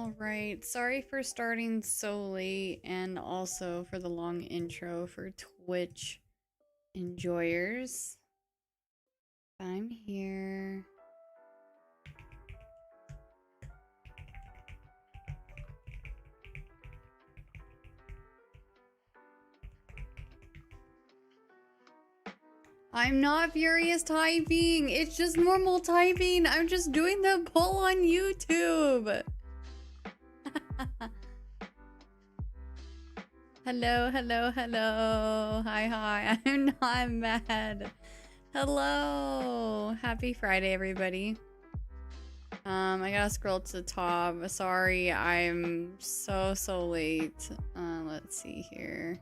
Alright, sorry for starting so late and also for the long intro for Twitch enjoyers. I'm here. I'm not furious typing, it's just normal typing. I'm just doing the poll on YouTube. Hello, hello, hello. Hi, hi. I'm not mad. Hello. Happy Friday, everybody. I gotta scroll to the top. Sorry, I'm so late. Let's see here.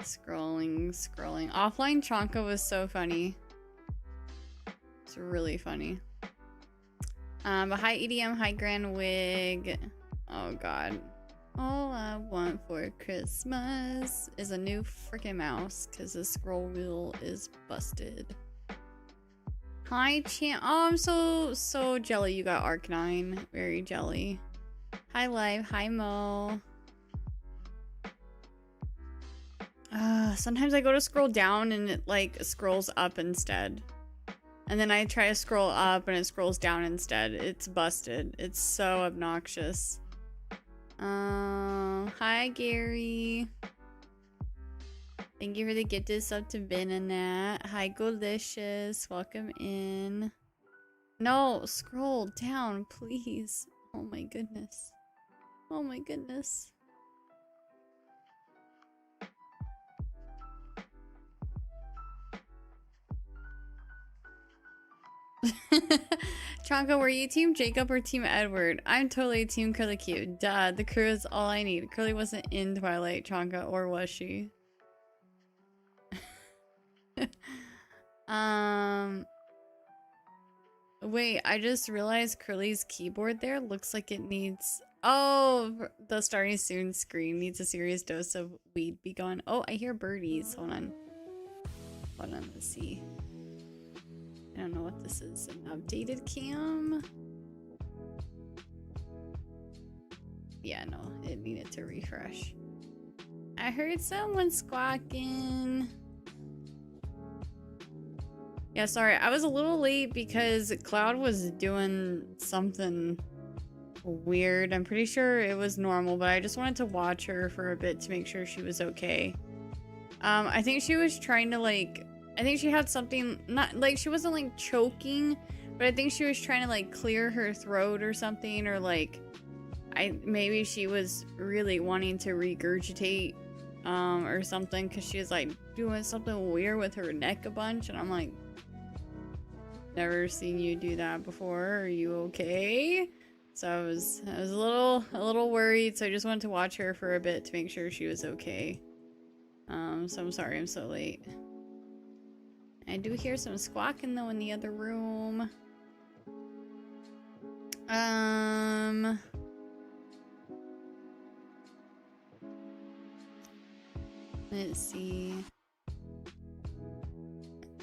Scrolling. Offline Chonka was so funny. It's really funny. But hi EDM, hi Grand Wig. Oh god. All I want for Christmas is a new freaking mouse because the scroll wheel is busted. Hi Chan. Oh, I'm so jelly you got Arc9. Very jelly. Hi Live. Hi Mo. Sometimes I go to scroll down and it like scrolls up instead. And then I try to scroll up and it scrolls down instead. It's busted. It's so obnoxious. Hi Gary. Thank you for the gifted sub to Ben and Nat. Hi Golicious. Welcome in. No, scroll down, please. Oh my goodness. Oh my goodness. Chonka, were you team Jacob or team Edward? I'm totally team Curly Q. Duh, the crew is all I need. Curly wasn't in Twilight, Chonka, or was she? Wait, I just realized Curly's keyboard there looks like it needs... Oh, the starting soon screen needs a serious dose of weed be gone. Oh, I hear birdies. Hold on. Hold on, let's see. I don't know what this is. An updated cam? Yeah, no, it needed to refresh. I heard someone squawking. Yeah, sorry, I was a little late because Cloud was doing something weird. I'm pretty sure it was normal, but I just wanted to watch her for a bit to make sure she was okay. I think she was trying to like... I think she had something, not like she wasn't like choking, but I think she was trying to like clear her throat or something, or like maybe she was really wanting to regurgitate or something, because she was like doing something weird with her neck a bunch, and I'm like, never seen you do that before. Are you okay? So I was a little worried, so I just wanted to watch her for a bit to make sure she was okay. So I'm sorry I'm so late. I do hear some squawking though in the other room. Let's see.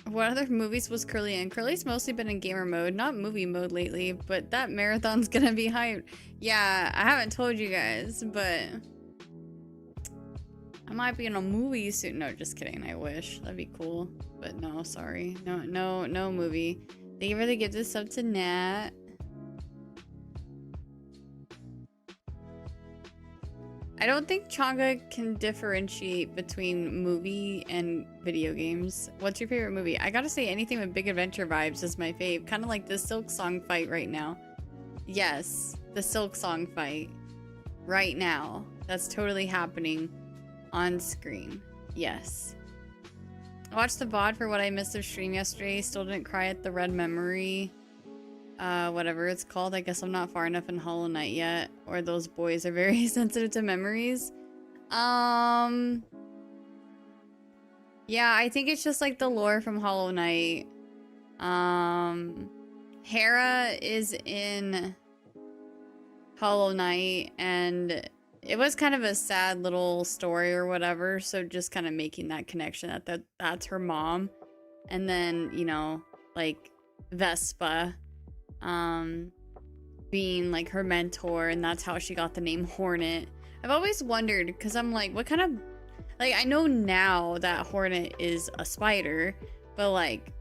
What other movies was Curly in? Curly's mostly been in gamer mode, not movie mode lately, but that marathon's gonna be hyped. Yeah, I haven't told you guys, but I might be in a movie soon. No, just kidding. I wish. That'd be cool. But no, sorry. No movie. Thank you for the gift of sub to Nat. I don't think Chonga can differentiate between movie and video games. What's your favorite movie? I gotta say anything with big adventure vibes is my fave. Kind of like the Silksong fight right now. Yes, the Silksong fight. Right now. That's totally happening on screen. Yes. I watched the VOD for what I missed of stream yesterday. Still didn't cry at the red memory. Whatever it's called. I guess I'm not far enough in Hollow Knight yet. Or those boys are very sensitive to memories. Yeah, I think it's just like the lore from Hollow Knight. Hera is in Hollow Knight, and it was kind of a sad little story or whatever, so just kind of making that connection that's her mom. And then, you know, like Vespa, being like her mentor, and that's how she got the name Hornet. I've always wondered, because I'm like, what kind of, like, I know now that Hornet is a spider, but like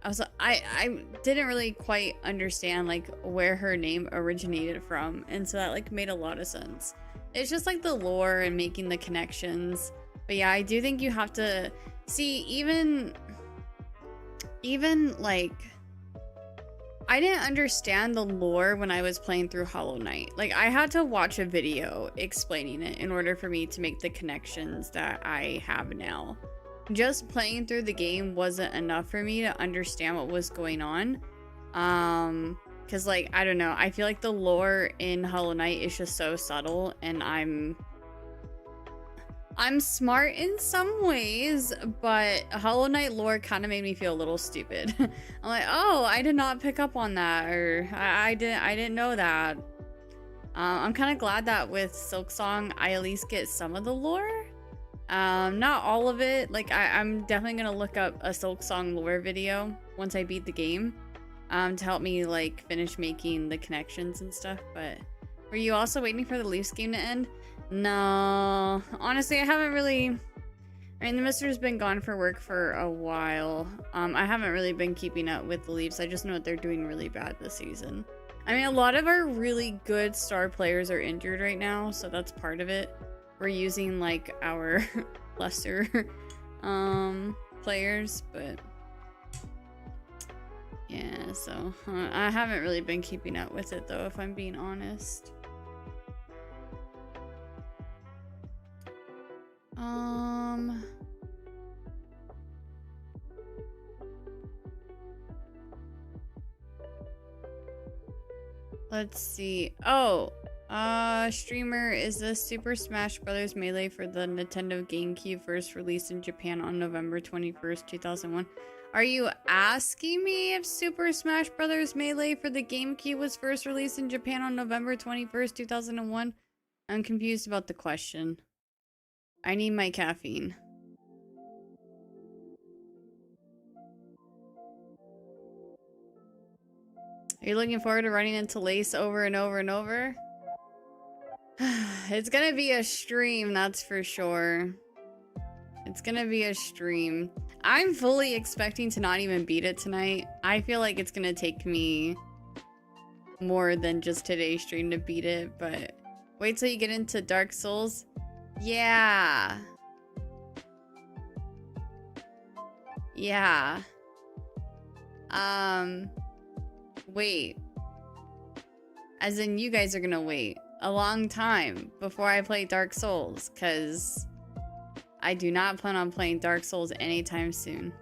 I didn't really quite understand like where her name originated from, and so that like made a lot of sense. It's just like the lore and making the connections. But yeah, I do think you have to see, even like, I didn't understand the lore when I was playing through Hollow Knight. Like, I had to watch a video explaining it in order for me to make the connections that I have now. Just playing through the game wasn't enough for me to understand what was going on. Because, like, I don't know. I feel like the lore in Hollow Knight is just so subtle, and I'm smart in some ways, but Hollow Knight lore kind of made me feel a little stupid. I'm like, oh, I did not pick up on that, or I didn't know that. I'm kind of glad that with Silksong, I at least get some of the lore. Not all of it. Like, I'm definitely gonna look up a Silksong lore video once I beat the game, to help me like finish making the connections and stuff. But were you also waiting for the Leafs game to end? No, honestly, I haven't really. I mean, the Mister's been gone for work for a while. I haven't really been keeping up with the Leafs. I just know that they're doing really bad this season. I mean, a lot of our really good star players are injured right now, so that's part of it. We're using like our lesser players, but yeah, so I haven't really been keeping up with it though, if I'm being honest. Let's see. Oh, streamer, is the Super Smash Bros. Melee for the Nintendo GameCube first released in Japan on November 21st, 2001? Are you asking me if Super Smash Bros. Melee for the GameCube was first released in Japan on November 21st, 2001? I'm confused about the question. I need my caffeine. Are you looking forward to running into Lace over and over and over? It's gonna be a stream, that's for sure. It's gonna be a stream. I'm fully expecting to not even beat it tonight. I feel like it's gonna take me more than just today's stream to beat it, but wait till you get into Dark Souls. Yeah. Yeah. Wait. As in, you guys are gonna wait a long time before I play Dark Souls, because I do not plan on playing Dark Souls anytime soon.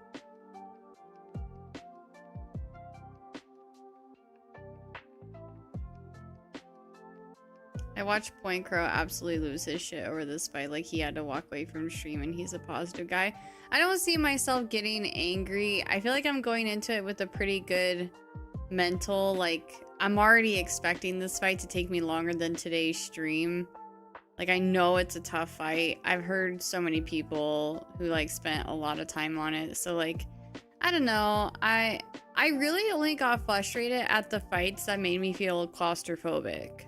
I watched Point Crow absolutely lose his shit over this fight. Like, he had to walk away from stream, and he's a positive guy. I don't see myself getting angry. I feel like I'm going into it with a pretty good mental, like, I'm already expecting this fight to take me longer than today's stream. Like, I know it's a tough fight. I've heard so many people who, like, spent a lot of time on it. So, like, I don't know. I really only got frustrated at the fights that made me feel claustrophobic.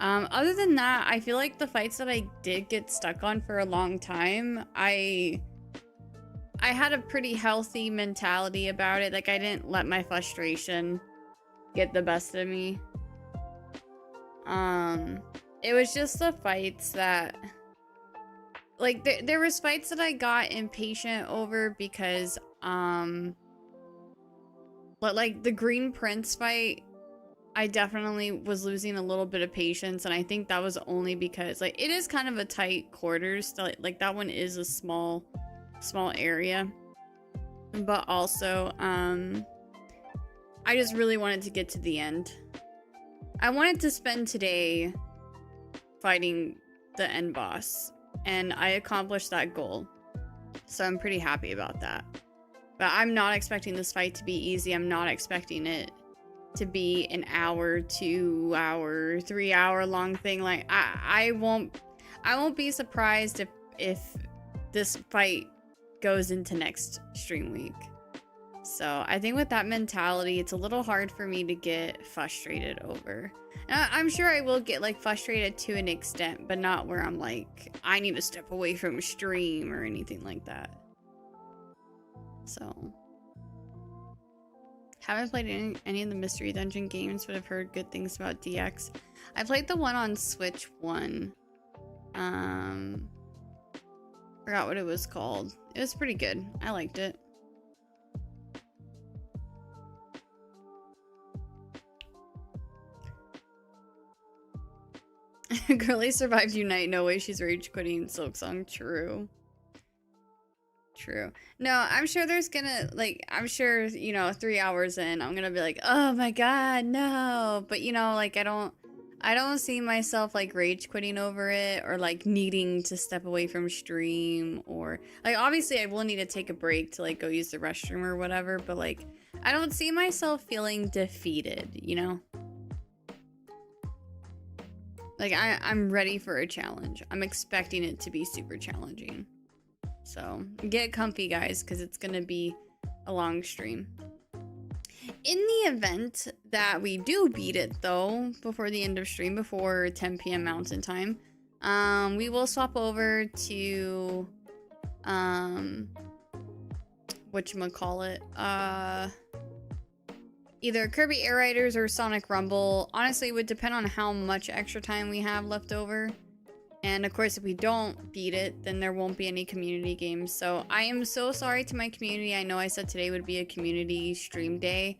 Other than that, I feel like the fights that I did get stuck on for a long time, I had a pretty healthy mentality about it. Like, I didn't let my frustration get the best of me. It was just the fights that, like, there was fights that I got impatient over because, but like the Green Prince fight, I definitely was losing a little bit of patience, and I think that was only because, like, it is kind of a tight quarters. Like, that one is a small area, but also, I just really wanted to get to the end. I wanted to spend today fighting the end boss, and I accomplished that goal, so I'm pretty happy about that. But I'm not expecting this fight to be easy. I'm not expecting it to be an hour, 2 hour, 3 hour long thing. Like, I won't be surprised if this fight goes into next stream week. So I think with that mentality, it's a little hard for me to get frustrated over. Now, I'm sure I will get like frustrated to an extent, but not where I'm like, I need to step away from stream or anything like that. So haven't played any of the Mystery Dungeon games, but I've heard good things about DX. I played the one on Switch 1. Forgot what it was called. It was pretty good. I liked it. Girlie survived Unite. No way she's rage quitting Silksong. True. True. No, I'm sure there's gonna, like, I'm sure, you know, 3 hours in, I'm gonna be like, oh my god, no. But, you know, like, I don't see myself, like, rage quitting over it or, like, needing to step away from stream or, like, obviously I will need to take a break to, like, go use the restroom or whatever, but, like, I don't see myself feeling defeated, you know? Like, I'm ready for a challenge. I'm expecting it to be super challenging. So, get comfy, guys, because it's going to be a long stream. In the event that we do beat it, though, before the end of stream, before 10 p.m. Mountain Time, we will swap over to, whatchamacallit, either Kirby Air Riders or Sonic Rumble. Honestly, it would depend on how much extra time we have left over. And of course, if we don't beat it, then there won't be any community games. So I am so sorry to my community. I know I said today would be a community stream day.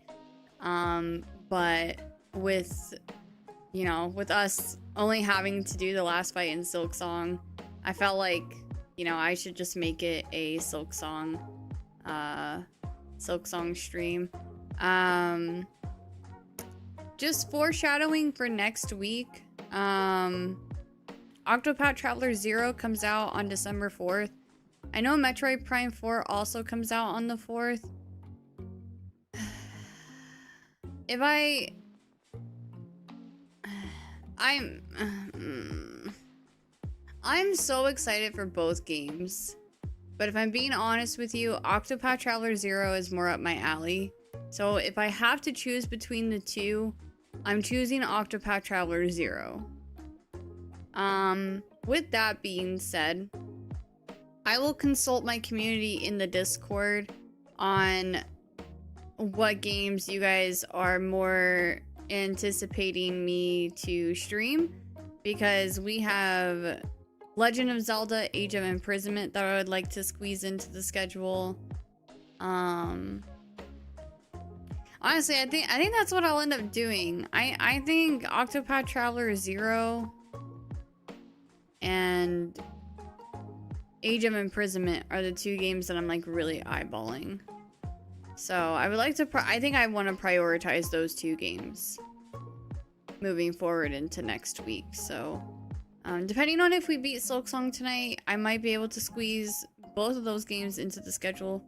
But with, you know, with us only having to do the last fight in Silksong, I felt like, you know, I should just make it a Silksong stream. Just foreshadowing for next week. Octopath Traveler 0 comes out on December 4th. I know Metroid Prime 4 also comes out on the 4th. If I'm so excited for both games. But if I'm being honest with you, Octopath Traveler 0 is more up my alley. So if I have to choose between the two, I'm choosing Octopath Traveler 0. With that being said, I will consult my community in the Discord on what games you guys are more anticipating me to stream, because we have Legend of Zelda Age of Imprisonment that I would like to squeeze into the schedule. Honestly, I think that's what I'll end up doing. I think Octopath Traveler 0 and Age of Imprisonment are the two games that I'm like really eyeballing. So I would like to, I think I want to prioritize those two games moving forward into next week. So depending on if we beat Silksong tonight, I might be able to squeeze both of those games into the schedule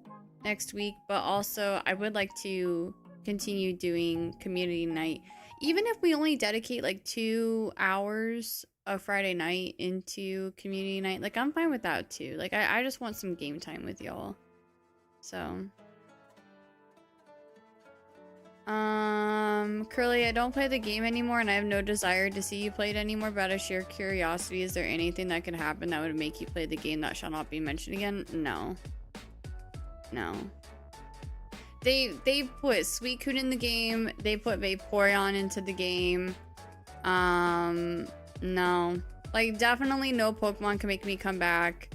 next week. But also I would like to continue doing community night. Even if we only dedicate like 2 hours of Friday night into community night, like I'm fine with that too. Like I just want some game time with y'all. So Curly, I don't play the game anymore and I have no desire to see you play it anymore, but out of sheer curiosity, is there anything that could happen that would make you play the game that shall not be mentioned again? No. They put Suicune in the game, they put Vaporeon into the game. No. Like, definitely no Pokemon can make me come back.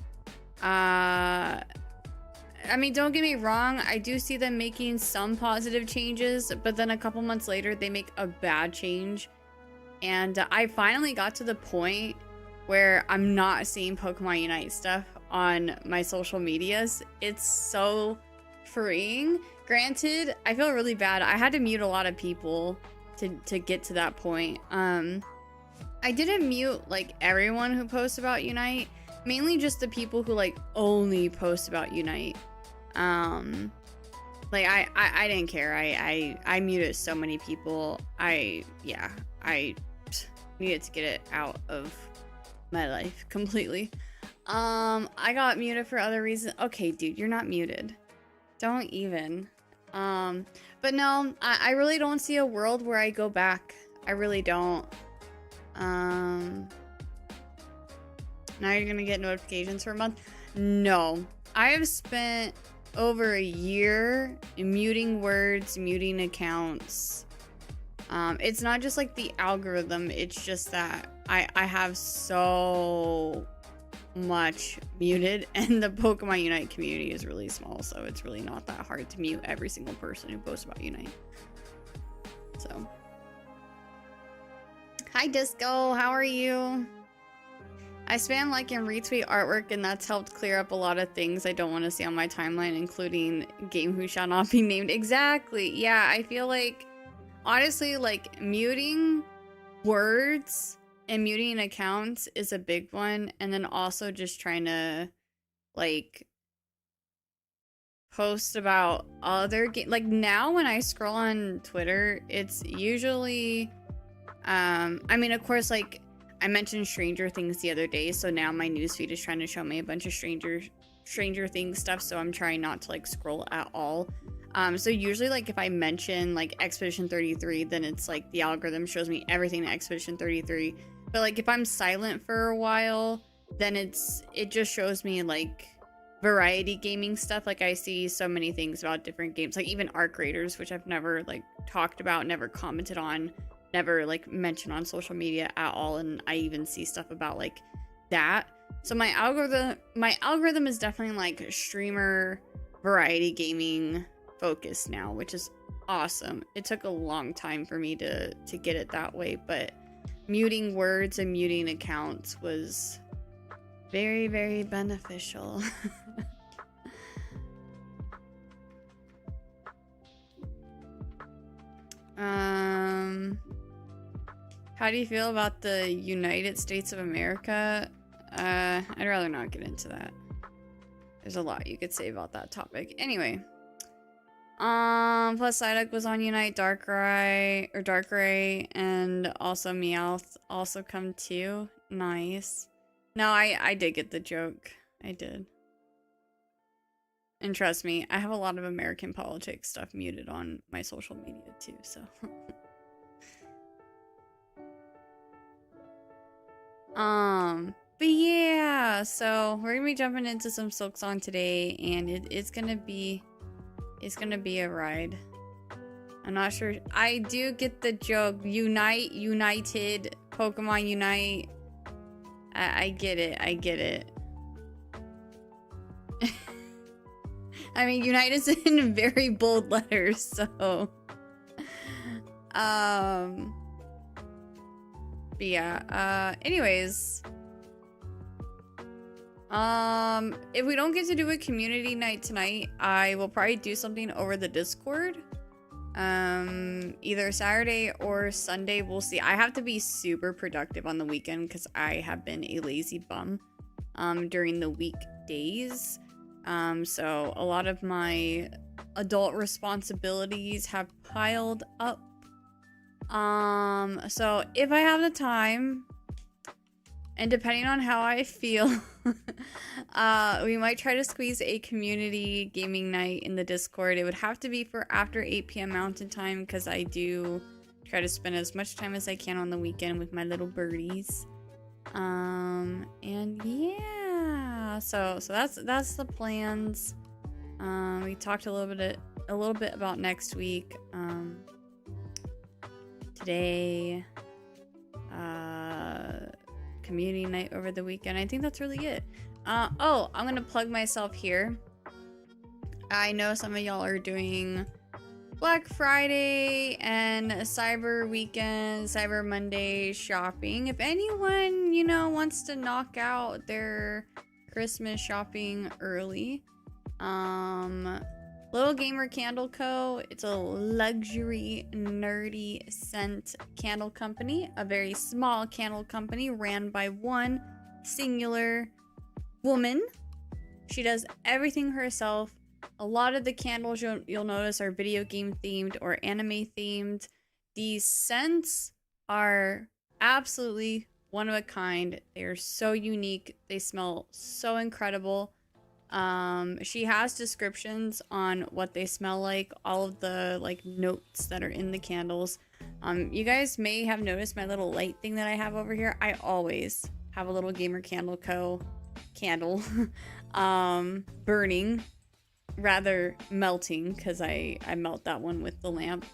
I mean, don't get me wrong, I do see them making some positive changes, but then a couple months later, they make a bad change. And I finally got to the point where I'm not seeing Pokemon Unite stuff on my social medias. It's so freeing. Granted, I feel really bad. I had to mute a lot of people to get to that point. I didn't mute like everyone who posts about Unite, mainly just the people who like only post about Unite. Like I didn't care. I muted so many people. I needed to get it out of my life completely. I got muted for other reasons. Okay, dude, you're not muted. Don't even. But no, I really don't see a world where I go back. I really don't. Now you're gonna get notifications for a month. No, I have spent over a year muting words, muting accounts. It's not just like the algorithm, it's just that I have so much muted, and the Pokemon Unite community is really small, so it's really not that hard to mute every single person who posts about Unite. So, hi Disco, how are you? I spam like and retweet artwork, and that's helped clear up a lot of things I don't want to see on my timeline, including game who shall not be named. Exactly. Yeah, I feel like, honestly, like, muting words and muting accounts is a big one, and then also just trying to, like, post about other games. Like, now when I scroll on Twitter, it's usually, I mean, of course, like, I mentioned Stranger Things the other day, so now my newsfeed is trying to show me a bunch of Stranger Things stuff, so I'm trying not to, like, scroll at all. So usually, like, if I mention, like, Expedition 33, then it's, like, the algorithm shows me everything in Expedition 33. But, like, if I'm silent for a while, then it just shows me, like, variety gaming stuff. Like, I see so many things about different games, like, even Arc Raiders, which I've never, like, talked about, never commented on, never, like, mentioned on social media at all, and I even see stuff about, like, that. So my algorithm is definitely, like, streamer variety gaming focused now, which is awesome. It took a long time for me to get it that way, but muting words and muting accounts was very, very beneficial. How do you feel about the United States of America? I'd rather not get into that. There's a lot you could say about that topic. Anyway. Plus Psyduck was on Unite, Darkrai, and also Meowth also come too. Nice. No, I did get the joke. I did. And trust me, I have a lot of American politics stuff muted on my social media too, so. But yeah, so we're gonna be jumping into some Silksong today, and it's gonna be a ride. I'm not sure. I do get the joke. Unite, United, Pokemon Unite. I get it. I get it. I mean, Unite is in very bold letters, so. But yeah. Anyways. If we don't get to do a community night tonight, I will probably do something over the Discord. Either Saturday or Sunday, we'll see. I have to be super productive on the weekend because I have been a lazy bum, during the weekdays. So a lot of my adult responsibilities have piled up. So if I have the time, and depending on how I feel, we might try to squeeze a community gaming night in the Discord. It would have to be for after 8 p.m. Mountain Time, because I do try to spend as much time as I can on the weekend with my little birdies. And yeah, so that's the plans. We talked a little bit about next week. Today, community night over the weekend. I think that's really it. Oh, I'm gonna plug myself here. I know some of y'all are doing Black Friday and Cyber Weekend, Cyber Monday shopping. If anyone, you know, wants to knock out their Christmas shopping early, Little Gamer Candle Co. It's a luxury, nerdy scent candle company. A very small candle company ran by one singular woman. She does everything herself. A lot of the candles you'll notice are video game themed or anime themed. These scents are absolutely one of a kind. They are so unique. They smell so incredible. She has descriptions on what they smell like, all of the like notes that are in the candles. You guys may have noticed my little light thing that I have over here. I always have a little Gamer Candle Co. candle burning, rather melting, because I melt that one with the lamp.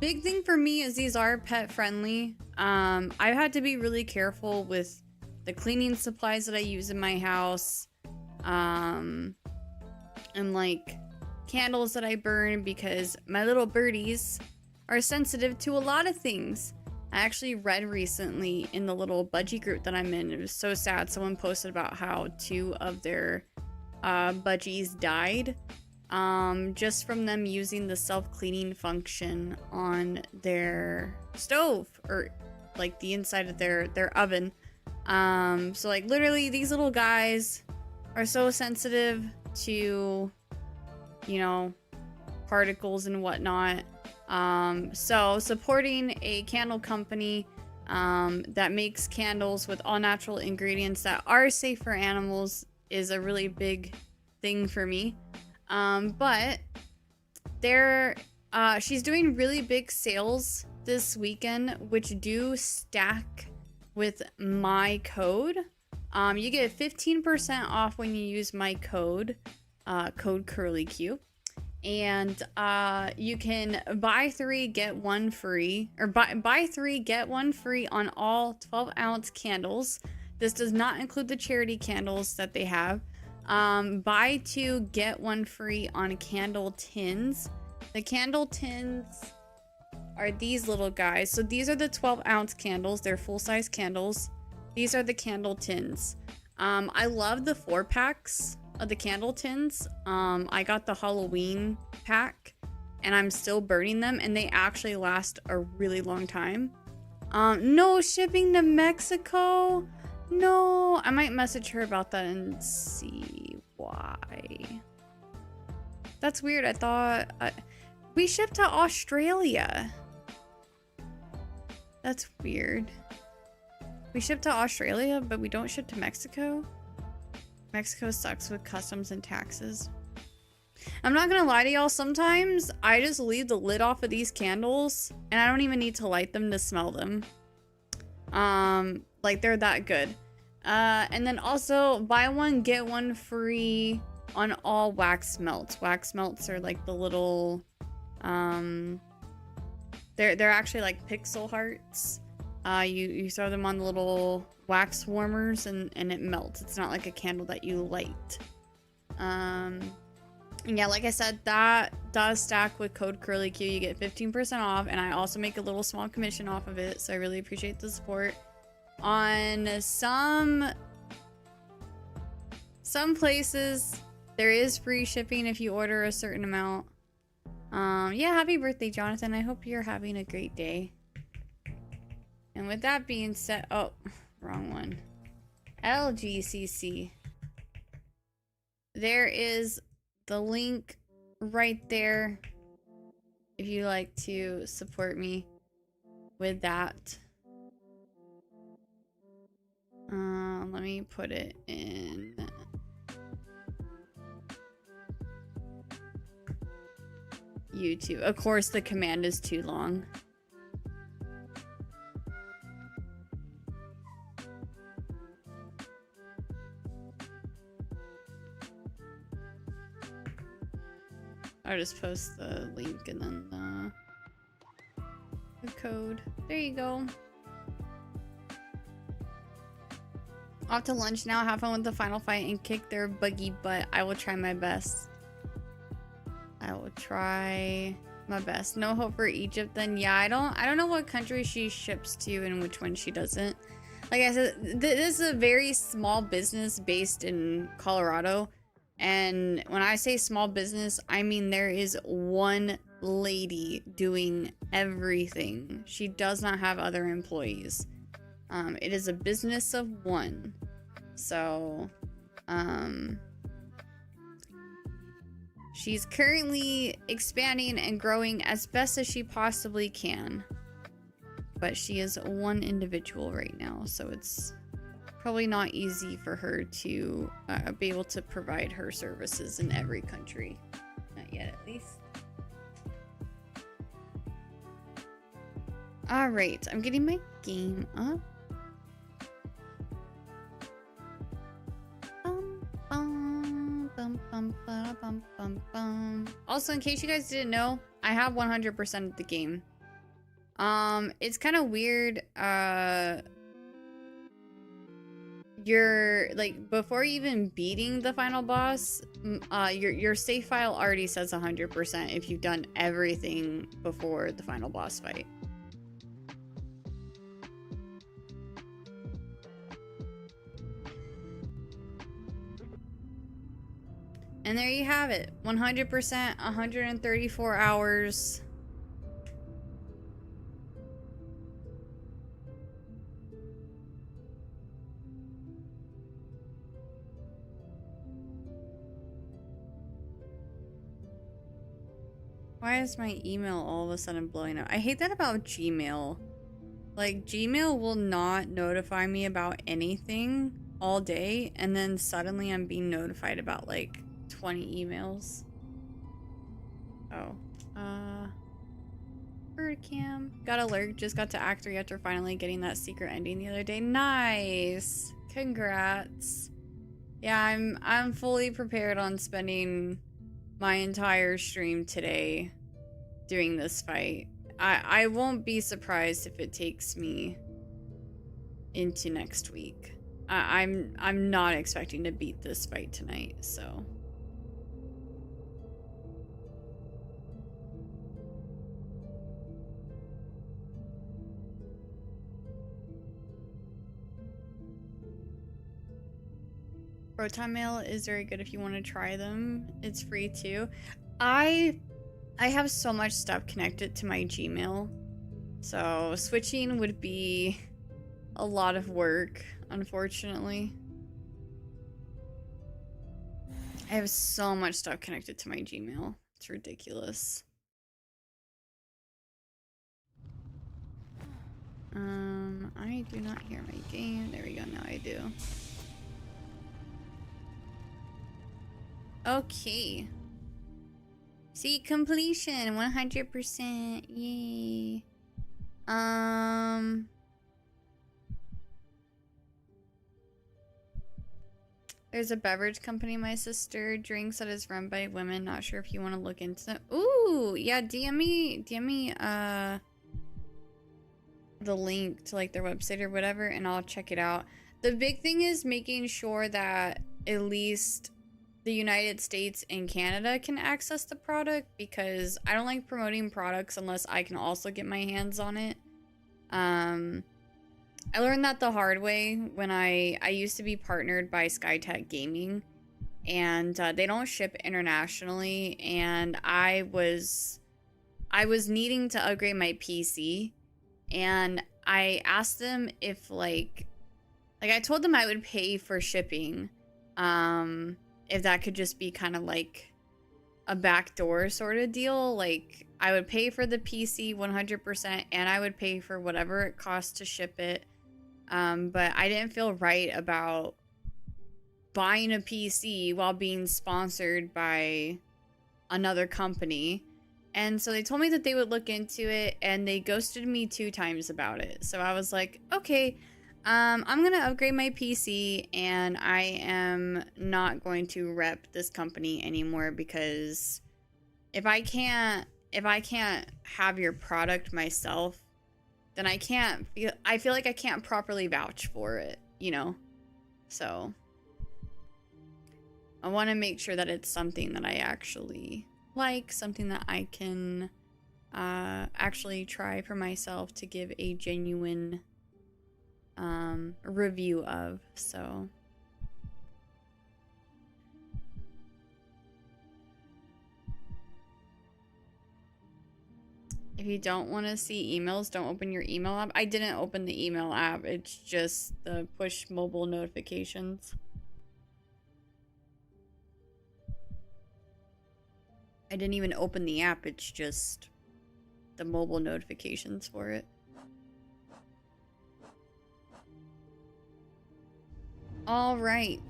Big thing for me is these are pet friendly. I've had to be really careful with the cleaning supplies that I use in my house, and like candles that I burn, because my little birdies are sensitive to a lot of things. I actually read recently in the little budgie group that I'm in, it was so sad, someone posted about how 2 of their budgies died just from them using the self-cleaning function on their stove, or like the inside of their oven. So like literally these little guys are so sensitive to, you know, particles and whatnot. So supporting a candle company that makes candles with all natural ingredients that are safe for animals is a really big thing for me. But she's doing really big sales this weekend, which do stack with my code. You get 15% off when you use my code, code CurlyQ. And you can buy 3 get 1 free, or buy 3 get 1 free on all 12-ounce candles. This does not include the charity candles that they have. Buy 2 get 1 free on candle tins. The candle tins are these little guys. So these are the 12-ounce candles. They're full-size candles. These are the candle tins. I love the 4-packs of the candle tins. I got the Halloween pack and I'm still burning them, and they actually last a really long time. No shipping to Mexico. No, I might message her about that and see why. That's weird. I thought we ship to Australia. That's weird. We ship to Australia, but we don't ship to Mexico. Mexico sucks with customs and taxes. I'm not gonna lie to y'all, sometimes I just leave the lid off of these candles and I don't even need to light them to smell them. Like they're that good. And then also buy 1 get 1 free on all wax melts. Wax melts are like the little they're actually like pixel hearts. You throw them on the little wax warmers and it melts. It's not like a candle that you light. Yeah, like I said, that does stack with code CurlyQ. You get 15% off, and I also make a little small commission off of it, so I really appreciate the support. On some places, there is free shipping if you order a certain amount. Yeah, happy birthday, Jonathan. I hope you're having a great day. And with that being said, oh, wrong one. LGCC. There is the link right there if you like to support me with that. Let me put it in YouTube. Of course, the command is too long. I'll just post the link and then the code. There you go. Off to lunch now. Have fun with the final fight and kick their buggy butt. I will try my best. I will try my best. No hope for Egypt then. Yeah, I don't know what country she ships to and which one she doesn't. Like I said, this is a very small business based in Colorado. And when I say small business, I mean there is one lady doing everything. She does not have other employees. It is a business of one. So, she's currently expanding and growing as best as she possibly can. But she is one individual right now, so it's probably not easy for her to be able to provide her services in every country. Not yet, at least. Alright, I'm getting my game up. Also, in case you guys didn't know, I have 100% of the game. It's kind of weird. You're like, before even beating the final boss, your save file already says 100% if you've done everything before the final boss fight. And there you have it. 100%, 134 hours. Why is my email all of a sudden blowing up? I hate that about Gmail. Like, Gmail will not notify me about anything all day, and then suddenly I'm being notified about, like, 20 emails. Oh. Birdcam. Got alert. Just got to Act 3 after finally getting that secret ending the other day. Nice! Congrats. Yeah, I'm fully prepared on spending my entire stream today doing this fight. I won't be surprised if it takes me into next week. I'm not expecting to beat this fight tonight, so. Proton Mail is very good if you want to try them. It's free too. I have so much stuff connected to my Gmail, so switching would be a lot of work, unfortunately. I have so much stuff connected to my Gmail. It's ridiculous. I do not hear my game. There we go, now I do. Okay. See, completion, 100%. Yay. There's a beverage company my sister drinks that is run by women. Not sure if you want to look into that. Ooh, yeah, DM me the link to like their website or whatever, and I'll check it out. The big thing is making sure that at least the United States and Canada can access the product, because I don't like promoting products unless I can also get my hands on it. I learned that the hard way when I used to be partnered by SkyTech Gaming, and they don't ship internationally, and I was needing to upgrade my PC, and I asked them if like I told them I would pay for shipping, if that could just be kind of like a backdoor sort of deal. Like, I would pay for the PC 100%, and I would pay for whatever it costs to ship it. But I didn't feel right about buying a PC while being sponsored by another company. And so they told me that they would look into it, and they ghosted me 2 times about it. So I was like, okay, I'm gonna upgrade my PC, and I am not going to rep this company anymore, because if I can't have your product myself, then I feel like I can't properly vouch for it, you know? So I want to make sure that it's something that I actually like, something that I can actually try for myself to give a genuine review of. So if you don't want to see emails, don't open your email app. I didn't open the email app. It's just the push mobile notifications. I didn't even open the app. It's just the mobile notifications for it. All right.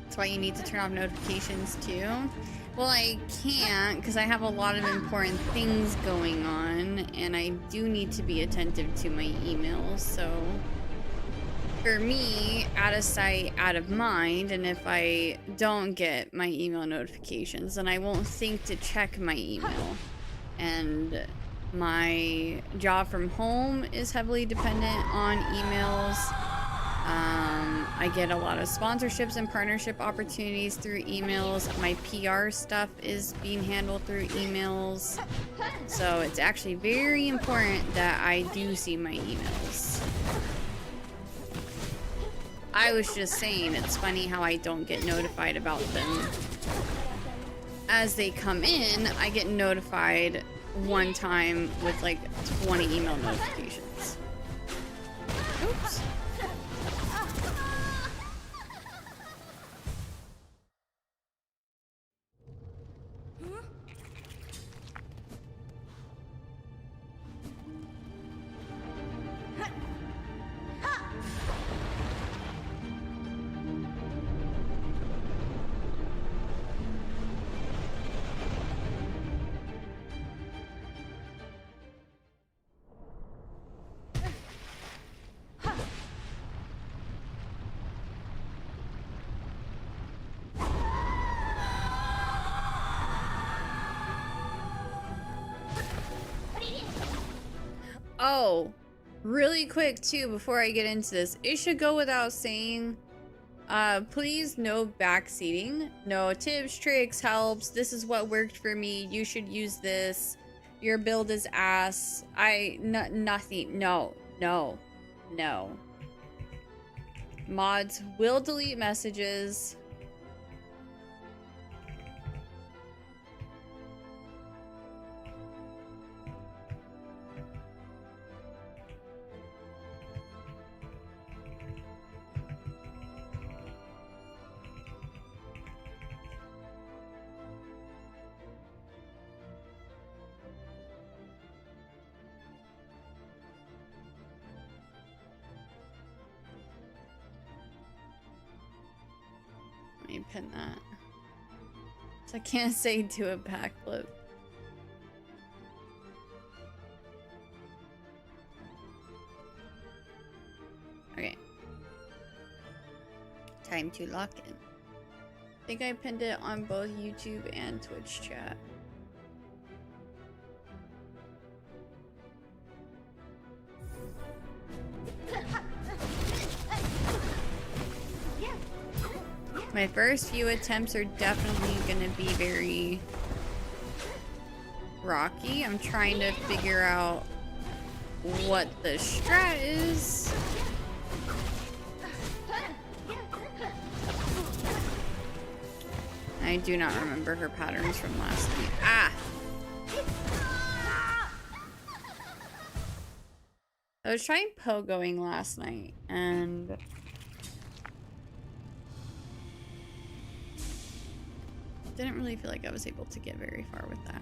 That's why you need to turn off notifications too. Well, I can't because I have a lot of important things going on and I do need to be attentive to my emails. So for me, out of sight, out of mind, and if I don't get my email notifications, then I won't think to check my email. And my job from home is heavily dependent on emails. I get a lot of sponsorships and partnership opportunities through emails. My PR stuff is being handled through emails. So it's actually very important that I do see my emails. I was just saying, it's funny how I don't get notified about them. As they come in, I get notified one time with like 20 email notifications. Oops. Oh, really quick too, before I get into this, it should go without saying, please no backseating, no tips, tricks, helps, this is what worked for me, you should use this, your build is ass, nothing, no. Mods will delete messages. Let me pin that. So I can't say do a backflip. Okay. Time to lock in. I think I pinned it on both YouTube and Twitch chat. My first few attempts are definitely gonna be very rocky. I'm trying to figure out what the strat is. I do not remember her patterns from last night. Ah! I was trying pogoing last night and didn't really feel like I was able to get very far with that.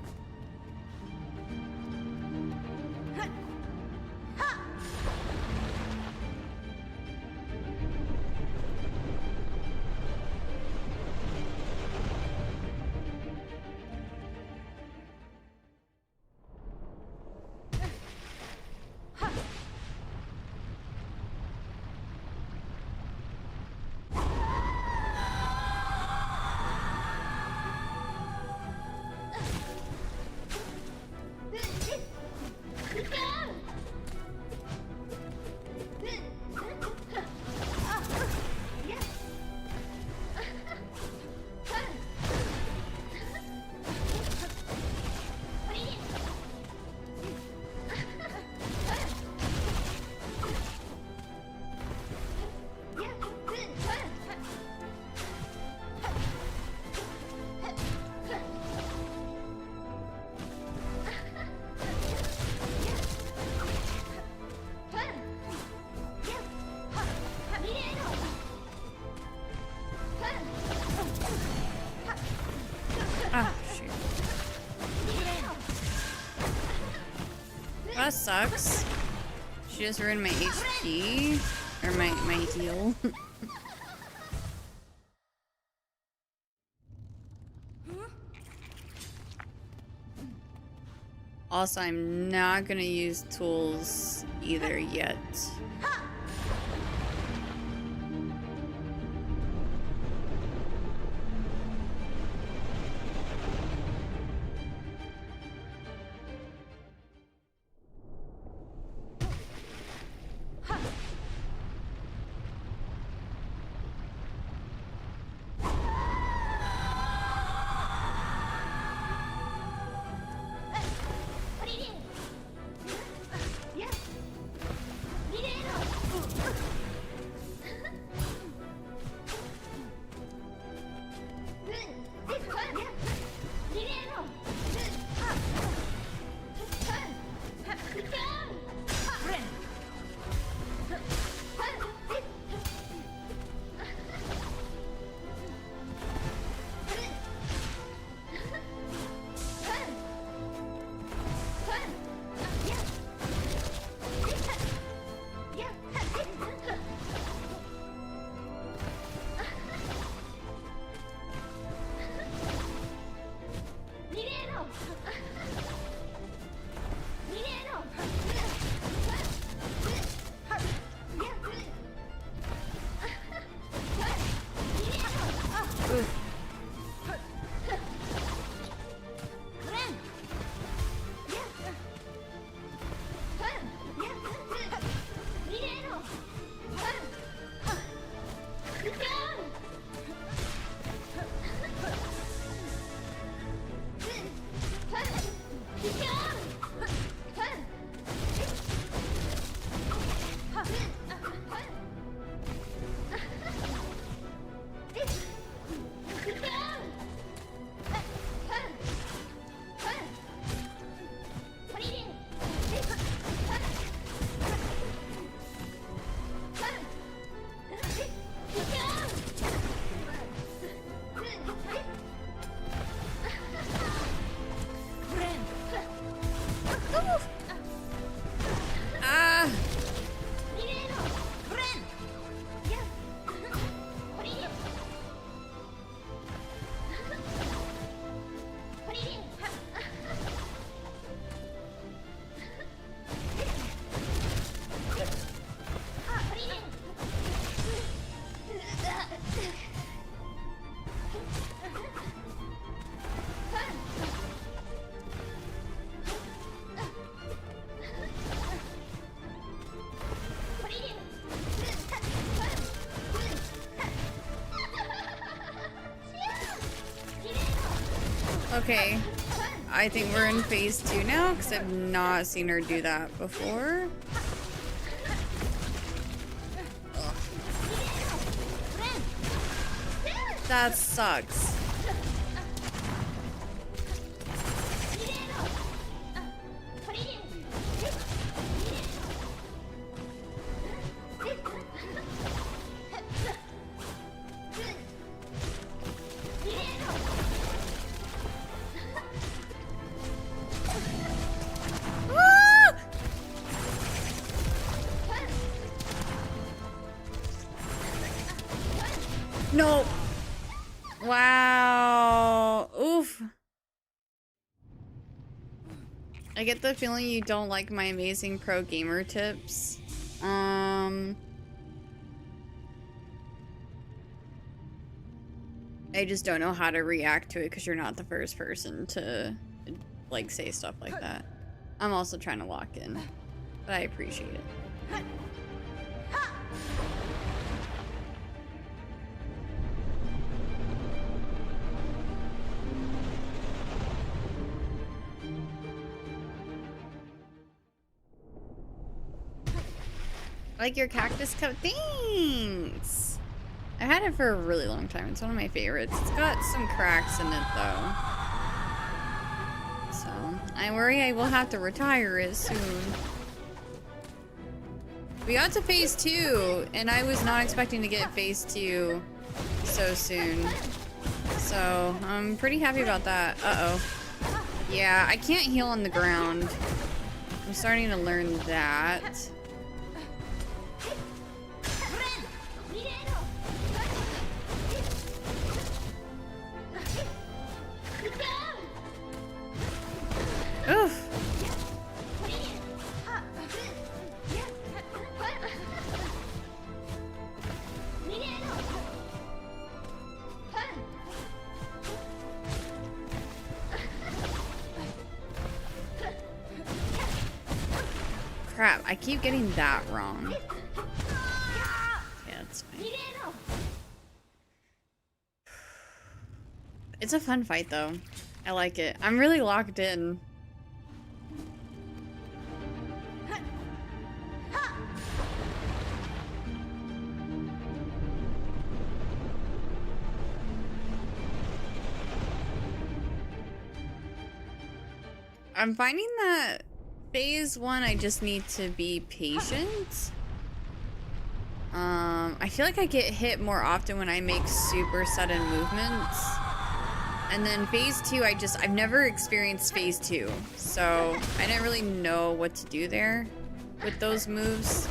that sucks. She just ruined my HP. Or my heal. Also, I'm not gonna use tools either yet. Okay, I think we're in phase 2 now, because I've not seen her do that before. Ugh. That sucks. No. Wow. Oof. I get the feeling you don't like my amazing pro gamer tips. I just don't know how to react to it because you're not the first person to like say stuff like that. I'm also trying to lock in, but I appreciate it. Like your cactus coat. Thanks! I've had it for a really long time. It's one of my favorites. It's got some cracks in it though. So, I worry I will have to retire it soon. We got to phase 2, and I was not expecting to get phase 2 so soon. So, I'm pretty happy about that. Uh-oh. Yeah, I can't heal on the ground. I'm starting to learn that. Oof. Crap, I keep getting that wrong. Yeah, that's fine. It's a fun fight though. I like it. I'm really locked in. I'm finding that phase 1, I just need to be patient. I feel like I get hit more often when I make super sudden movements. And then phase 2, I've never experienced phase 2. So I didn't really know what to do there with those moves.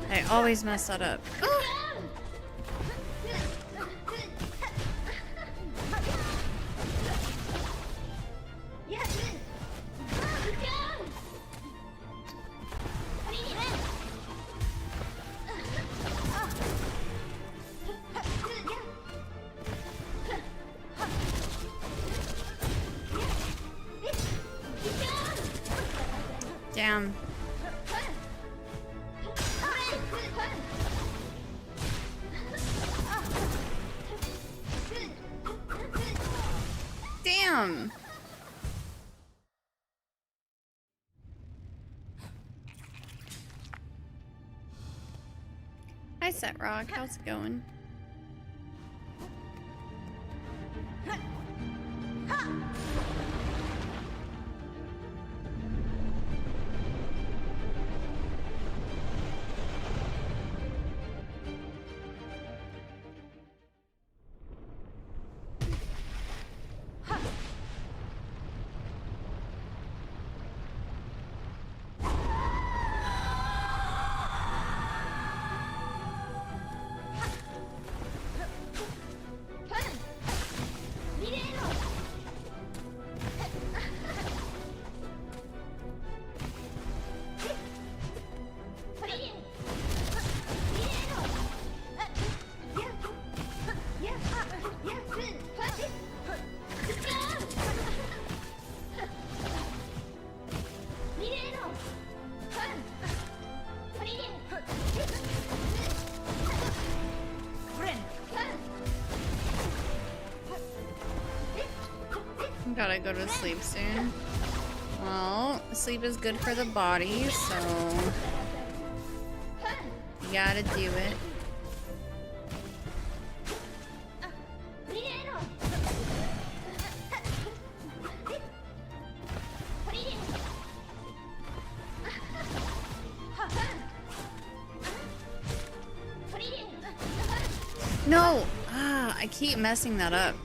I always mess that up. Damn. Damn. Hi, Set Rock. How's it going? Gotta go to sleep soon. Well, sleep is good for the body, so you gotta do it. No! Ah, I keep messing that up.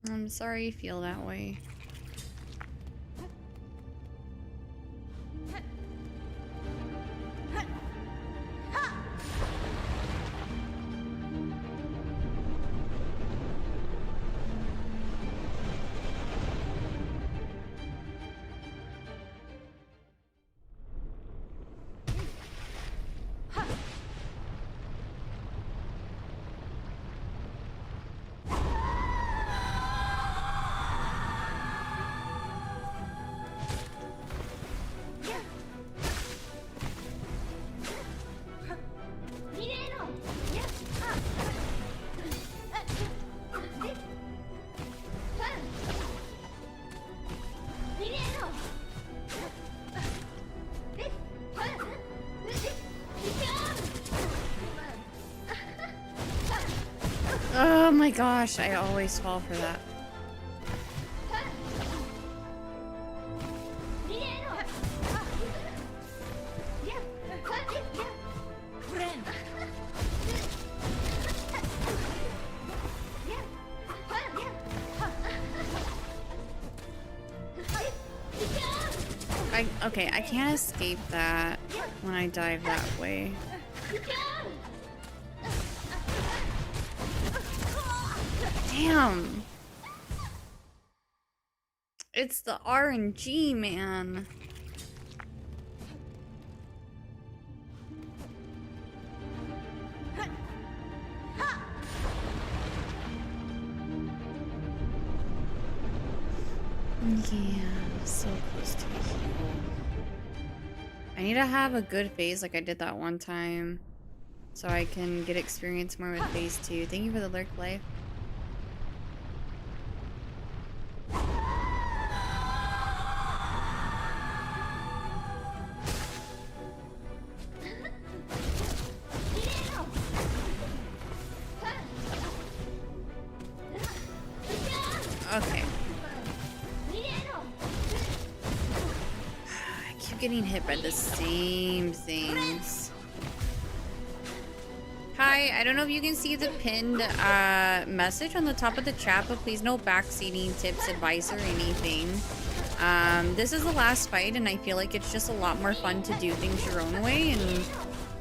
I'm sorry you feel that way. my gosh, I always fall for that. Okay, I can't escape that when I dive that way. Damn! It's the RNG, man. Yeah, so close to a heal. I need to have a good phase like I did that one time, so I can get experience more with phase 2. Thank you for the lurk life. Okay. I keep getting hit by the same things. Hi, I don't know if you can see the pinned message on the top of the chat, but please no backseating tips, advice, or anything. This is the last fight, and I feel like it's just a lot more fun to do things your own way and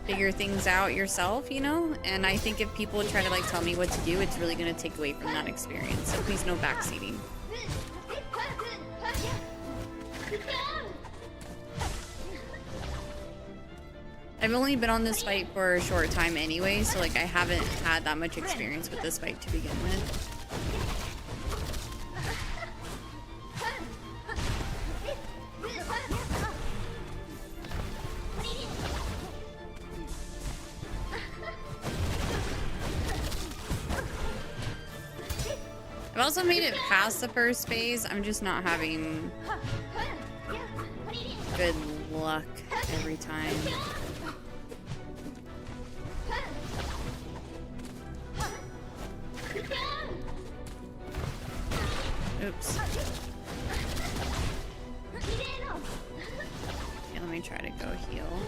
figure things out yourself, you know? And I think if people try to like tell me what to do, it's really gonna take away from that experience. So please no backseating. I've only been on this fight for a short time anyway, so like I haven't had that much experience with this fight to begin with. I've also made it past the first phase. I'm just not having good luck every time. Oops. Okay, let me try to go heal.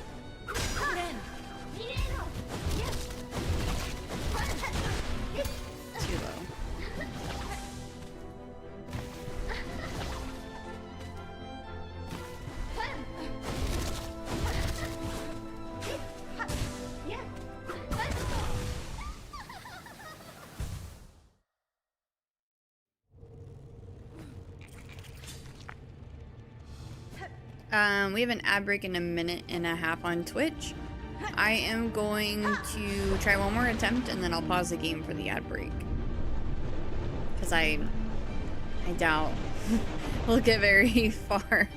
Too low. We have an ad break in a minute and a half on Twitch. I am going to try one more attempt and then I'll pause the game for the ad break. Because I doubt we'll get very far.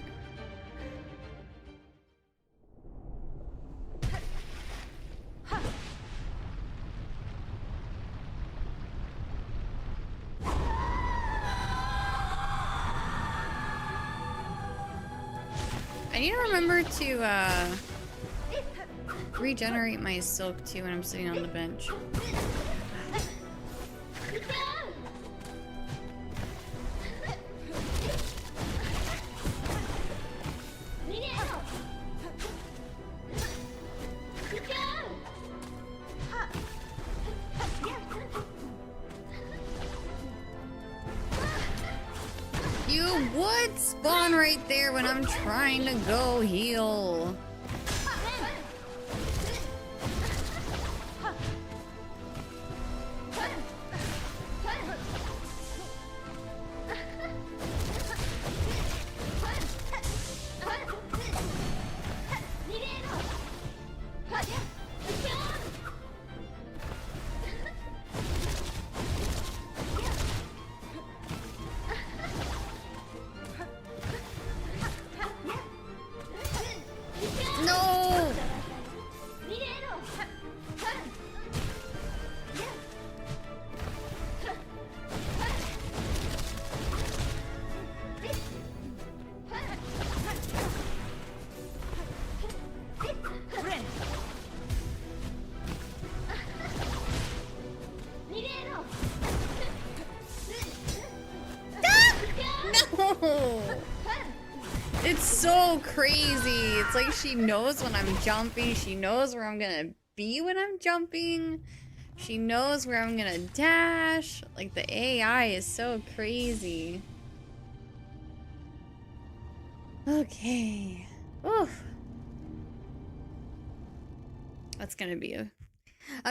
I need to remember to regenerate my silk too when I'm sitting on the bench. You would spawn right there when I'm trying to go heal. No! It's so crazy. It's like she knows when I'm jumping. She knows where I'm gonna be when I'm jumping. She knows where I'm gonna dash. Like, the AI is so crazy. Okay. Oof. That's gonna be a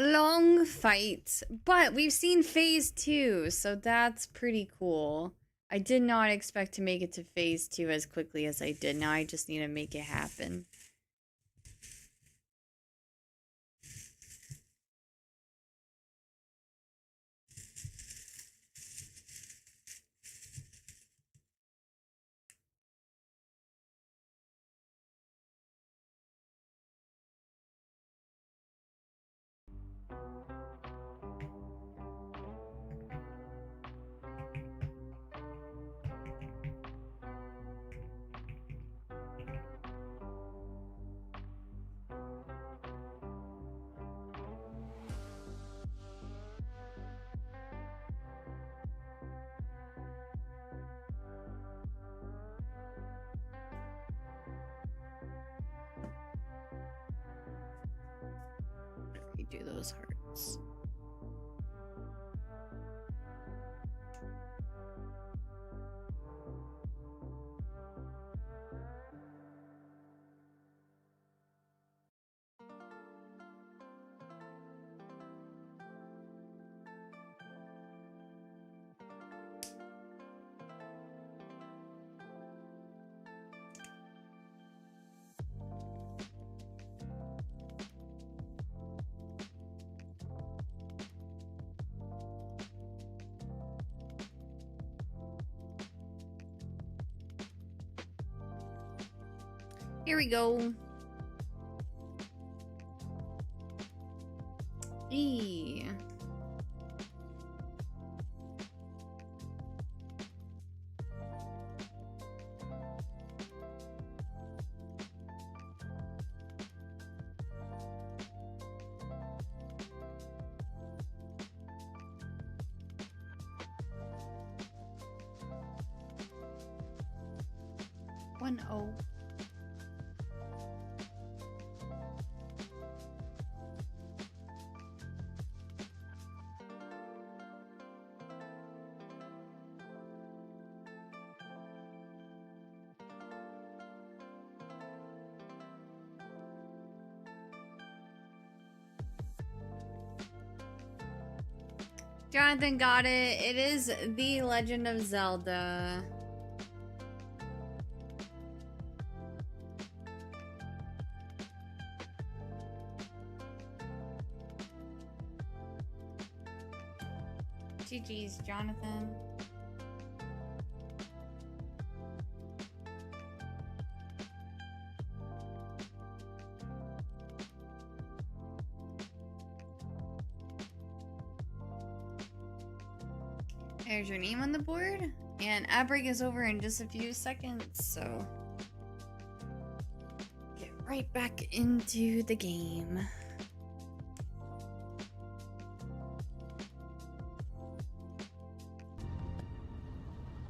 long fight. But we've seen phase 2, so that's pretty cool. I did not expect to make it to phase 2 as quickly as I did. Now I just need to make it happen. Do those hearts. Here we go. E. One O. Jonathan got it. It is The Legend of Zelda. GG's, Jonathan. There's your name on the board, and ad break is over in just a few seconds, so get right back into the game.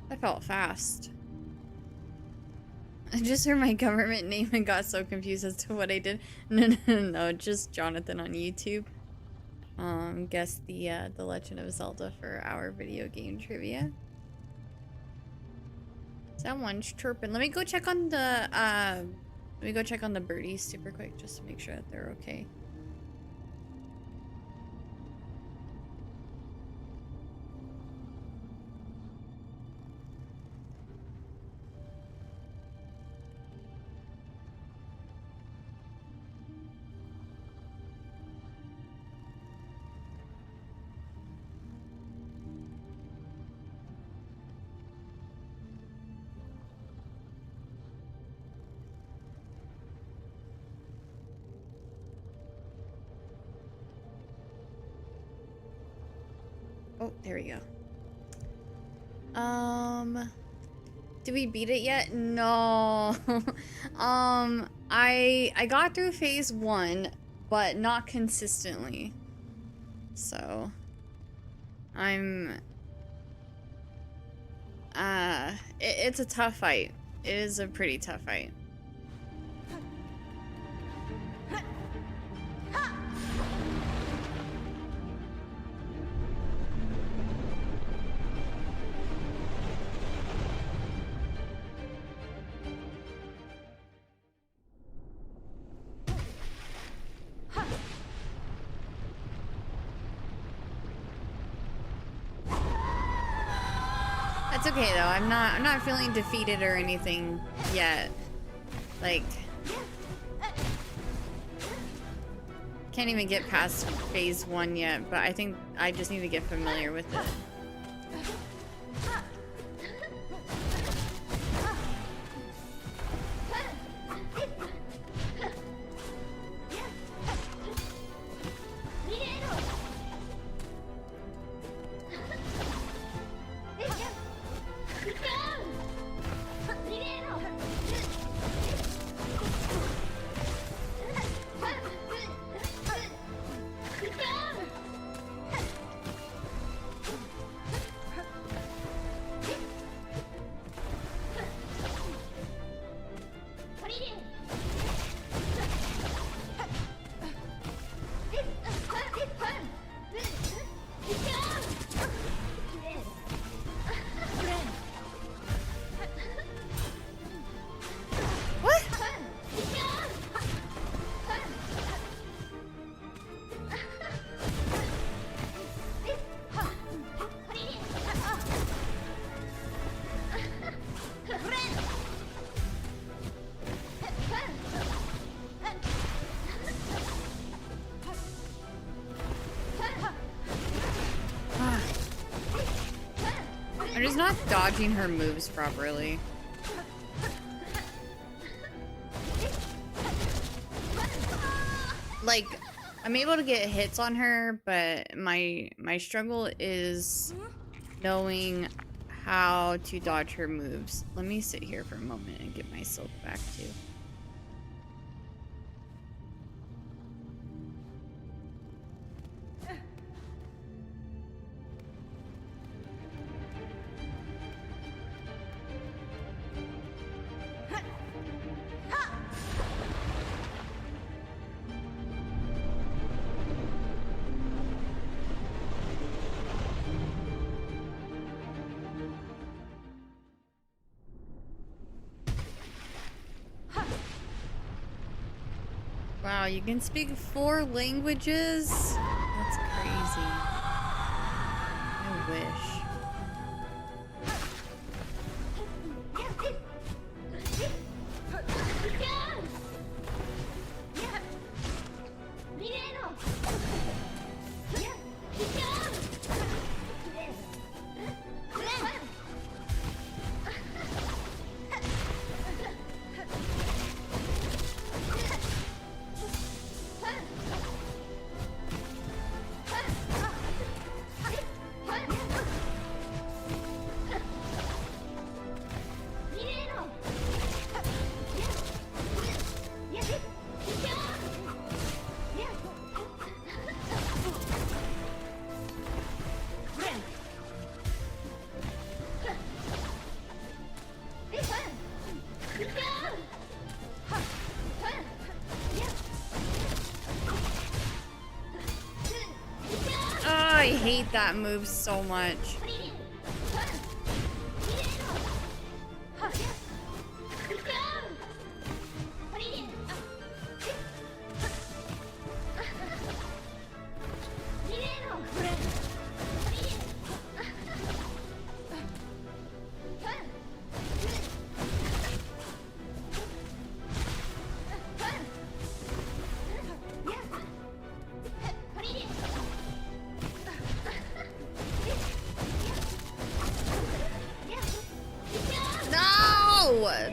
That felt fast. I just heard my government name and got so confused as to what I did. No, just Jonathan on YouTube. Guessed the Legend of Zelda for our video game trivia. Someone's chirping. Let me go check on the birdies super quick just to make sure that they're okay. Oh, there we go. Did we beat it yet? No. I got through phase 1, but not consistently. So I'm Yeah, it's a tough fight. It is a pretty tough fight. That's okay though. I'm not feeling defeated or anything yet. Like, can't even get past phase 1 yet, but I think I just need to get familiar with it. I'm just not dodging her moves properly. Like, I'm able to get hits on her, but my struggle is knowing how to dodge her moves. Let me sit here for a moment and get my silk back too. Wow, you can speak 4 languages? That's crazy. I wish. I hate that move so much.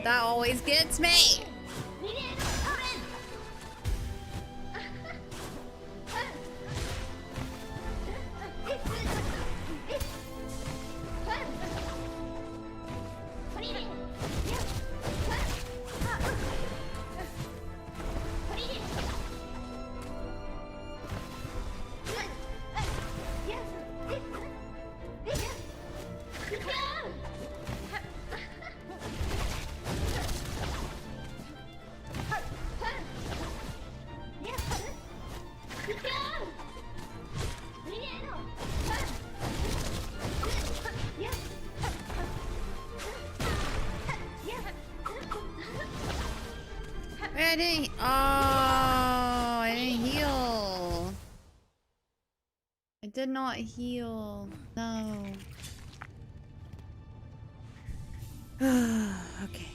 That always gets me. I didn't. Oh, I didn't heal. I did not heal. No. Okay.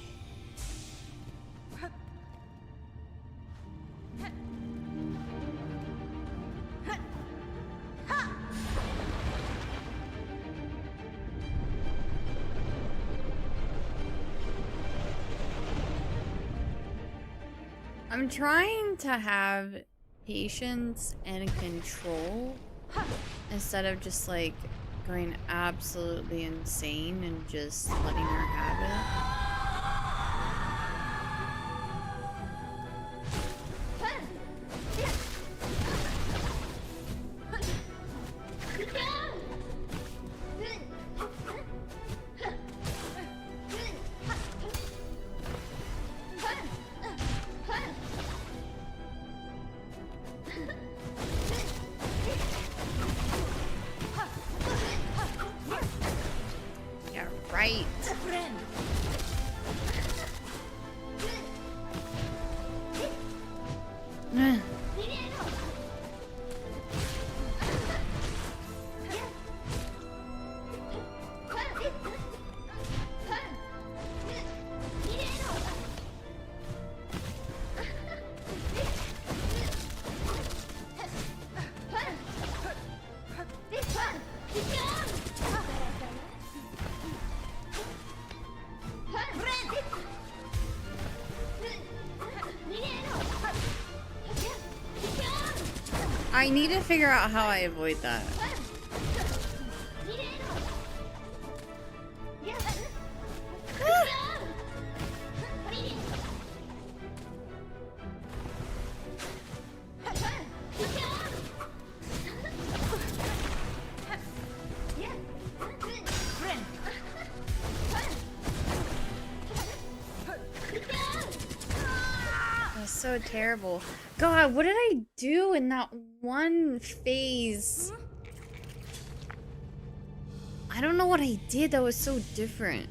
I'm trying to have patience and control instead of just like going absolutely insane and just letting her have it. Right. I need to figure out how I avoid that. That's so terrible. God, what did I do in that one phase? I don't know what I did that was so different.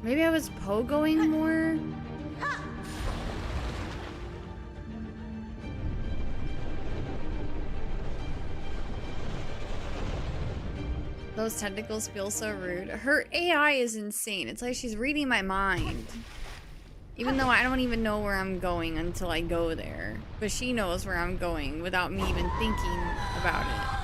Maybe I was pogoing more? Those tentacles feel so rude. Her AI is insane. It's like she's reading my mind. Even though I don't even know where I'm going until I go there. But she knows where I'm going without me even thinking about it.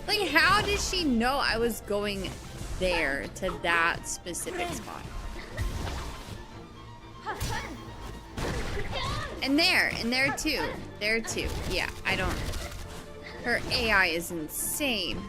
Like, how did she know I was going there to that specific spot? And there too. There too. Yeah, I don't. Her AI is insane.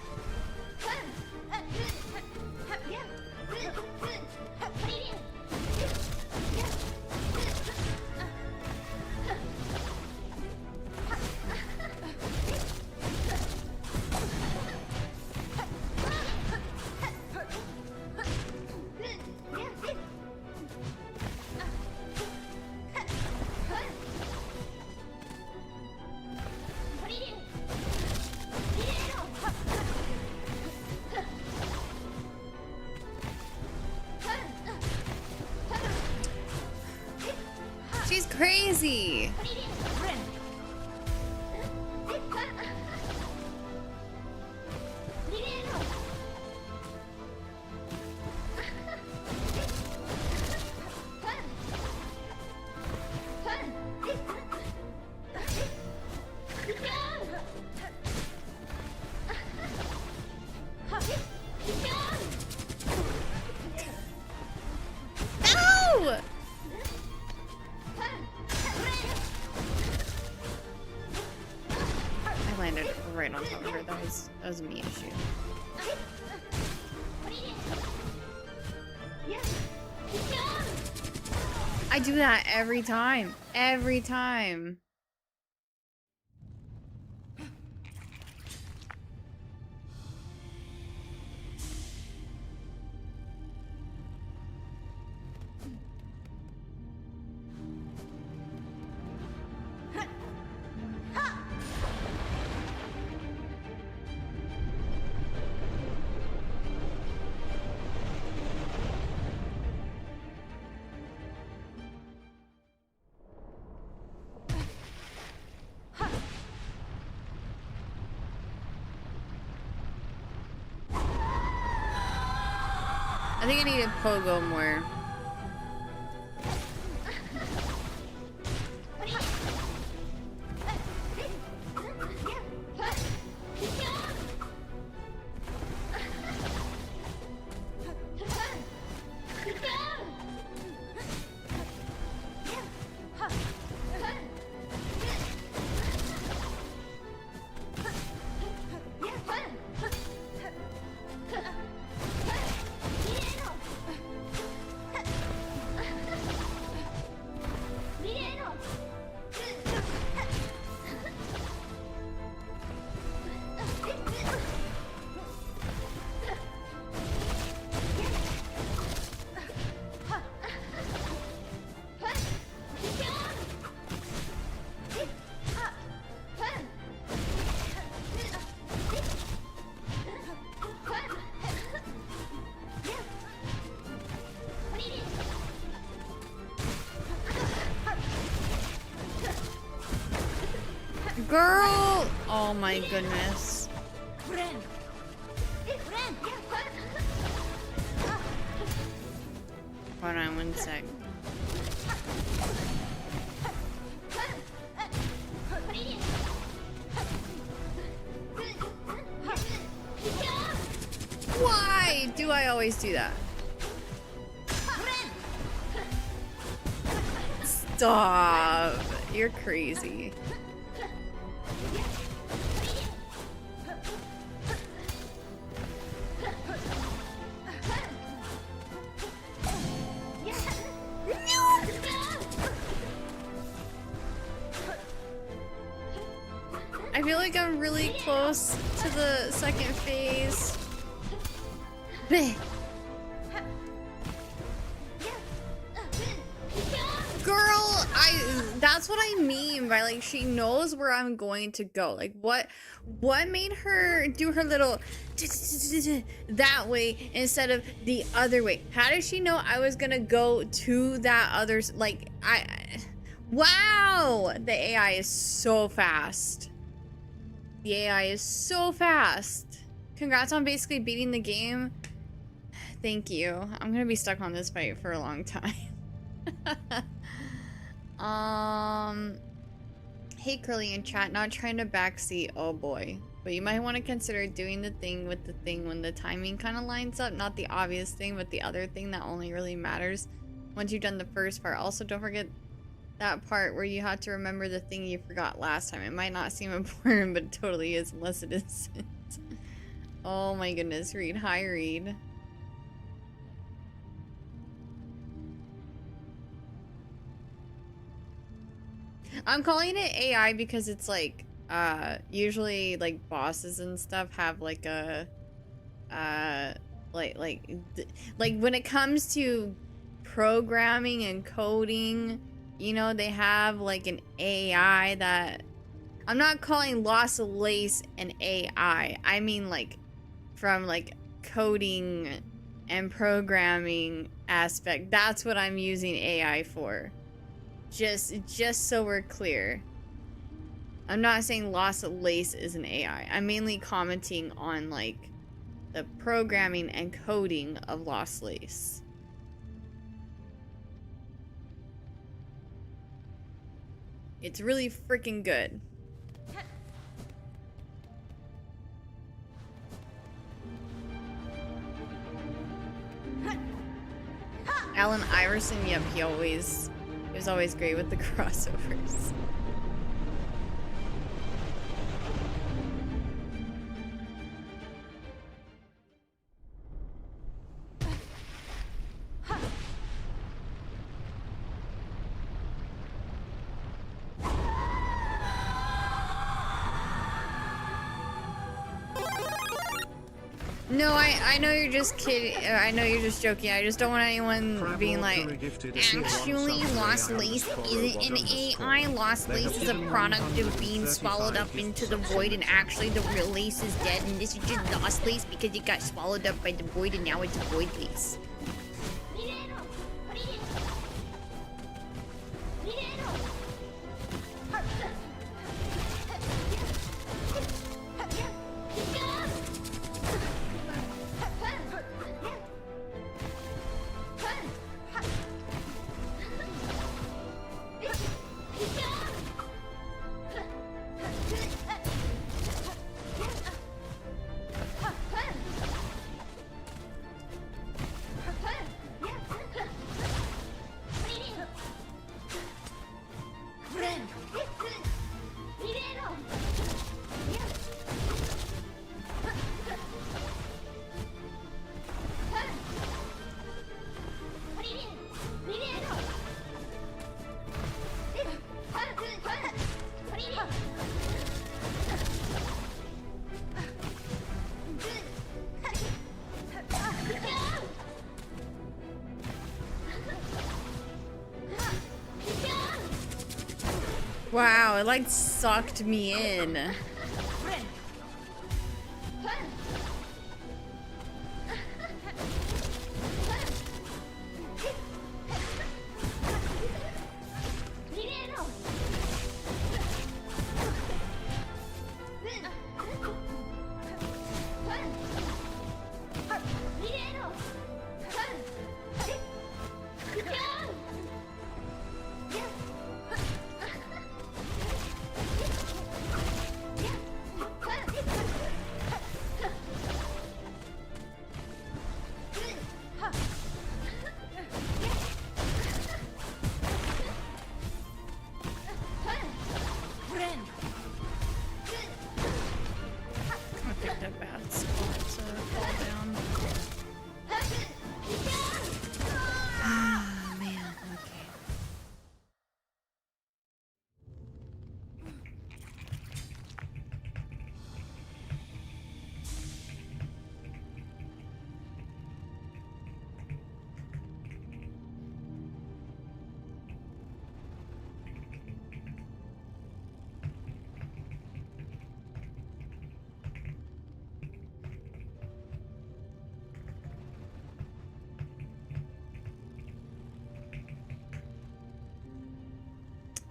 She's crazy. landed right on top of her. That was a me issue. I do that every time. Every time. I think I need to pogo more. Girl! Oh my goodness. Hold on 1 sec. Why do I always do that? Stop. You're crazy. I feel like I'm really close to the second phase. Bleh. Girl, that's what I mean by like she knows where I'm going to go. Like what made her do her little that way instead of the other way? How did she know I was gonna go to that other, like wow, the AI is so fast. The AI is so fast. Congrats on basically beating the game. Thank you. I'm gonna be stuck on this fight for a long time. Hey Curly in chat, not trying to backseat, oh boy. But you might want to consider doing the thing with the thing when the timing kind of lines up. Not the obvious thing, but the other thing that only really matters once you've done the first part. Also, don't forget that part where you have to remember the thing you forgot last time. It might not seem important, but it totally is, unless it isn't. Oh my goodness, Reed. Hi, Reed. I'm calling it AI because it's like, usually like bosses and stuff have like a, like when it comes to programming and coding, you know, they have like an AI that, I'm not calling Lost Lace an AI. I mean like from like coding and programming aspect. That's what I'm using AI for. Just so we're clear. I'm not saying Lost Lace is an AI. I'm mainly commenting on like the programming and coding of Lost Lace. It's really freaking good. Allen Iverson, yep, he was always great with the crossovers. No, I know you're just kidding. I know you're just joking. I just don't want anyone being like, actually, Lost Lace isn't an AI. Lost Lace is a product of being swallowed up into the void, and actually the real Lace is dead, and this is just Lost Lace because it got swallowed up by the void, and now it's a void Lace. Wow, it like sucked me in.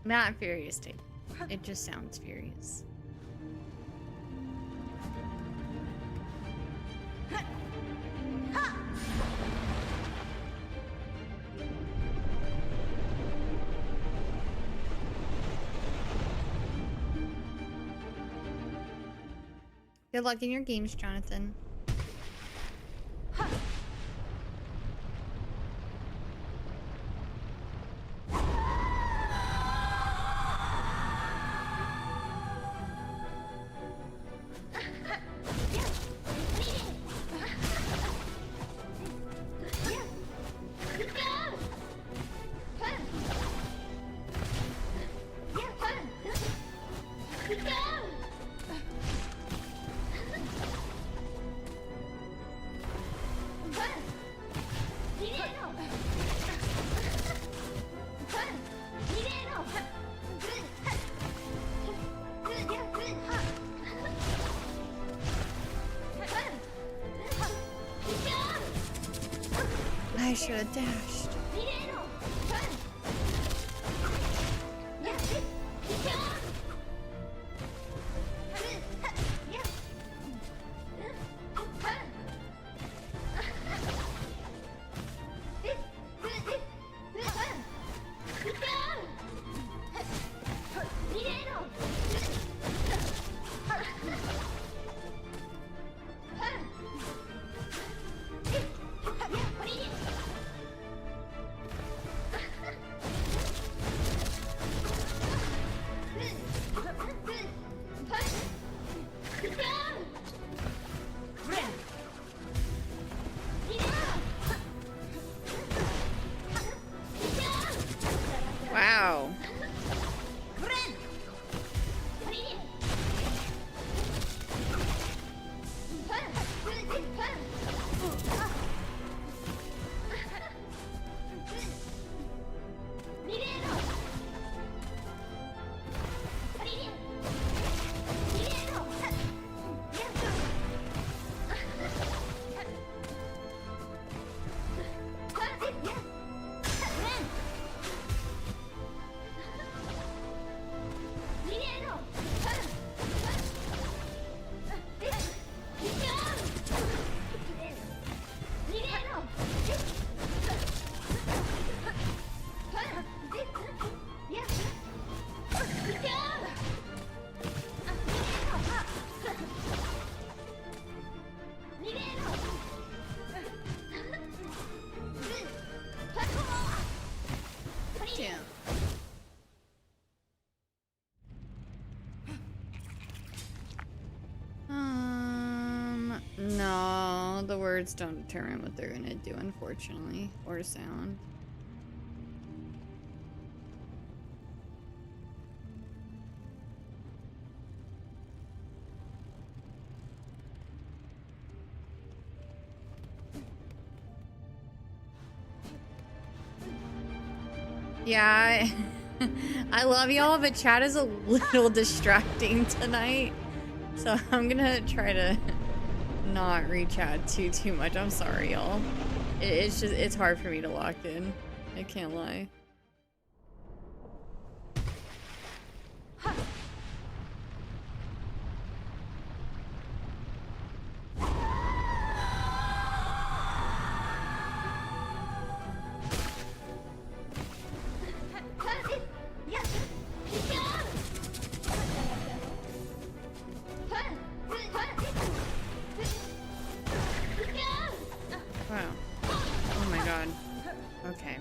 Not furious tape. It just sounds furious. Good luck in your games, Jonathan. I should have dashed. No, the words don't determine what they're gonna do, unfortunately, or sound. Yeah, I love y'all, but chat is a little distracting tonight. So I'm gonna try to not re-chat too much. I'm sorry, y'all. It's hard for me to lock in. I can't lie. Wow. Oh my god. Okay.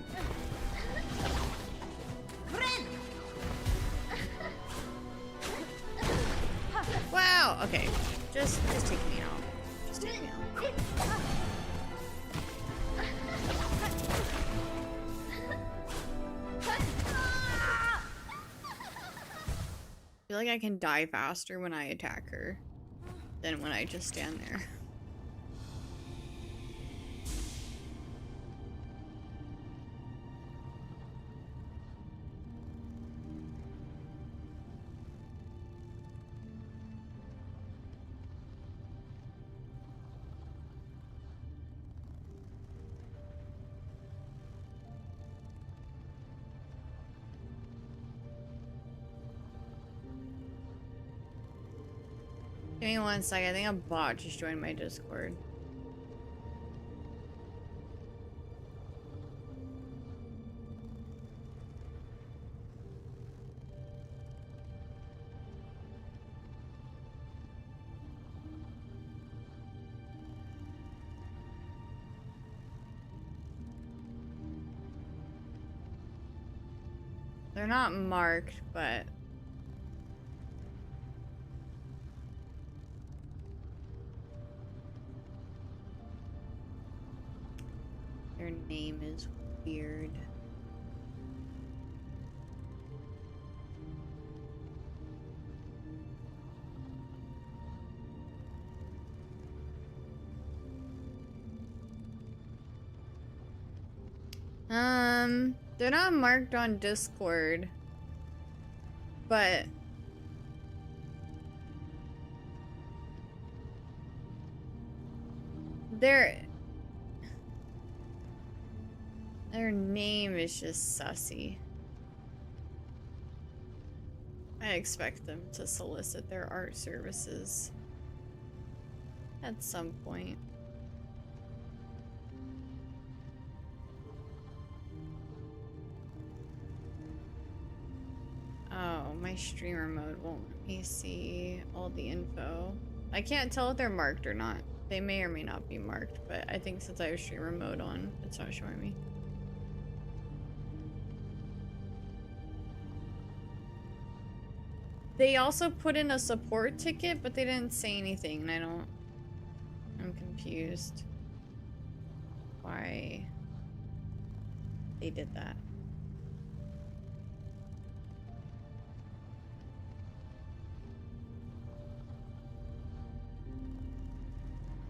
Wow. Okay. Just take me out. Just take me out. I feel like I can die faster when I attack her than when I just stand there. Give me one sec. I think a bot just joined my Discord. They're not marked, but their name is weird. They're not marked on Discord, but their name is just sussy. I expect them to solicit their art services at some point. Oh, my streamer mode won't let me see all the info. I can't tell if they're marked or not. They may or may not be marked, but I think since I have streamer mode on, it's not showing me. They also put in a support ticket, but they didn't say anything, and I'm confused why they did that.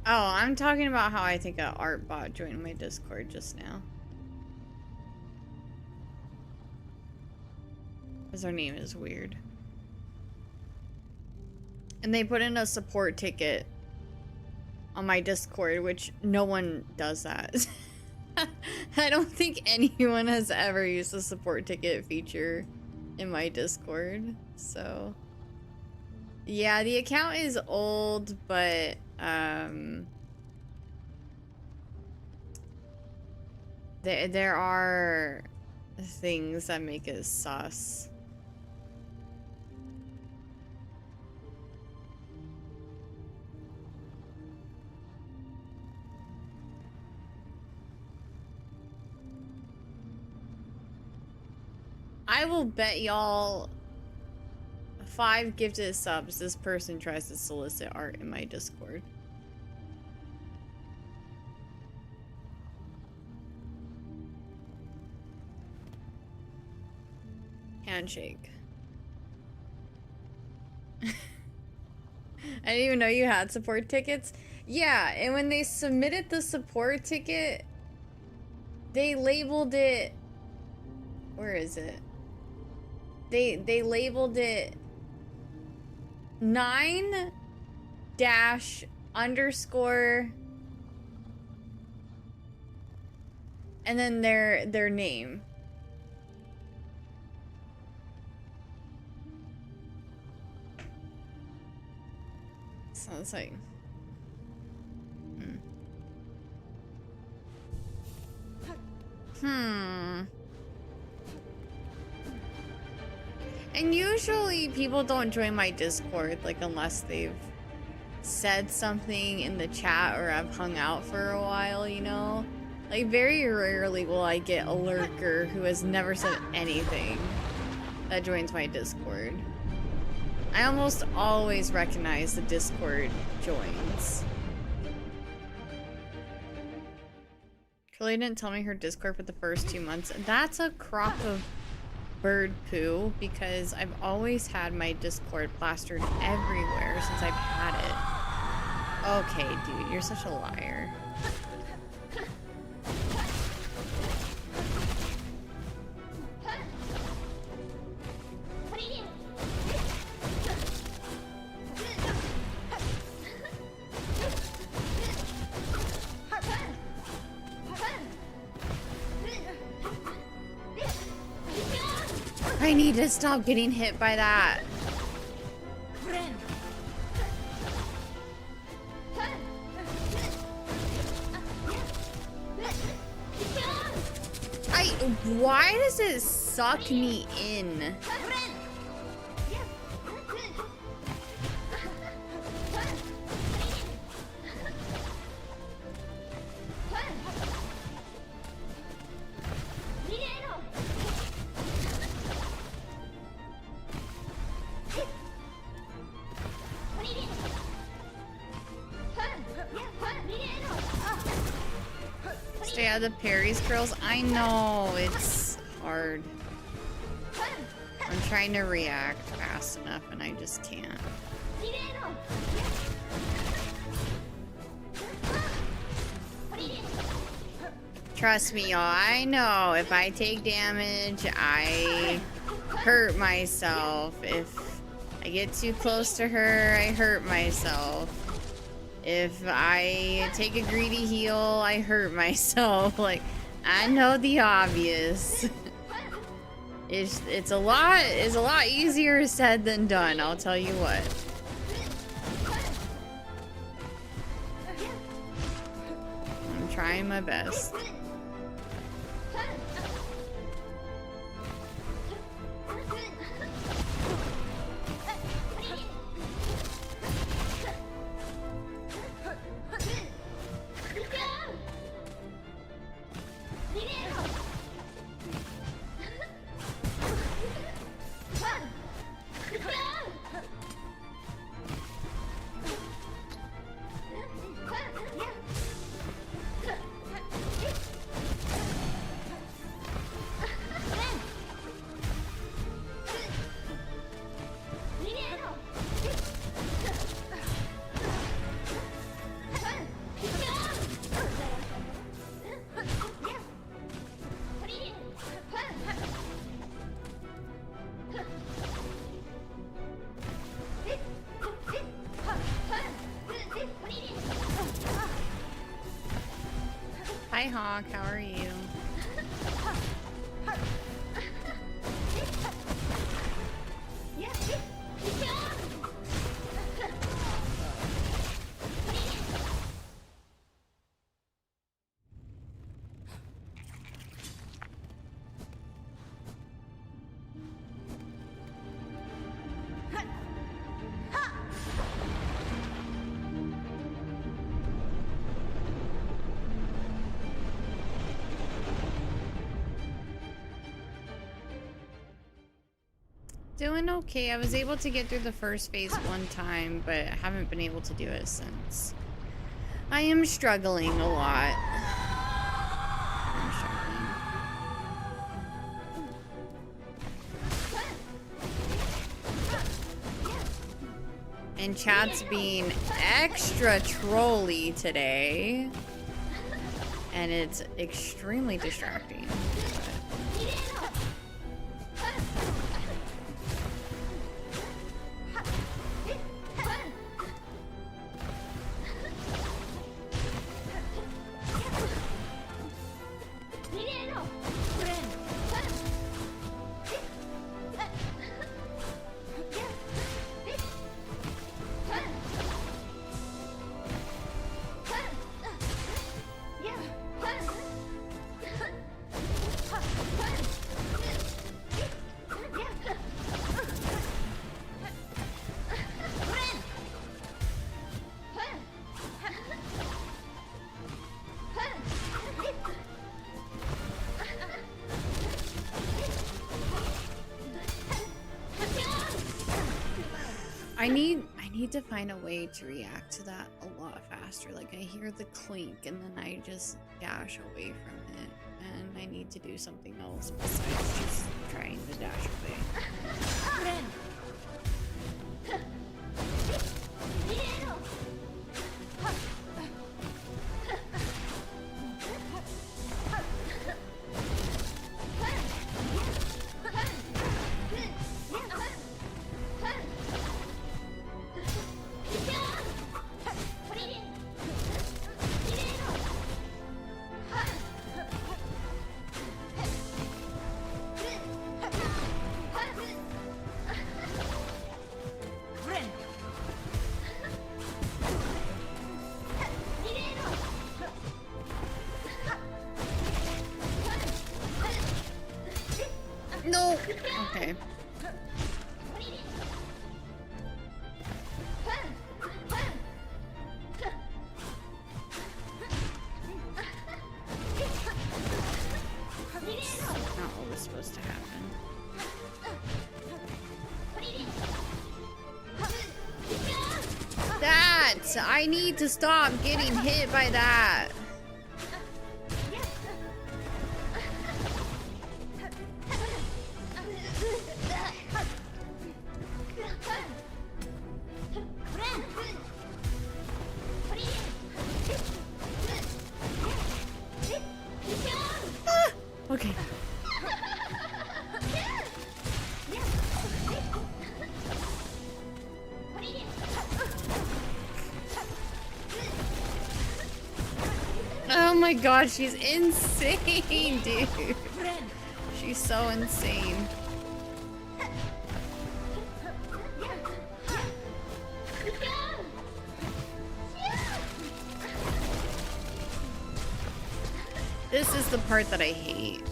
Oh, I'm talking about how I think an art bot joined my Discord just now. Because their name is weird. And they put in a support ticket on my Discord, which no one does that. I don't think anyone has ever used the support ticket feature in my Discord, so... Yeah, the account is old, but, there are things that make it sus. I will bet y'all 5 gifted subs this person tries to solicit art in my Discord. handshake. I didn't even know you had support tickets. Yeah, and when they submitted the support ticket, they labeled it... Where is it? They labeled it 9 dash underscore and then their name. So it's like And usually people don't join my Discord, like, unless they've said something in the chat or I've hung out for a while, you know? Like, very rarely will I get a lurker who has never said anything that joins my Discord. I almost always recognize the Discord joins. Curly didn't tell me her Discord for the first 2 months. That's a crop of bird poo, because I've always had my Discord plastered everywhere since I've had it. Okay, dude, you're such a liar. I need to stop getting hit by that. Why does it suck me in? Stay out of the Perry's girls. I know, it's hard. I'm trying to react fast enough and I just can't. Trust me, y'all. I know if I take damage, I hurt myself. If I get too close to her, I hurt myself. If I take a greedy heal, I hurt myself. Like, I know the obvious. It's a lot easier said than done, I'll tell you what. I'm trying my best. Hi Hawk, how are you? Doing okay. I was able to get through the first phase one time, but I haven't been able to do it since. I am struggling a lot. I'm struggling. And chat's being extra trolly today. And it's extremely distracting. I need to find a way to react to that a lot faster. Like, I hear the clink and then I just dash away from it. And I need to do something else besides just trying to dash away. No! Okay. Not what was supposed to happen. That! I need to stop getting hit by that. Okay. Oh my god, she's insane, dude. She's so insane. This is the part that I hate.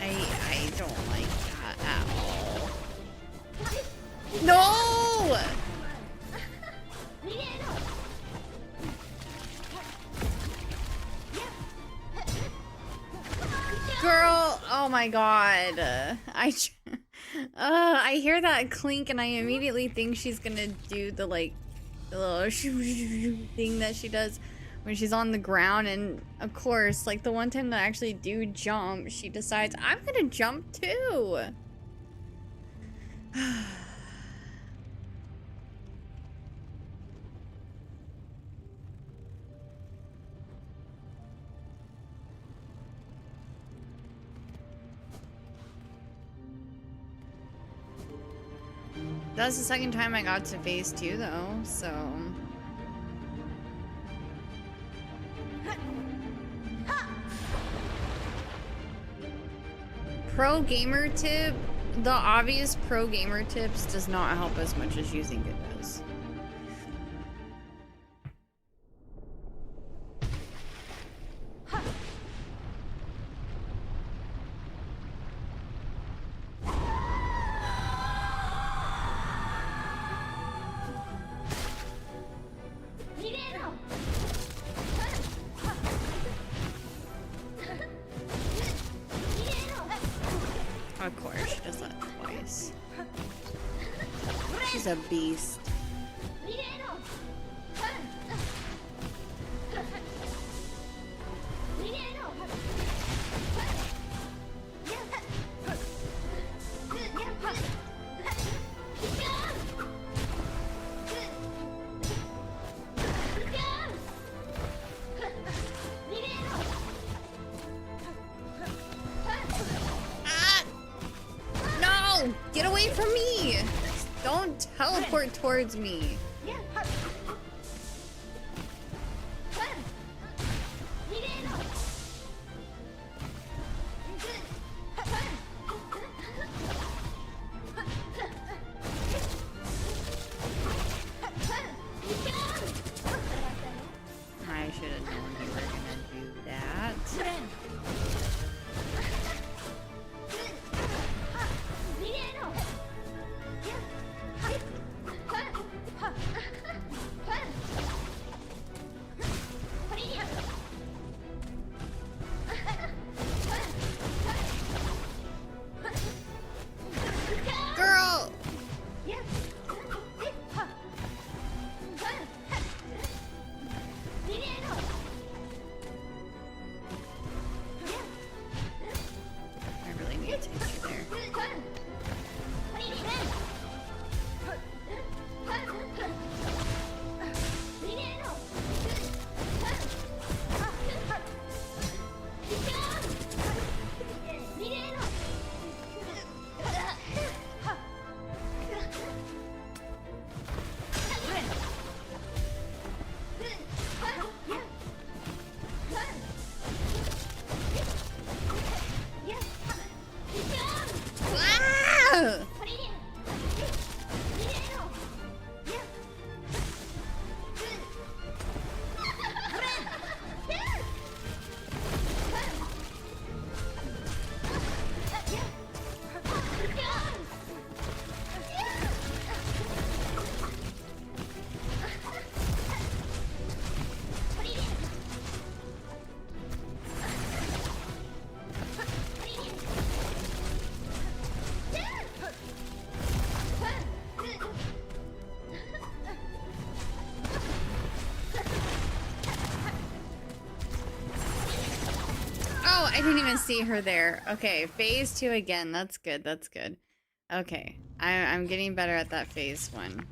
I don't like that at all. No! Girl, oh my god. I hear that clink and I immediately think she's gonna do the like the little thing that she does when she's on the ground, and of course, like the one time that I actually do jump, she decides I'm gonna jump too. That's the second time I got to phase 2 though, so. Pro gamer tip, the obvious pro gamer tips does not help as much as using it does. Of course, she does that twice. She's a beast. teleport towards me. I should have known you were gonna do that. Girl! I really need to take you there. Ah! Oh, I didn't even see her there. Okay, phase 2 again. That's good. That's good. Okay, I'm getting better at that phase 1.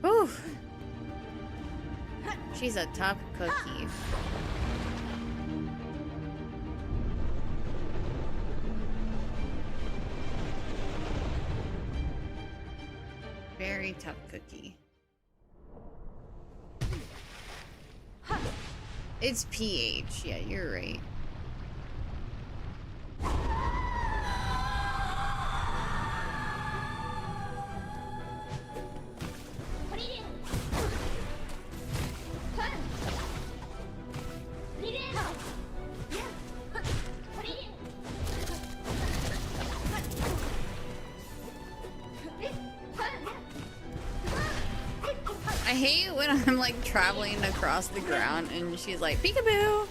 Whew. She's a top cookie. Very tough cookie. It's pH. Yeah, you're right. I hate when I'm like traveling across the ground and she's like, peekaboo!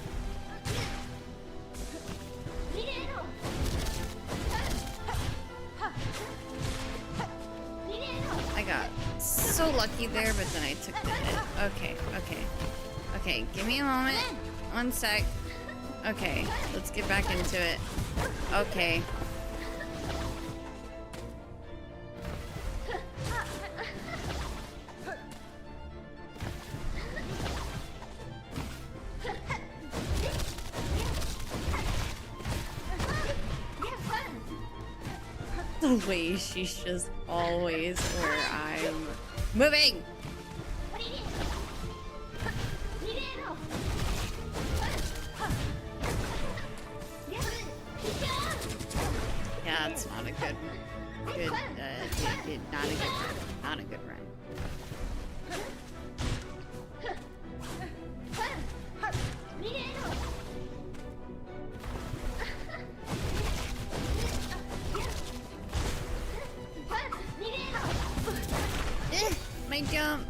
I got so lucky there, but then I took the hit. Okay, okay. Okay, give me a moment. 1 sec. Okay, let's get back into it. Okay. The way she's just always where I'm moving. Yeah, it's not a good, not a good run. Not a good run. My jump.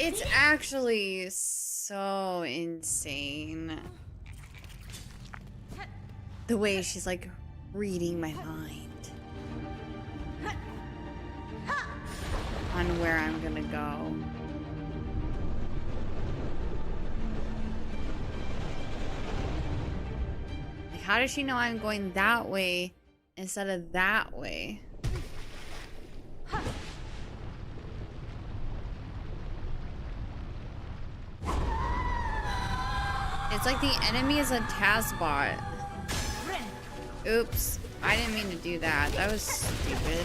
It's actually so insane. the way she's like reading my mind on where I'm gonna go. Like, how does she know I'm going that way instead of that way? It's like the enemy is a task bot. Oops. I didn't mean to do that. That was stupid.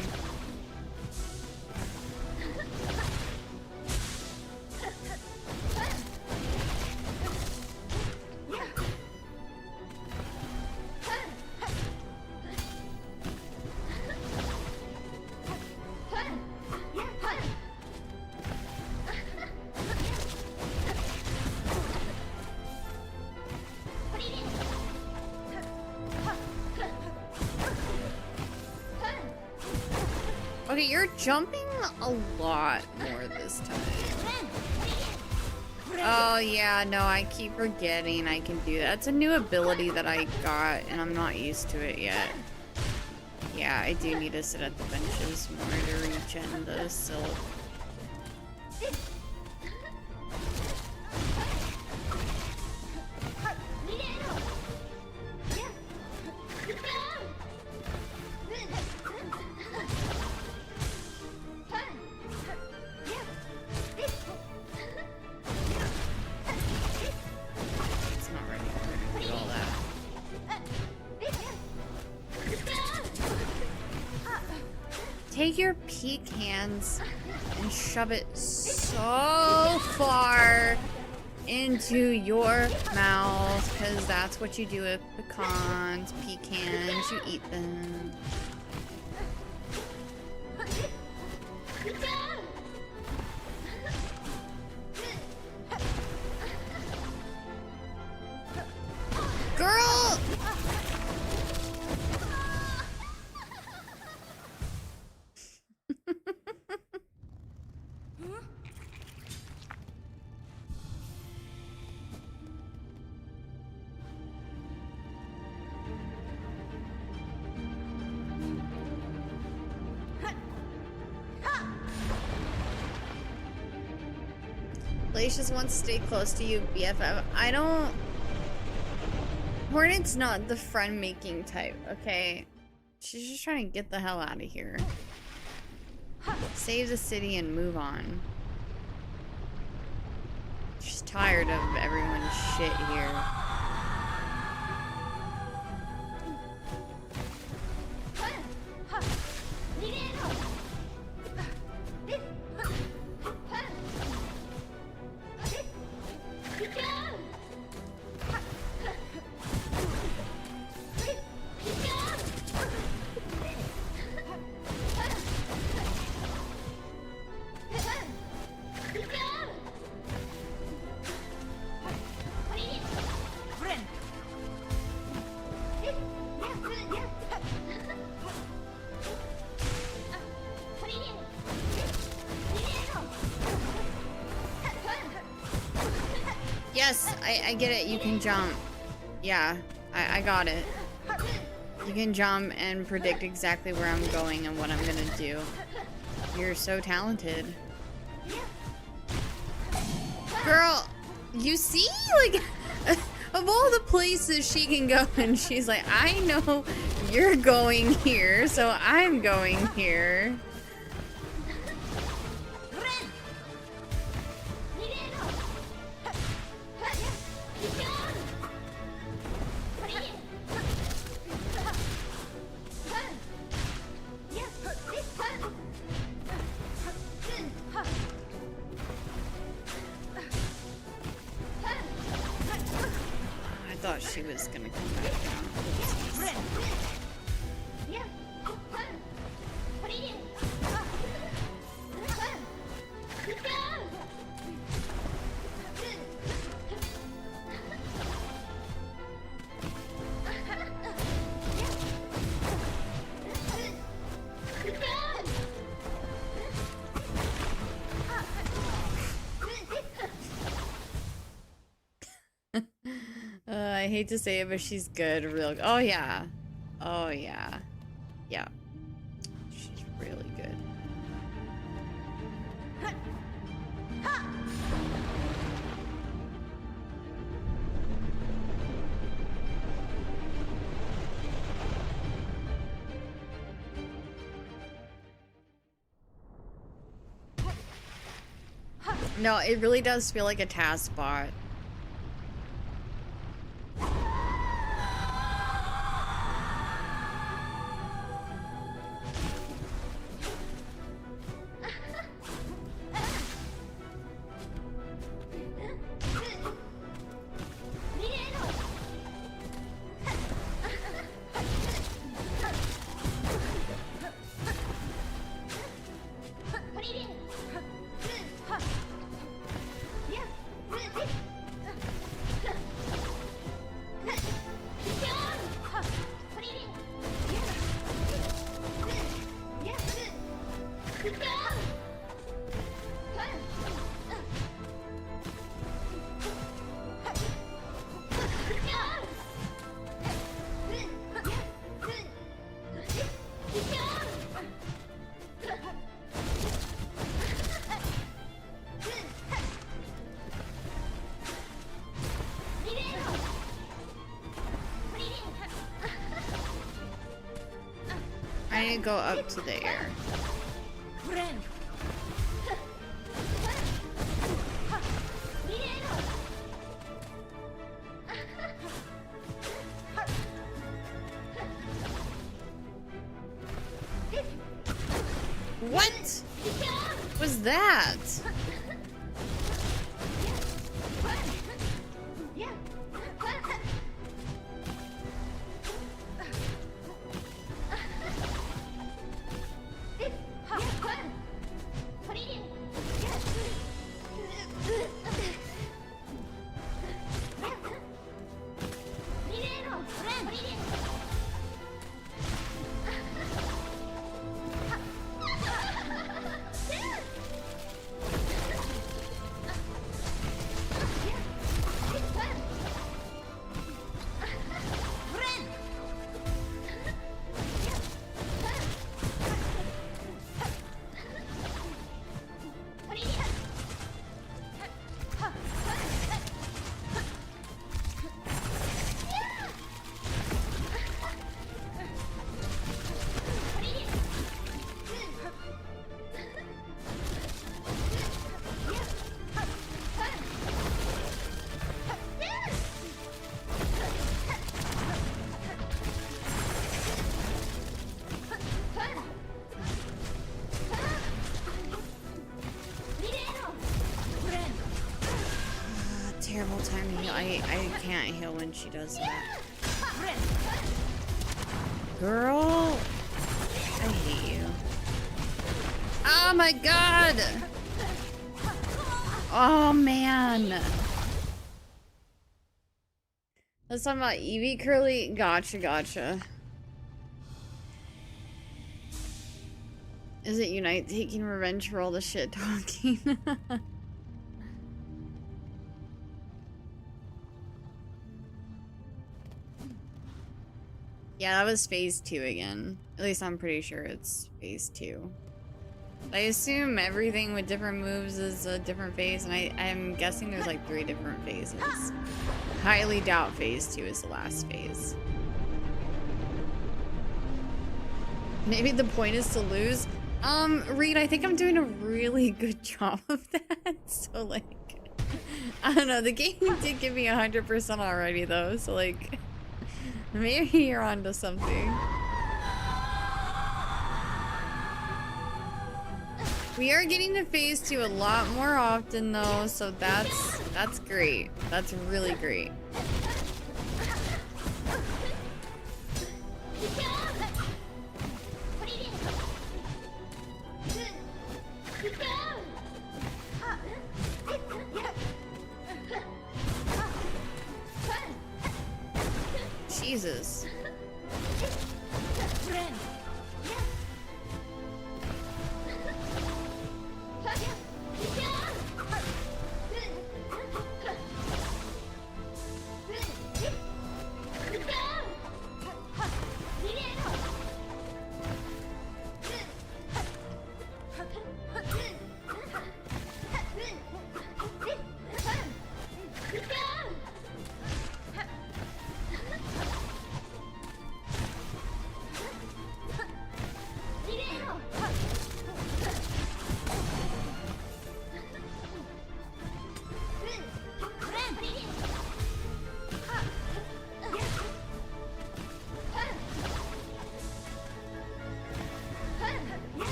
Okay, you're jumping a lot more this time. Oh yeah, no, I keep forgetting I can do that. It's a new ability that I got and I'm not used to it yet. Yeah, I do need to sit at the benches more to regen the silk. Take your pecans and shove it so far into your mouth, because that's what you do with pecans, you eat them. Girl! Blaze just wants to stay close to you, BFF. I don't... Hornet's not the friend-making type, okay? She's just trying to get the hell out of here. Save the city and move on. She's tired of everyone's shit here. Yes, I get it. You can jump. Yeah, I got it. You can jump and predict exactly where I'm going and what I'm gonna do. You're so talented. Girl, you see? Like, of all the places she can go, and she's like, I know you're going here, so I'm going here. I thought she was gonna come back down. I hate to say it, but she's good. Real. Oh yeah. Oh yeah. Yeah. She's really good. No, it really does feel like a task bot. I need to go up to the air. What was that? Terrible time to heal. I can't heal when she does that. Girl, I hate you. Oh my god! Oh man. Let's talk about Eevee Curly. Gotcha. Is it Unite taking revenge for all the shit talking? Yeah, that was phase 2 again. At least I'm pretty sure it's phase 2. I assume everything with different moves is a different phase, and I'm guessing there's like 3 different phases. Highly doubt phase 2 is the last phase. Maybe the point is to lose. Reed, I think I'm doing a really good job of that. So like, I don't know, the game did give me 100% already though, so like, maybe you're onto something. We are getting to phase 2 a lot more often though, so that's great. That's really great. Jesus.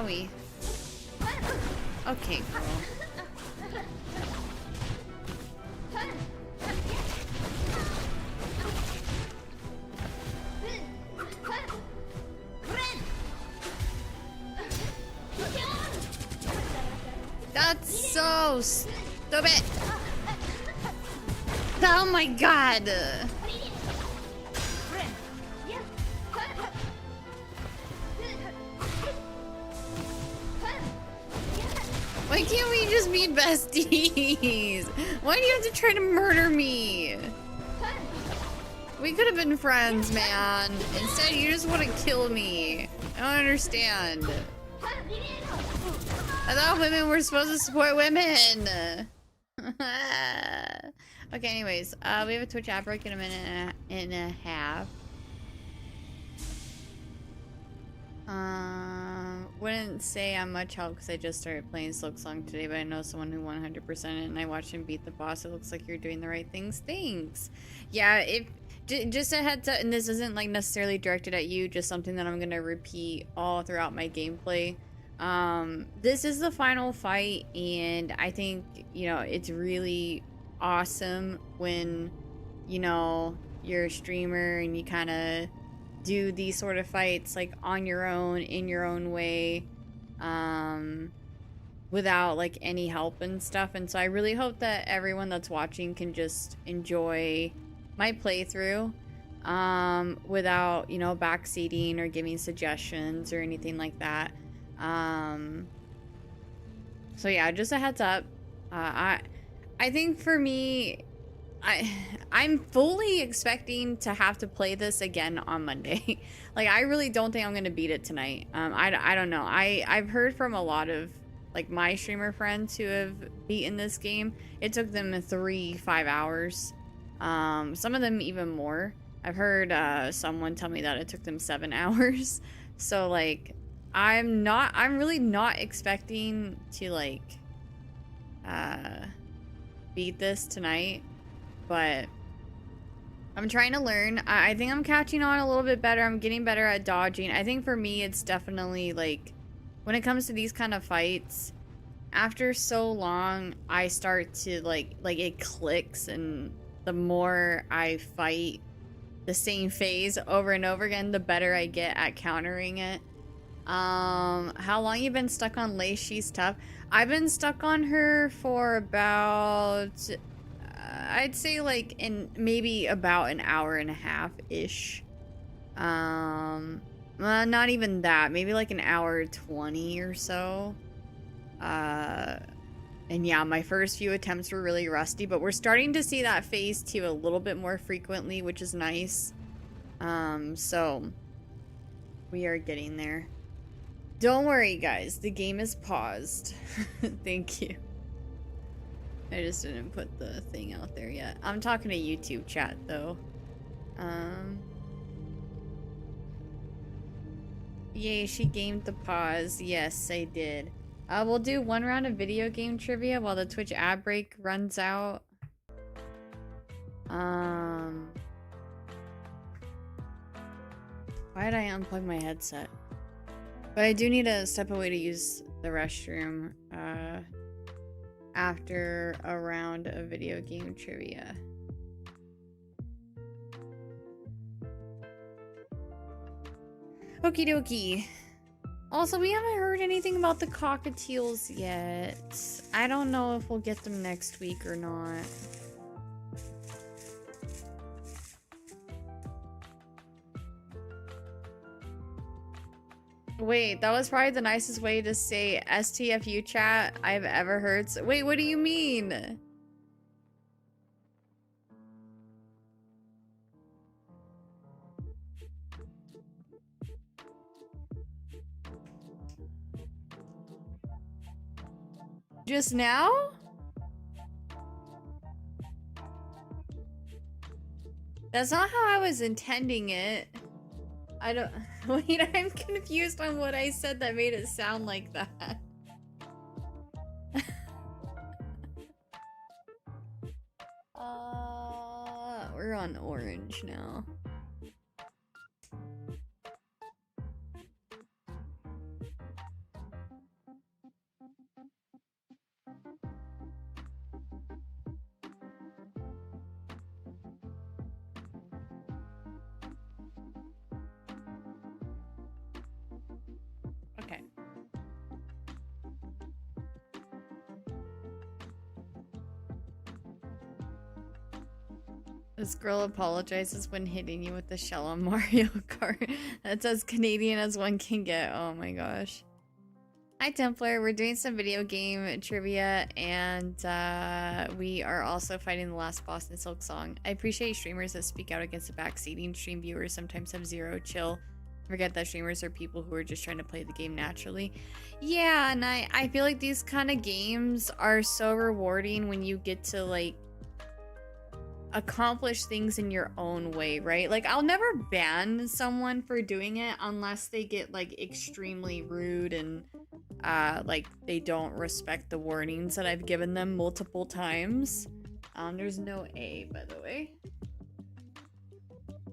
Owie. Okay, girl. That's so stupid. Oh my god. Why can't we just be besties? Why do you have to try to murder me? We could have been friends, man. Instead, you just want to kill me. I don't understand. I thought women were supposed to support women. Okay, anyways, we have a Twitch ad break in a minute and a half. Wouldn't say I'm much help because I just started playing Silksong today, but I know someone who 100% it and I watched him beat the boss. It looks like you're doing the right things. Thanks. Yeah, if just a heads up, and this isn't like necessarily directed at you, just something that I'm gonna repeat all throughout my gameplay. This is the final fight, and I think, you know, it's really awesome when, you know, you're a streamer and you kind of do these sort of fights like on your own, in your own way, without like any help and stuff. And so I really hope that everyone that's watching can just enjoy my playthrough without, you know, backseating or giving suggestions or anything like that. So yeah, just a heads up. I think for me, I'm fully expecting to have to play this again on Monday. Like, I really don't think I'm gonna beat it tonight. I don't know. I've heard from a lot of like my streamer friends who have beaten this game. It took them 3-5 hours. Some of them even more. I've heard someone tell me that it took them 7 hours. So like, I'm really not expecting to like beat this tonight, but I'm trying to learn. I think I'm catching on a little bit better. I'm getting better at dodging. I think for me, it's definitely like, when it comes to these kind of fights, after so long, I start to like it clicks, and the more I fight the same phase over and over again, the better I get at countering it. How long you been stuck on Lei? She's tough. I've been stuck on her for about, I'd say like in maybe about an hour and a half ish. Well, not even that. Maybe like an hour 20 or so. And yeah, my first few attempts were really rusty, but we're starting to see that phase 2 a little bit more frequently, which is nice. So we are getting there. Don't worry, guys. The game is paused. Thank you. I just didn't put the thing out there yet. I'm talking to YouTube chat, though. Yay, she gamed the pause. Yes, I did. We'll do one round of video game trivia while the Twitch ad break runs out. Why did I unplug my headset? But I do need to step away to use the restroom after a round of video game trivia. Okie dokie. Also, we haven't heard anything about the cockatiels yet. I don't know if we'll get them next week or not. Wait, that was probably the nicest way to say STFU chat I've ever heard. So, wait, what do you mean? Just now? That's not how I was intending it. I don't... Wait, I'm confused on what I said that made it sound like that. We're on orange now. This girl apologizes when hitting you with the shell on Mario Kart. That's as Canadian as one can get. Oh my gosh. Hi Templar, we're doing some video game trivia and we are also fighting the last boss in Silksong. I appreciate streamers that speak out against the backseating. Stream viewers sometimes have zero chill. Forget that streamers are people who are just trying to play the game naturally. Yeah, and I feel like these kind of games are so rewarding when you get to like accomplish things in your own way, right? Like I'll never ban someone for doing it unless they get like extremely rude and like they don't respect the warnings that I've given them multiple times. There's no A, by the way.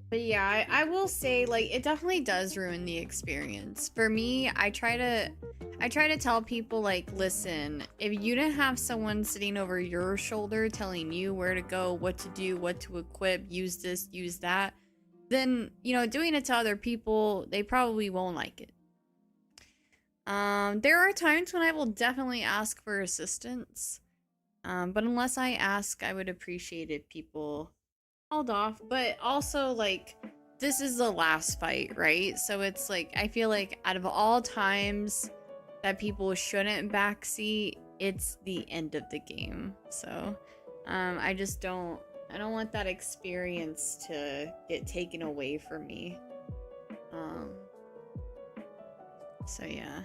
But yeah, I will say like it definitely does ruin the experience. For me, I try to tell people like, listen, if you didn't have someone sitting over your shoulder telling you where to go, what to do, what to equip, use this, use that, then, you know, doing it to other people, they probably won't like it. There are times when I will definitely ask for assistance. But unless I ask, I would appreciate it people held off. But also, like, this is the last fight, right? So it's like, I feel like out of all times that people shouldn't backseat, it's the end of the game. So, I don't want that experience to get taken away from me. So yeah,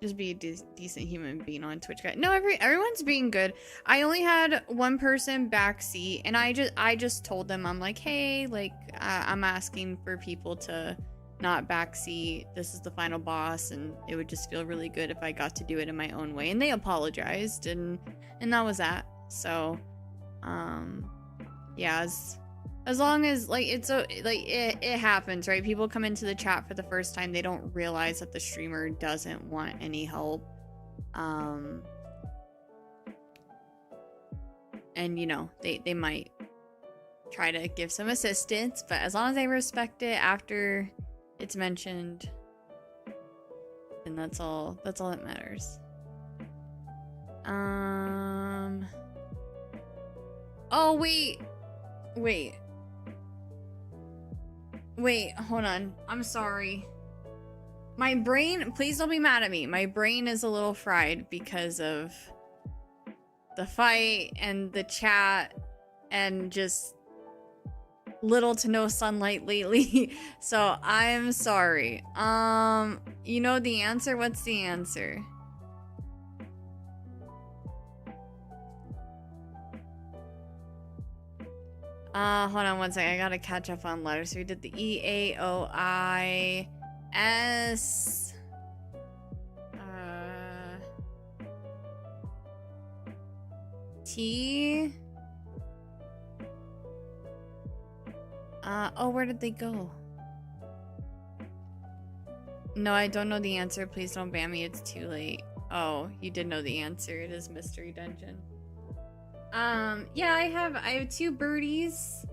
just be a decent human being on Twitch, guys. No, everyone's being good. I only had one person backseat, and I just told them, I'm like, hey, like, I'm asking for people to not backseat. This is the final boss, and it would just feel really good if I got to do it in my own way. And they apologized, and that was that. So, yeah, as long as like it happens, right? People come into the chat for the first time, they don't realize that the streamer doesn't want any help, and you know, they might try to give some assistance, but as long as they respect it after it's mentioned, then that's all that matters. Oh wait, hold on. I'm sorry. My brain, please don't be mad at me. My brain is a little fried because of the fight and the chat and just little to no sunlight lately. So I'm sorry. You know the answer? What's the answer? Hold on one second. I gotta catch up on letters. So we did the E, A, O, I, S. T. Oh, where did they go? No, I don't know the answer. Please don't ban me. It's too late. Oh, you did know the answer. It is Mystery Dungeon. Yeah, I have two birdies.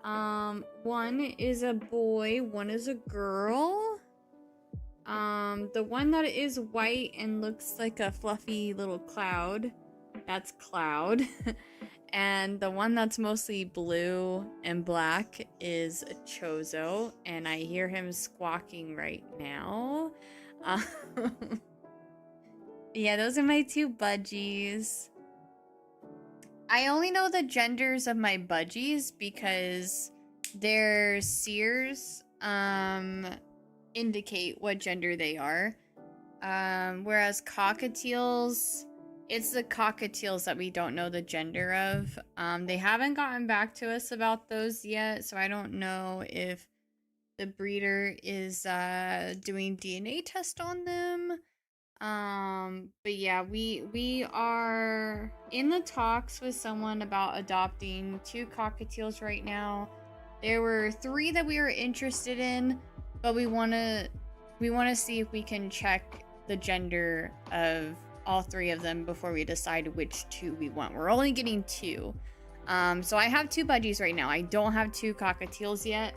One is a boy, one is a girl. The one that is white and looks like a fluffy little cloud, that's Cloud. And the one that's mostly blue and black is Chozo, and I hear him squawking right now. Yeah, those are my two budgies. I only know the genders of my budgies because their seers indicate what gender they are. Whereas cockatiels, it's the cockatiels that we don't know the gender of. They haven't gotten back to us about those yet, so I don't know if the breeder is doing DNA test on them. But yeah, we are in the talks with someone about adopting two cockatiels right now. There were 3 that we were interested in, but we want to see if we can check the gender of all 3 of them before we decide which 2 we want. We're only getting 2. So I have 2 budgies right now. I don't have 2 cockatiels yet,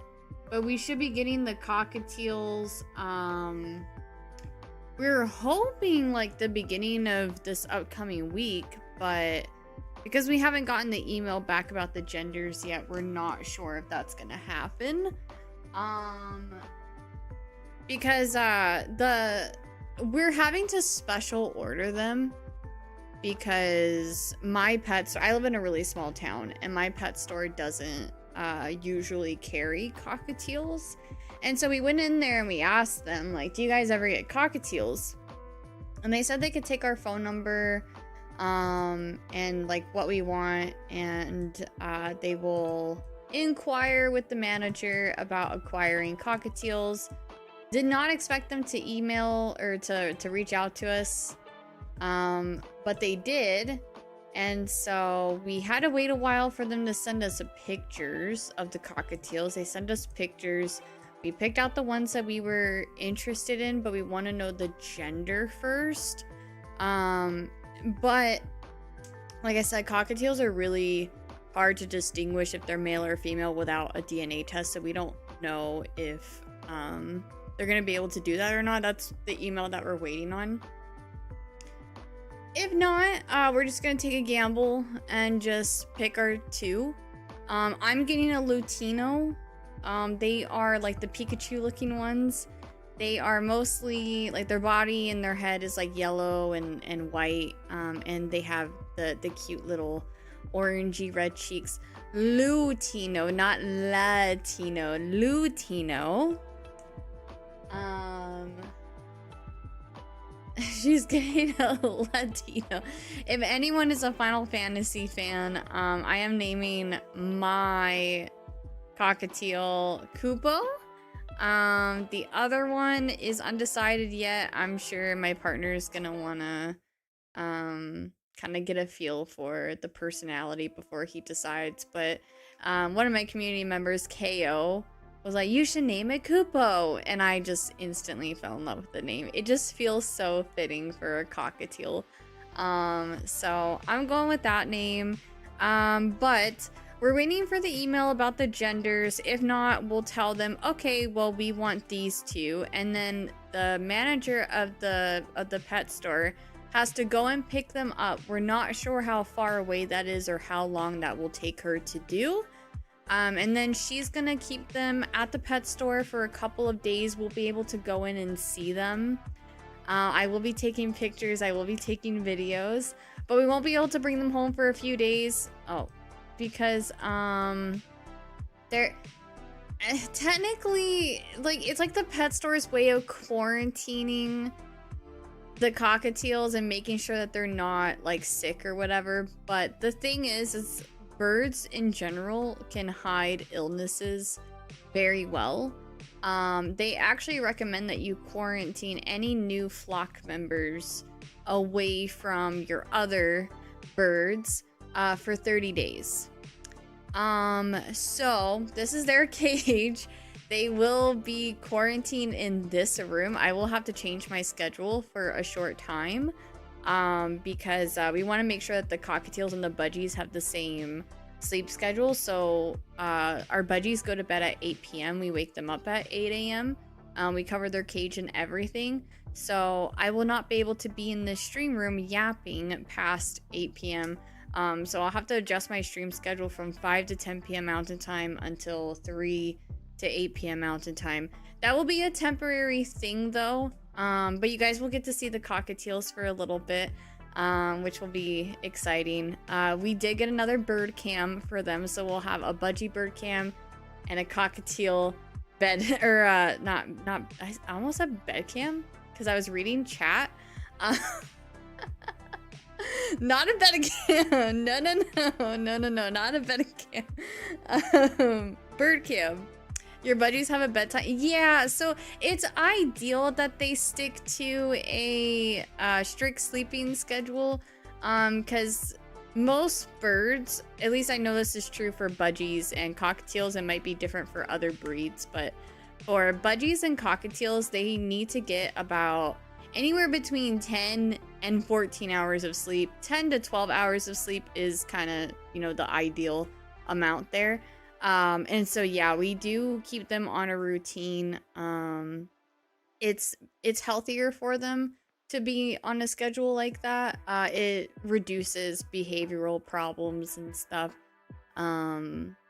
but we should be getting the cockatiels, we're hoping like the beginning of this upcoming week, but because we haven't gotten the email back about the genders yet, we're not sure if that's gonna happen. Because we're having to special order them because my pet store, I live in a really small town, and my pet store doesn't usually carry cockatiels. And so we went in there and we asked them, like, do you guys ever get cockatiels? And they said they could take our phone number and like what we want, and they will inquire with the manager about acquiring cockatiels. Did not expect them to email or to reach out to us, but they did. And so we had to wait a while for them to send us pictures of the cockatiels. They sent us pictures. We picked out the ones that we were interested in, but we want to know the gender first. But like I said, cockatiels are really hard to distinguish if they're male or female without a DNA test, so we don't know if they're gonna be able to do that or not. That's the email that we're waiting on. If not, we're just gonna take a gamble and just pick our two. I'm getting a Lutino. They are like the Pikachu looking ones. They are mostly like their body and their head is like yellow and white, and they have the cute little orangey red cheeks. Lutino, not Latino. Lutino. She's getting a Latino. If anyone is a Final Fantasy fan, I am naming my cockatiel Kupo. The other one is undecided yet. I'm sure my partner is gonna wanna kind of get a feel for the personality before he decides. But one of my community members, KO, was like, you should name it Kupo, and I just instantly fell in love with the name. It just feels so fitting for a cockatiel. So I'm going with that name. But we're waiting for the email about the genders. If not, we'll tell them, okay, well, we want these two. And then the manager of the pet store has to go and pick them up. We're not sure how far away that is or how long that will take her to do. And then she's gonna keep them at the pet store for a couple of days. We'll be able to go in and see them. I will be taking pictures. I will be taking videos. But we won't be able to bring them home for a few days. Oh, because they're technically, like, it's like the pet store's way of quarantining the cockatiels and making sure that they're not like sick or whatever. But the thing is birds in general can hide illnesses very well. They actually recommend that you quarantine any new flock members away from your other birds for 30 days. So this is their cage. They will be quarantined in this room. I will have to change my schedule for a short time because we want to make sure that the cockatiels and the budgies have the same sleep schedule. So our budgies go to bed at 8 p.m. We wake them up at 8 a.m. We cover their cage and everything. So I will not be able to be in the stream room yapping past 8 p.m. So I'll have to adjust my stream schedule from 5 to 10 p.m. Mountain Time until 3 to 8 p.m. Mountain Time. That will be a temporary thing though, but you guys will get to see the cockatiels for a little bit, which will be exciting. We did get another bird cam for them, so we'll have a budgie bird cam and a cockatiel bed, or not I almost said bed cam because I was reading chat. Not a bed cam. No, not a bed cam. Bird cam. Your buddies have a bedtime. Yeah, so it's ideal that they stick to a strict sleeping schedule, because most birds, at least I know this is true for budgies and cockatiels, it might be different for other breeds, but for budgies and cockatiels, they need to get about anywhere between 10 and 14 hours of sleep. 10 to 12 hours of sleep is kind of, you know, the ideal amount there. And so yeah, we do keep them on a routine. It's healthier for them to be on a schedule like that. It reduces behavioral problems and stuff.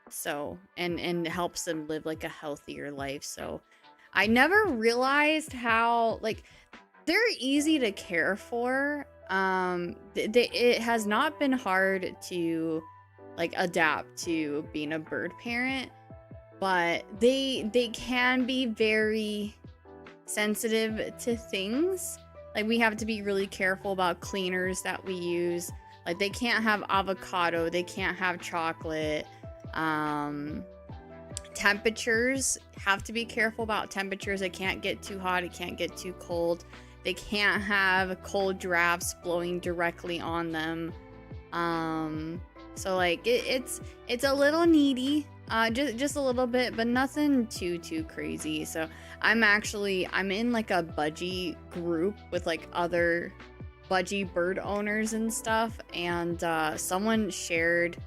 So and helps them live like a healthier life. So I never realized how like they're easy to care for. It has not been hard to like adapt to being a bird parent, but they can be very sensitive to things. Like we have to be really careful about cleaners that we use. Like they can't have avocado, they can't have chocolate. Temperatures, have to be careful about temperatures. It can't get too hot, it can't get too cold. They can't have cold drafts blowing directly on them. So like it's a little needy, just a little bit, but nothing too crazy. So I'm in like a budgie group with like other budgie bird owners and stuff, and someone shared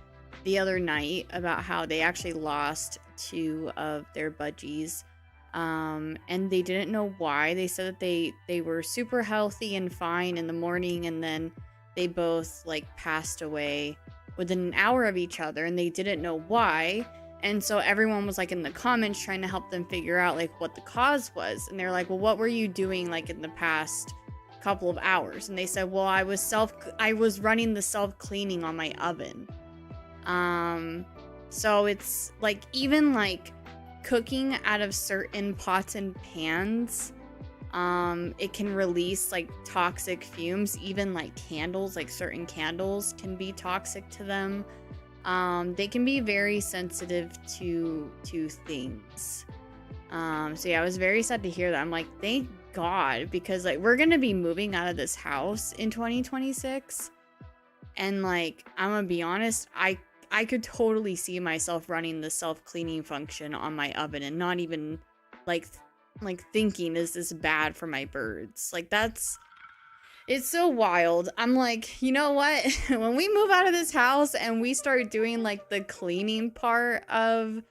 the other night about how they actually lost 2 of their budgies, and they didn't know why. They said that they were super healthy and fine in the morning, and then they both like passed away within an hour of each other, and they didn't know why. And so everyone was like in the comments trying to help them figure out like what the cause was, and they're like, well, what were you doing like in the past couple of hours? And they said, well, I was running the self-cleaning on my oven. So it's like even like cooking out of certain pots and pans, it can release like toxic fumes. Even like candles, like certain candles can be toxic to them. They can be very sensitive to things. So yeah, I was very sad to hear that. I'm like, thank God, because like we're gonna be moving out of this house in 2026, and like I'm gonna be honest, I could totally see myself running the self-cleaning function on my oven and not even like thinking, is this bad for my birds? Like it's so wild. I'm like, you know what? When we move out of this house and we start doing like the cleaning part of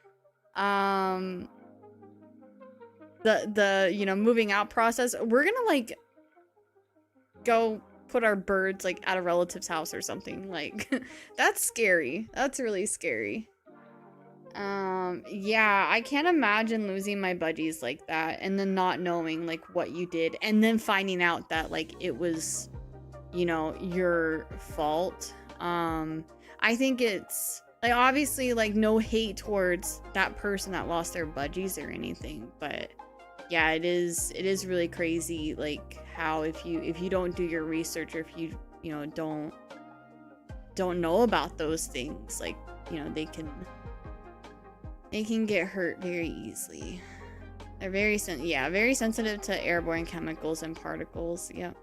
the you know, moving out process, we're gonna like go put our birds like at a relative's house or something. Like that's scary. That's really scary. Yeah, I can't imagine losing my budgies like that and then not knowing like what you did and then finding out that like it was, you know, your fault. I think it's like obviously like no hate towards that person that lost their budgies or anything, but yeah, it is really crazy like how if you don't do your research, or if you know don't know about those things, like, you know, they can get hurt very easily. They're very sensitive to airborne chemicals and particles. Yep.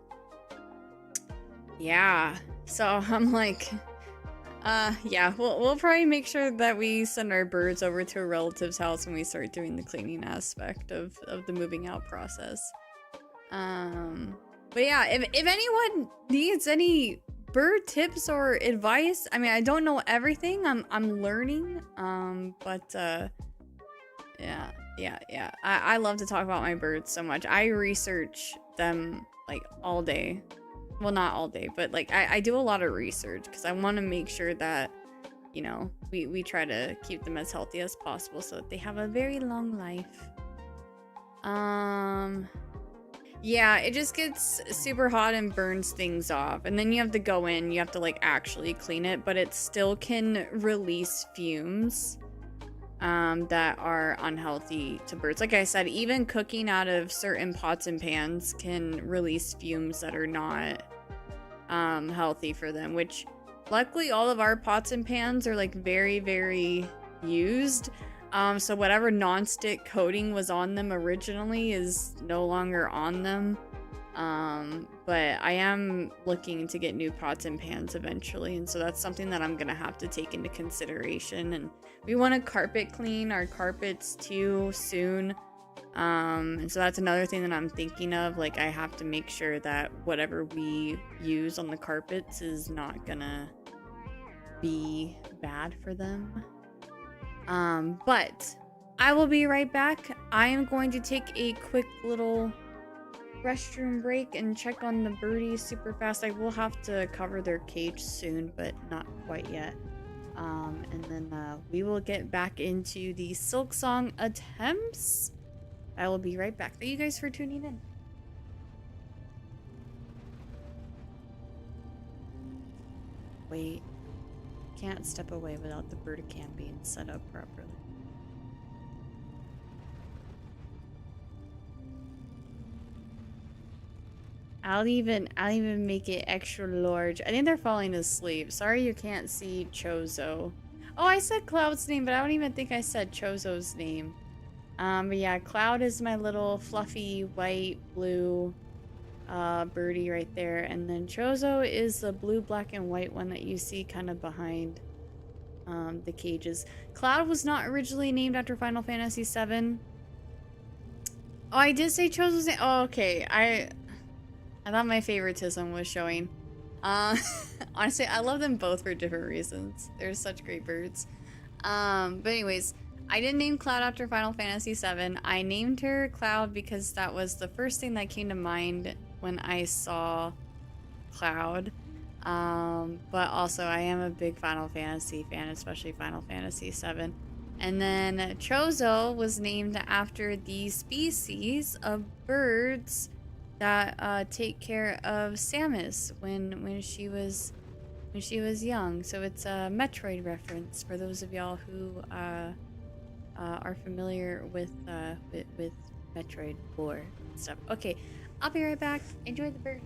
Yeah. So I'm like, yeah, we'll probably make sure that we send our birds over to a relative's house when we start doing the cleaning aspect of the moving out process. But yeah, if anyone needs any bird tips or advice, I mean, I don't know everything. I'm learning. But yeah. I love to talk about my birds so much. I research them like all day. Well, not all day, but like I do a lot of research because I want to make sure that, you know, we try to keep them as healthy as possible so that they have a very long life. Yeah, it just gets super hot and burns things off, and then you have to go in, you have to like actually clean it, but it still can release fumes that are unhealthy to birds. Like I said, even cooking out of certain pots and pans can release fumes that are not healthy for them, which luckily all of our pots and pans are like very used. So whatever non-stick coating was on them originally is no longer on them. But I am looking to get new pots and pans eventually, and so that's something that I'm gonna have to take into consideration. And we want to carpet clean our carpets too soon. And so that's another thing that I'm thinking of. Like, I have to make sure that whatever we use on the carpets is not gonna be bad for them. But I will be right back. I am going to take a quick little restroom break and check on the birdies super fast. I will have to cover their cage soon, but not quite yet. And then we will get back into the Silksong attempts. I will be right back. Thank you guys for tuning in. Wait. Can't step away without the bird cam being set up properly. I'll even make it extra large. I think they're falling asleep. Sorry you can't see Chozo. Oh, I said Cloud's name, but I don't even think I said Chozo's name. But yeah, Cloud is my little fluffy white blue birdie right there, and then Chozo is the blue, black, and white one that you see kind of behind the cages. Cloud was not originally named after Final Fantasy VII. Oh, I did say Chozo's name. Oh, okay. I thought my favoritism was showing. Honestly, I love them both for different reasons. They're such great birds. But anyways, I didn't name Cloud after Final Fantasy VII. I named her Cloud because that was the first thing that came to mind when I saw Cloud. But also I am a big Final Fantasy fan, especially Final Fantasy VII. And then Chozo was named after the species of birds that take care of Samus when she was young. So it's a Metroid reference for those of y'all who are familiar with Metroid lore and stuff. Okay, I'll be right back. Enjoy the bird.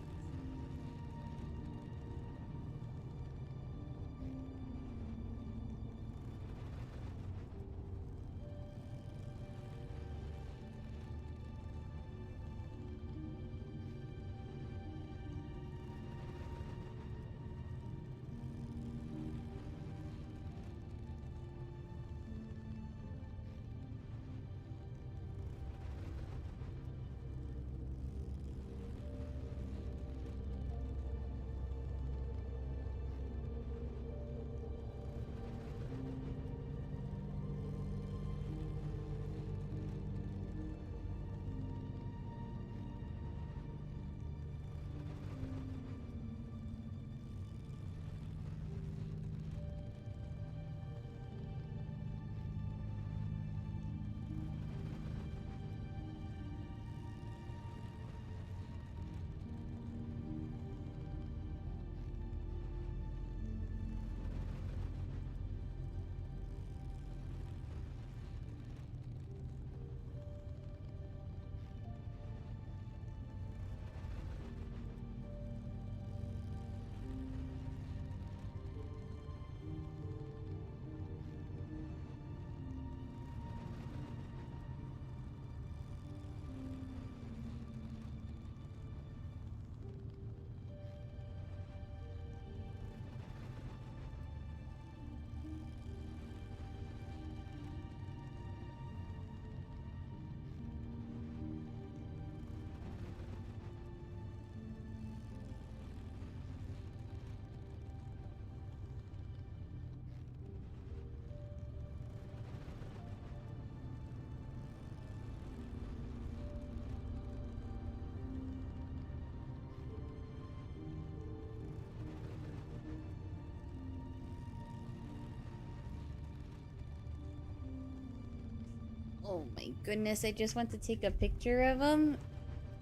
Oh my goodness, I just want to take a picture of them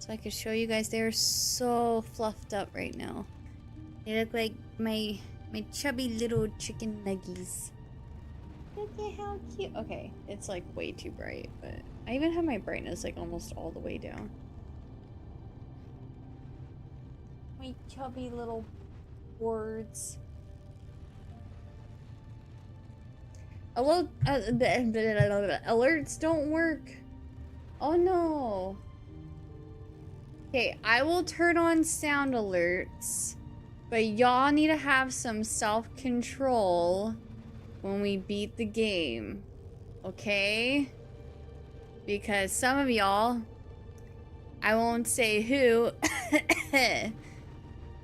so I can show you guys. They're so fluffed up right now. They look like my chubby little chicken nuggies. Look at how cute. Okay, it's like way too bright, but I even have my brightness like almost all the way down. My chubby little birds. Alerts don't work. Oh no. Okay, I will turn on sound alerts, but y'all need to have some self-control when we beat the game. Okay? Because some of y'all, I won't say who.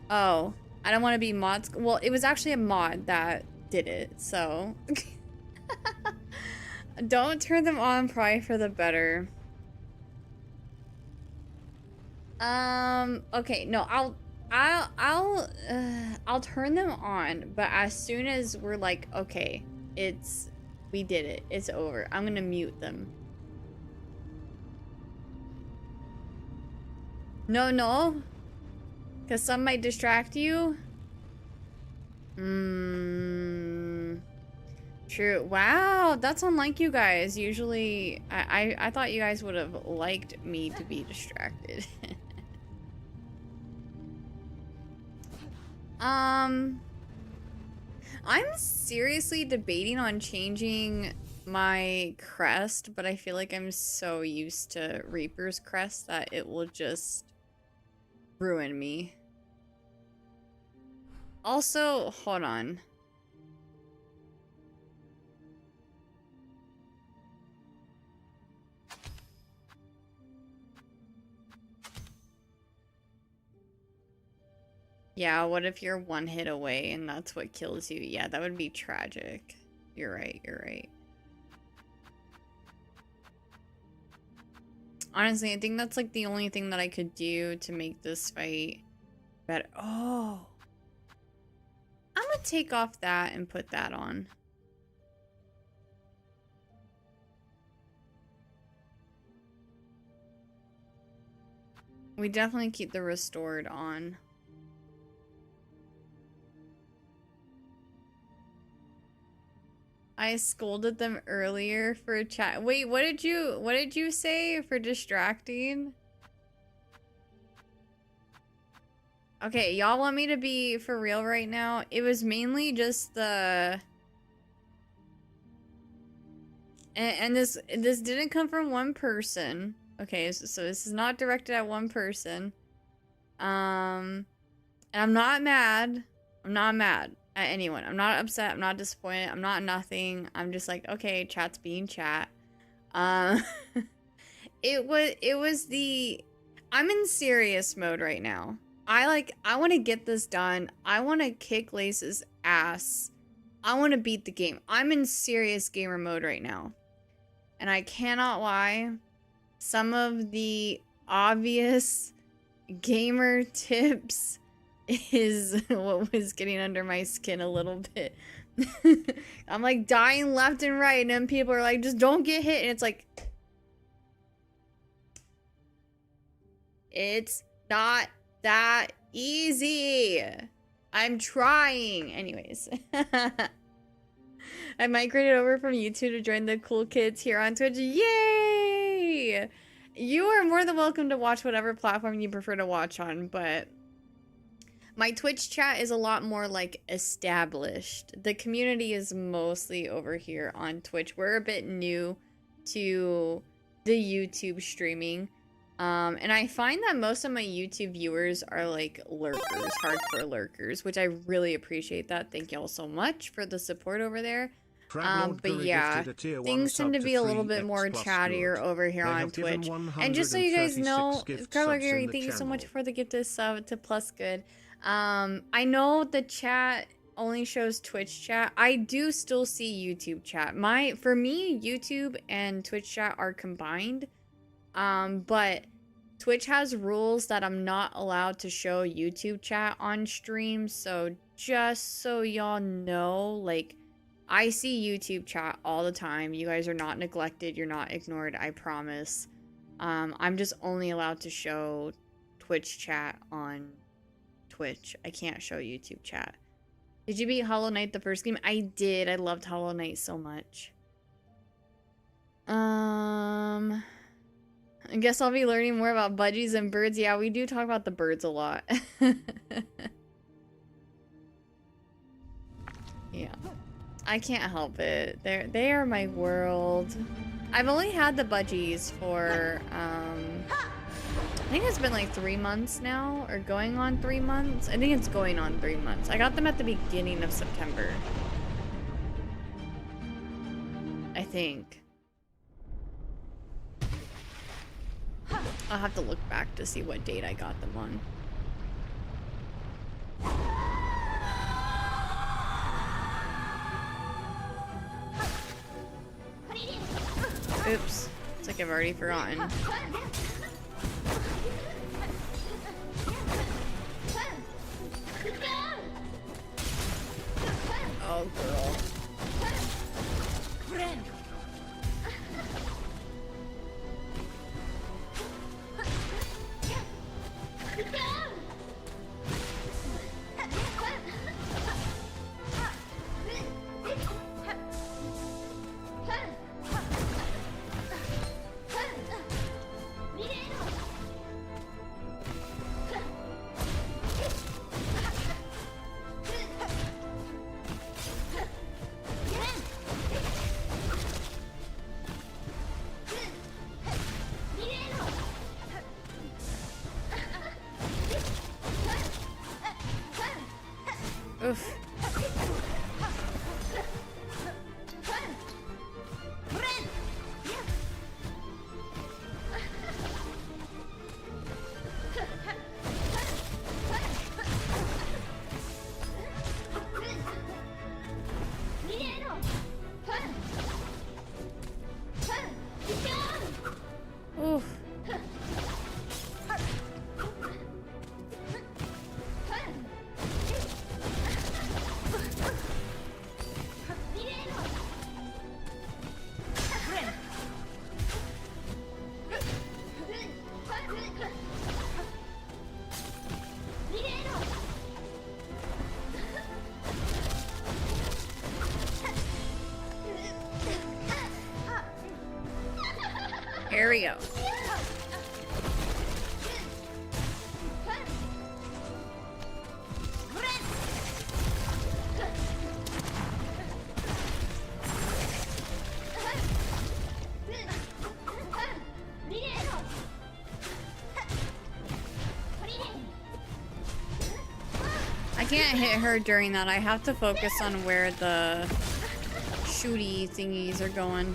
Oh, I don't want to be mods. Well, it was actually a mod that did it, so. Don't turn them on, probably for the better. Okay, no, I'll turn them on, but as soon as we're like, okay, we did it, it's over, I'm gonna mute them. No, because some might distract you. True. Wow, that's unlike you guys. Usually, I thought you guys would have liked me to be distracted. I'm seriously debating on changing my crest, but I feel like I'm so used to Reaper's crest that it will just ruin me. Also, hold on. Yeah, what if you're one hit away and that's what kills you? Yeah, that would be tragic. You're right, you're right. Honestly, I think that's like the only thing that I could do to make this fight better. Oh. I'm gonna take off that and put that on. We definitely keep the restored on. I scolded them earlier for chat. Wait, what did you say for distracting? Okay, y'all want me to be for real right now? It was mainly just the... And this didn't come from one person. Okay, so this is not directed at one person. And I'm not mad. I'm not mad at anyone. I'm not upset. I'm not disappointed. I'm not nothing. I'm just like, okay, chat's being chat. It was the... I'm in serious mode right now. I want to get this done. I want to kick Lace's ass. I want to beat the game. I'm in serious gamer mode right now. And I cannot lie. Some of the obvious gamer tips is what was getting under my skin a little bit. I'm like dying left and right, and then people are like, just don't get hit. And it's like, it's not that easy. I'm trying. Anyways. I migrated over from YouTube to join the cool kids here on Twitch. Yay! You are more than welcome to watch whatever platform you prefer to watch on, but my Twitch chat is a lot more like established. The community is mostly over here on Twitch. We're a bit new to the YouTube streaming. And I find that most of my YouTube viewers are like lurkers, hardcore lurkers, which I really appreciate that. Thank y'all so much for the support over there. But yeah, things tend to be a little bit more chattier over here on Twitch. And just so you guys know, Carla Gary, thank you so much for the gift of sub to Plus Good. I know the chat only shows Twitch chat. I do still see YouTube chat. For me, YouTube and Twitch chat are combined. But Twitch has rules that I'm not allowed to show YouTube chat on stream. So just so y'all know, like, I see YouTube chat all the time. You guys are not neglected. You're not ignored. I promise. I'm just only allowed to show Twitch chat on Twitch. I can't show YouTube chat. Did you beat Hollow Knight the first game? I did. I loved Hollow Knight so much. I guess I'll be learning more about budgies and birds. Yeah, we do talk about the birds a lot. Yeah. I can't help it. They are my world. I've only had the budgies for, I think it's been like 3 months now, or going on 3 months. I think it's going on 3 months. I got them at the beginning of September. I think. I'll have to look back to see what date I got them on. Oops. It's like I've already forgotten. Oh, girl. Oof. Oof. Here we go. I can't hit her during that. I have to focus on where the shooty thingies are going.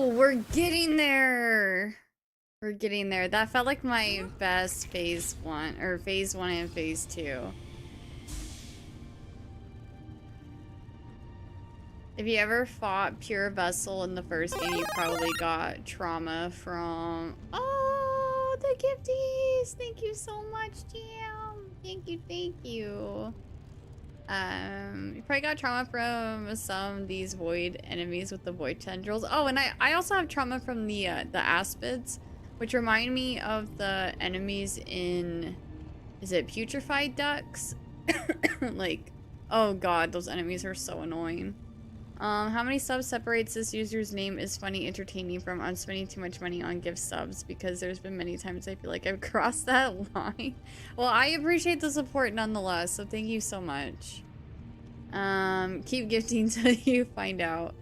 We're getting there. We're getting there. That felt like my best phase 1, or phase 1 and phase 2. If you ever fought Pure Vessel in the first game, you probably got trauma from... Oh, the gifties! Thank you so much, Jam. Thank you, thank you. You probably got trauma from some of these void enemies with the void tendrils. Oh, and I also have trauma from the aspids, which remind me of the enemies in, is it putrefied ducks? Like, oh god, those enemies are so annoying. How many subs separates this user's name is funny entertaining from I'm spending too much money on gift subs, because there's been many times I feel like I've crossed that line. Well, I appreciate the support nonetheless, so thank you so much. Keep gifting till you find out.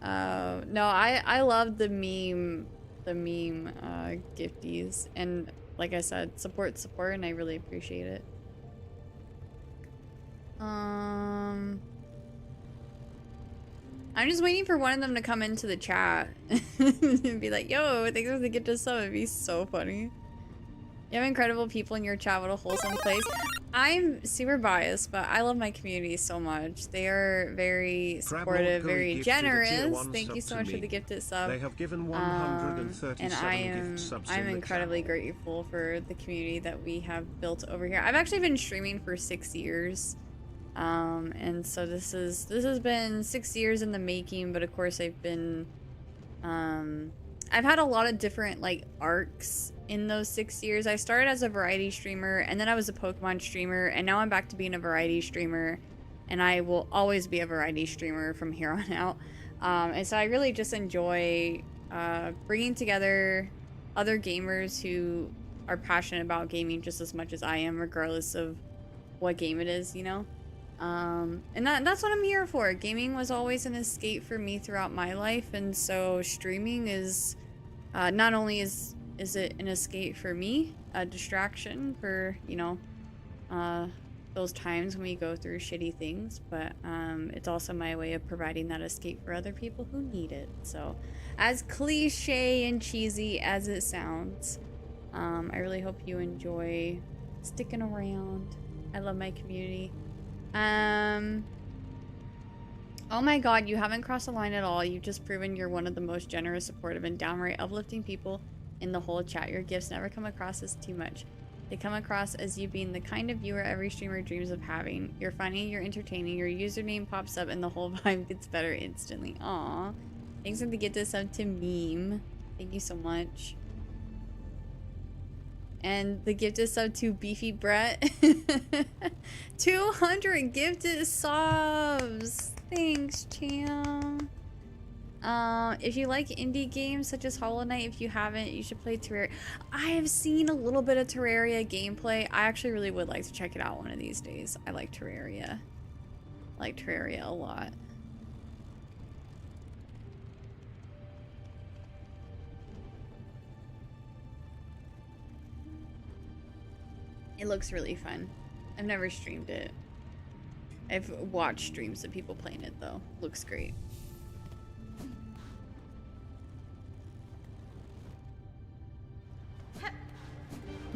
No, I love the meme gifties, and like I said, support, and I really appreciate it. I'm just waiting for one of them to come into the chat and be like, yo, thanks for the gift of sub. It'd be so funny. You have incredible people in your chat. What a wholesome place. I'm super biased, but I love my community so much. They are very supportive, very generous. Thank you so much for the gifted sub. They have given 137 and gift subs I'm incredibly grateful for the community that we have built over here. I've actually been streaming for 6 years. And so this has been 6 years in the making, but of course I've been I've had a lot of different like arcs in those 6 years. I started as a variety streamer, and then I was a Pokemon streamer, and now I'm back to being a variety streamer, and I will always be a variety streamer from here on out. And so I really just enjoy bringing together other gamers who are passionate about gaming just as much as I am, regardless of what game it is, you know? And that's what I'm here for. Gaming was always an escape for me throughout my life, and so streaming is Not only is it an escape for me, a distraction for, you know, those times when we go through shitty things, but it's also my way of providing that escape for other people who need it. So, as cliche and cheesy as it sounds, I really hope you enjoy sticking around. I love my community. Oh my god, you haven't crossed the line at all. You've just proven you're one of the most generous, supportive, and downright uplifting people in the whole chat. Your gifts never come across as too much. They come across as you being the kind of viewer every streamer dreams of having. You're funny, you're entertaining, your username pops up, and the whole vibe gets better instantly. Aww. Thanks for the gift of sub to Meme. Thank you so much. And the gifted sub to Beefy Brett. 200 gifted subs. Thanks, champ. If you like indie games such as Hollow Knight, if you haven't, you should play Terraria. I have seen a little bit of Terraria gameplay. I actually really would like to check it out one of these days. I like Terraria. I like Terraria a lot. It looks really fun. I've never streamed it. I've watched streams of people playing it though. Looks great.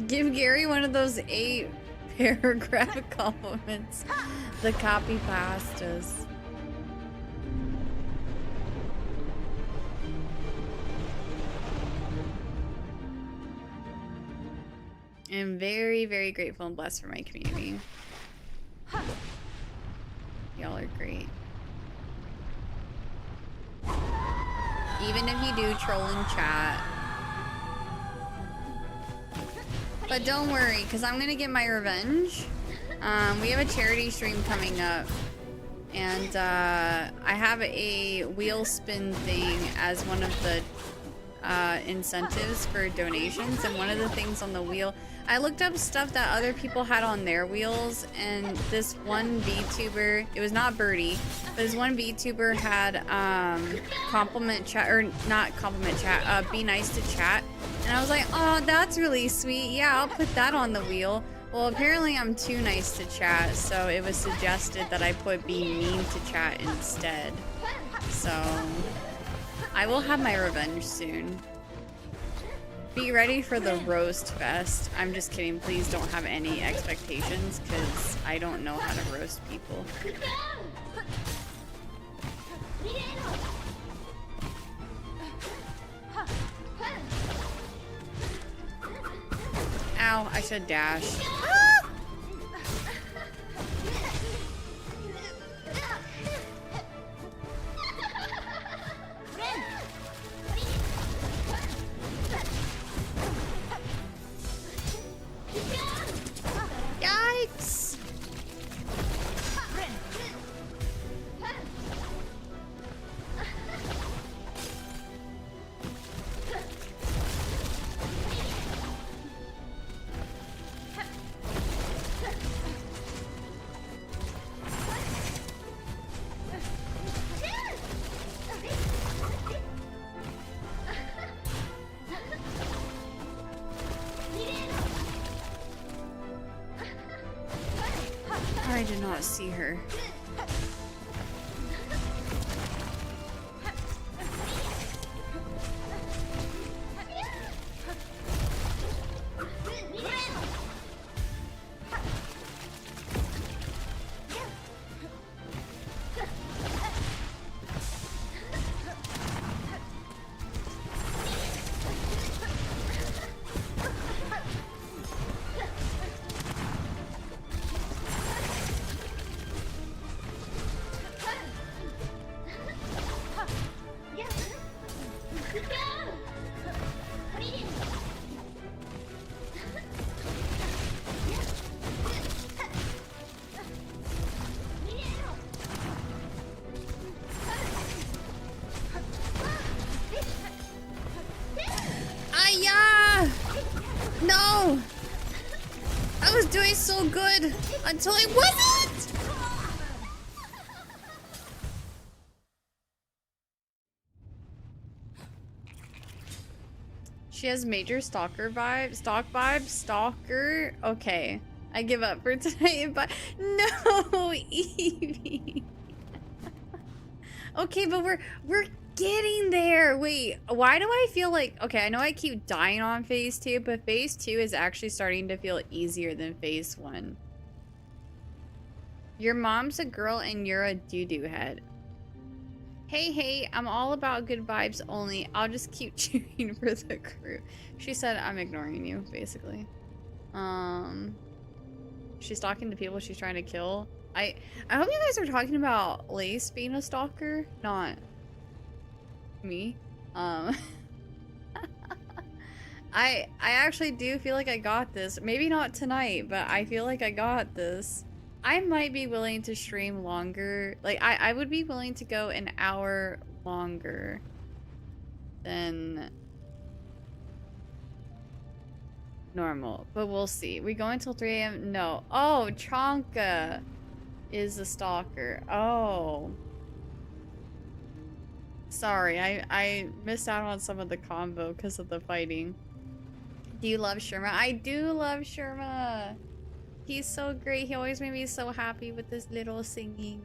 Give Gary one of those 8-paragraph compliments. The copy pastas. I'm very, very grateful and blessed for my community. Y'all are great. Even if you do troll in chat. But don't worry, because I'm going to get my revenge. We have a charity stream coming up. And I have a wheel spin thing as one of the incentives for donations. And one of the things on the wheel... I looked up stuff that other people had on their wheels, and this one VTuber, it was not Birdie, but this one VTuber had compliment chat, or not compliment chat, be nice to chat. And I was like, oh, that's really sweet. Yeah, I'll put that on the wheel. Well, apparently I'm too nice to chat, so it was suggested that I put be mean to chat instead. So, I will have my revenge soon. Be ready for the roast fest. I'm just kidding. Please don't have any expectations because I don't know how to roast people. Ow, I should dash. Yikes! I did not see her. No! I was doing so good until I wasn't! She has major stalker vibes. Stalk vibes? Stalker? Okay. I give up for tonight. But no, Evie. Okay, but we're getting there. Wait, why do I feel like, okay, I know I keep dying on phase 2, but phase 2 is actually starting to feel easier than phase 1. Your mom's a girl and you're a doo-doo head. Hey, I'm all about good vibes only. I'll just keep cheering for the crew. She said I'm ignoring you, basically. She's talking to people she's trying to kill. I hope you guys are talking about Lace being a stalker, not me. Um, I actually do feel like I got this. Maybe not tonight, but I feel like I got this. I might be willing to stream longer. Like, I would be willing to go an hour longer than normal. But we'll see. We go until 3 a.m.? No. Oh, Chonka is a stalker. Oh. Sorry, I missed out on some of the combo because of the fighting. Do you love Sherma? I do love Sherma. He's so great. He always made me so happy with his little singing.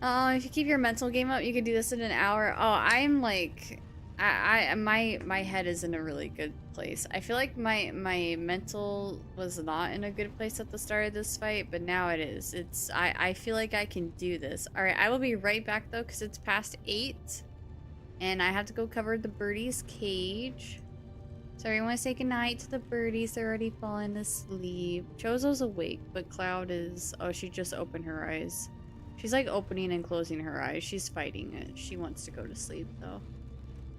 If you keep your mental game up, you could do this in an hour. Oh, I'm like, my head is in a really good place. I feel like my mental was not in a good place at the start of this fight, but now it is. I feel like I can do this. All right, I will be right back though, because it's past 8, and I have to go cover the birdie's cage. So everyone say goodnight to the birdies. They're already falling asleep. Chozo's awake, but Cloud is... Oh, she just opened her eyes. She's like opening and closing her eyes. She's fighting it. She wants to go to sleep though.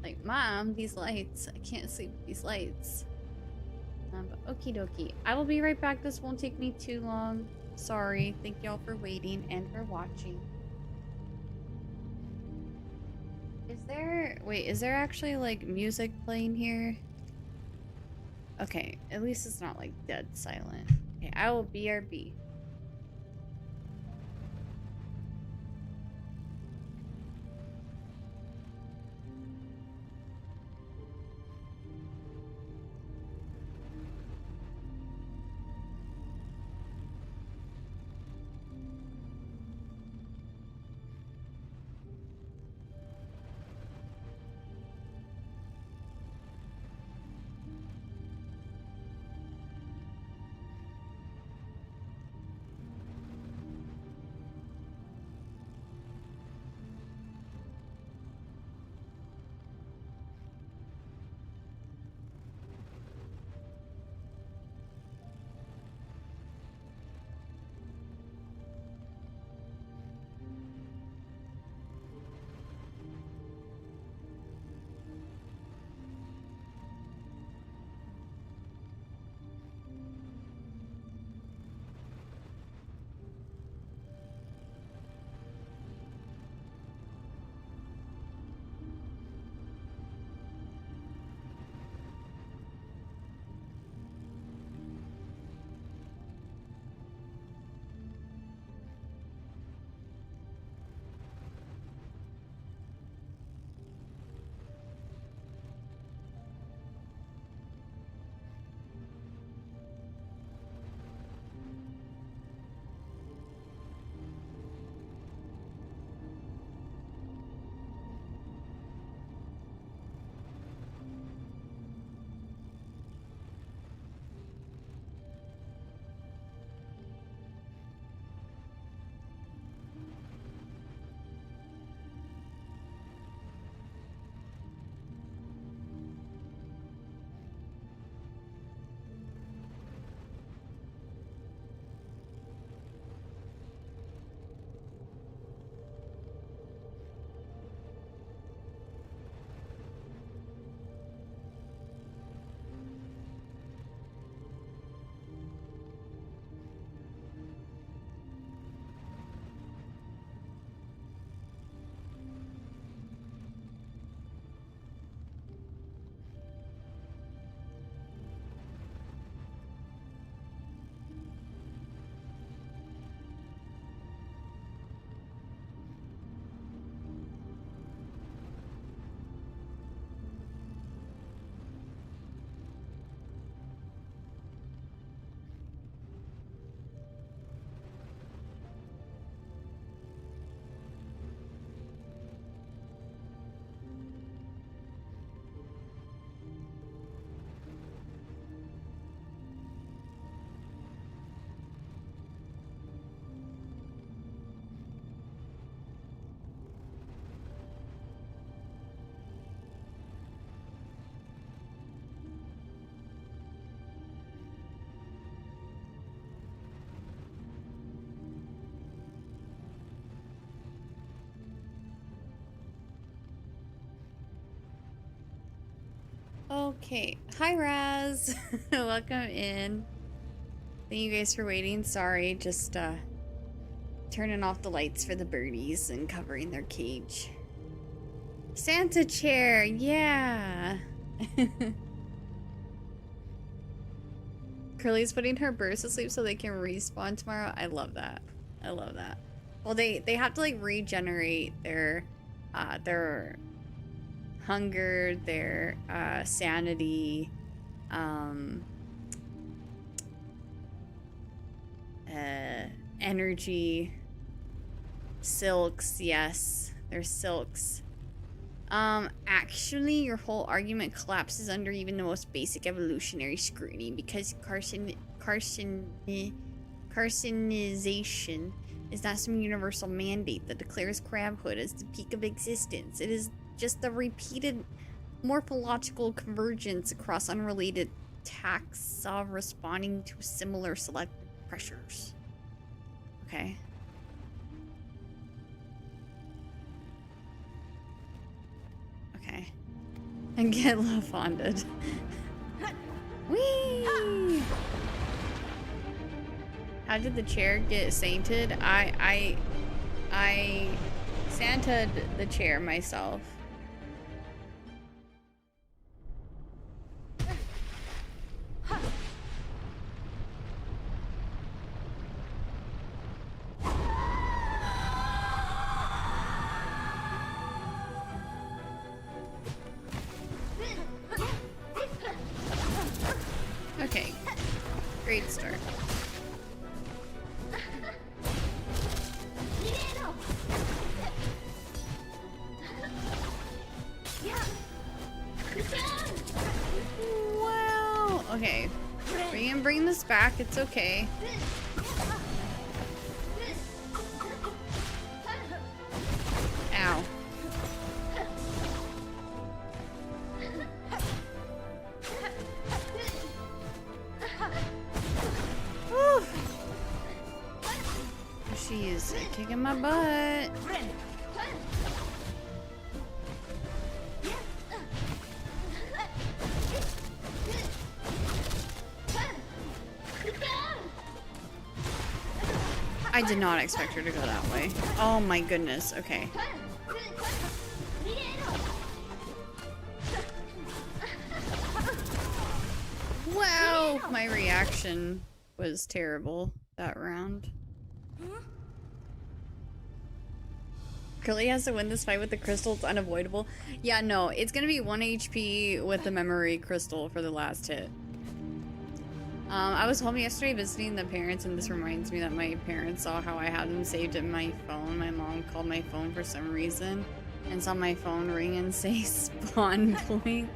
Like, Mom, these lights. I can't sleep with these lights. But okie dokie. I will be right back. This won't take me too long. Sorry. Thank y'all for waiting and for watching. Is there... Wait, is there actually like music playing here? Okay, at least it's not like dead silent. Okay, I will BRB. Okay. Hi, Raz. Welcome in. Thank you guys for waiting. Sorry, just turning off the lights for the birdies and covering their cage. Santa chair, yeah. Curly's putting her birds to sleep so they can respawn tomorrow. I love that. I love that. Well, they have to like regenerate their hunger, their sanity, energy, silks. Yes, they're silks. Actually, your whole argument collapses under even the most basic evolutionary scrutiny because carcinization is not some universal mandate that declares crabhood as the peak of existence. It is just the repeated morphological convergence across unrelated taxa responding to similar selective pressures. Okay. Okay. And get love-fonded. Whee! How did the chair get sainted? I Santa'd the chair myself. Okay, great start. Wow. Okay, we can bring this back. It's okay. Ow. Whew. She is kicking my butt. I did not expect her to go that way. Oh my goodness. Okay. Wow, my reaction was terrible that round. Curly has to win this fight with the crystal. It's unavoidable. Yeah, no, it's gonna be 1 HP with the memory crystal for the last hit. I was home yesterday visiting the parents, and this reminds me that my parents saw how I had them saved in my phone. My mom called my phone for some reason and saw my phone ring and say spawn point.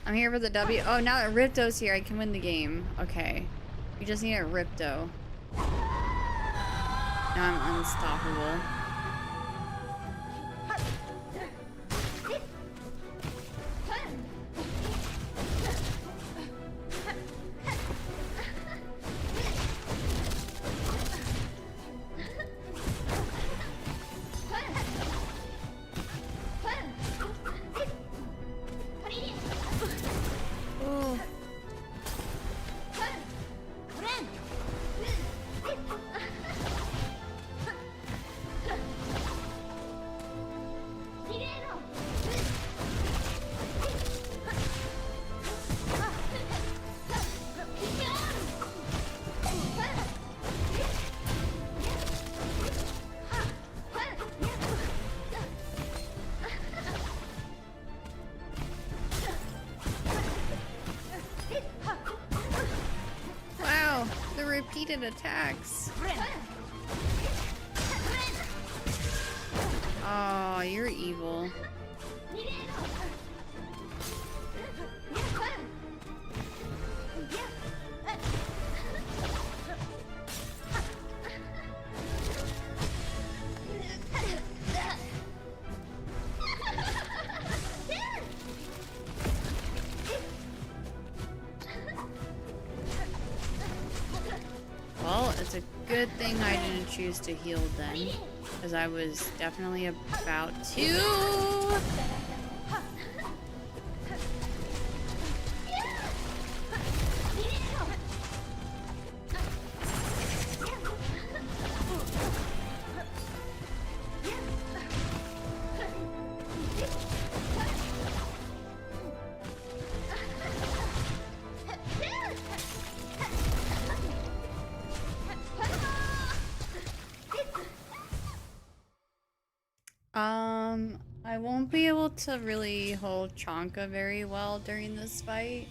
I'm here for the W. Oh, now that Ripto's here, I can win the game. Okay. We just need a Ripto. Now I'm unstoppable. Ooh. Wow, the repeated attacks. Oh, you're evil. thing I didn't choose to heal then, because I was definitely about to. I won't be able to really hold Chanka very well during this fight,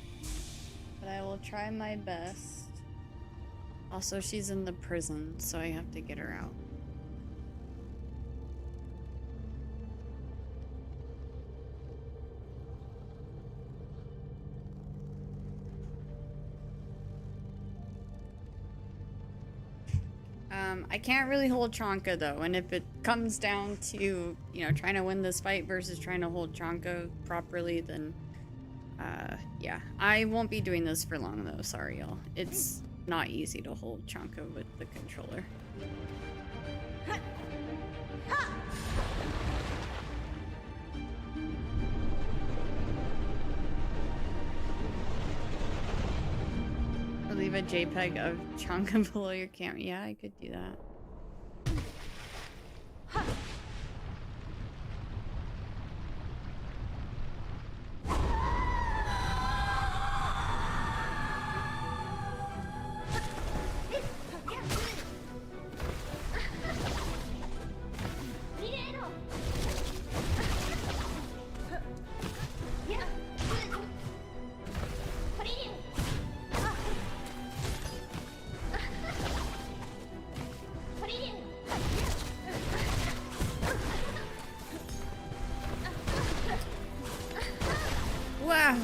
but I will try my best. Also, she's in the prison, so I have to get her out. I can't really hold Chanka though, and if it comes down to, you know, trying to win this fight versus trying to hold Chanka properly, then, yeah. I won't be doing this for long though, sorry y'all. It's not easy to hold Chanka with the controller. Leave a JPEG of Chanka below your camera. Yeah, I could do that. Wow.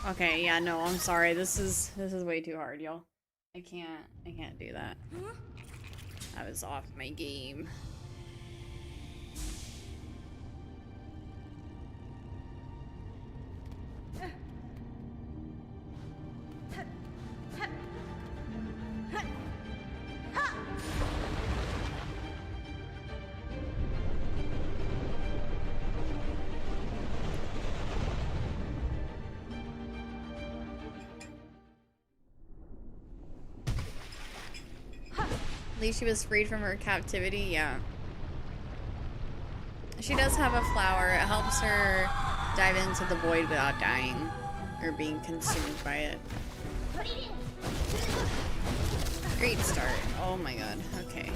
Okay, yeah, no, I'm sorry. This is way too hard, y'all. I can't do that. I was off my game. At least she was freed from her captivity, yeah. She does have a flower. It helps her dive into the void without dying or being consumed by it. Great start. Oh my god. Okay.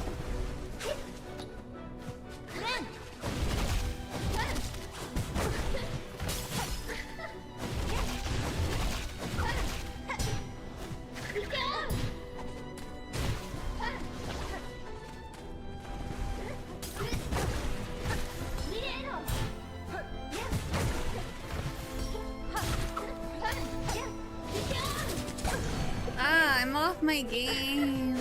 I'm off my game.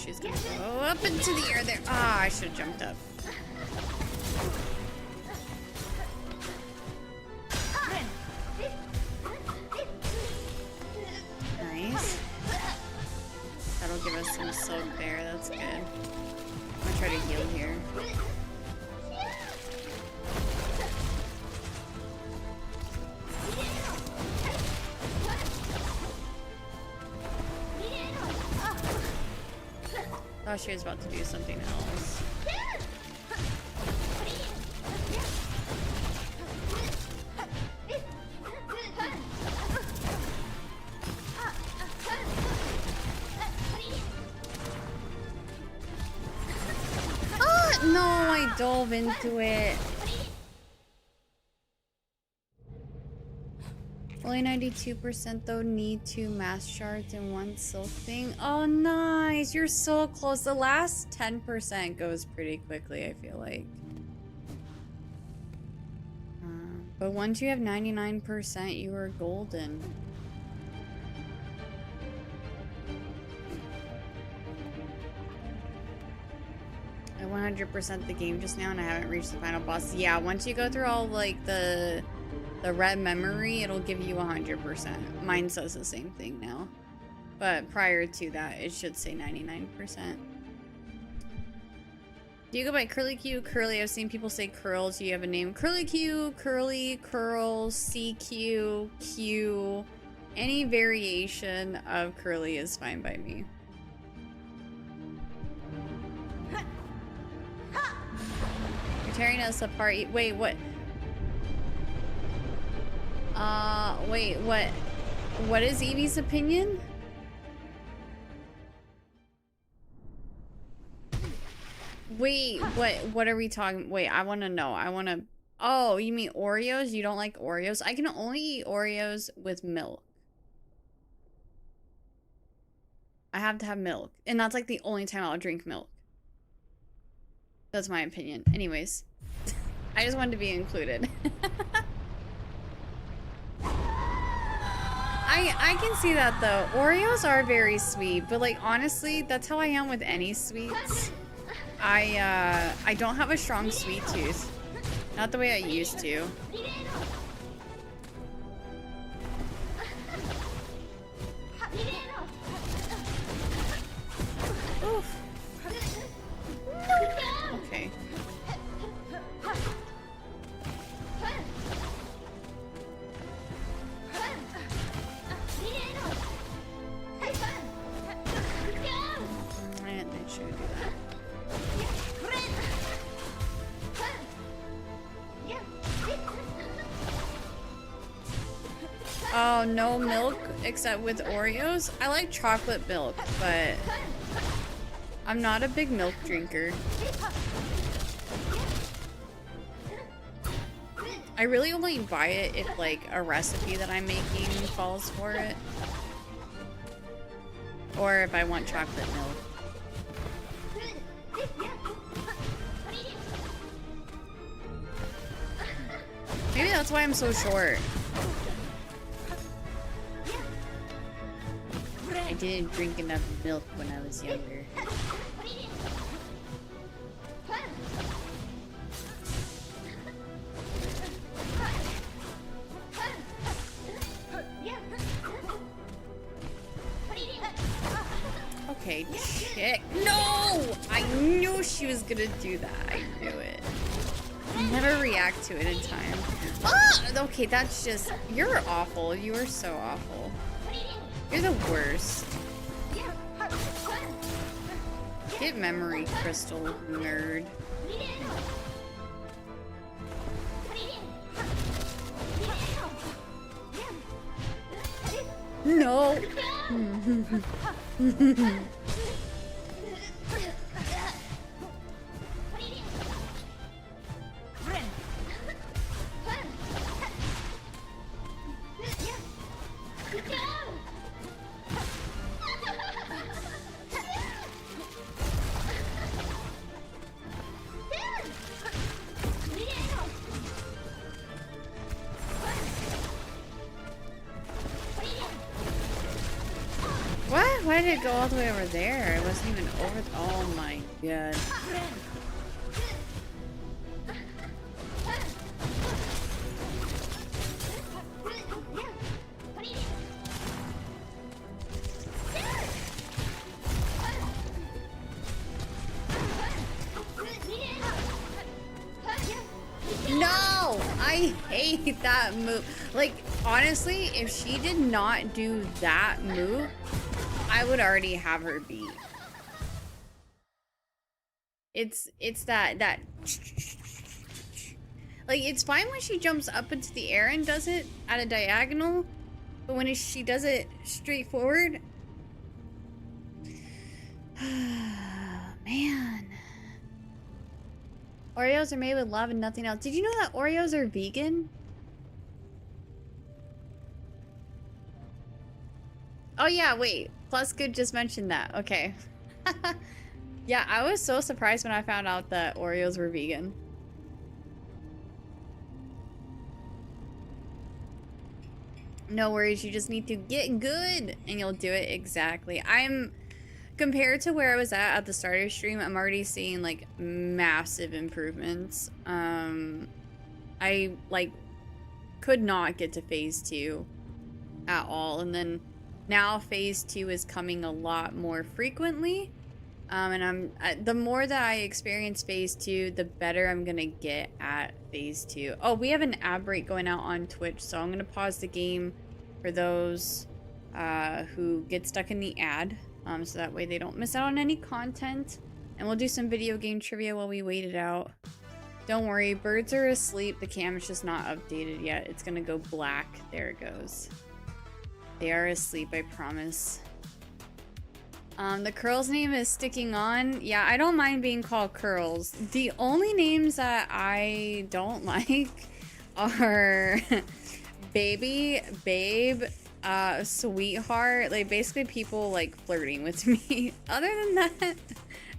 She's gonna go up into the air there. Ah, I should have jumped up. Silk there. That's good. I'm gonna try to heal here. Thought she was about to do something else. No, I dove into it. Only 92% though need 2 mass shards and 1 silk thing. Oh, nice. You're so close. The last 10% goes pretty quickly, I feel like. But once you have 99%, you are golden. I 100% the game just now and I haven't reached the final boss. Yeah, once you go through all like the red memory, it'll give you 100%. Mine says the same thing now. But prior to that, it should say 99%. Do you go by Curly Q, Curly? I've seen people say Curls. Do you have a name? Curly Q, Curly, Curls, CQ, Q. Any variation of Curly is fine by me. You're tearing us apart. Wait, what? Wait, what? What is Evie's opinion? Wait, what are we talking? Wait, I want to know. I want to... Oh, you mean Oreos? You don't like Oreos? I can only eat Oreos with milk. I have to have milk. And that's like the only time I'll drink milk. That's my opinion. Anyways. I just wanted to be included. I can see that though. Oreos are very sweet, but like honestly, that's how I am with any sweets. I don't have a strong sweet tooth. Not the way I used to. Oof. Okay. They should do that. Oh, no milk except with Oreos? I like chocolate milk, but I'm not a big milk drinker. I really only buy it if like a recipe that I'm making calls for it. Or if I want chocolate milk. Maybe that's why I'm so short. I didn't drink enough milk when I was younger. Okay, chick. No! I knew she was gonna do that. I knew it. Never react to it in time. Ah! Okay, that's just... You're awful. You are so awful. You're the worst. Get memory crystal, nerd. No! What? Why did it go all the way over there? It wasn't even over. Oh my god. I hate that move. Like, honestly, if she did not do that move, I would already have her beat. It's that like, it's fine when she jumps up into the air and does it at a diagonal, but when she does it straight forward, man. Oreos are made with love and nothing else. Did you know that Oreos are vegan? Oh yeah, wait. Plus Good just mentioned that. Okay. Yeah, I was so surprised when I found out that Oreos were vegan. No worries, you just need to get good and you'll do it exactly. Compared to where I was at the start of stream, I'm already seeing like massive improvements. I like could not get to phase 2 at all, and then now phase 2 is coming a lot more frequently. And the more that I experience phase 2, the better I'm gonna get at phase 2. Oh, we have an ad break going out on Twitch, so I'm gonna pause the game for those who get stuck in the ad, so that way they don't miss out on any content. And we'll do some video game trivia while we wait it out. Don't worry, birds are asleep. The cam is just not updated yet. It's gonna go black. There it goes. They are asleep, I promise. The Curls name is sticking on. Yeah, I don't mind being called Curls. The only names that I don't like are Baby, Babe, Sweetheart. Like, basically people like flirting with me. Other than that,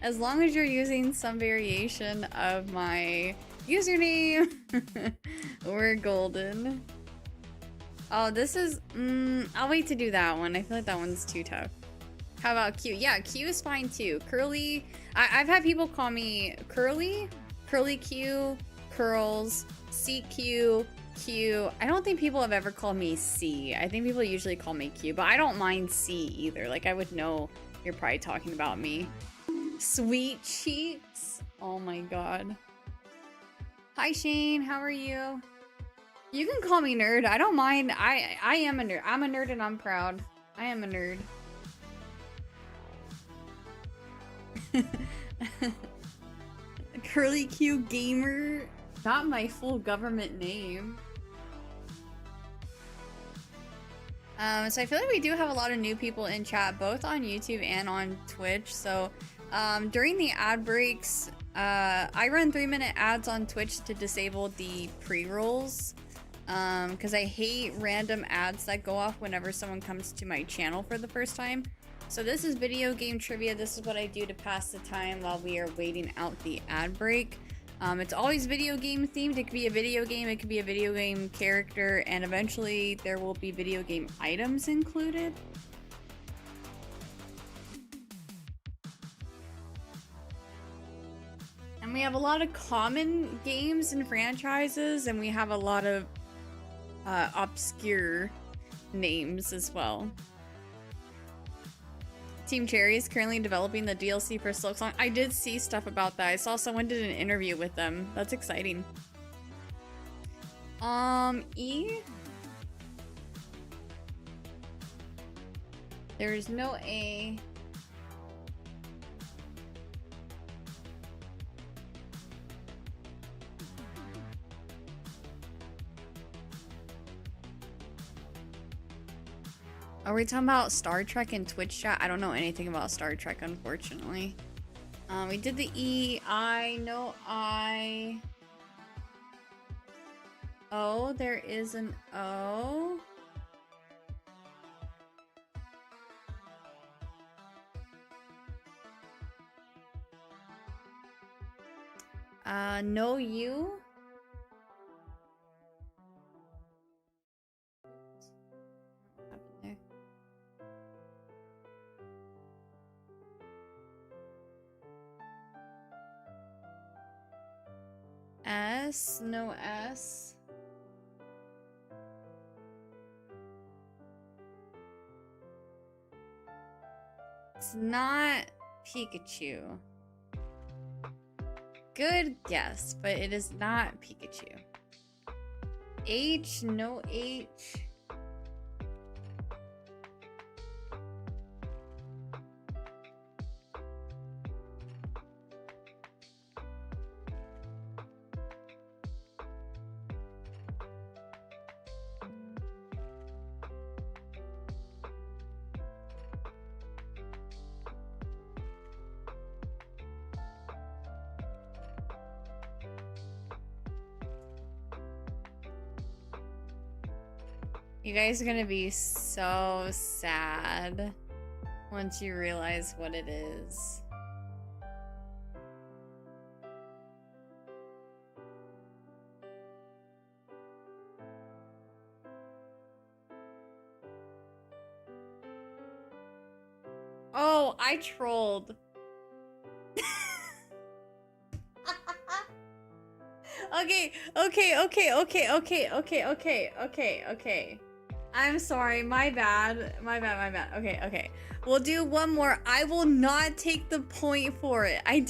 as long as you're using some variation of my username, we're golden. Oh, this is, I'll wait to do that one. I feel like that one's too tough. How about Q? Yeah, Q is fine too. Curly, I've had people call me Curly, Curly Q, Curls, CQ, Q. I don't think people have ever called me C. I think people usually call me Q, but I don't mind C either. Like, I would know you're probably talking about me. Sweet cheeks. Oh my god. Hi Shane, how are you? You can call me nerd. I don't mind. I am a nerd. I'm a nerd and I'm proud. I am a nerd. Curly Q Gamer. Not my full government name. So I feel like we do have a lot of new people in chat, both on YouTube and on Twitch. So during the ad breaks, I run 3-minute ads on Twitch to disable the pre-rolls. Because I hate random ads that go off whenever someone comes to my channel for the first time. So this is video game trivia. This is what I do to pass the time while we are waiting out the ad break. It's always video game themed. It could be a video game, it could be a video game character, and eventually there will be video game items included. And we have a lot of common games and franchises, and we have a lot of obscure names as well. Team Cherry is currently developing the DLC for Silksong. I did see stuff about that. I saw someone did an interview with them. That's exciting. E? There's no A. Are we talking about Star Trek in Twitch chat? I don't know anything about Star Trek, unfortunately. We did the E, I, no I. O, there is an O. No U. S, no S. It's not Pikachu. Good guess, but it is not Pikachu. H, no H. You guys are gonna be so sad once you realize what it is. Oh, I trolled. Okay. I'm sorry, my bad. Okay. We'll do one more. I will not take the point for it. I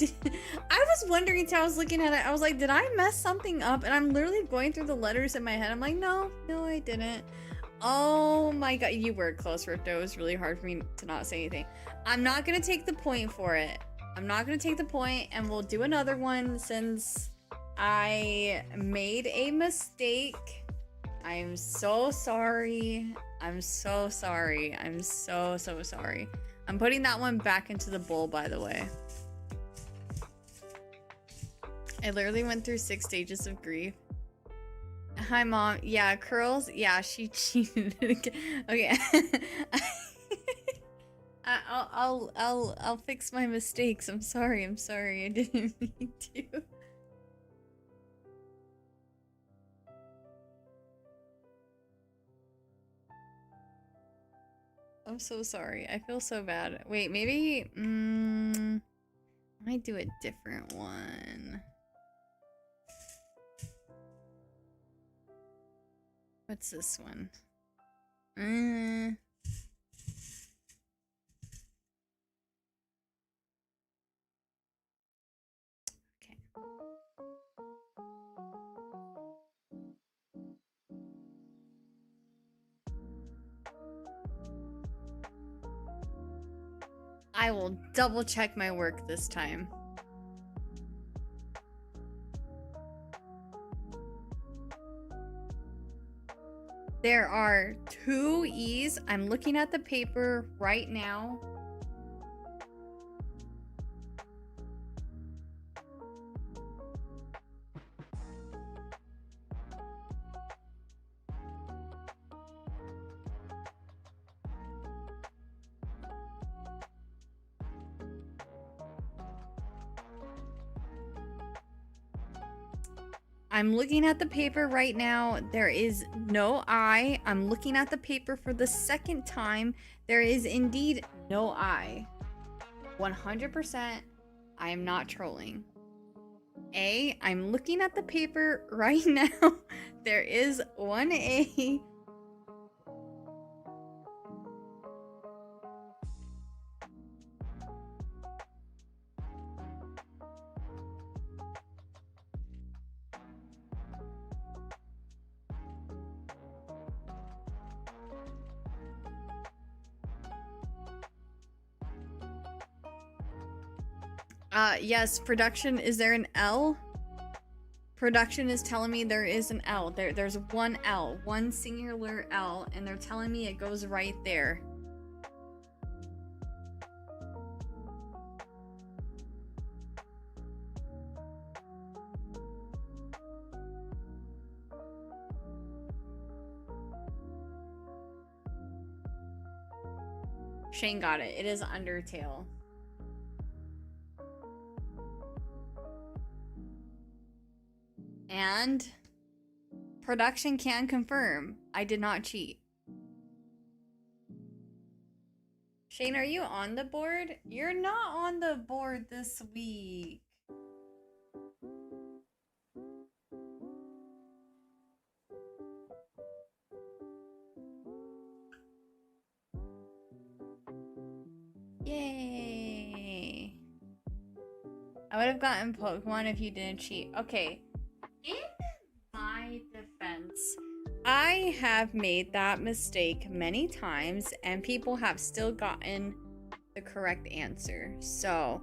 was wondering until I was looking at it. I was like, did I mess something up? And I'm literally going through the letters in my head. I'm like, no, I didn't. Oh my god, you were close, Ripto. It was really hard for me to not say anything. I'm not gonna take the point for it. I'm not gonna take the point, and we'll do another one since I made a mistake. I'm so sorry. I'm so sorry. I'm so sorry. I'm putting that one back into the bowl, by the way. I literally went through 6 stages of grief. Hi, Mom. Yeah, Curls. Yeah, she cheated again. Okay. I'll fix my mistakes. I'm sorry. I didn't mean to. I'm so sorry. I feel so bad. Wait, maybe I might do a different one. What's this one? Okay. I will double check my work this time. There are 2 E's. I'm looking at the paper right now. I'm looking at the paper right now. There is no I. I'm looking at the paper for the second time. There is indeed no I. 100%. I am not trolling. A. I'm looking at the paper right now. There is 1 A. Yes, production, is there an L? Production is telling me there is an L. There's 1 L, 1 singular L, and they're telling me it goes right there. Shane got it. It is Undertale. And production can confirm I did not cheat. Shane, are you on the board? You're not on the board this week. Yay. I would have gotten Pokemon if you didn't cheat. Okay. In my defense, I have made that mistake many times and people have still gotten the correct answer. So,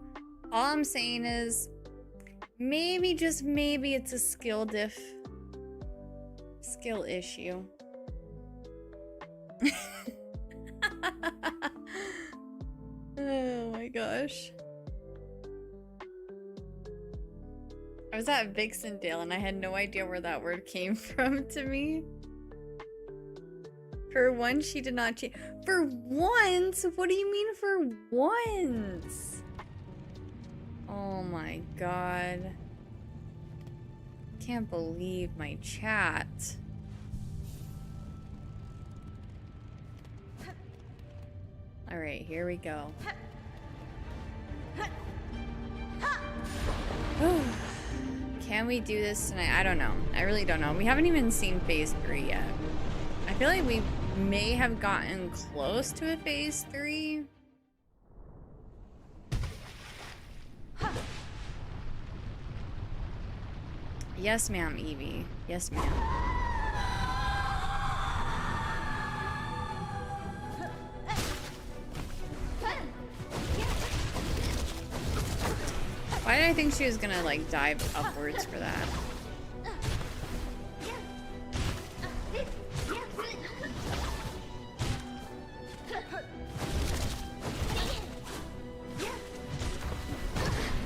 all I'm saying is maybe, just maybe, it's a skill issue. Oh my gosh. I was at Vixendale and I had no idea where that word came from to me. For once, she did not change. For once? What do you mean for once? Oh my god. Can't believe my chat. Alright, here we go. Can we do this tonight? I don't know. I really don't know. We haven't even seen phase 3 yet. I feel like we may have gotten close to a phase 3. Yes, ma'am, Evie. Yes, ma'am. Why did I think she was gonna, like, dive upwards for that?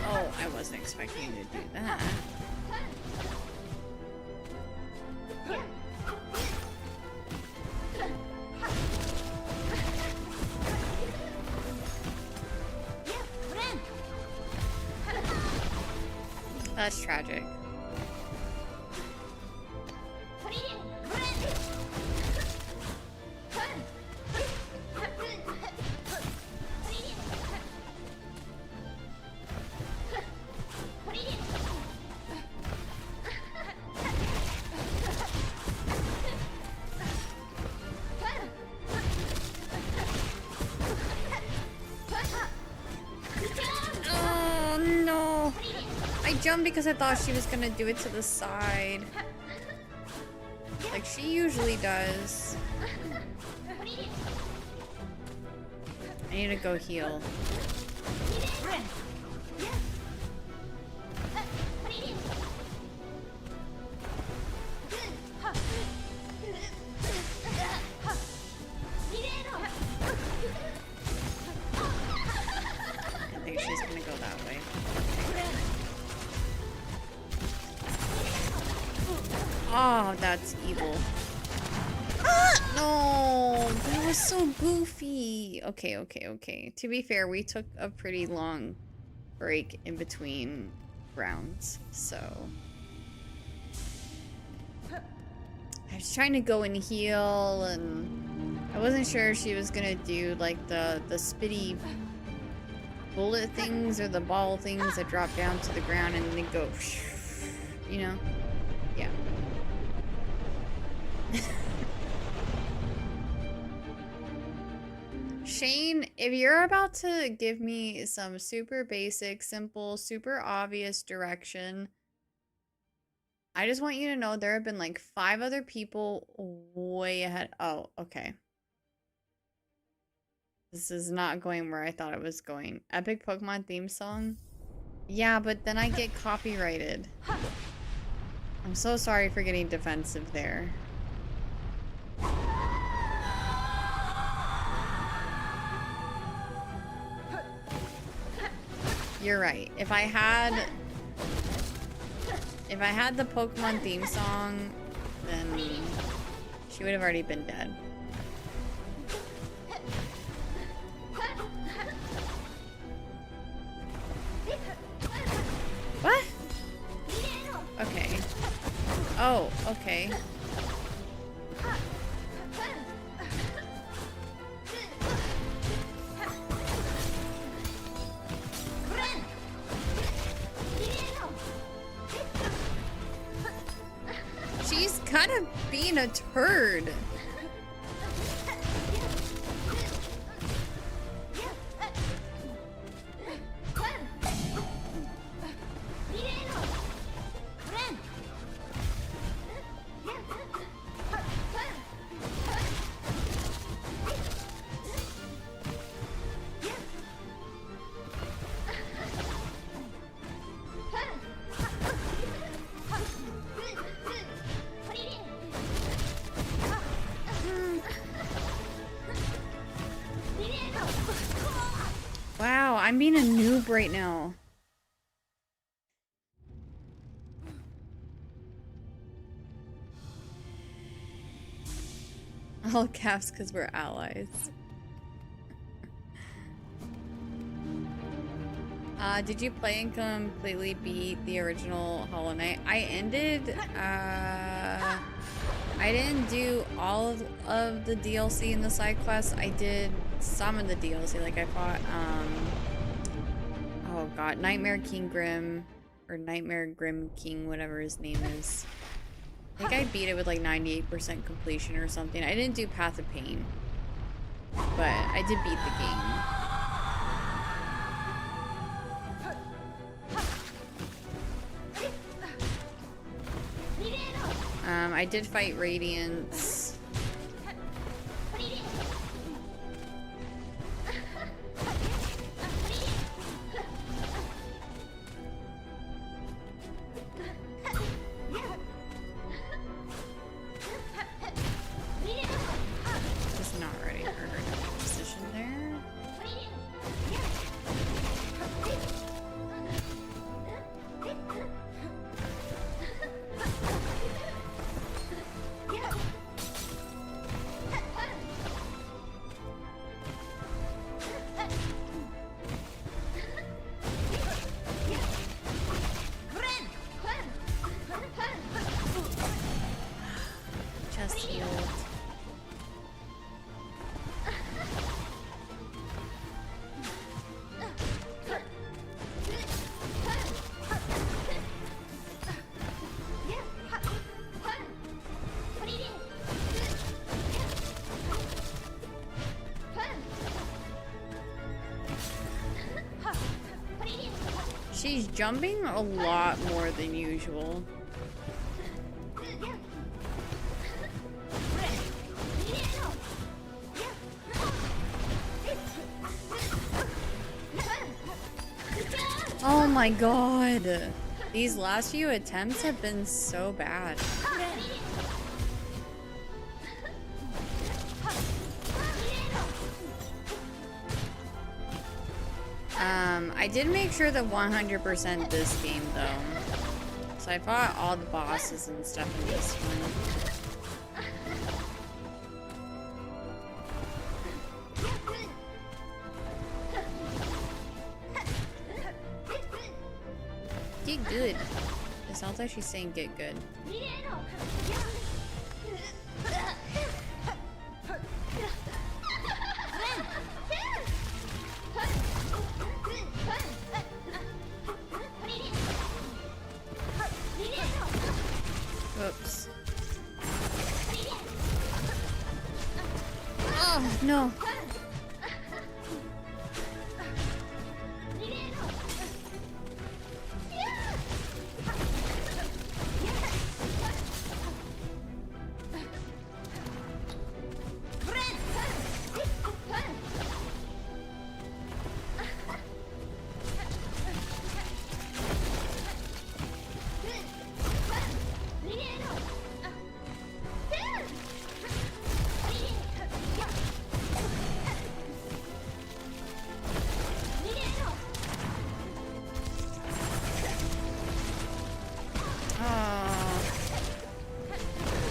Oh, I wasn't expecting you to do that. That's tragic. Oh no! I jumped because I thought she was gonna do it to the side. Like she usually does. I need to go heal. I think she's gonna go that way. Oh, that's evil. No, that was so goofy. Okay. To be fair, we took a pretty long break in between rounds, so I was trying to go and heal, and I wasn't sure if she was gonna do like the spitty bullet things or the ball things that drop down to the ground and then go, you know? Yeah. Shane, if you're about to give me some super basic, simple, super obvious direction, I just want you to know there have been like 5 other people way ahead. Oh, okay. This is not going where I thought it was going. Epic Pokemon theme song? Yeah, but then I get copyrighted. I'm so sorry for getting defensive there. You're right. If I had the Pokemon theme song, then she would have already been dead. What? Okay. Oh, okay. She's kind of being a turd. I'm being a noob right now. All caps because we're allies. Did you play and completely beat the original Hollow Knight? I ended, I didn't do all of the DLC and the side quests. I did some of the DLC, like I fought, oh god, Nightmare King Grim, or Nightmare Grim King, whatever his name is. I think I beat it with like 98% completion or something. I didn't do Path of Pain, but I did beat the game. I did fight Radiance. Just not ready for her position there. Chest healed. She's jumping a lot more than usual. Oh my god. These last few attempts have been so bad. I did make sure that 100% this game though. So I fought all the bosses and stuff in this one. Get good. It sounds like she's saying get good. Oops. Oh, no.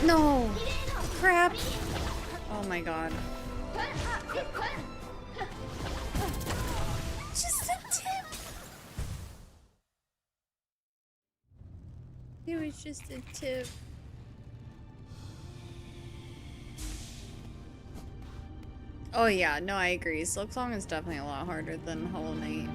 No! Crap! Oh my god. Just a tip! It was just a tip. Oh yeah, no, I agree. Silksong is definitely a lot harder than Hollow Knight.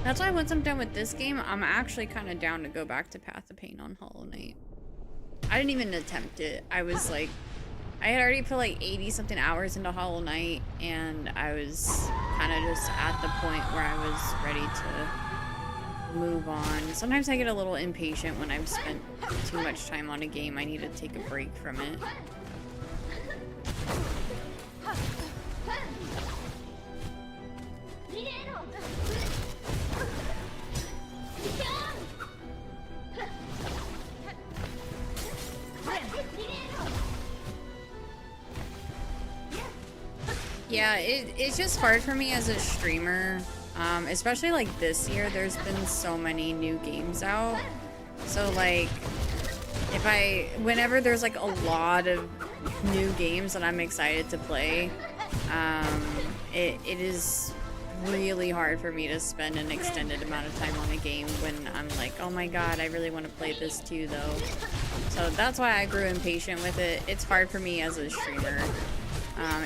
That's why once I'm done with this game, I'm actually kind of down to go back to Path of Pain on Hollow Knight. I didn't even attempt it. I was like, I had already put like 80 something hours into Hollow Knight, and I was kind of just at the point where I was ready to move on. Sometimes I get a little impatient when I've spent too much time on a game. I need to take a break from it. Yeah, it's just hard for me as a streamer, especially like this year. There's been so many new games out, so like whenever there's like a lot of new games that I'm excited to play, it is really hard for me to spend an extended amount of time on a game when I'm like, oh my god, I really want to play this too though. So that's why I grew impatient with it. It's hard for me as a streamer.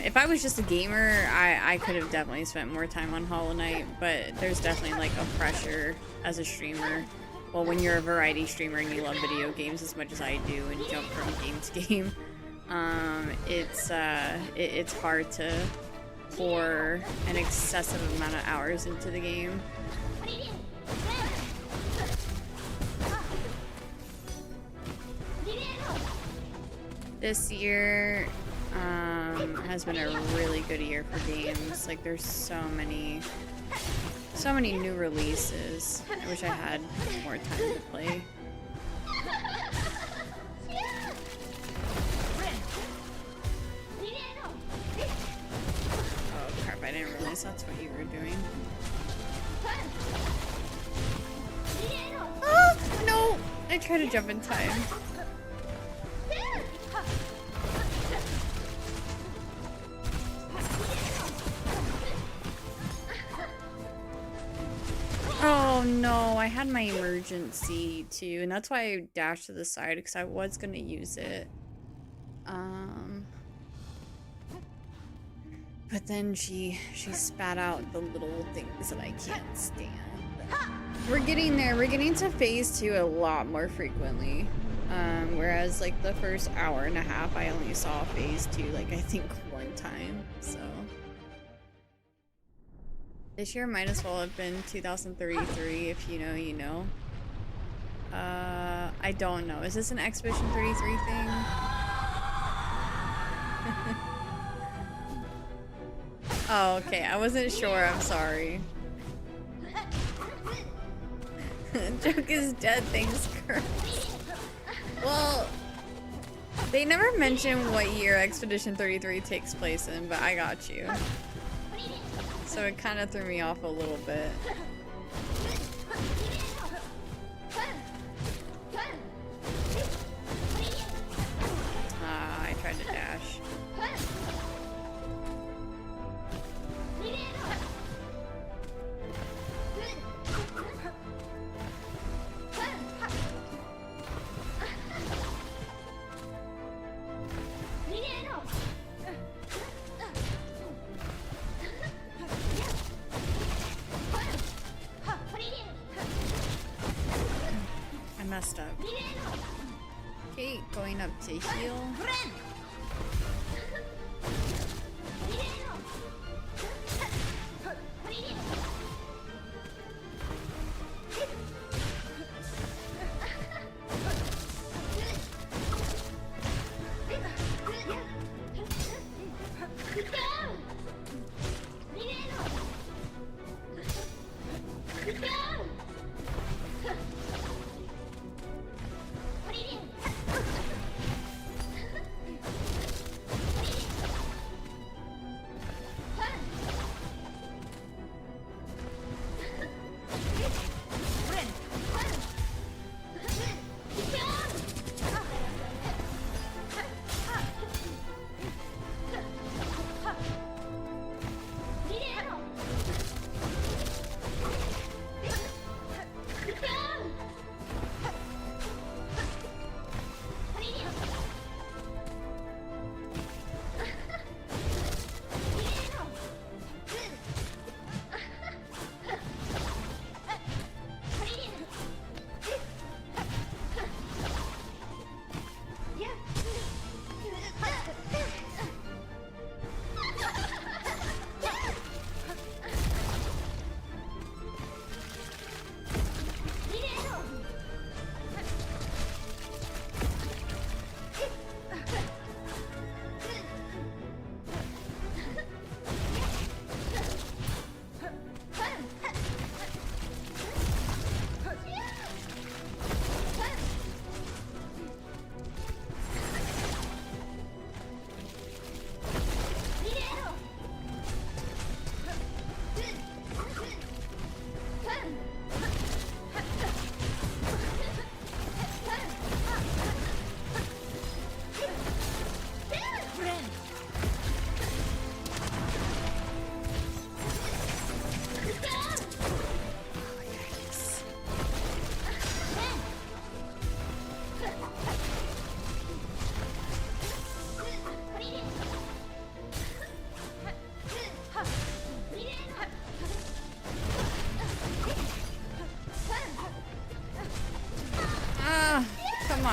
If I was just a gamer, I could have definitely spent more time on Hollow Knight, but there's definitely like a pressure as a streamer. Well, when you're a variety streamer and you love video games as much as I do and jump from game to game, it's hard to pour an excessive amount of hours into the game. This year has been a really good year for games. Like there's so many new releases. I wish I had more time to play. Oh crap, I didn't realize that's what you were doing. Oh, no! I tried to jump in time. Oh no, I had my emergency too, and that's why I dashed to the side because I was gonna use it. But then she spat out the little things that I can't stand. We're getting there. We're getting to phase 2 a lot more frequently. Whereas like the first hour and a half, I only saw phase 2 like I think one time. So this year might as well have been 2033. If you know, you know. I don't know. Is this an Expedition 33 thing? Oh, okay. I wasn't sure. I'm sorry. Joke is dead. Thanks, Kurt. Well, they never mention what year Expedition 33 takes place in, but I got you. So it kind of threw me off a little bit. I tried to dash. I messed up. Okay, going up to heal.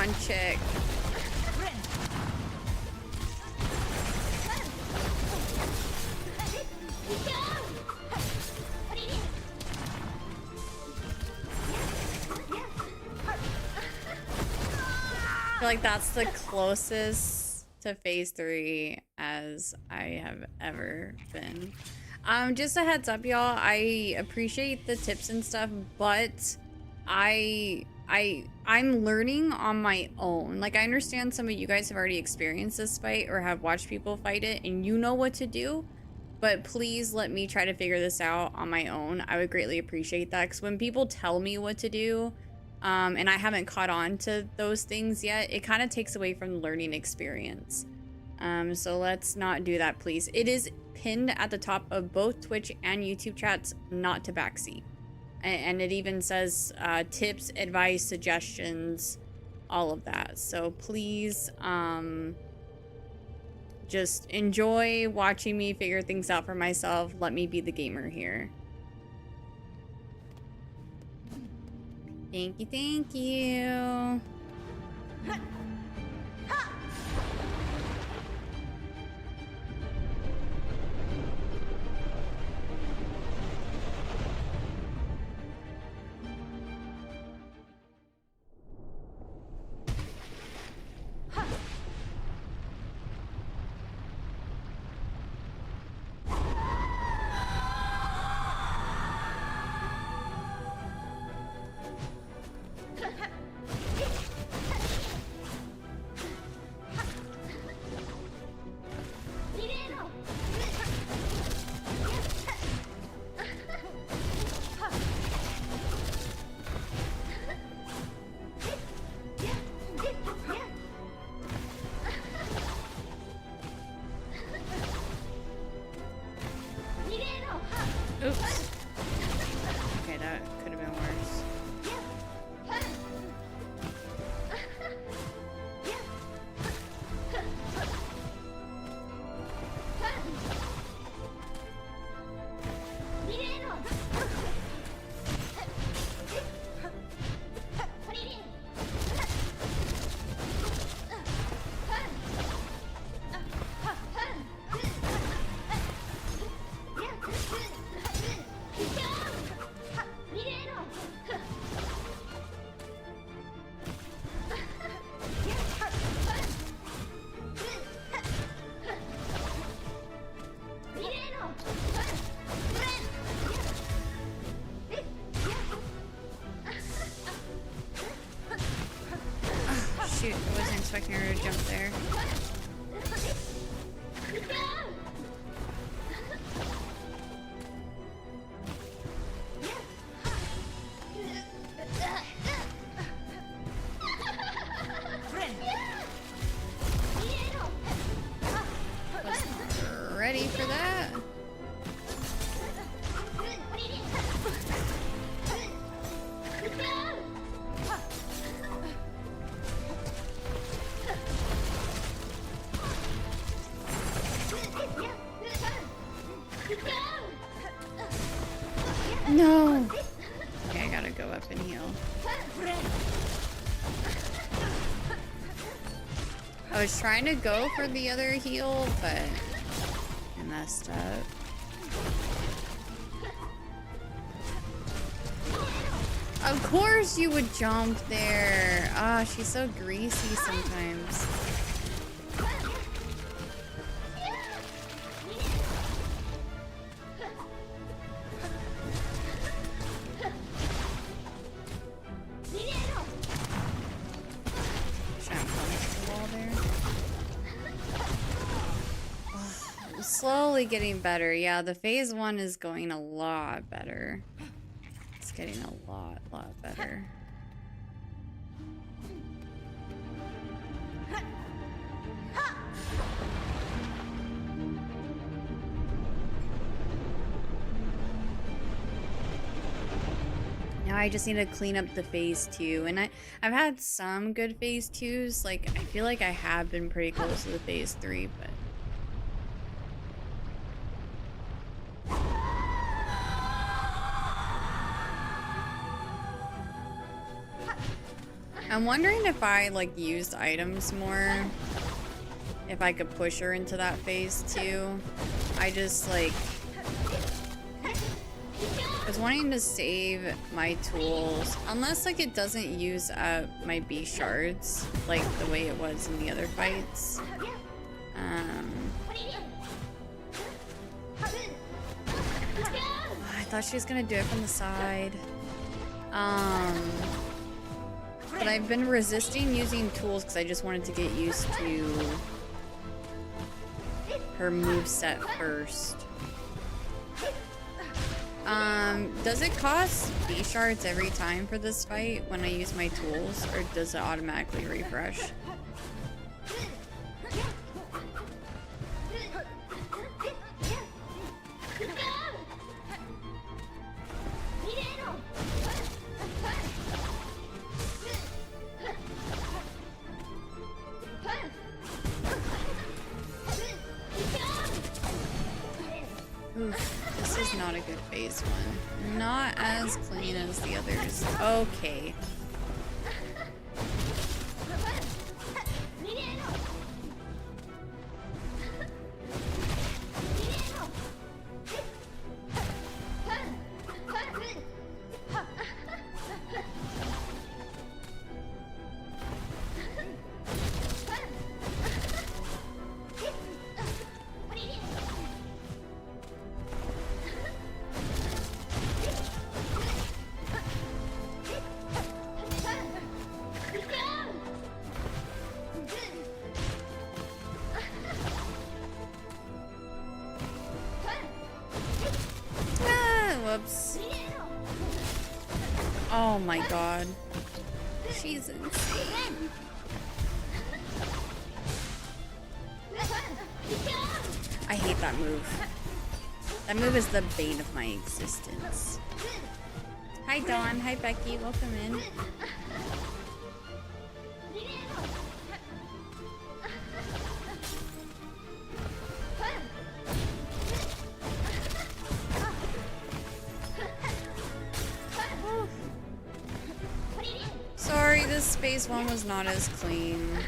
on, chick. I feel like that's the closest to phase 3 as I have ever been. Just a heads up, y'all. I appreciate the tips and stuff, but I'm learning on my own. Like, I understand some of you guys have already experienced this fight or have watched people fight it and you know what to do, but please let me try to figure this out on my own. I would greatly appreciate that, because when people tell me what to do, and I haven't caught on to those things yet, it kind of takes away from the learning experience. So let's not do that, please. It is pinned at the top of both Twitch and YouTube chats, not to backseat. And it even says tips, advice, suggestions, all of that. So please, just enjoy watching me figure things out for myself. Let me be the gamer here. Thank you, thank you. Oops. Okay, that could have been worse. Shoot, I wasn't expecting her to jump there. Wasn't ready for that. No! Okay, I gotta go up and heal. I was trying to go for the other heal, but I messed up. Of course you would jump there. Ah, she's so greasy sometimes. Slowly getting better. Yeah, the phase 1 is going a lot better. It's getting a lot better. Now I just need to clean up the phase 2, and I've had some good phase 2s. Like, I feel like I have been pretty close to the phase 3, but I'm wondering if I like used items more, if I could push her into that phase too. I just like was wanting to save my tools, unless like it doesn't use up my B shards like the way it was in the other fights. I thought she was gonna do it from the side. But I've been resisting using tools because I just wanted to get used to her moveset first. Does it cost B shards every time for this fight when I use my tools, or does it automatically refresh? Oof, this is not a good phase one. Not as clean as the others. Okay. Whoops. Oh my god. She's insane. I hate that move. That move is the bane of my existence. Hi Dawn, hi Becky, welcome in. Sorry, this phase one was not as clean.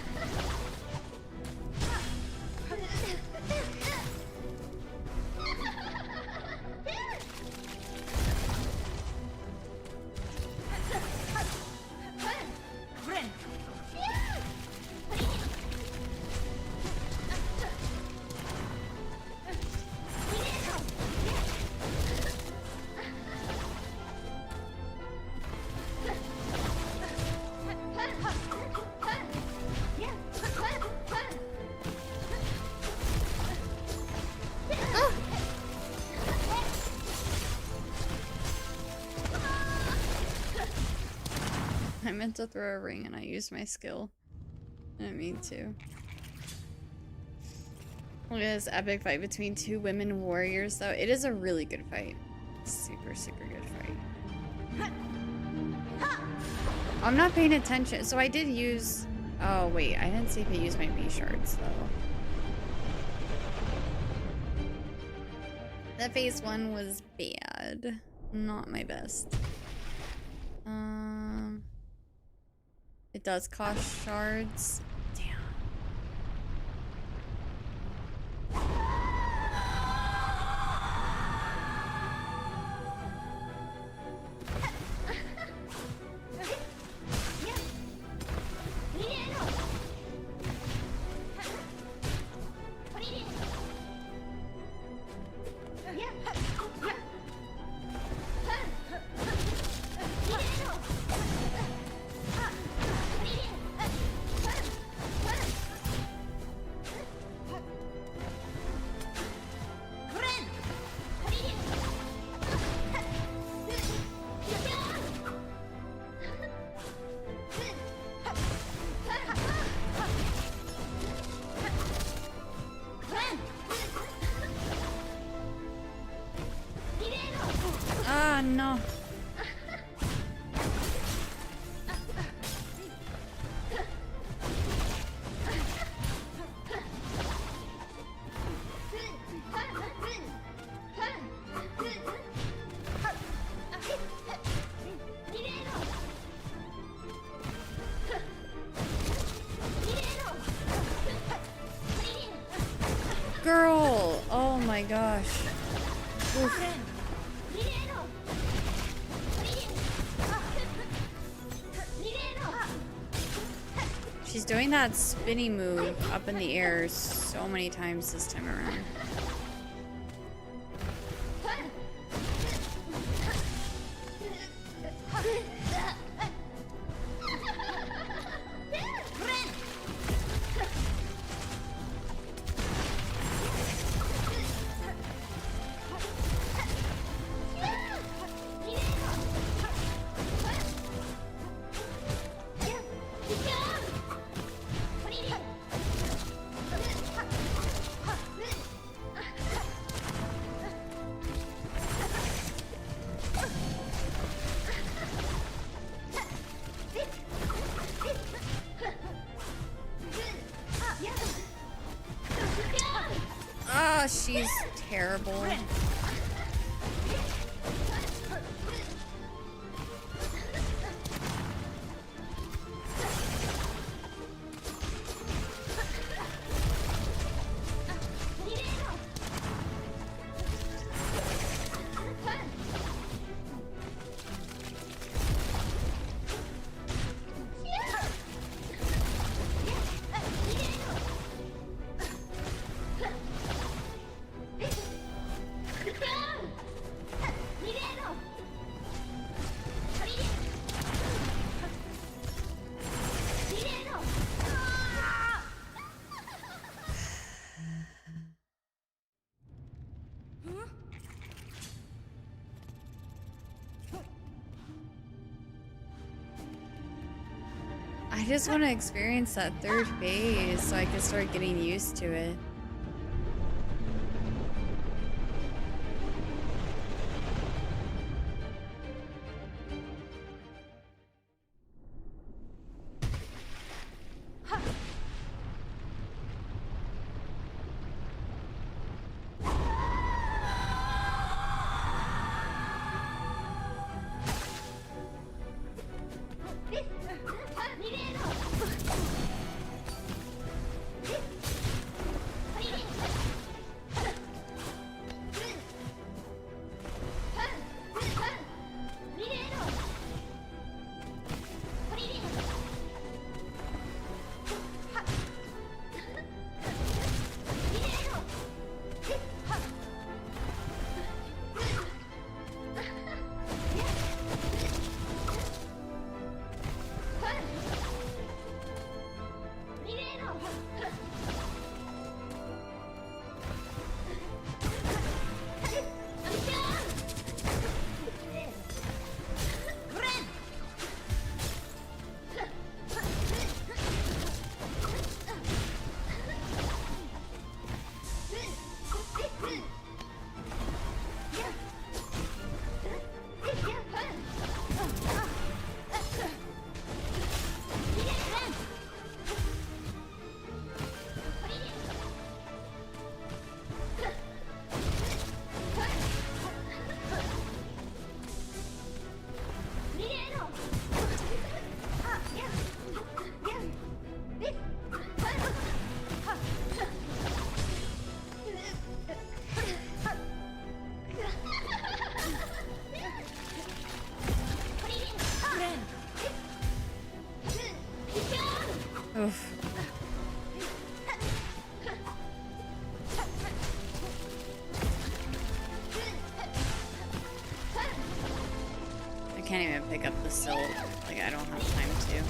I meant to throw a ring and I used my skill. I didn't mean to. Look at this epic fight between two women warriors though. It is a really good fight. Super, super good fight. I'm not paying attention. So I did use... Oh wait, I didn't see if I used my B shards though. That phase one was bad. Not my best. It does cost shards. Damn. Ah, no. gosh. Oof. She's doing that spinny move up in the air so many times this time around. Ah, she's terrible. I just want to experience that third phase so I can start getting used to it. Oof. I can't even pick up the silk. Like, I don't have time to.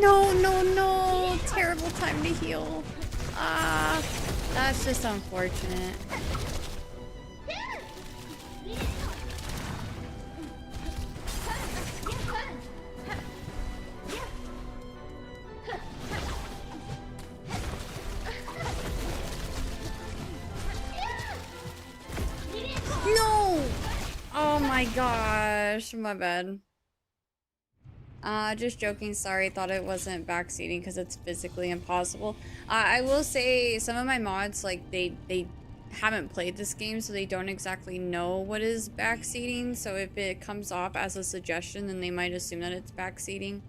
No, no, no! Terrible time to heal. Ah, that's just unfortunate. No! Oh my gosh, my bad. Just joking, sorry, thought it wasn't backseating because it's physically impossible. I will say some of my mods, like, they haven't played this game, so they don't exactly know what is backseating, so if it comes off as a suggestion, then they might assume that it's backseating.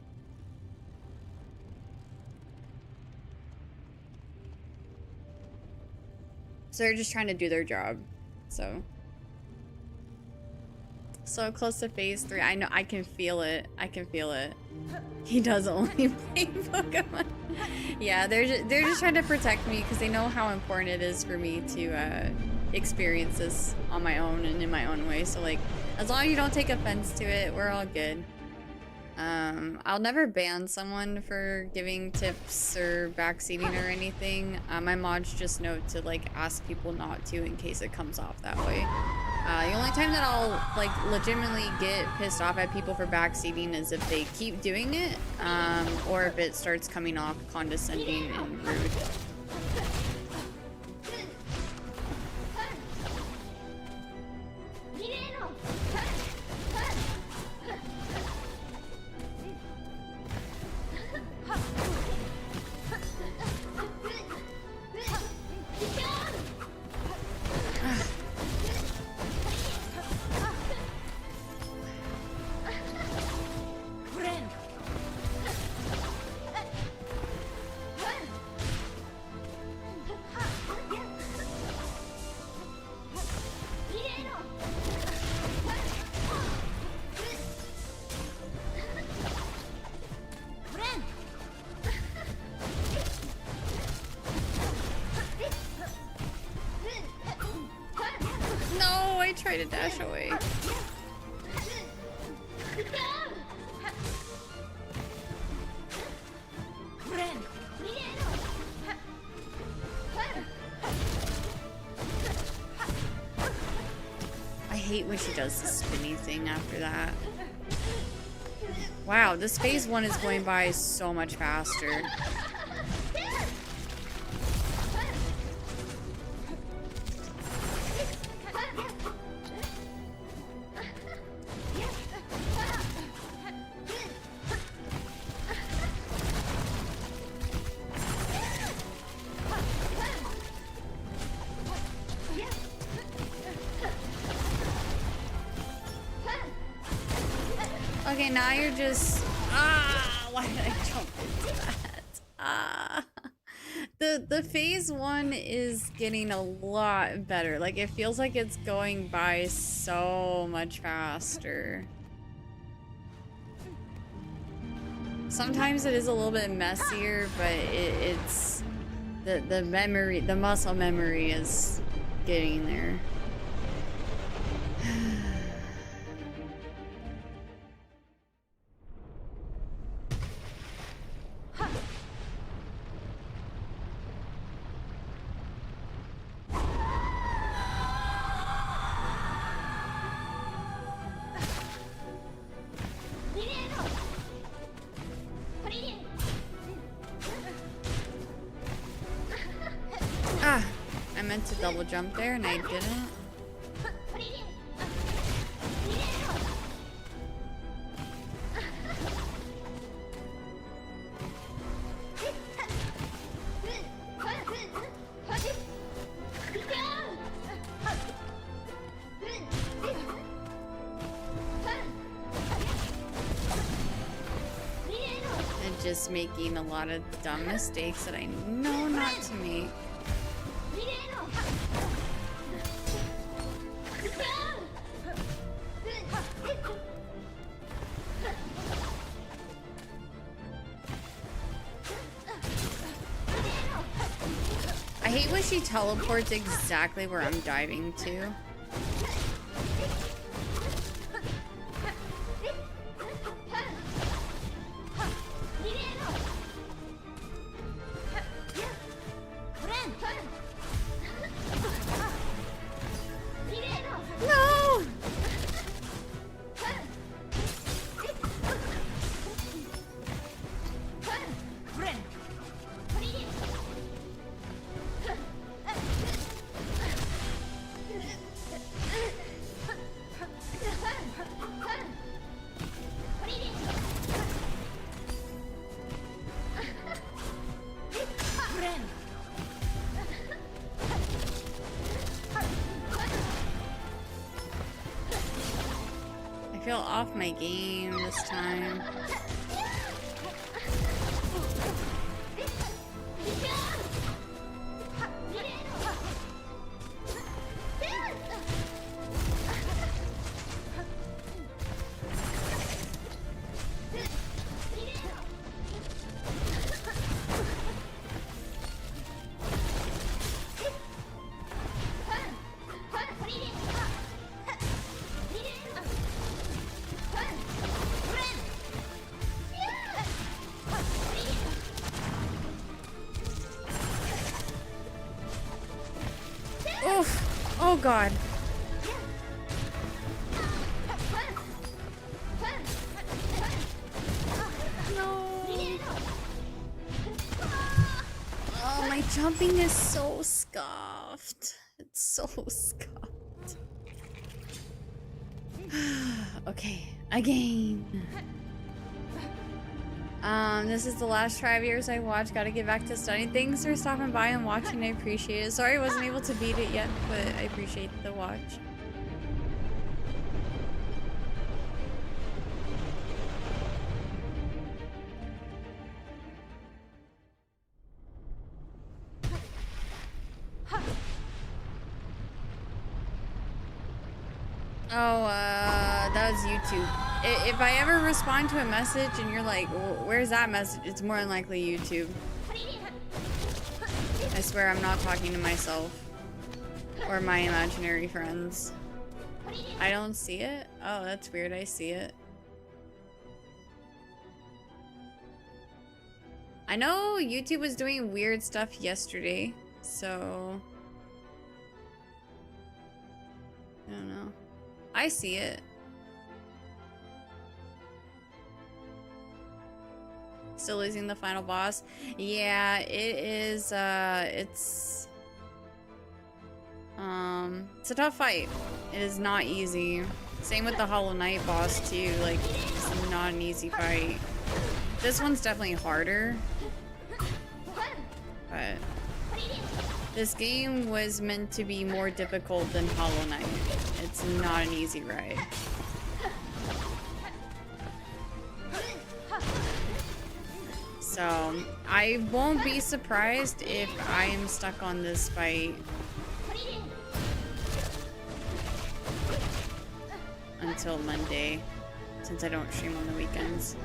So they're just trying to do their job, so. So close to phase 3. I know, I can feel it. I can feel it. He does only play Pokemon. Yeah, they're just trying to protect me because they know how important it is for me to experience this on my own and in my own way. So like, as long as you don't take offense to it, we're all good. I'll never ban someone for giving tips or backseating or anything. My mods just note to like ask people not to in case it comes off that way. The only time that I'll like legitimately get pissed off at people for backseating is if they keep doing it, or if it starts coming off condescending and rude. No, I tried to dash away. I hate when she does the spinny thing after that. Wow, this phase 1 is going by so much faster. Okay, now you're just... why did I jump into that? The phase 1 is getting a lot better. Like, it feels like it's going by so much faster. Sometimes it is a little bit messier, but it's... The memory, the muscle memory is getting there. I meant to double jump there and I didn't. And just making a lot of dumb mistakes that I know not to make. I hate when she teleports exactly where I'm diving to. feel off my game this time. Oof. Oh god. No. Oh, my jumping is so scuffed. It's so scuffed. Okay, again. This is the last 5 years I watched. Gotta get back to studying. Thanks for stopping by and watching. I appreciate it. Sorry I wasn't able to beat it yet, but I appreciate the watch. Oh, that was YouTube. If I ever respond to a message and you're like, where's that message? It's more than likely YouTube. I swear I'm not talking to myself or my imaginary friends. I don't see it? Oh, that's weird. I see it. I know YouTube was doing weird stuff yesterday, so I don't know. I see it. Still losing the final boss. Yeah, it is, it's a tough fight. It is not easy. Same with the Hollow Knight boss too, like, it's not an easy fight. This one's definitely harder. But this game was meant to be more difficult than Hollow Knight. It's not an easy ride. So, I won't be surprised if I am stuck on this fight until Monday, since I don't stream on the weekends.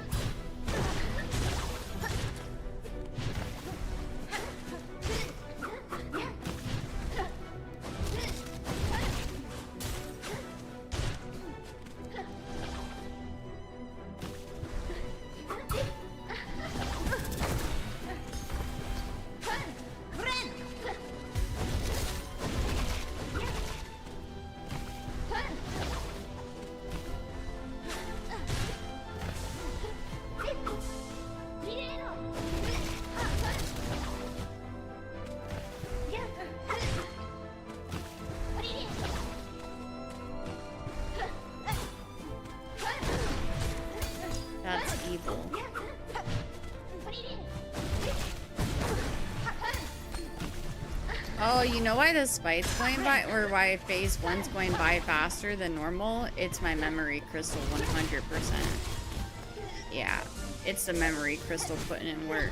Oh, you know why this fight's going by, or why phase 1's going by faster than normal? It's my memory crystal, 100%. Yeah, it's the memory crystal putting in work.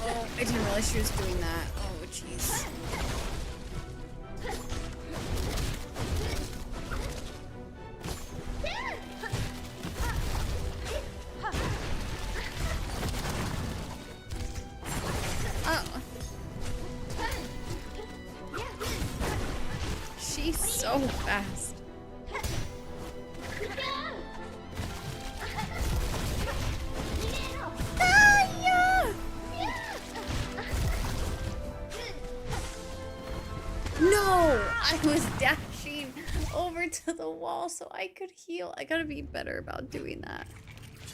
Oh, I didn't realize she was doing that. Oh, jeez. Oh. She's so fast. No! I was dashing over to the wall so I could heal. I gotta be better about doing that.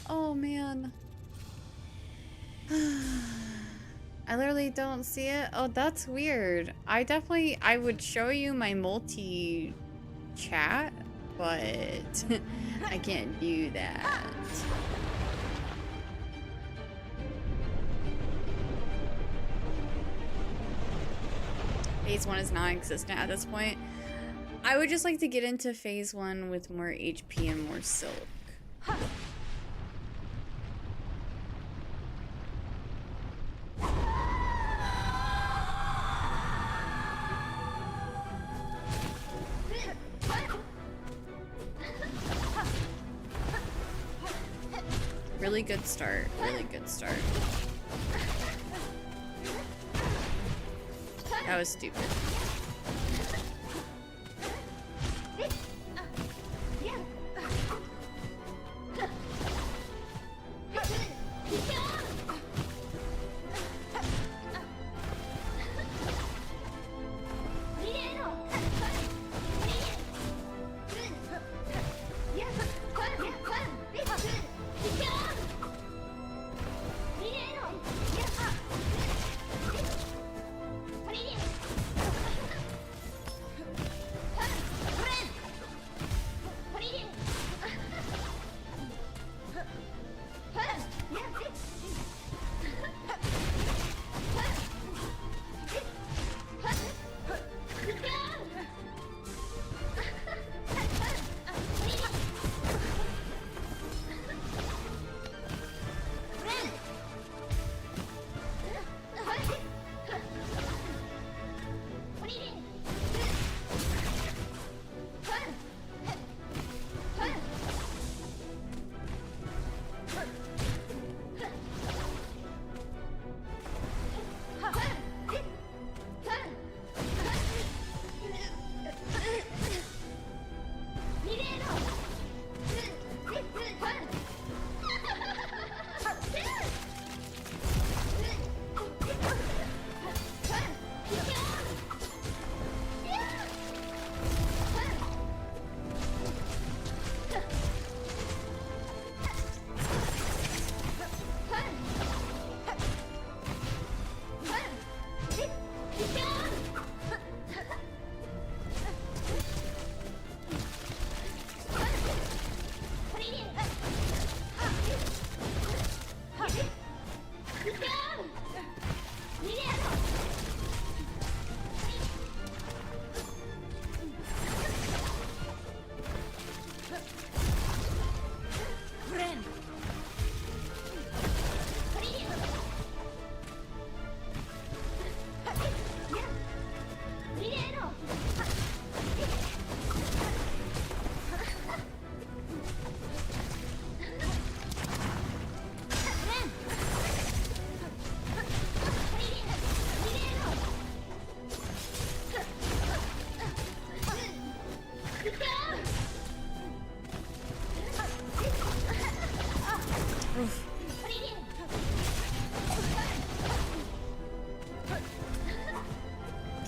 Oh, man. I literally don't see it. Oh, that's weird. I would show you my multi-chat, but I can't do that. Phase 1 is non-existent at this point. I would just like to get into phase 1 with more HP and more silk. Really good start. Really good start. That was stupid.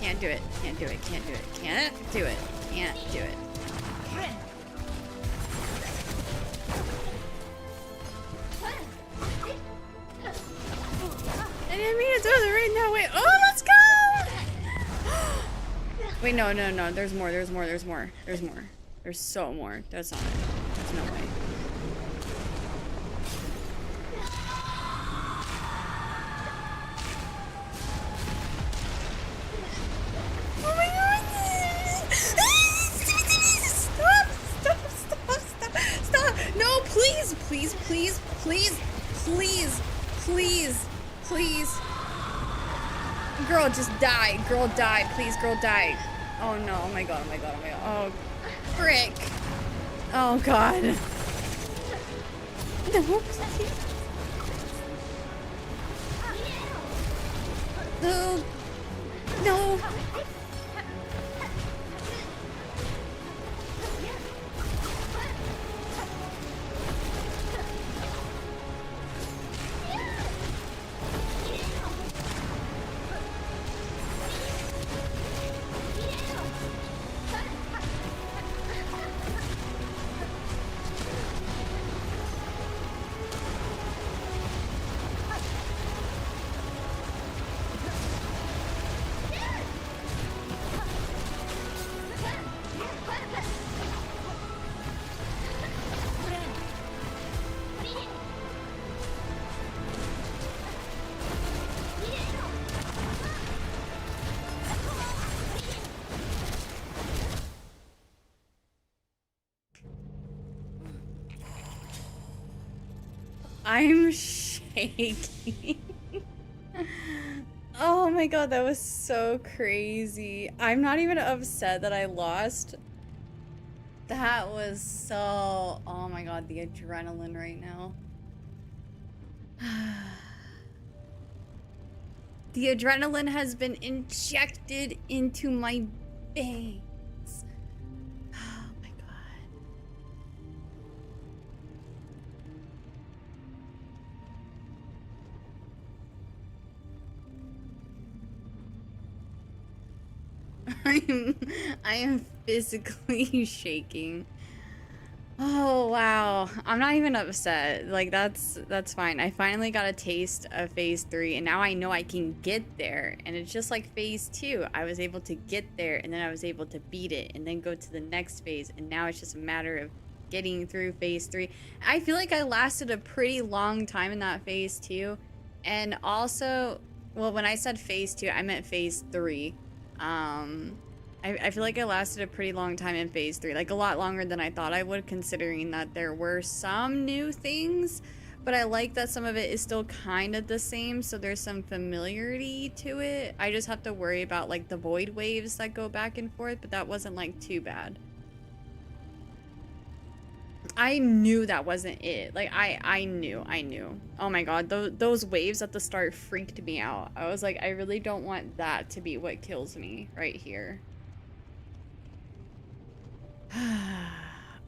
Can't do it. Can't do it. Can't do it. Can't do it. Can't do it. I didn't mean to do it right now. Wait. Oh, let's go! Wait, no, no, no. There's more. There's more. There's more. There's more. There's so more. That's not it. There's no way. Oh my god! Stop! Stop! Stop! Stop! Stop! No, please! Please! Please! Please! Please! Please! Please! Girl, just die. Girl, die. Please, girl, die. Oh no. Oh my god. Oh my god. Oh my god. Oh, frick. Oh god. No, please. No. No. I'm shaking. Oh my god, that was so crazy. I'm not even upset that I lost. That was so... Oh my god, the adrenaline right now. The adrenaline has been injected into my veins. Oh my god. I am physically shaking. Oh wow. I'm not even upset. Like that's fine. I finally got a taste of phase 3 and now I know I can get there. And it's just like phase 2. I was able to get there and then I was able to beat it and then go to the next phase, and now it's just a matter of getting through phase 3. I feel like I lasted a pretty long time in that phase 2. And also, well, when I said phase 2, I meant phase 3. I feel like I lasted a pretty long time in phase 3, like a lot longer than I thought I would, considering that there were some new things, but I like that some of it is still kind of the same, so there's some familiarity to it. I just have to worry about like the void waves that go back and forth, but that wasn't like too bad. I knew that wasn't it. Like I knew. Oh my god, those waves at the start freaked me out. I was like, I really don't want that to be what kills me right here.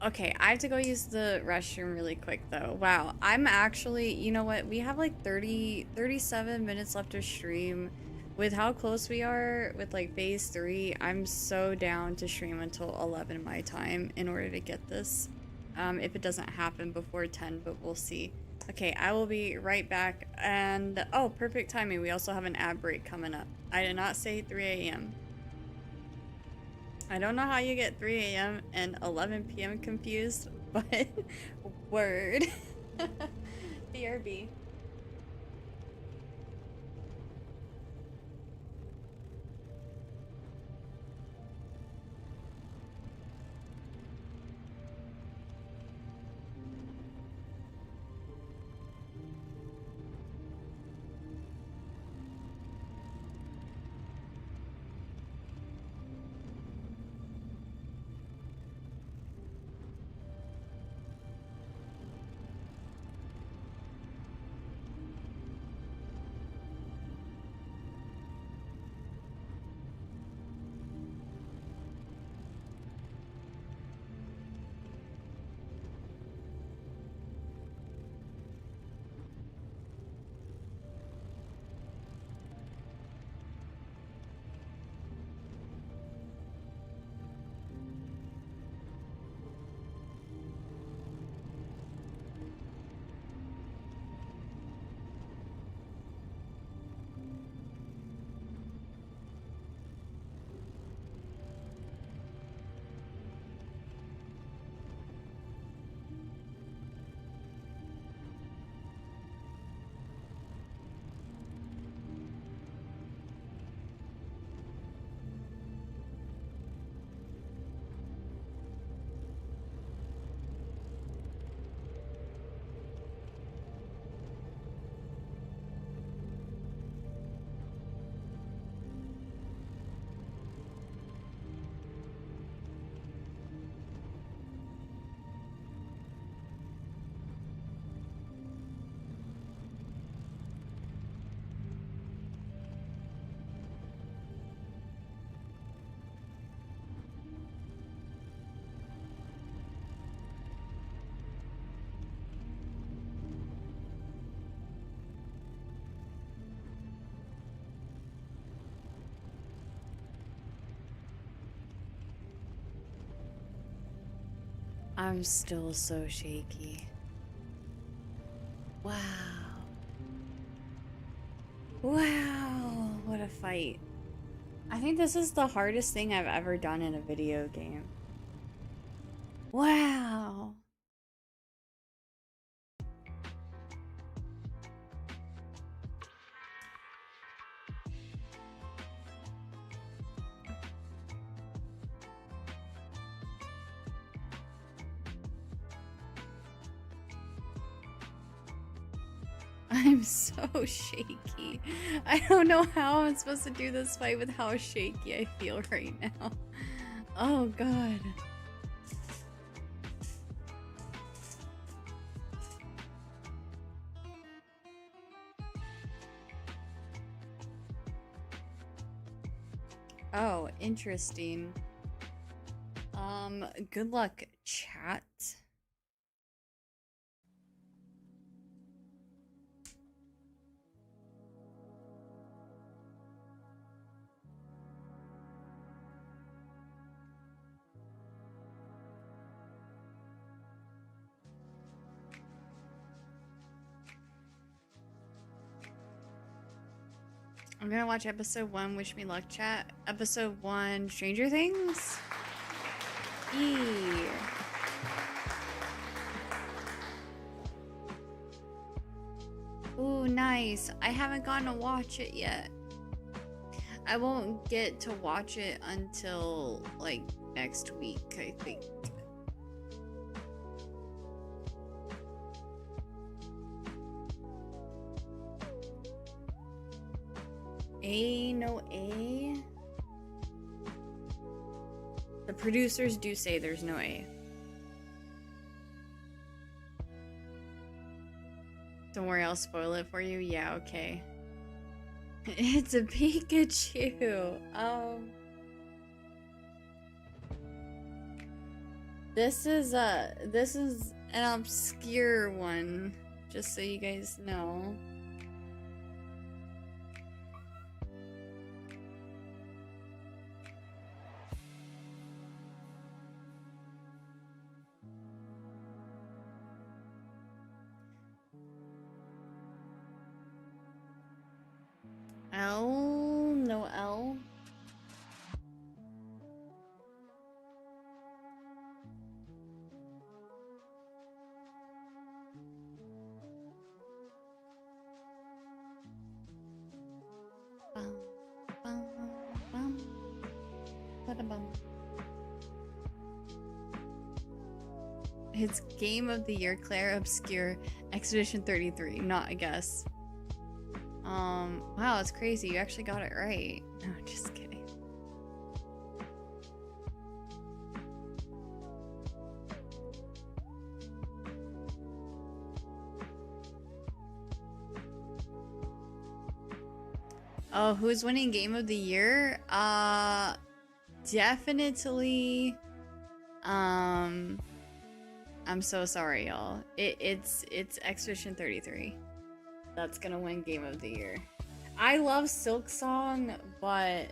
Okay, I have to go use the restroom really quick though. Wow, I'm actually, you know what? We have like 37 minutes left to stream. With how close we are with like phase 3, I'm so down to stream until 11 my time in order to get this. If it doesn't happen before 10, but we'll see. Okay, I will be right back. And oh, perfect timing. We also have an ad break coming up. I did not say 3 a.m. I don't know how you get 3 a.m. and 11 p.m. confused, but word. BRB. I'm still so shaky. Wow. Wow, what a fight. I think this is the hardest thing I've ever done in a video game. Wow. I'm so shaky. I don't know how I'm supposed to do this fight with how shaky I feel right now. Oh god. Oh, interesting. Good luck, chat. I'm gonna watch episode 1, wish me luck, chat. Episode 1, Stranger Things? Eee. Ooh, nice. I haven't gotten to watch it yet. I won't get to watch it until, like, next week, I think. A, no A? The producers do say there's no A. Don't worry, I'll spoil it for you. Yeah, okay. It's a Pikachu. This is an obscure one, just so you guys know. L, no L. Bum, bum, bum, ba-da-bum. It's Game of the Year, Claire Obscure, Expedition 33, not a guess. Wow, it's crazy. You actually got it right. No, just kidding. Oh, who's winning Game of the Year? Definitely. I'm so sorry, y'all. It's Expedition 33. That's gonna win Game of the Year. I love Silksong, but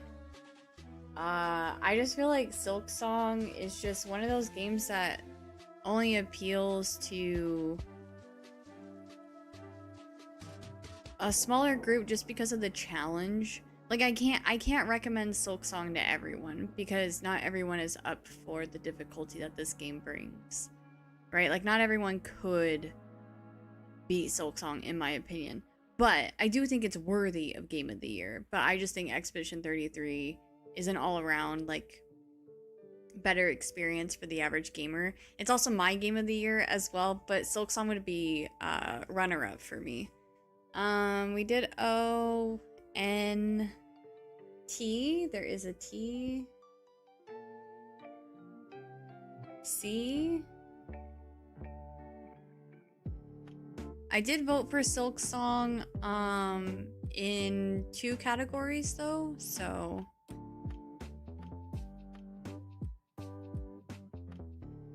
I just feel like Silksong is just one of those games that only appeals to a smaller group just because of the challenge. Like I can't recommend Silksong to everyone because not everyone is up for the difficulty that this game brings. Right? Like not everyone could beat Silksong in my opinion. But I do think it's worthy of Game of the Year. But I just think Expedition 33 is an all-around, like, better experience for the average gamer. It's also my Game of the Year as well, but Silksong would be runner-up for me. We did O, N, T. There is a T. C. I did vote for Silksong in 2 categories though, so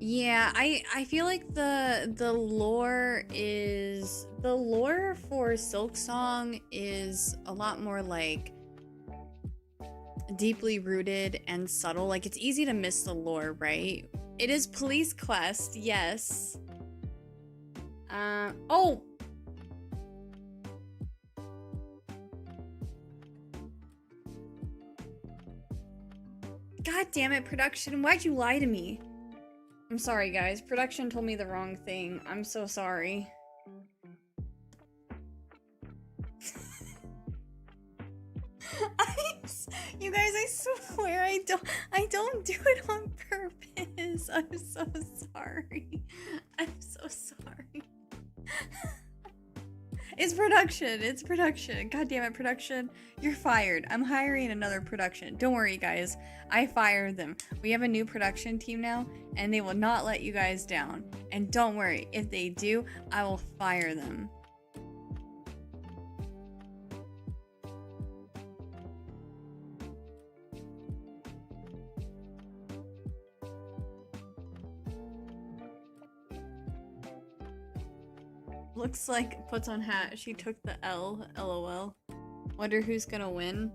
yeah, I feel like the lore for Silksong is a lot more like deeply rooted and subtle. Like it's easy to miss the lore, right? It is Police Quest, yes. Oh! God damn it, production. Why'd you lie to me? I'm sorry, guys. Production told me the wrong thing. I'm so sorry. You guys, I swear I don't do it on purpose. I'm so sorry. I'm so sorry. It's production. It's production. God damn it, production. You're fired. I'm hiring another production. Don't worry, guys. I fired them. We have a new production team now, and they will not let you guys down. And don't worry, if they do, I will fire them. Looks like puts on hat. She took the L. LOL. Wonder who's gonna win.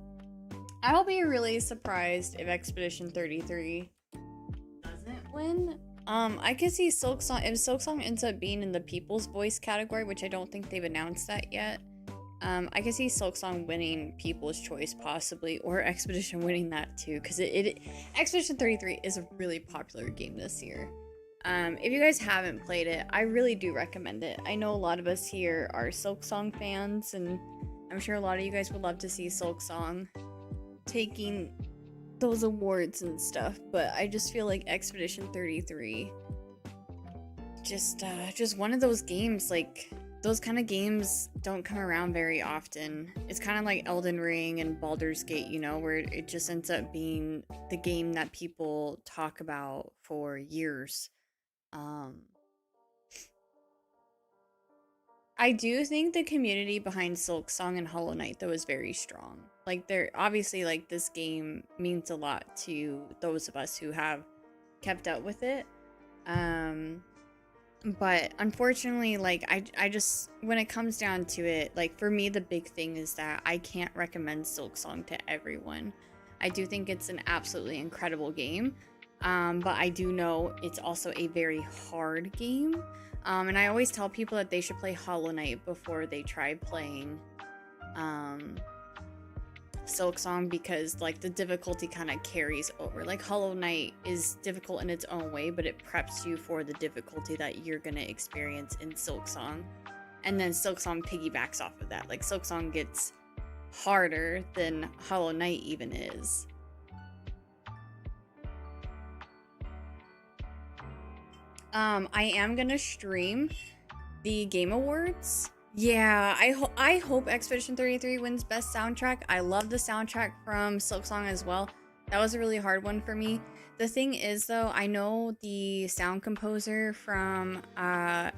I will be really surprised if Expedition 33 doesn't win. I could see Silksong if Silksong ends up being in the People's Voice category, which I don't think they've announced that yet. I could see Silksong winning People's Choice possibly, or Expedition winning that too, because Expedition 33 is a really popular game this year. If you guys haven't played it, I really do recommend it. I know a lot of us here are Silksong fans, and I'm sure a lot of you guys would love to see Silksong taking those awards and stuff, but I just feel like Expedition 33 just one of those games, like, those kind of games don't come around very often. It's kind of like Elden Ring and Baldur's Gate, you know, where it just ends up being the game that people talk about for years. I do think the community behind Silksong and Hollow Knight though is very strong. Like, they're obviously, like, this game means a lot to those of us who have kept up with it. But unfortunately, like, I just, when it comes down to it, like, for me the big thing is that I can't recommend Silksong to everyone. I do think it's an absolutely incredible game. But I do know it's also a very hard game. And I always tell people that they should play Hollow Knight before they try playing Silksong, because, like, the difficulty kind of carries over. Like, Hollow Knight is difficult in its own way, but it preps you for the difficulty that you're gonna experience in Silksong. And then Silksong piggybacks off of that. Like, Silksong gets harder than Hollow Knight even is. I am gonna stream the Game Awards. Yeah, I hope Expedition 33 wins Best Soundtrack. I love the soundtrack from Silksong as well. That was a really hard one for me. The thing is, though, I know the sound composer from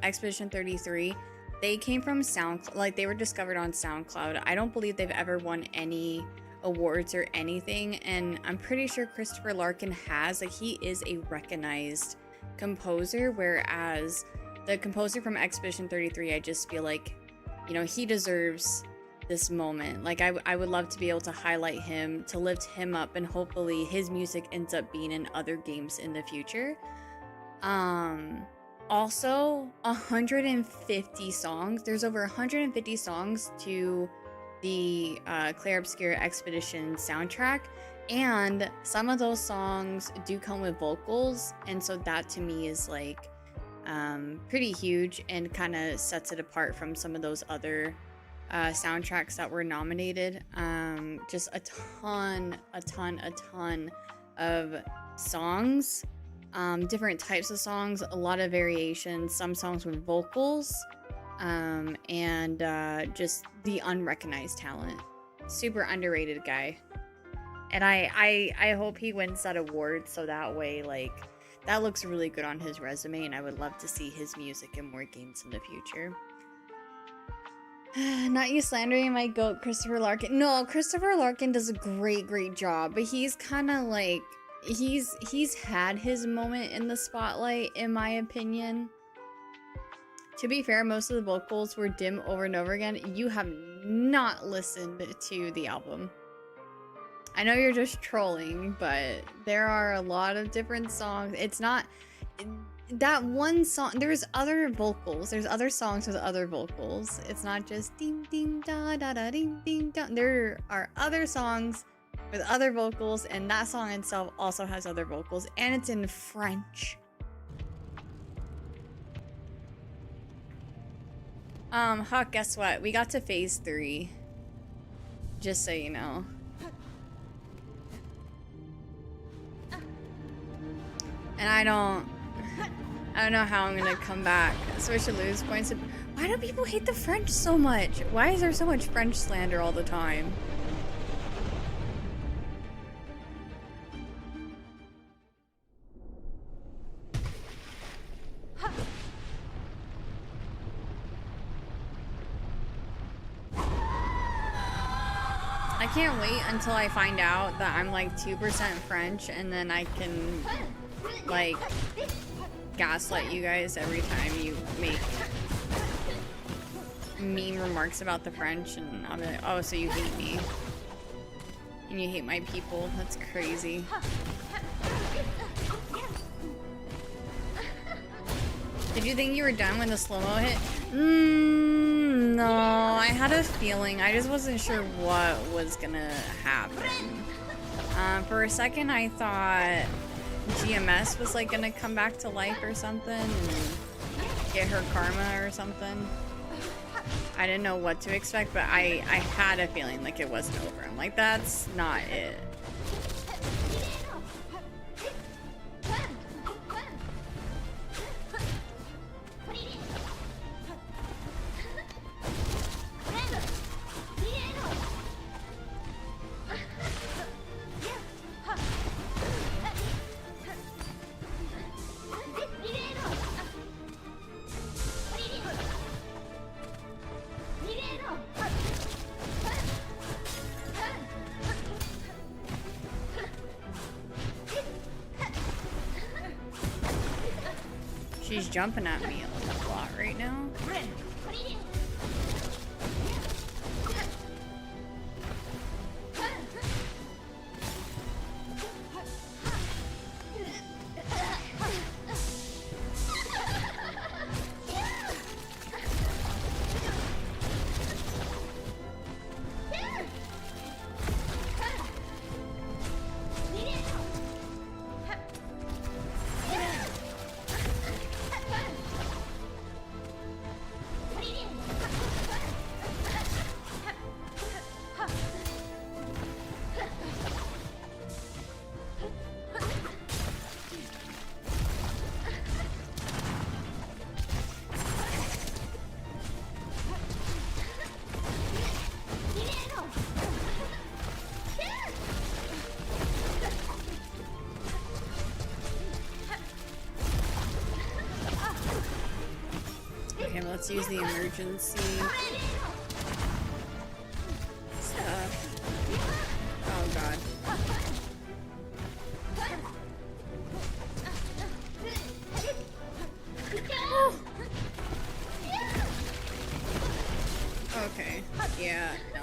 Expedition 33. They came from SoundCloud, like, they were discovered on SoundCloud. I don't believe they've ever won any awards or anything, and I'm pretty sure Christopher Larkin has. Like, he is a recognized composer, whereas the composer from Expedition 33, I just feel like, you know, he deserves this moment. Like, I would love to be able to highlight him, to lift him up, and hopefully his music ends up being in other games in the future. Also, 150 songs. There's over 150 songs to the Clair Obscur Expedition soundtrack, and some of those songs do come with vocals, and so that to me is like pretty huge and kind of sets it apart from some of those other soundtracks that were nominated. Just a ton of songs, different types of songs, a lot of variations, some songs with vocals, and just the unrecognized talent. Super underrated guy. And I hope he wins that award, so that way, like, that looks really good on his resume, and I would love to see his music in more games in the future. Not you slandering my goat, Christopher Larkin. No, Christopher Larkin does a great job, but he's kind of like, he's had his moment in the spotlight, in my opinion. To be fair, most of the vocals were dim over and over again. You have not listened to the album. I know you're just trolling, but there are a lot of different songs. It's not that one song. There's other vocals. There's other songs with other vocals. It's not just ding ding da da da ding ding da. There are other songs with other vocals, and that song itself also has other vocals, and it's in French. Huck, guess what? We got to phase 3. Just so you know. And I don't know how I'm gonna come back. So I should lose points. Why Why do people hate the French so much? Why is there so much French slander all the time? I can't wait until I find out that I'm like 2% French and then I can like gaslight you guys every time you make mean remarks about the French, and I'll be like, oh, so you hate me and you hate my people. That's crazy. Did you think you were done when the slow-mo hit? No, I had a feeling. I just wasn't sure what was gonna happen. For a second I thought GMS was like gonna come back to life or something and get her karma or something. I didn't know what to expect, but I had a feeling like it wasn't over. I'm like, that's not it. She's jumping at me a lot right now. Let's use the emergency stuff. Oh god. Okay. Yeah, no.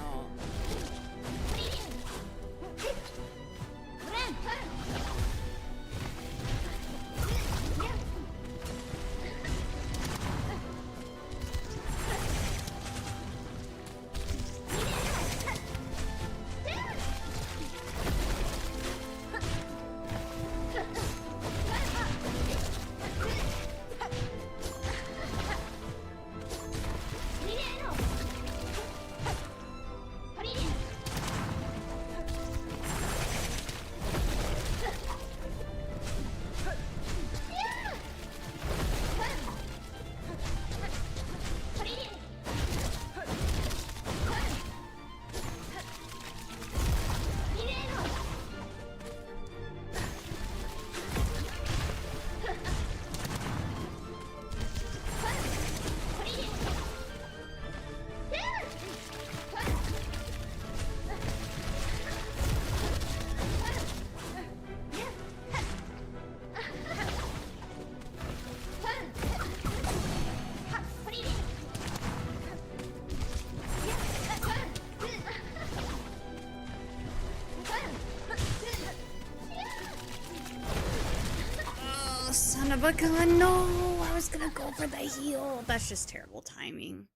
Son of a gun, no! I was gonna go for the heal. That's just terrible timing.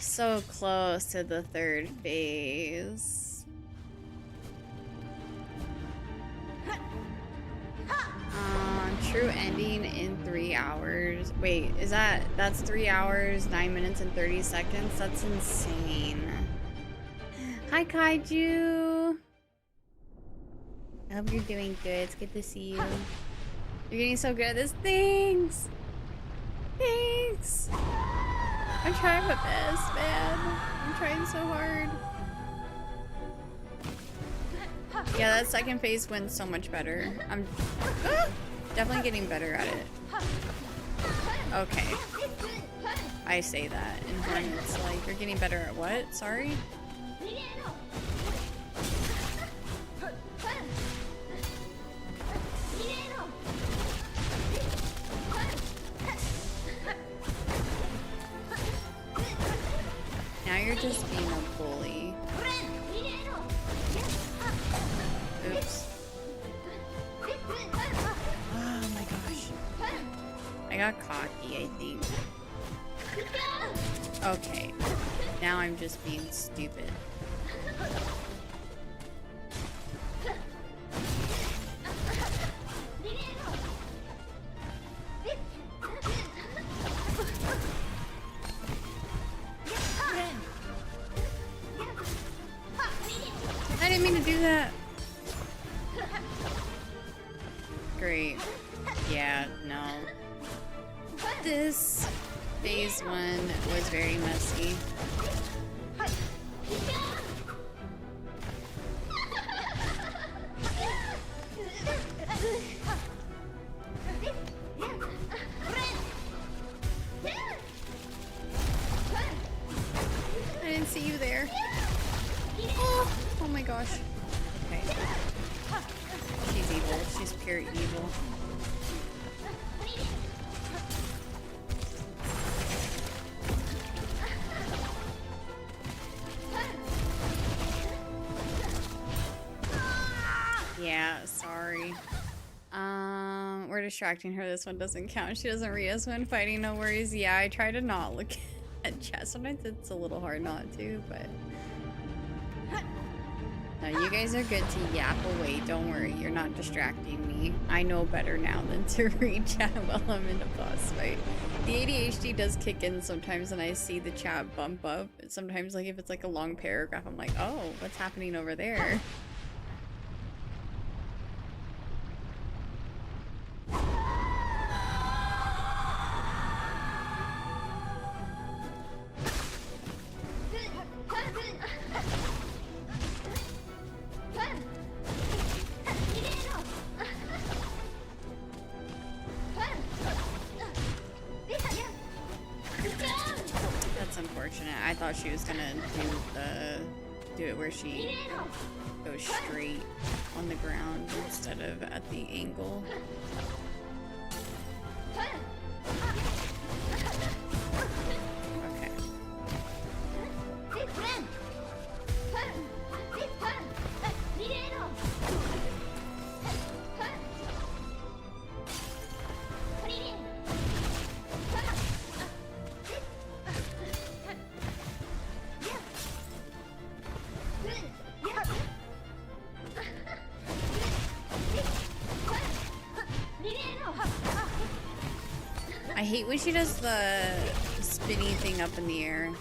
So close to the third phase. True ending in 3 hours. Wait, is that's 3 hours, 9 minutes, and 30 seconds? That's insane. Hi, Kaiju! I hope you're doing good. It's good to see you. You're getting so good at this things. Thanks. I'm trying my best, man. I'm trying so hard. Yeah, that second phase went so much better. I'm definitely getting better at it. Okay. I say that. And then it's like, you're getting better at what? Sorry? Now you're just being a bully. Oops. Oh my gosh. I got cocky, I think. Okay. Now I'm just being stupid. I didn't mean to do that. Great. Yeah, no. This phase 1 was very messy. I didn't see you there. Oh my gosh. Okay. She's evil. She's pure evil. Yeah, sorry. We're distracting her. This one doesn't count. She doesn't read us when fighting. No worries. Yeah, I try to not look at chat. Sometimes it's a little hard not to, but... No, you guys are good to yap away. Don't worry. You're not distracting me. I know better now than to read chat while I'm in a boss fight. The ADHD does kick in sometimes and I see the chat bump up. Sometimes, like, if it's like a long paragraph, I'm like, oh, what's happening over there? That's unfortunate. I thought she was gonna do it where she goes straight on the ground instead of at the angle. Okay. I hate when she does the spinny thing up in the air.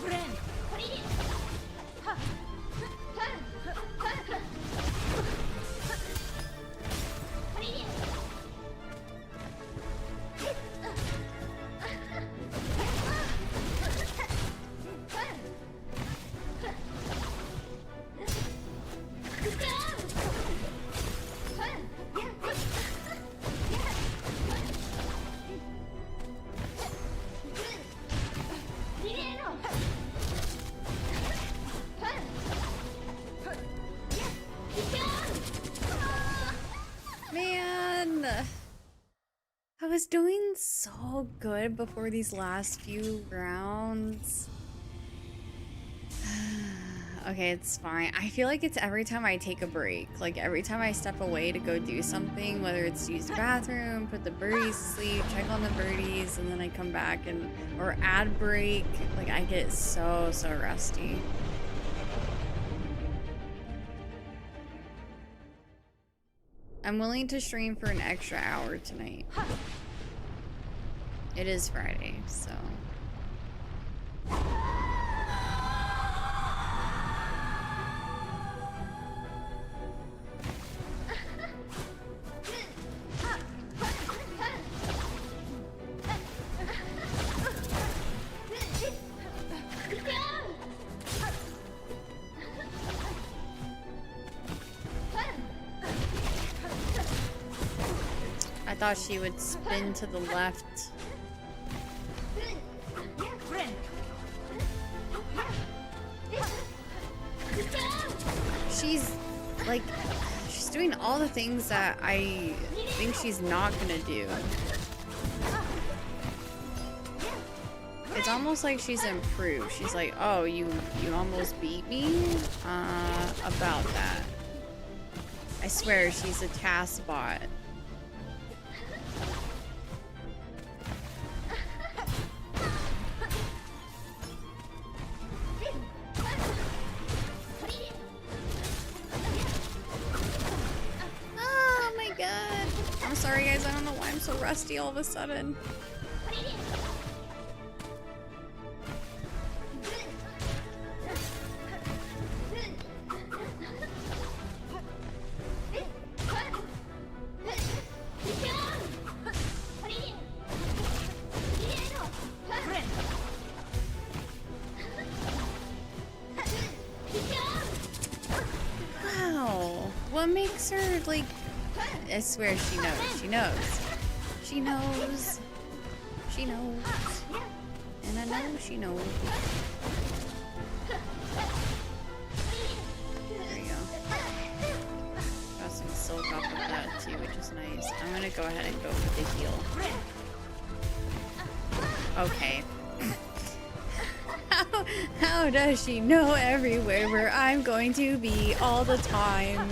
Man, I was doing so good before these last few rounds. Okay, it's fine. I feel like it's every time I take a break. Like every time I step away to go do something, whether it's use the bathroom, put the birdies to sleep, check on the birdies, and then I come back and, or ad break, like I get so rusty. I'm willing to stream for an extra hour tonight. It is Friday, so. I thought she would spin to the left. She's like, she's doing all the things that I think she's not gonna do. It's almost like she's improved. She's like, oh, you almost beat me? About that. I swear she's a task bot. Oh my god. I'm sorry guys, I don't know why I'm so rusty all of a sudden. Wow. What makes her like... I swear she knows. She knows. She knows. She knows. And I know she knows. There you go. Got some silk off of that too, which is nice. I'm gonna go ahead and go for the heal. Okay. How does she know everywhere where I'm going to be all the time?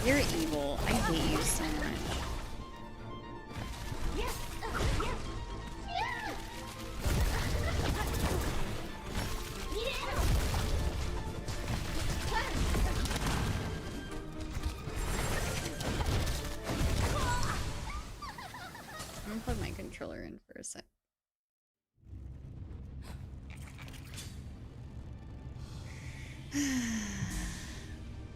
You're evil. I hate you so much. I'm gonna plug my controller in for a sec.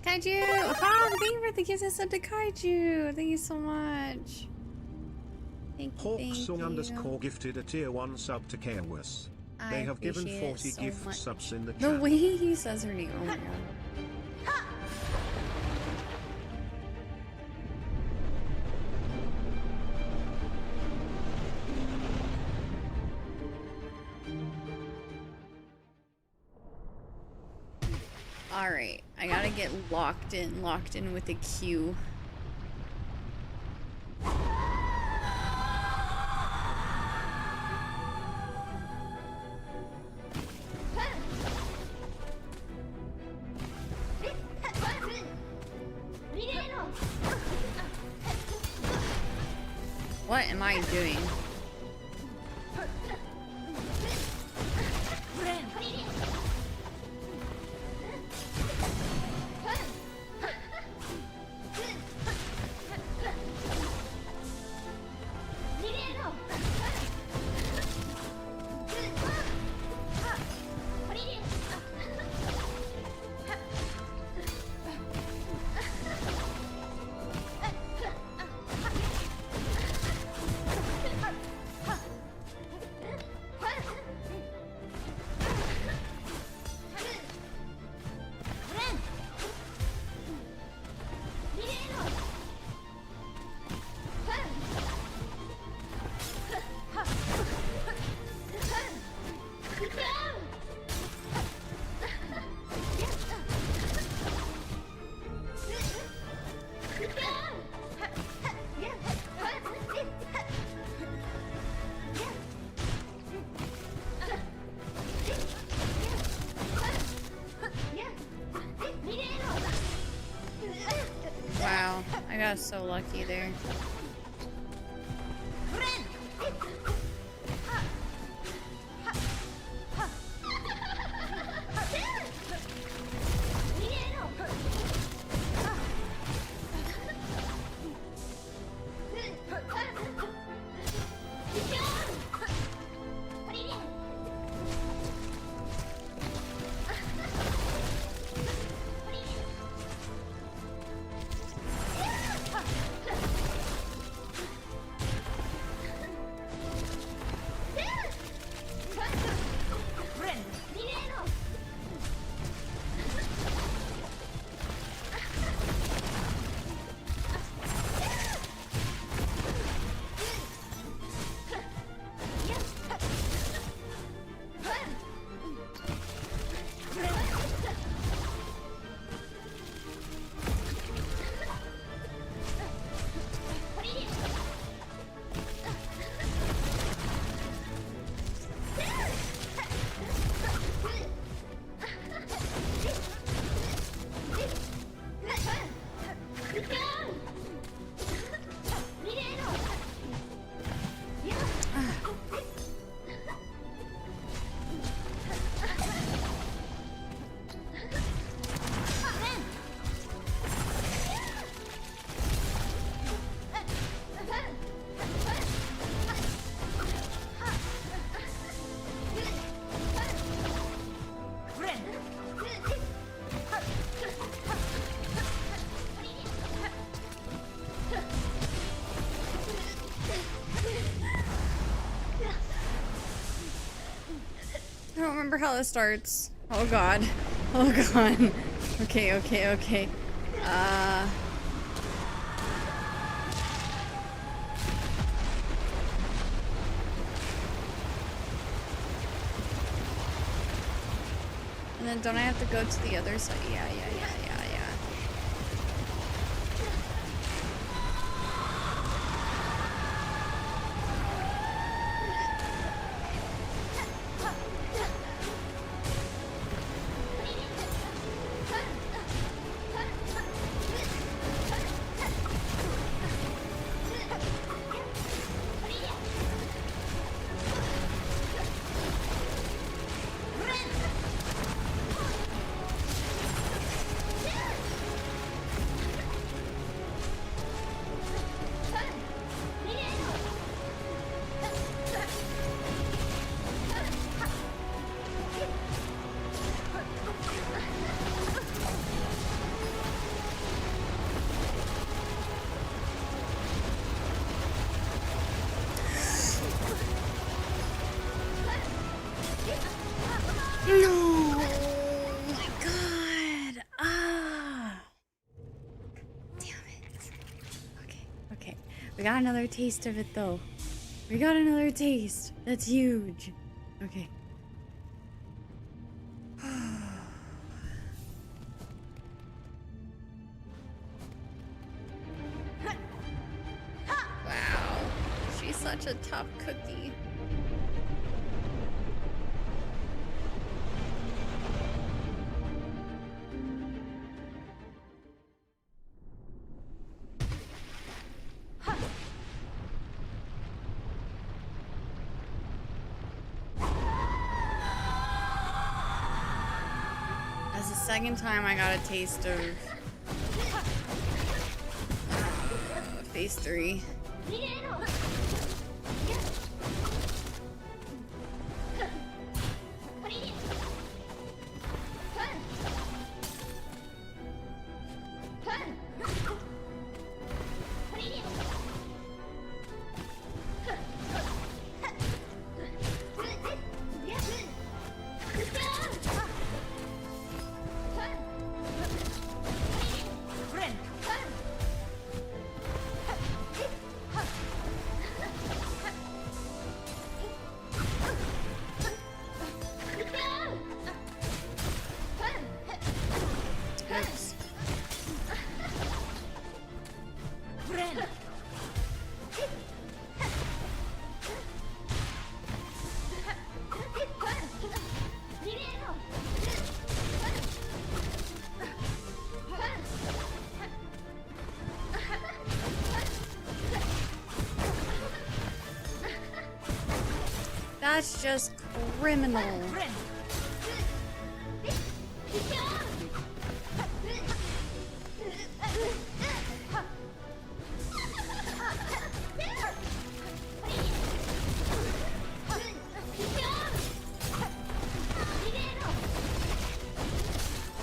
Kaiju! Oh, thank you for the gifts and sub to Kaiju! Thank you so much. Thank you, Silksong underscore gifted a tier 1 sub to Kawas. They have given 40 so gift much. subs in the The chat. way he says her name, oh my god. Alright, I gotta get locked in with the Q. What am I doing? Wow, I got so lucky there. remember how this starts. Oh god. Oh god. Okay, okay, okay. And then don't I have to go to the other side? Yeah. We got another taste of it though. We got another taste. That's huge. Okay. Wow. She's such a tough cookie. Second time I got a taste of phase 3. That's just criminal.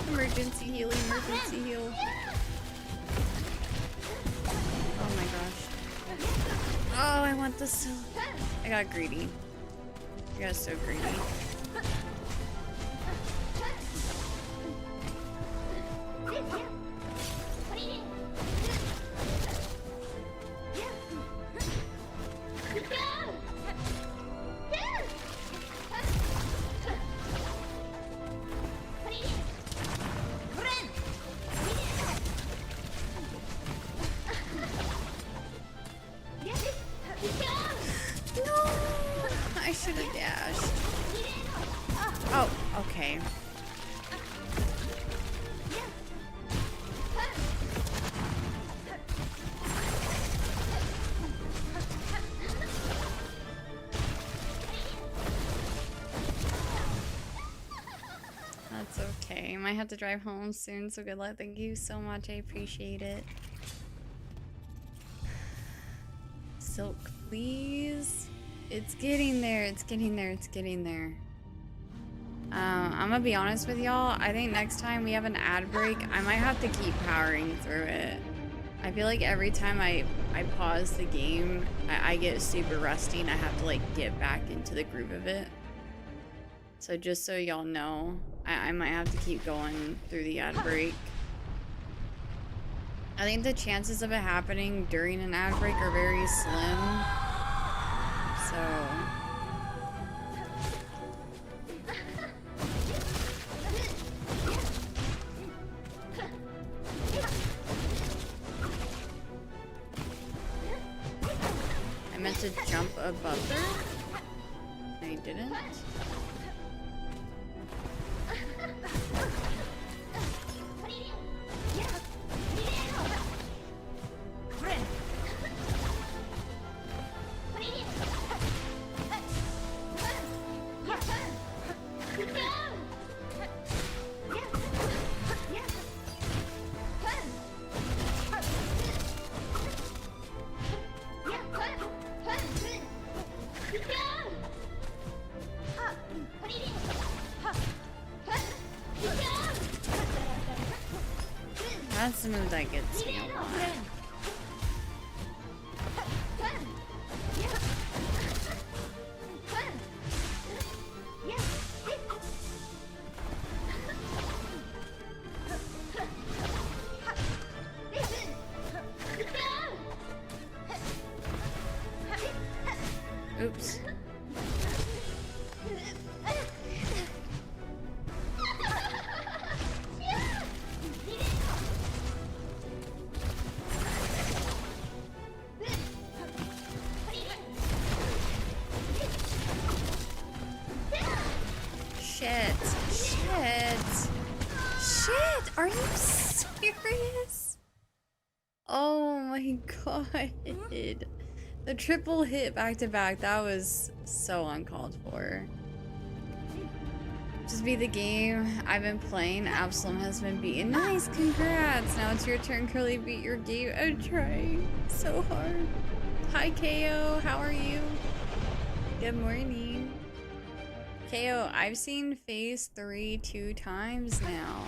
Emergency heal, emergency heal. Oh my gosh. Oh, I want the silk. I got greedy. I got so greedy. I might have to drive home soon, so good luck. Thank you so much. I appreciate it. Silk, please. It's getting there. It's getting there. It's getting there. I'm gonna be honest with y'all. I think next time we have an ad break, I might have to keep powering through it. I feel like every time I pause the game, I get super rusty and I have to like get back into the groove of it. So just so y'all know, I might have to keep going through the ad break. I think the chances of it happening during an ad break are very slim. So... I meant to jump above her. I didn't. That's the move that gets me a lot. Oops. Shit. Are you serious? Oh my god. The triple hit back to back, that was so uncalled for. Just beat the game I've been playing. Absalom has been beaten. Nice, congrats. Now it's your turn, Curly. Beat your game. I'm trying so hard. Hi, KO. How are you? Good morning. KO, I've seen phase 3 2 times now.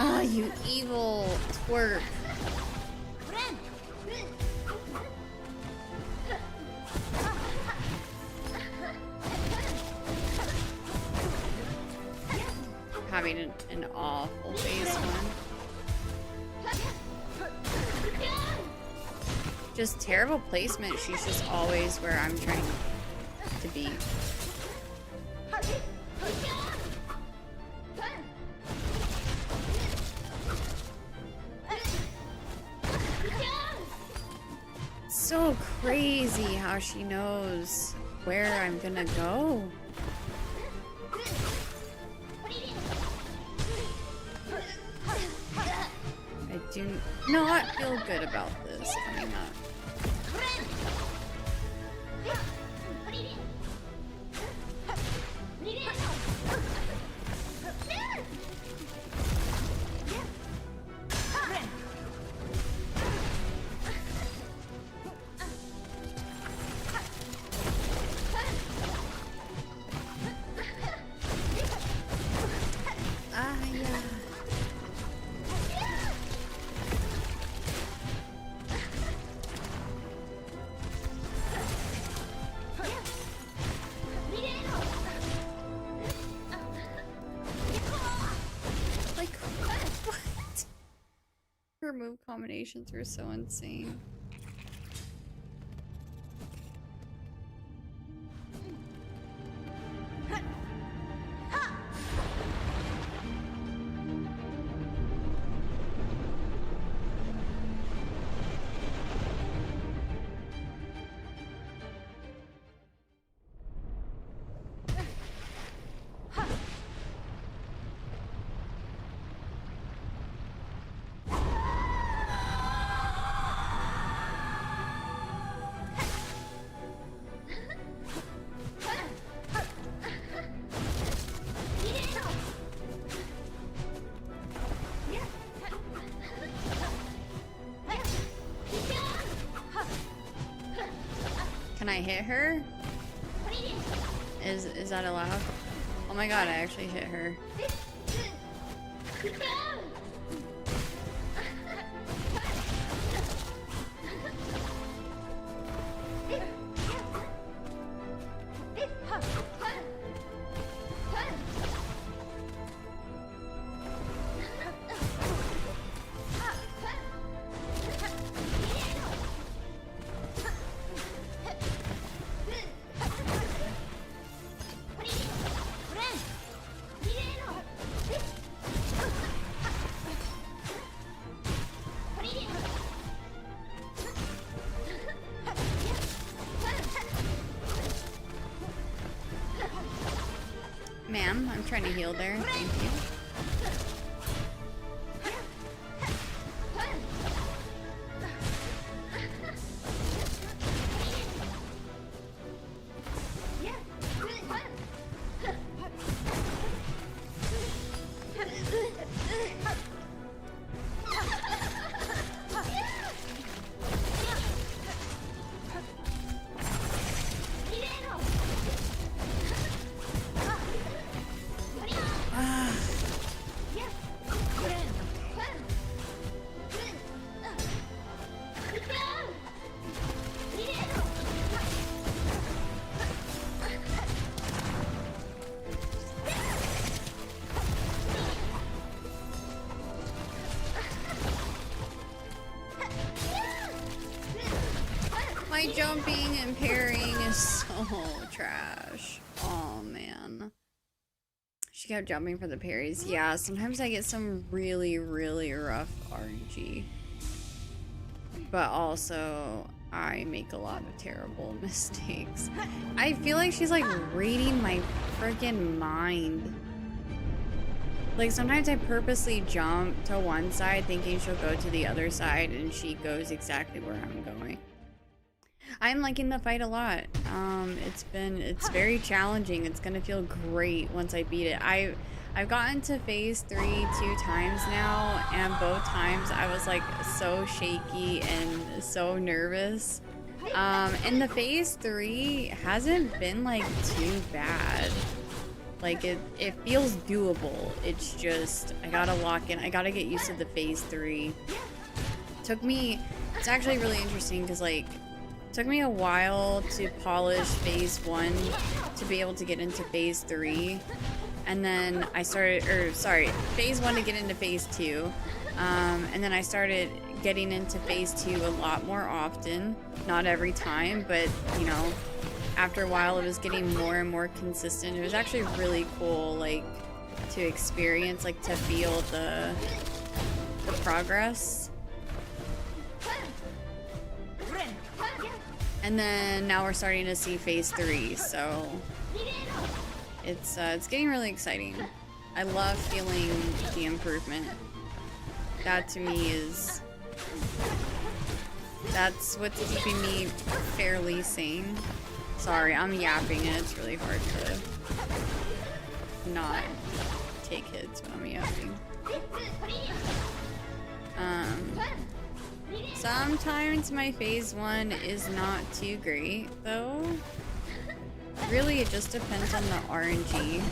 Oh, you evil twerp. Having an awful phase one. Just terrible placement. She's just always where I'm trying to be. So crazy how she knows where I'm gonna go. I do not feel good about this coming up. Her move combinations are so insane. Can I hit her? Is that allowed? Oh my god, I actually hit her. Ma'am, I'm trying to heal there. Thank you. My jumping and parrying is so trash. Oh man. She kept jumping for the parries. Yeah, sometimes I get some really, really rough RNG. But also, I make a lot of terrible mistakes. I feel like she's like reading my freaking mind. Like sometimes I purposely jump to one side thinking she'll go to the other side and she goes exactly where I'm going. I'm liking the fight a lot. It's very challenging. It's gonna feel great once I beat it. I've gotten to phase 3 2 times now, and both times I was like so shaky and so nervous. And the phase 3 hasn't been like too bad. Like it feels doable. It's just I gotta lock in. I gotta get used to the phase 3. It's actually really interesting because like it took me a while to polish phase 1 to be able to get into phase 3. And then I started, phase 1 to get into phase 2. And then I started getting into phase 2 a lot more often. Not every time, but you know, after a while it was getting more and more consistent. It was actually really cool, like, to experience, like, to feel the progress. And then now we're starting to see phase 3, so it's getting really exciting. I love feeling the improvement. That to me that's what's keeping me fairly sane. Sorry, I'm yapping and it's really hard to not take hits when I'm yapping. Sometimes my phase 1 is not too great, though. Really, it just depends on the RNG.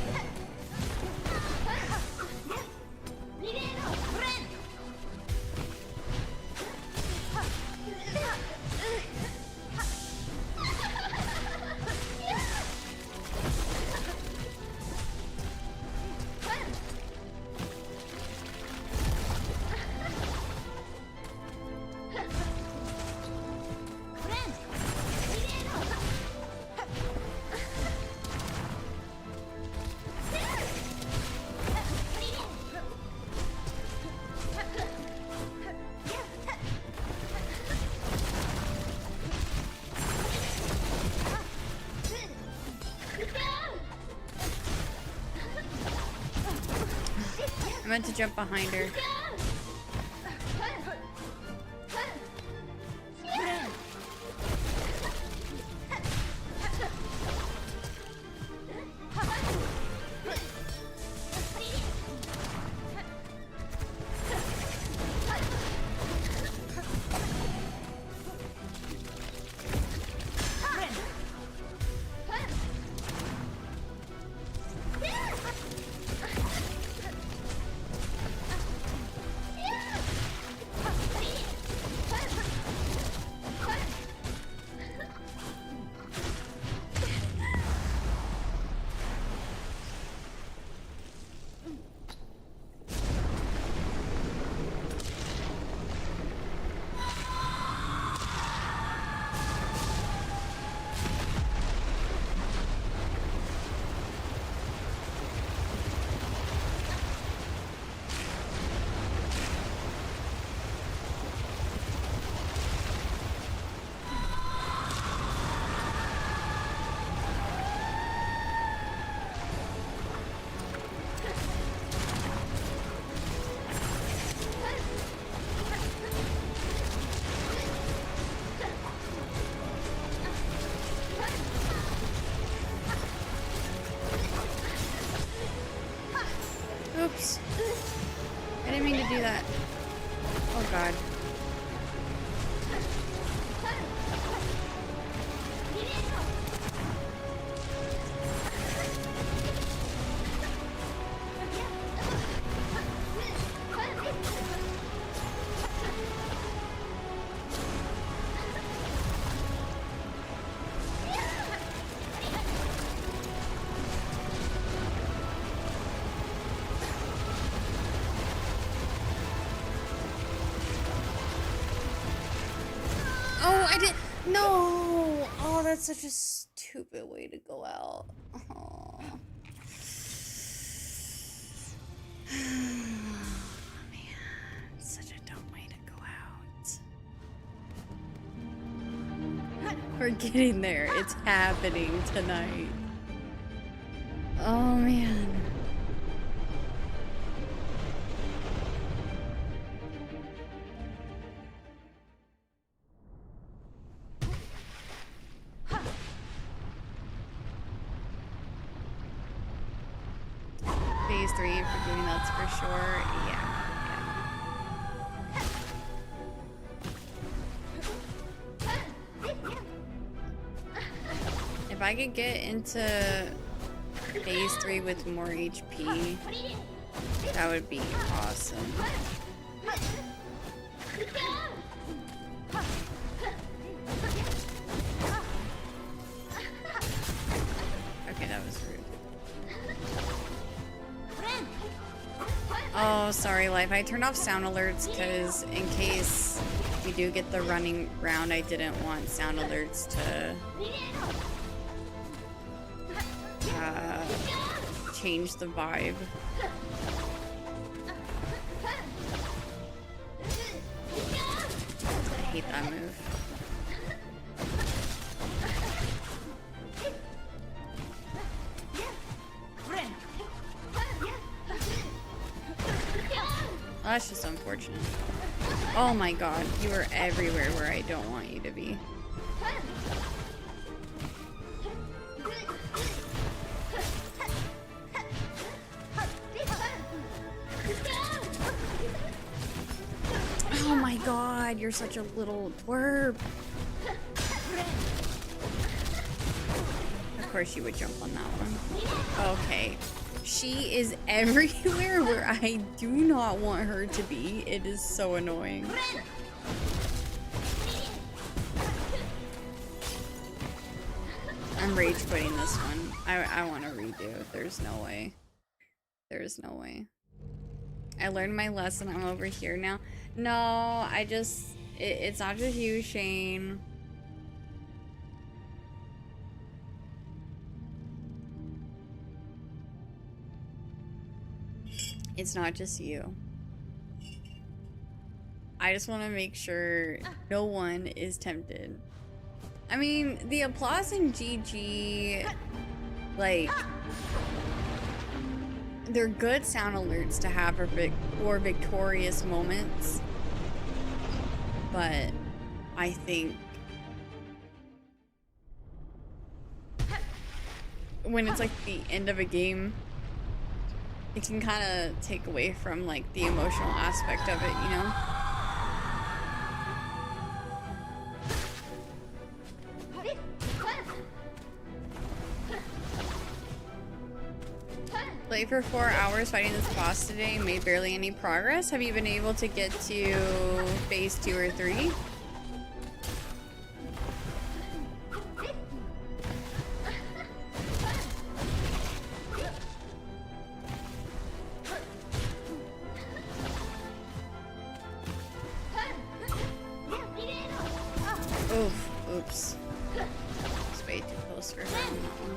I meant to jump behind her. god. Oh, I did. No. Oh, that's such a stupid way to go out. Oh. Man, such a dumb way to go out. We're getting there. It's happening tonight. Oh, man. Phase 3 if we're doing that's for sure. Yeah. If I could get into phase 3 with more HP, that would be awesome. Okay, that was rude. Oh, sorry, Life. I turned off sound alerts because in case we do get the running round, I didn't want sound alerts to change the vibe. I hate that move. Oh, that's just unfortunate. Oh my god, you are everywhere where I don't want you to be. Oh my god, you're such a little twerp. Of course you would jump on that one. Okay. She is everywhere where I do not want her to be. It is so annoying. I'm rage quitting this one. I want to redo. There's no way. There's no way. I learned my lesson. I'm over here now. No, I just... It's not just you, Shane. It's not just you. I just want to make sure no one is tempted. I mean, the applause in GG, like, they're good sound alerts to have for victorious moments. But I think when it's like the end of a game, it can kind of take away from like the emotional aspect of it, you know? Played for 4 hours fighting this boss today, made barely any progress. Have you been able to get to phase 2 or 3? Oops. It's way too close for her on that one.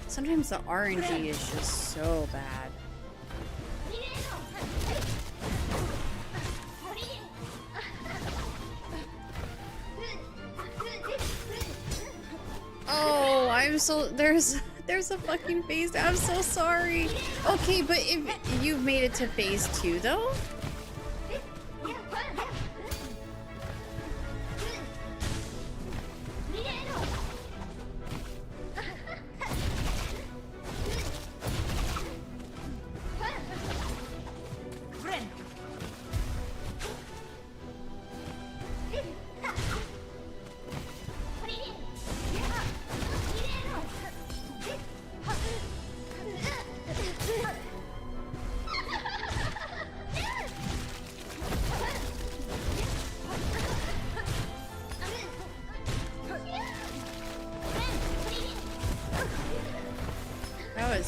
Sometimes the RNG is just so bad. Oh, I'm so there's a fucking phase. I'm so sorry. Okay, but if you've made it to phase 2 though?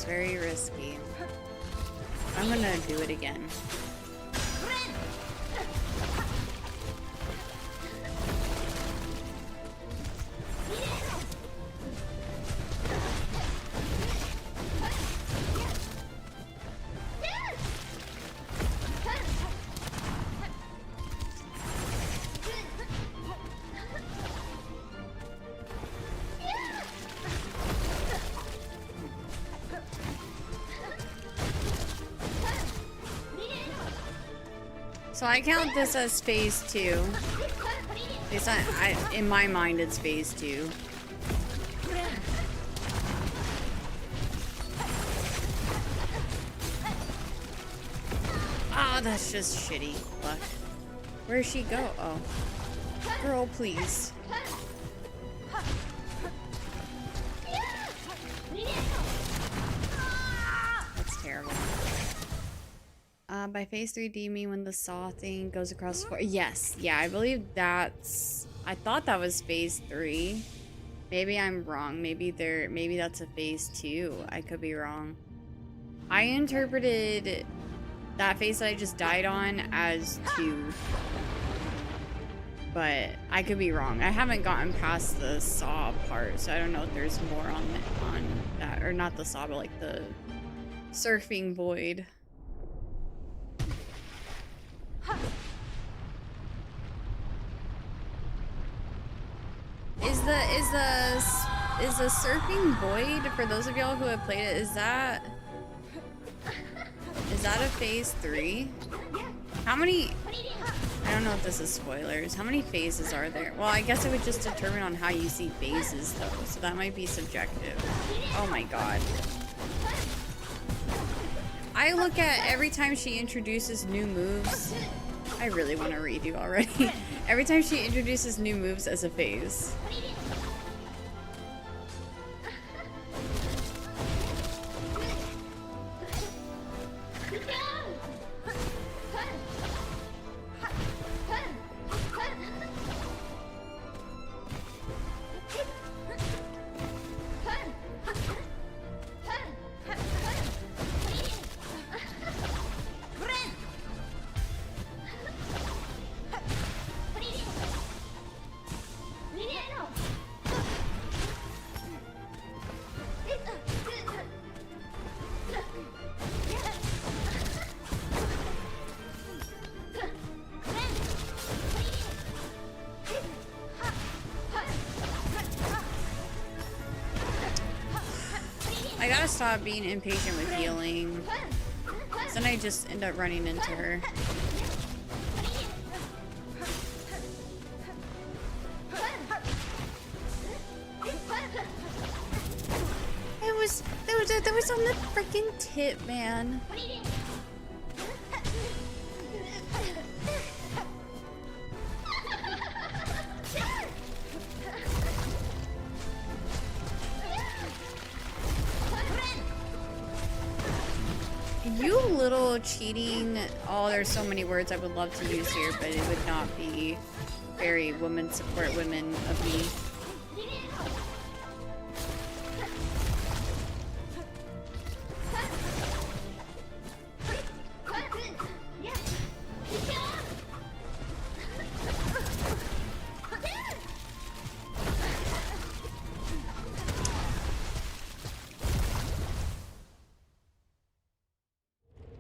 very risky. I'm gonna do it again. So I count this as phase 2. It's not, in my mind, it's phase 2. Ah, that's just shitty luck. Where'd she go? Oh. Girl, please. That's terrible. By phase 3, do you mean when the saw thing goes across the floor? Yes, yeah, I believe that's... I thought that was phase 3. Maybe I'm wrong. Maybe that's a phase 2. I could be wrong. I interpreted that phase that I just died on as 2. But I could be wrong. I haven't gotten past the saw part, so I don't know if there's more on that. Or not the saw, but like the surfing void. Is the surfing void, for those of y'all who have played it, is that a phase 3? How many, I don't know if this is spoilers, how many phases are there? Well, I guess it would just determine on how you see phases though, so that might be subjective. Oh my god. I look at every time she introduces new moves, I really want to redo already. Every time she introduces new moves as a phase. I gotta stop being impatient with healing. Then I just end up running into her. That was on the freaking tip, man. You little cheating. Oh, there's so many words I would love to use here, but it would not be very women support women of me.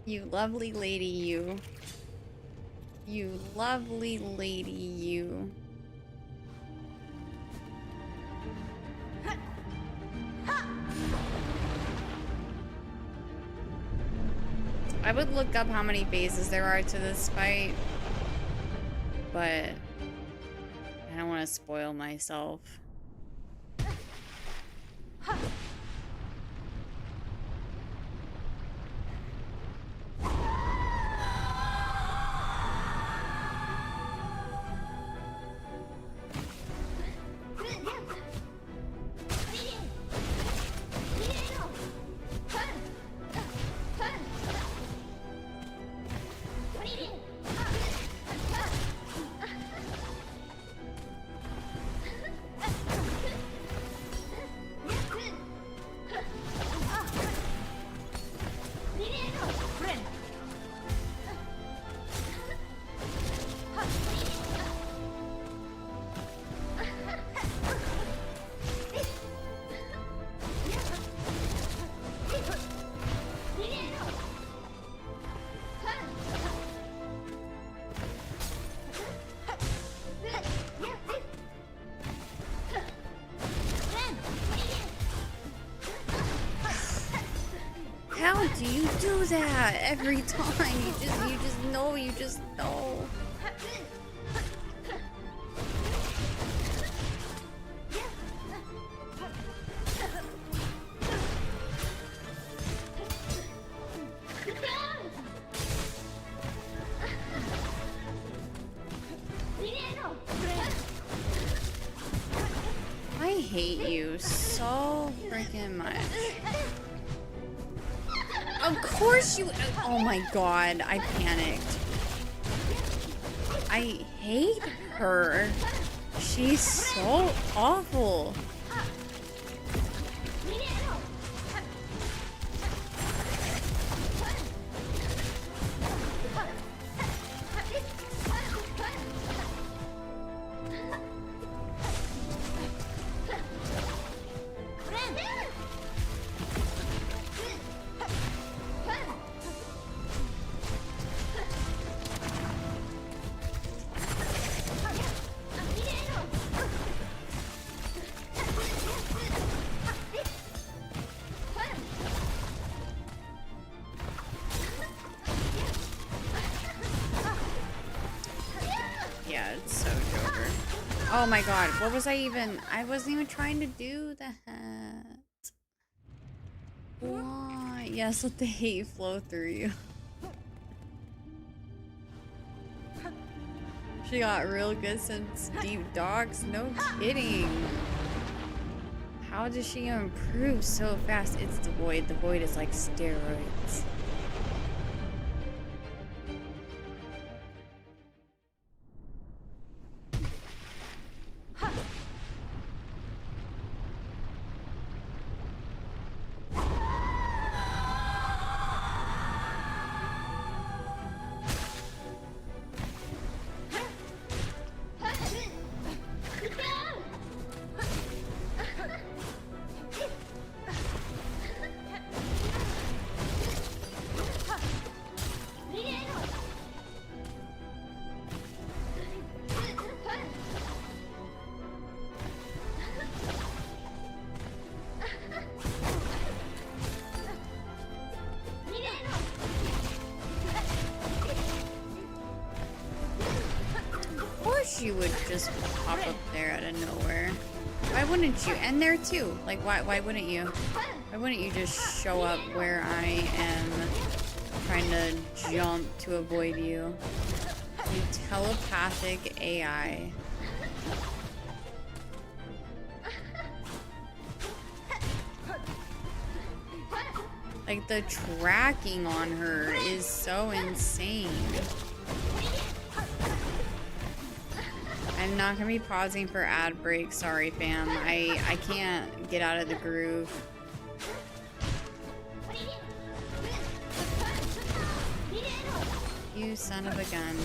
You lovely lady, you. You lovely lady, you. I would look up how many phases there are to this fight, but I don't want to spoil myself. do you do that every time? You just know. I hate you so freaking much. Of course you. Oh my god, I panicked. I hate her. She's so awful. Yeah, it's so Joker. Oh my god, what was I wasn't even trying to do that. Why? Yes, let the hate flow through you. She got real good since Deep Dogs, no kidding. How does she improve so fast? It's the Void. The Void is like steroids. You would just pop up there out of nowhere. Why wouldn't you? And there too. Like, why wouldn't you? Why wouldn't you just show up where I am trying to jump to avoid you? You telepathic AI. Like, the tracking on her is so insane. I'm not gonna be pausing for ad break. Sorry, fam. I can't get out of the groove. You son of a gun.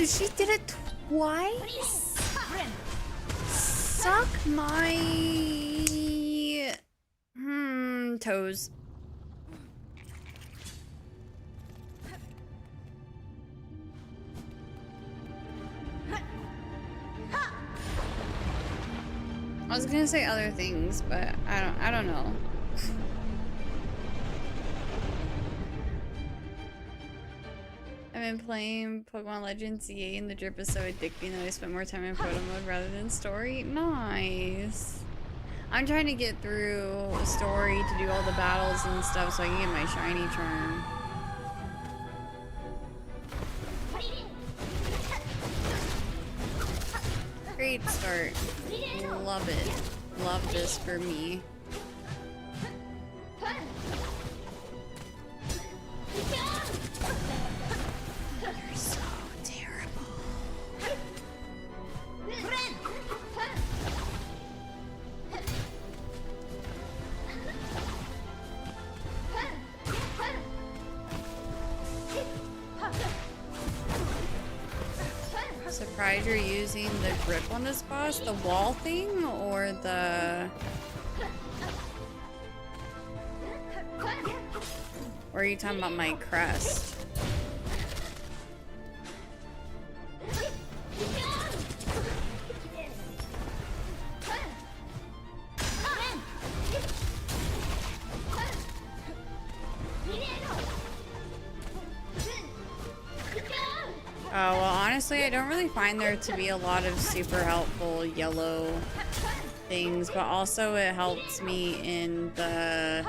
She did it twice? Suck my... toes. I was gonna say other things, but I don't know. I've been playing Pokemon Legends ZA and the drip is so addicting that I spent more time in photo mode rather than story. Nice. I'm trying to get through story to do all the battles and stuff so I can get my shiny charm. Great start. Love it. love this for me. You're so terrible. Surprised you're using the grip on this boss, the wall thing, or the... Or are you talking about my crest? Oh, well, honestly, I don't really find there to be a lot of super helpful yellow things, but also it helps me in the...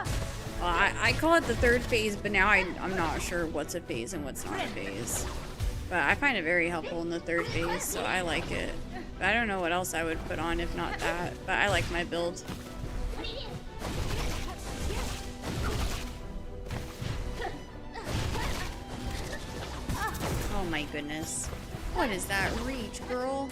Well, I call it the third phase, but now I'm not sure what's a phase and what's not a phase. But I find it very helpful in the third phase, so I like it. But I don't know what else I would put on if not that, but I like my build. Oh my goodness. What is that reach, girl?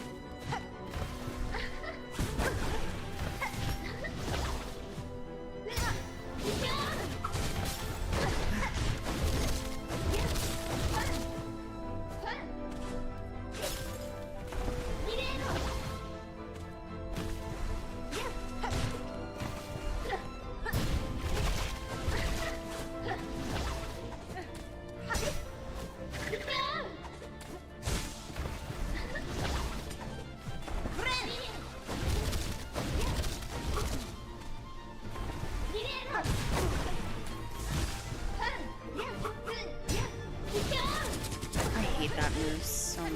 That moves so much.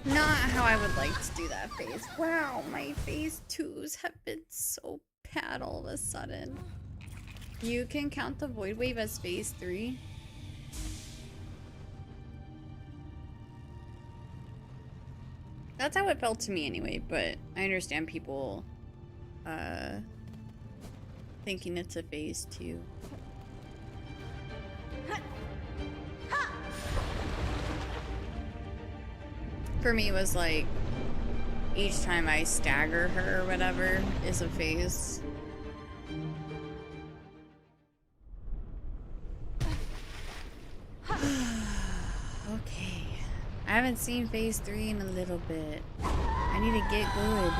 Not how I would like to do that phase. Wow, my phase 2s have been so bad all of a sudden. You can count the Void Wave as phase 3. That's how it felt to me anyway, but I understand people thinking it's a phase 2. For me, it was like each time I stagger her or whatever is a phase. Okay. I haven't seen phase 3 in a little bit. I need to get good.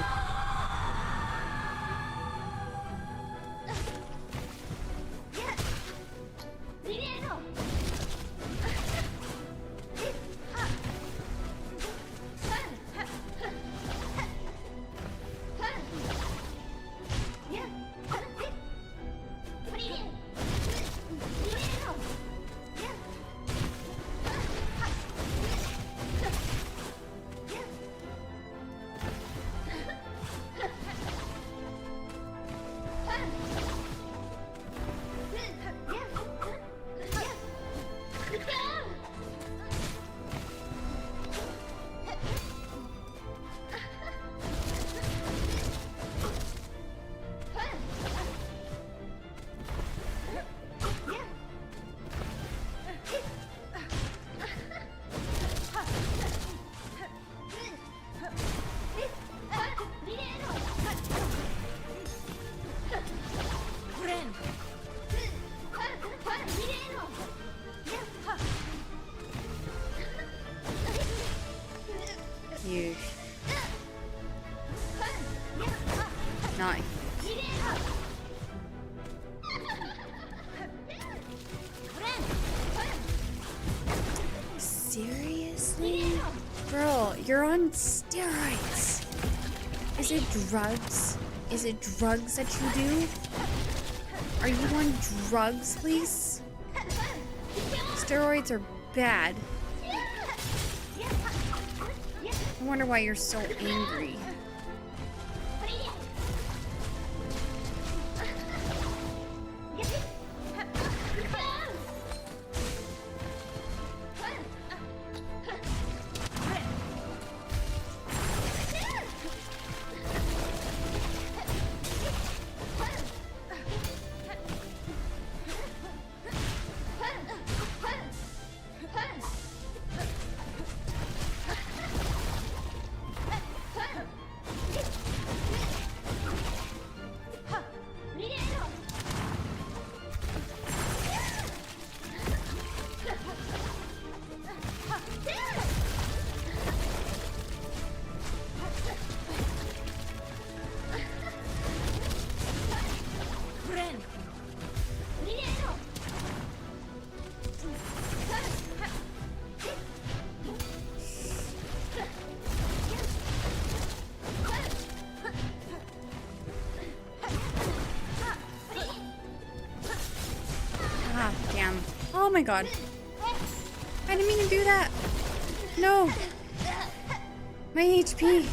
Huge. Not huge. Seriously? Girl, you're on steroids. Is it drugs? Is it drugs that you do? Are you on drugs, please? Steroids are bad. I wonder why you're so angry. Oh my god. I didn't mean to do that. No. My HP.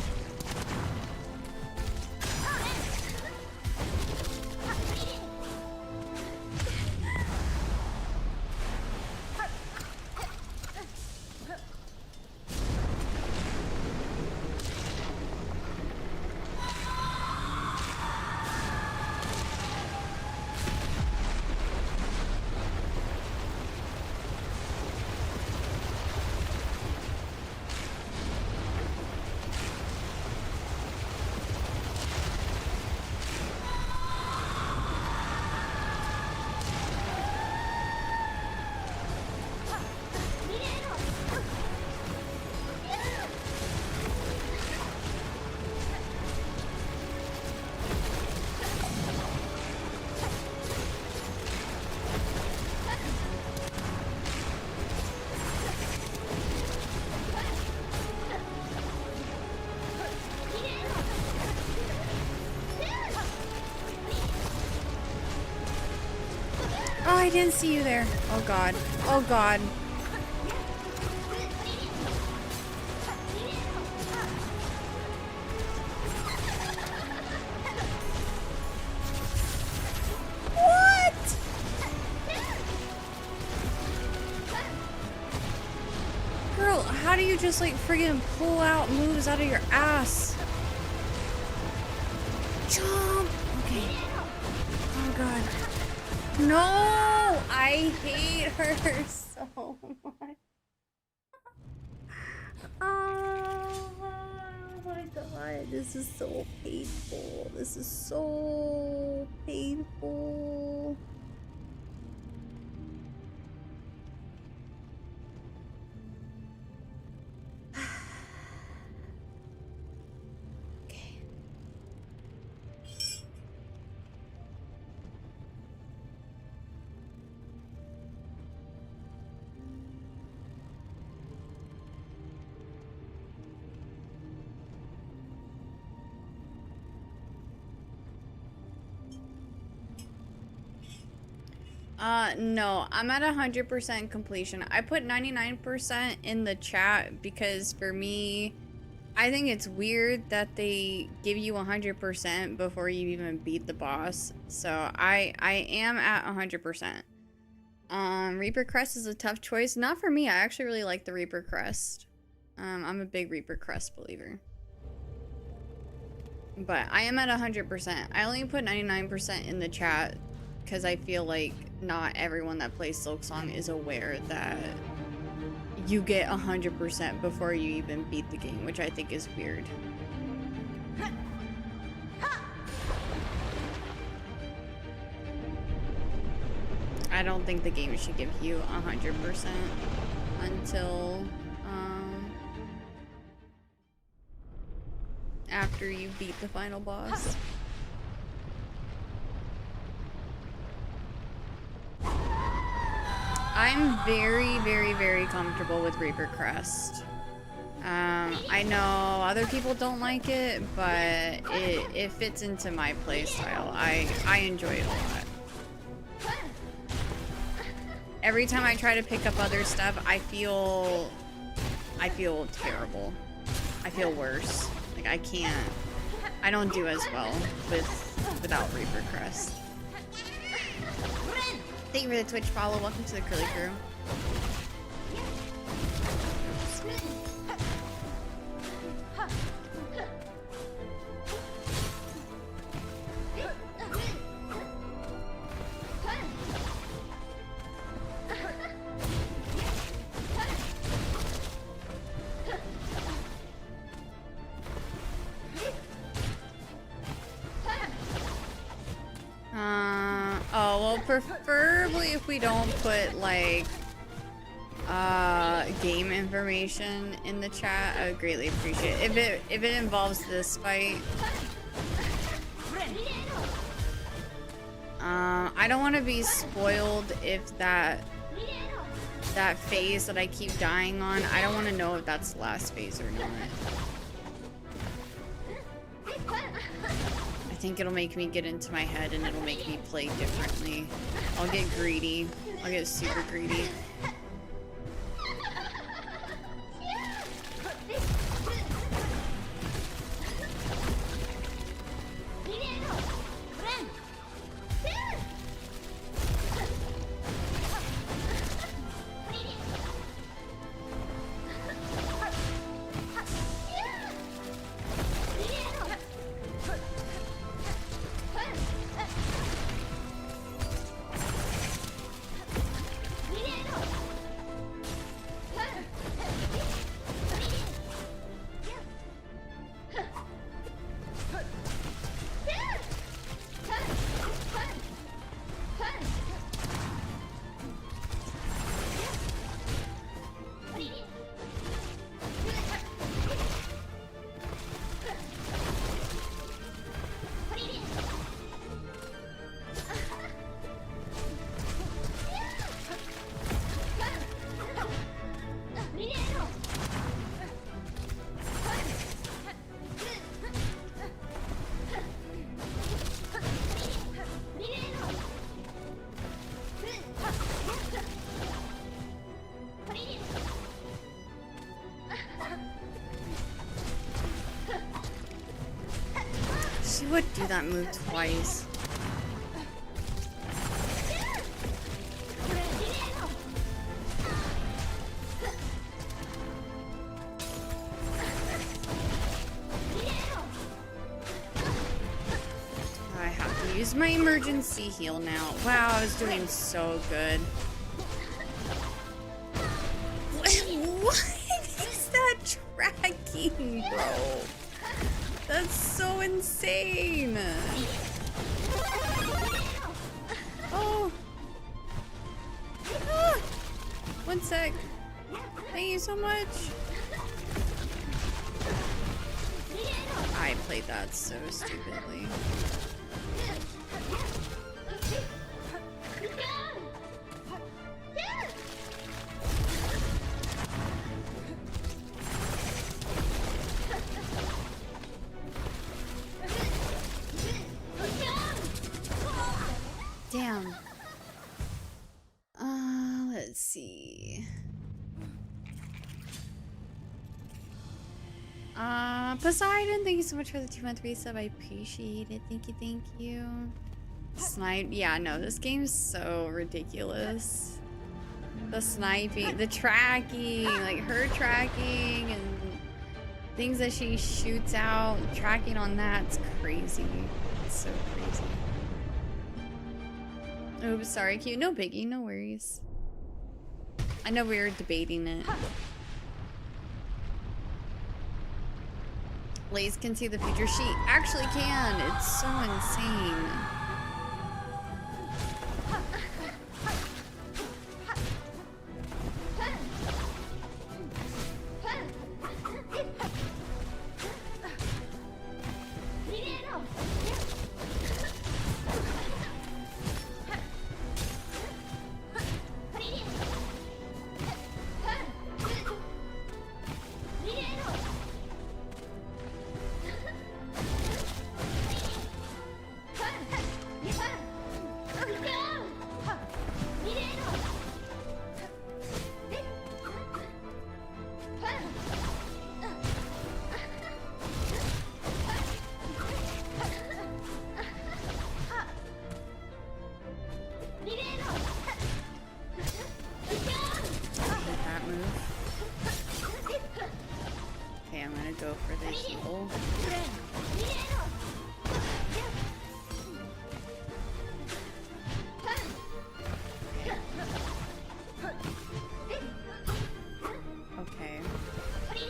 Oh, I didn't see you there. Oh god. Oh god. What? Girl, how do you just like friggin' pull out moves out of your ass? Jump! Okay. Oh god. No! I hate her so much. Oh my god, this is so painful. This is so painful. Okay. No, I'm at 100% completion. I put 99% in the chat because for me, I think it's weird that they give you 100% before you even beat the boss. So I am at 100%. Reaper Crest is a tough choice. Not for me. I actually really like the Reaper Crest. I'm a big Reaper Crest believer. But I am at 100%. I only put 99% in the chat because I feel like not everyone that plays Silksong is aware that you get 100% before you even beat the game, which I think is weird. I don't think the game should give you 100% until after you beat the final boss. I'm very, very, very comfortable with Reaper Crest. I know other people don't like it, but it fits into my playstyle. I enjoy it a lot. Every time I try to pick up other stuff, I feel terrible. I feel worse. Like I don't do as well without Reaper Crest. Thank you for the Twitch follow. Welcome to the Curly Crew. Oh, well, preferably if we don't put, like, game information in the chat, I would greatly appreciate it. If it involves this fight. I don't want to be spoiled if that phase that I keep dying on, I don't want to know if that's the last phase or not. I think it'll make me get into my head and it'll make me play differently. I'll get greedy. I'll get super greedy. She would do that move twice. I have to use my emergency heal now. Wow, I was doing so good. What is that tracking, bro? That's so insane. Oh. Ah. One sec. Thank you so much. I played that so stupidly. Damn. Let's see. Poseidon, thank you so much for the 2-month resub. I appreciate it. Thank you, thank you. Snipe. Yeah, no, this game's so ridiculous. The sniping, the tracking, like her tracking and things that she shoots out, tracking on that's crazy. It's so crazy. Oops, sorry, Q. No biggie, no worries. I know we were debating it. Lays can see the future. She actually can. It's so insane.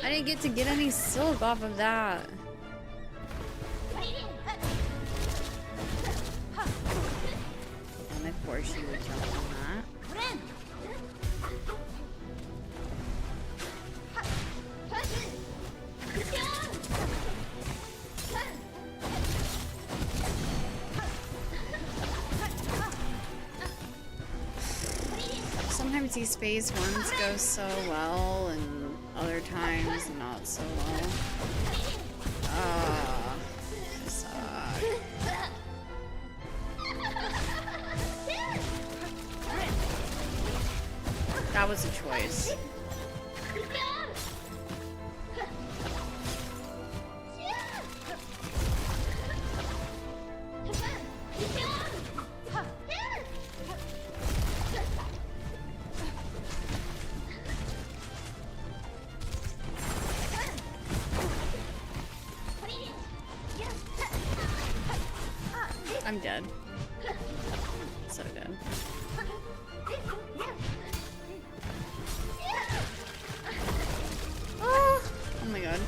I didn't get to get any silk off of that. And of course she would jump on that. Sometimes these phase ones go so well and other times not so well. Suck. That was a choice. I'm dead. So dead. Oh my god.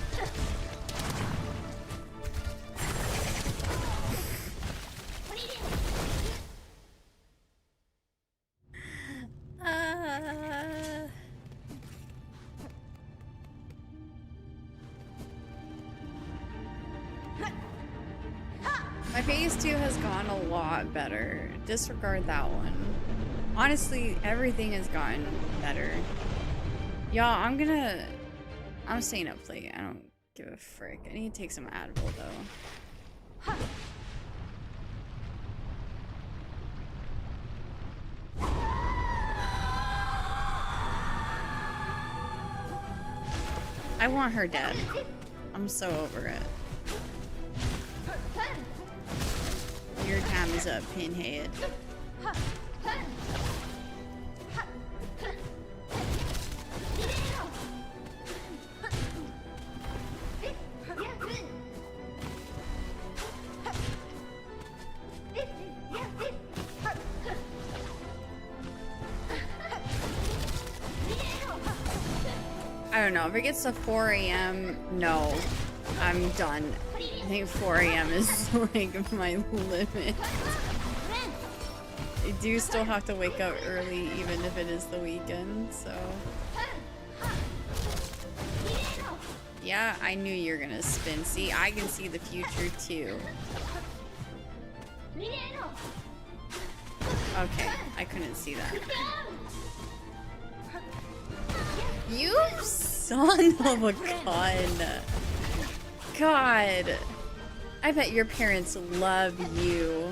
My phase 2 has gone a lot better. Disregard that one. Honestly, everything has gotten better. Y'all, I'm staying up late. I don't give a frick. I need to take some Advil though. I want her dead. I'm so over it. Your time is up, Pinhead. I don't know, if it gets to 4 AM, no, I'm done. I think 4 AM is like my limit. I do still have to wake up early even if it is the weekend, so. Yeah, I knew you were gonna spin. See, I can see the future too. Okay, I couldn't see that. You son of a gun. God. I bet your parents love you.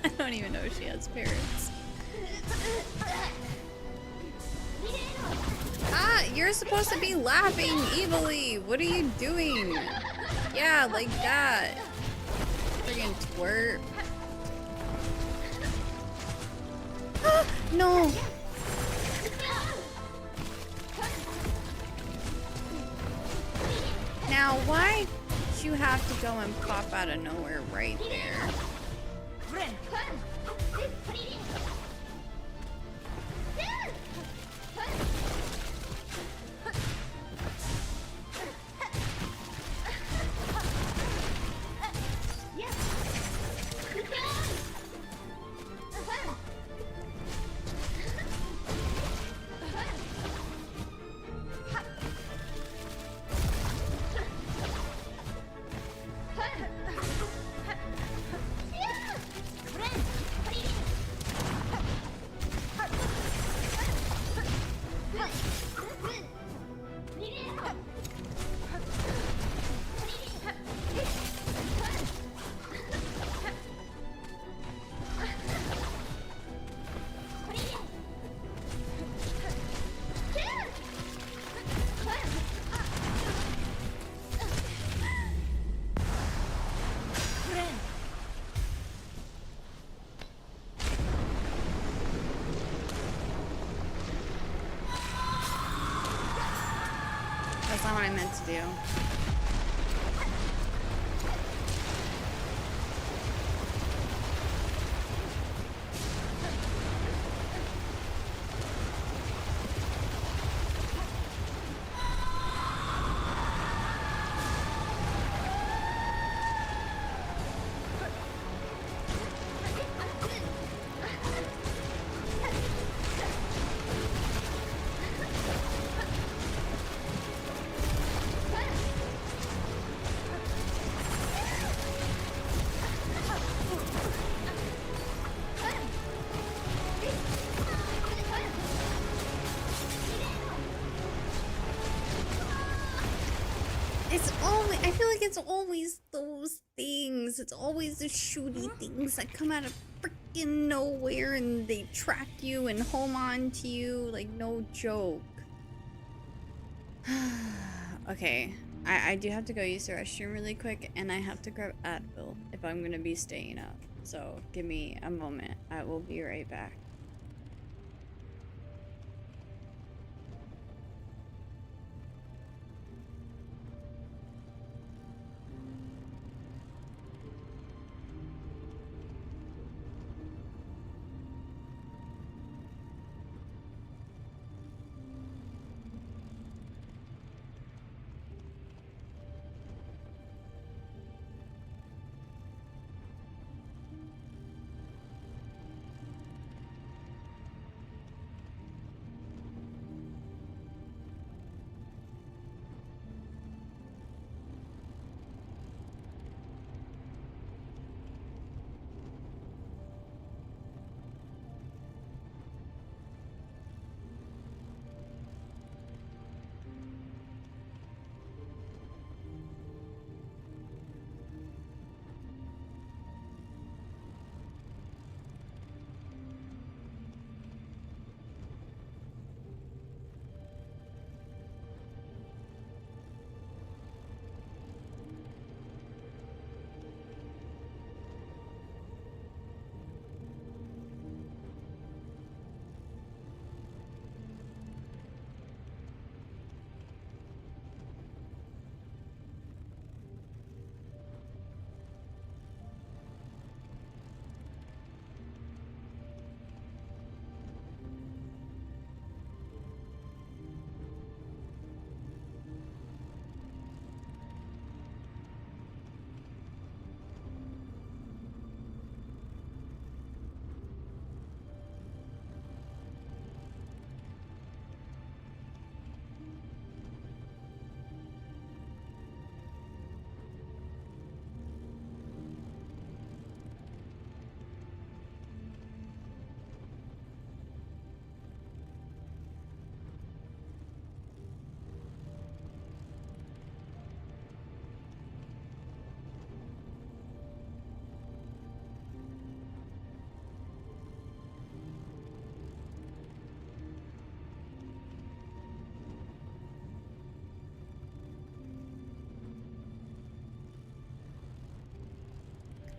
I don't even know if she has parents. Ah, you're supposed to be laughing evilly. What are you doing? Yeah, like that. Friggin' twerp. Ah, no. Now, why did you have to go and pop out of nowhere right there? That's not what I meant to do. always, I feel like it's always those things. It's always the shooty things that come out of freaking nowhere and they track you and hold on to you. Like, no joke. Okay. I do have to go use the restroom really quick, and I have to grab Advil if I'm gonna be staying up. So give me a moment. I will be right back.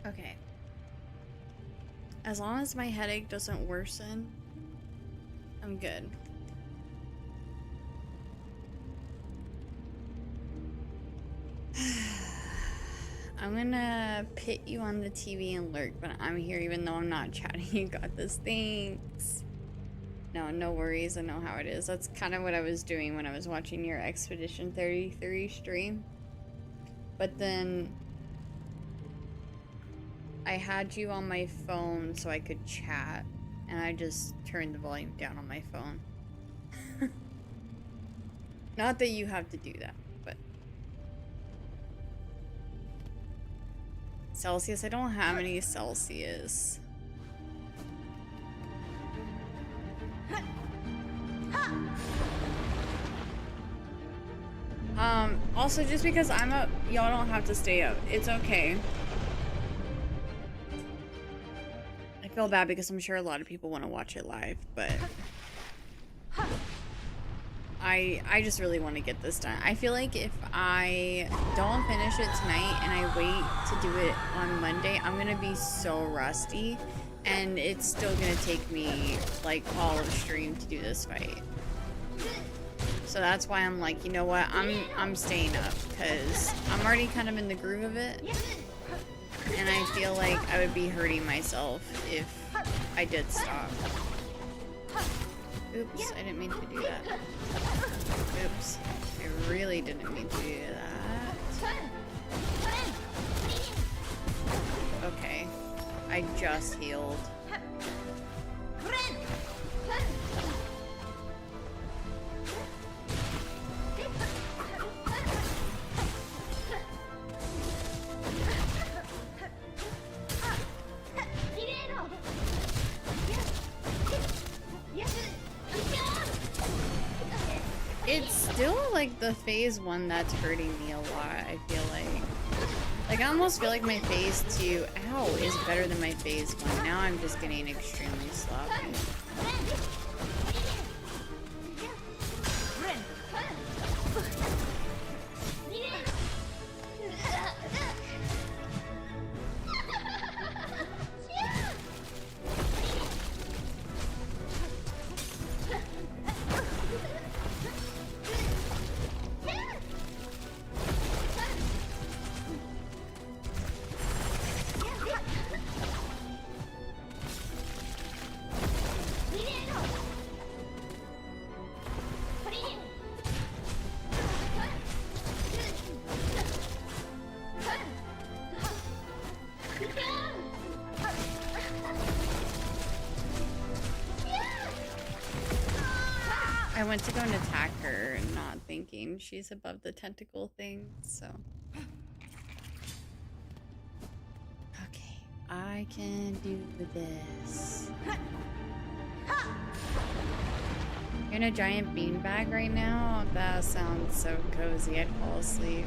Okay. As long as my headache doesn't worsen, I'm good. I'm gonna pit you on the TV and lurk, but I'm here even though I'm not chatting. You got this. Thanks. No, no worries. I know how it is. That's kind of what I was doing when I was watching your Expedition 33 stream. But then I had you on my phone so I could chat, and I just turned the volume down on my phone. Not that you have to do that, but... Celsius? I don't have any Celsius. Also, just because I'm up, y'all don't have to stay up. It's okay. I feel bad because I'm sure a lot of people want to watch it live, but I just really want to get this done. I feel like if I don't finish it tonight and I wait to do it on Monday, I'm gonna be so rusty, and it's still gonna take me like all of stream to do this fight. So that's why I'm like, you know what, I'm staying up because I'm already kind of in the groove of it, and I feel like I would be hurting myself if I did stop. Oops, I didn't mean to do that. Oops, I really didn't mean to do that. Okay, I just healed. It's still like like the phase 1 that's hurting me a lot, I feel like. Like, I almost feel like my phase 2, ow, is better than my phase 1. Now I'm just getting extremely sloppy. I went to go and attack her, not thinking she's above the tentacle thing, so. Okay, I can do this. You're in a giant beanbag right now? That sounds so cozy, I'd fall asleep.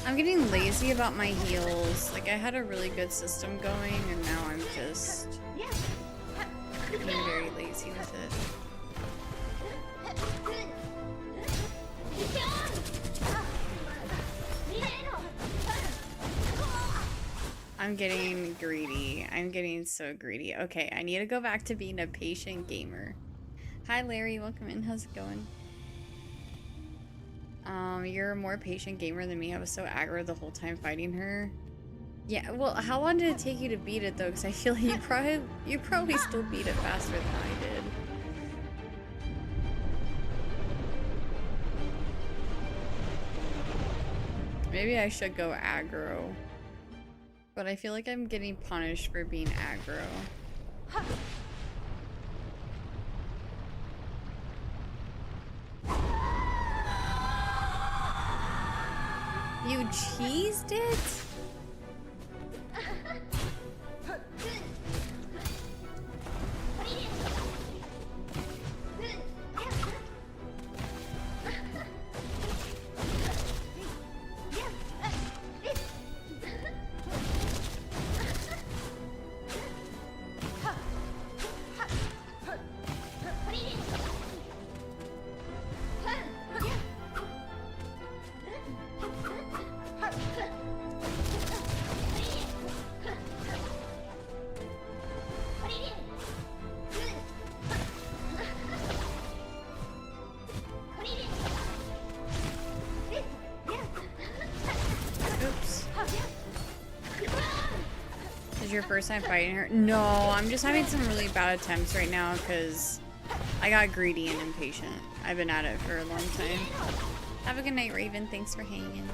I'm getting lazy about my heals. Like, I had a really good system going, and now I'm just being very lazy with it. I'm getting greedy. I'm getting so greedy. Okay, I need to go back to being a patient gamer. Hi, Larry. Welcome in. How's it going? You're a more patient gamer than me. I was so aggro the whole time fighting her. Yeah, well, how long did it take you to beat it though? Because I feel like you probably still beat it faster than I did. Maybe I should go aggro. But I feel like I'm getting punished for being aggro. You cheesed it? Your first time fighting her? No, I'm just having some really bad attempts right now because I got greedy and impatient. I've been at it for a long time. Have a good night, Raven. Thanks for hanging.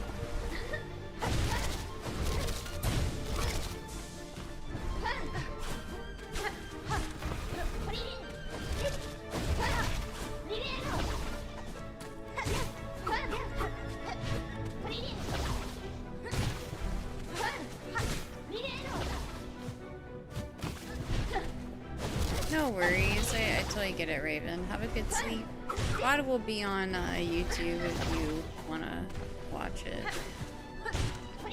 No worries, I totally get it, Raven. Have a good sleep. VOD will be on YouTube if you want to watch it.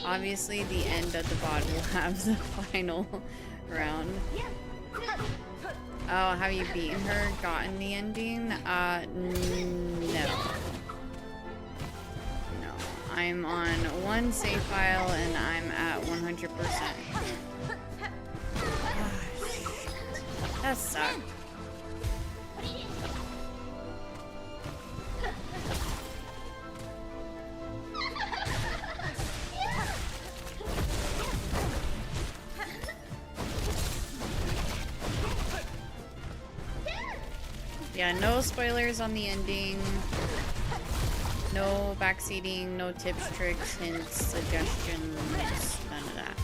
Obviously, the end of the VOD will have the final round. Oh, have you beaten her? Gotten the ending? No. No. I'm on one save file and I'm at 100%. That sucked. Yeah, no spoilers on the ending. No backseating, no tips, tricks, hints, suggestions, none of that.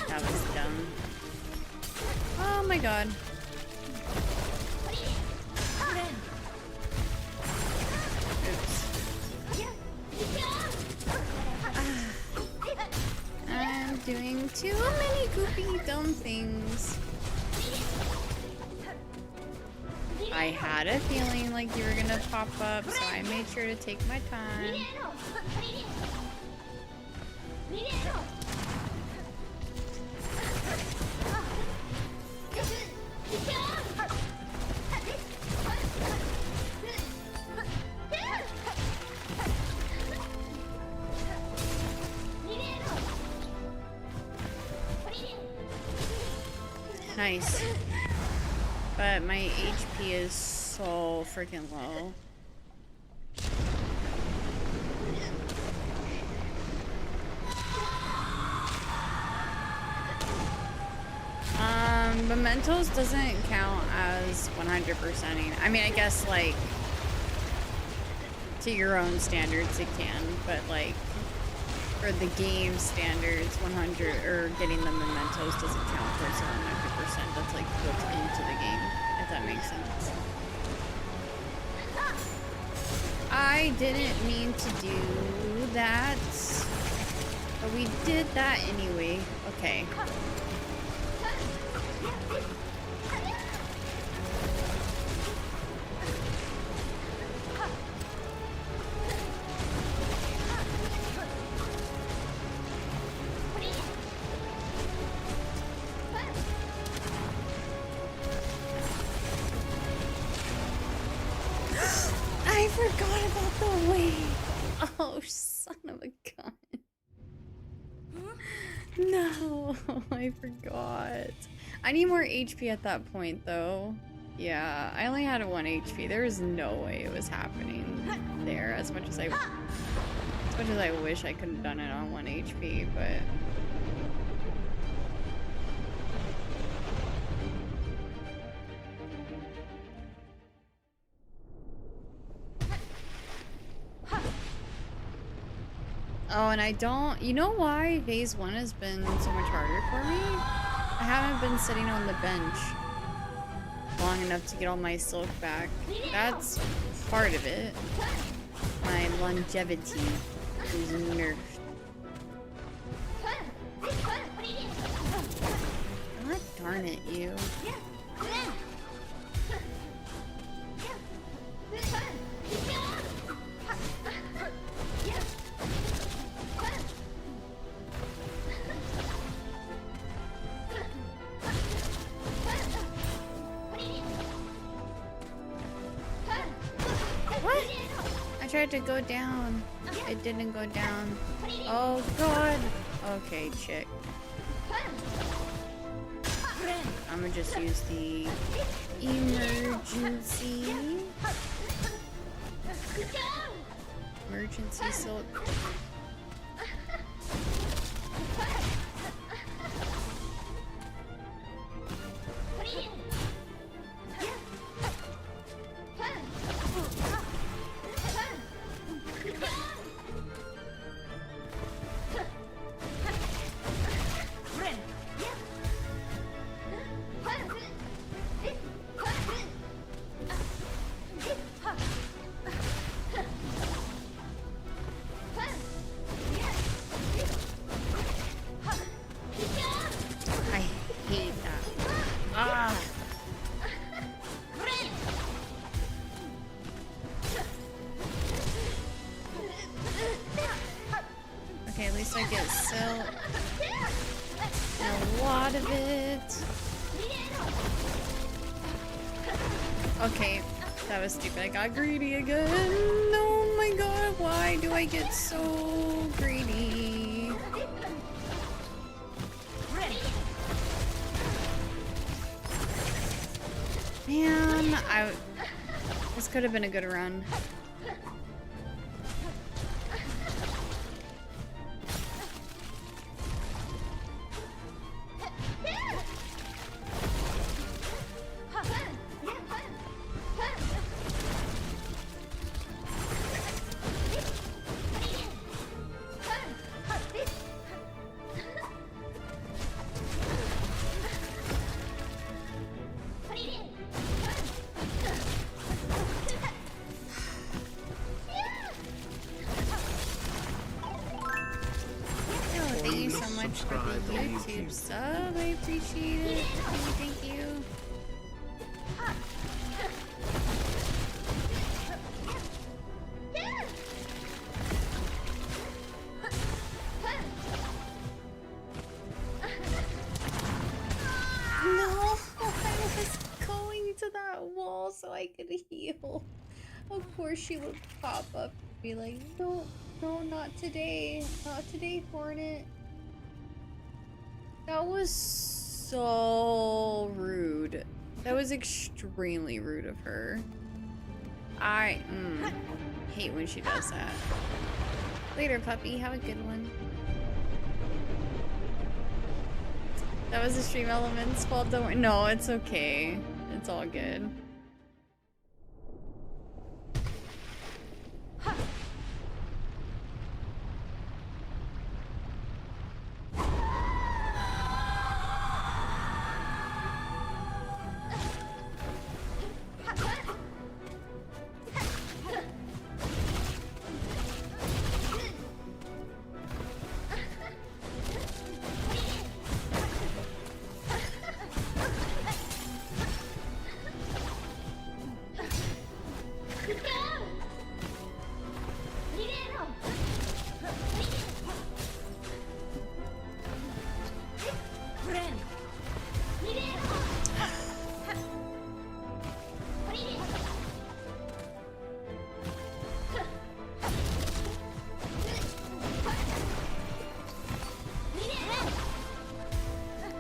That was dumb. Oh my god. Oops. I'm doing too many goofy dumb things. I had a feeling like you were gonna pop up, so I made sure to take my time. Nice. But my HP is so freaking low. Mementos doesn't count as 100%ing. I mean, I guess, like, to your own standards it can, but, like, for the game standards, 100, or getting the mementos doesn't count towards the 100%. That's, like, built into the game, if that makes sense. I didn't mean to do that, but we did that anyway. Okay. I forgot about the wave. Oh, son of a gun. No, I forgot. I need more HP at that point, though. Yeah, I only had 1 HP. There is no way it was happening there. As much as I wish I could have done it on 1 HP, but. Oh, and I don't... You know why phase 1 has been so much harder for me? I haven't been sitting on the bench long enough to get all my silk back. That's part of it. My longevity is nerfed. God darn it, you. What? I tried to go down. It didn't go down. Oh god. Okay, chick. I'm gonna just use the emergency silk. Okay, at least I get silk. And a lot of it. Okay, that was stupid. I got greedy again. Oh my god, why do I get so greedy? Man, this could have been a good run. much for subscribed the on YouTube YouTube. sub. I appreciate it. Thank you. No, I was going to that wall so I could heal. Of course she would pop up and be like, no, no, not today. Not today, Hornet. That was so rude. That was extremely rude of her. I hate when she does that. Later, puppy. Have a good one. That was the stream elements fault. Don't worry. No, it's okay. It's all good.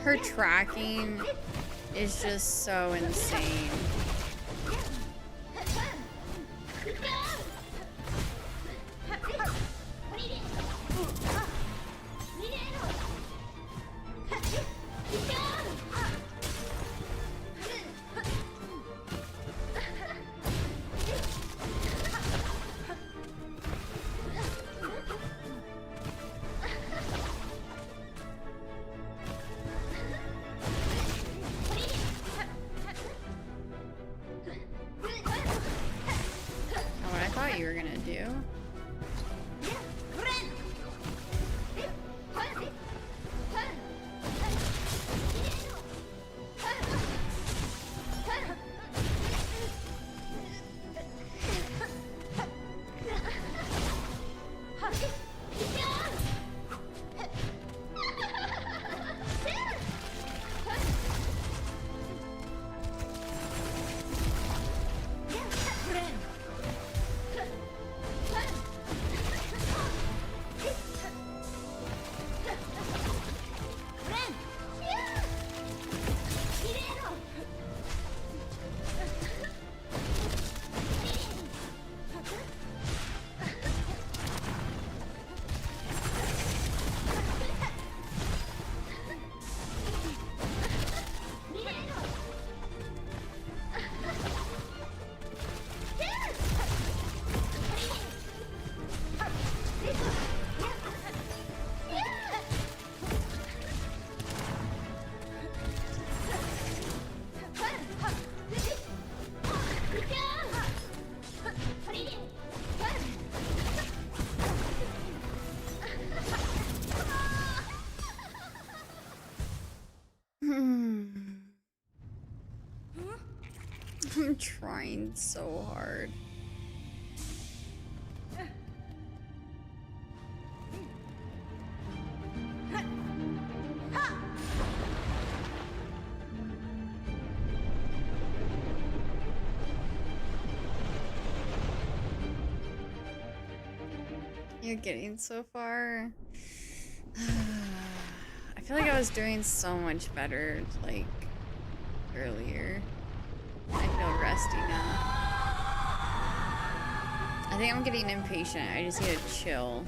Her tracking is just so insane. You were gonna do. I'm trying so hard. You're getting so far. I feel like I was doing so much better, like, earlier. I feel rusty now. I think I'm getting impatient. I just need to chill.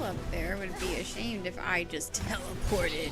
up there would be ashamed if I just teleported.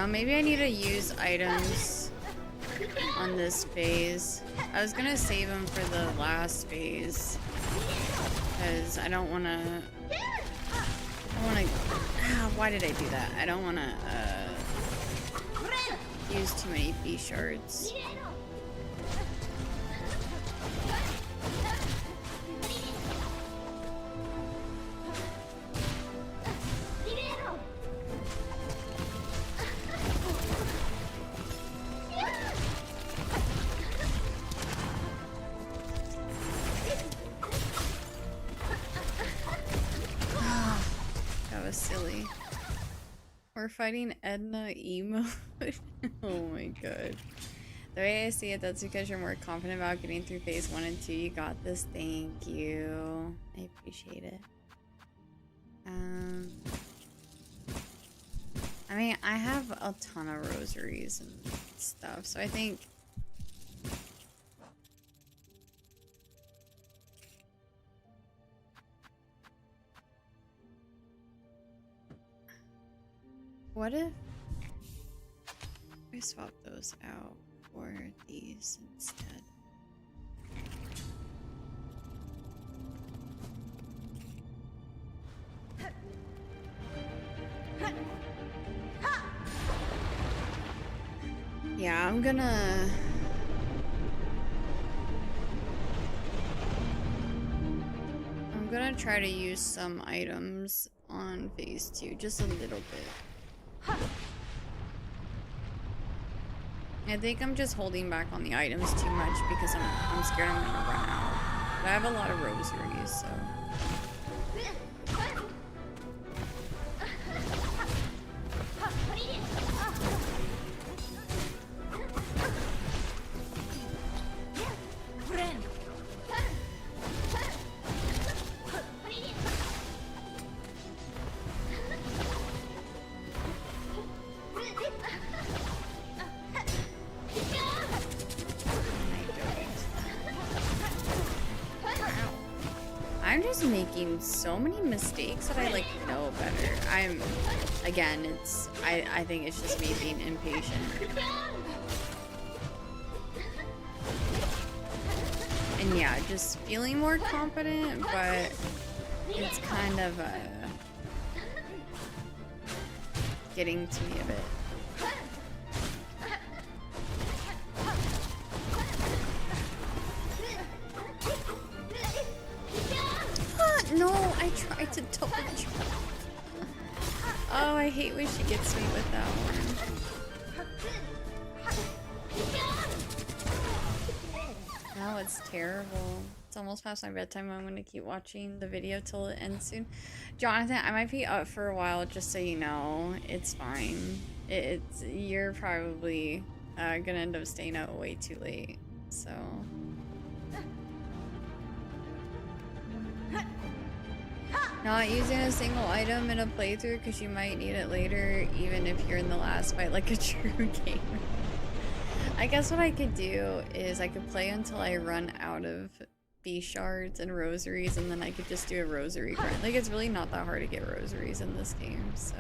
Maybe I need to use items on this phase. I was gonna save them for the last phase because I don't want to. Why did I do that? I don't want to use too many B shards. We're fighting Edna emo. Oh my god. The way I see it, that's because you're more confident about getting through phase 1 and 2. You got this. Thank you. I appreciate it. I mean, I have a ton of rosaries and stuff, so I think what if I swap those out for these instead? Yeah, I'm gonna try to use some items on phase 2, just a little bit. I think I'm just holding back on the items too much because I'm scared I'm gonna run out. But I have a lot of rosaries, so. I'm just making so many mistakes that I like know better. Again, I think it's just me being impatient. And yeah, just feeling more confident, but it's kind of getting to me a bit. No, I tried to double jump. Oh, I hate when she gets me with that one. Now it's terrible. It's almost past my bedtime. I'm gonna keep watching the video till it ends soon. Jonathan, I might be up for a while, just so you know. It's fine. You're probably gonna end up staying out way too late, so. Not using a single item in a playthrough because you might need it later, even if you're in the last fight like a true gamer. I guess what I could do is I could play until I run out of B shards and rosaries, and then I could just do a rosary grind. Like, it's really not that hard to get rosaries in this game, so.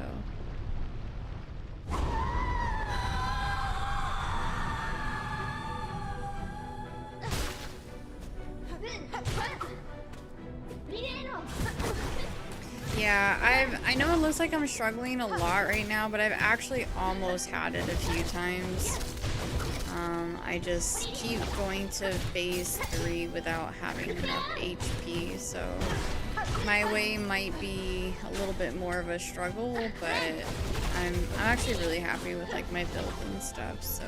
Yeah, I know it looks like I'm struggling a lot right now, but I've actually almost had it a few times. I just keep going to phase 3 without having enough HP, so my way might be a little bit more of a struggle, but I'm actually really happy with like my build and stuff, so.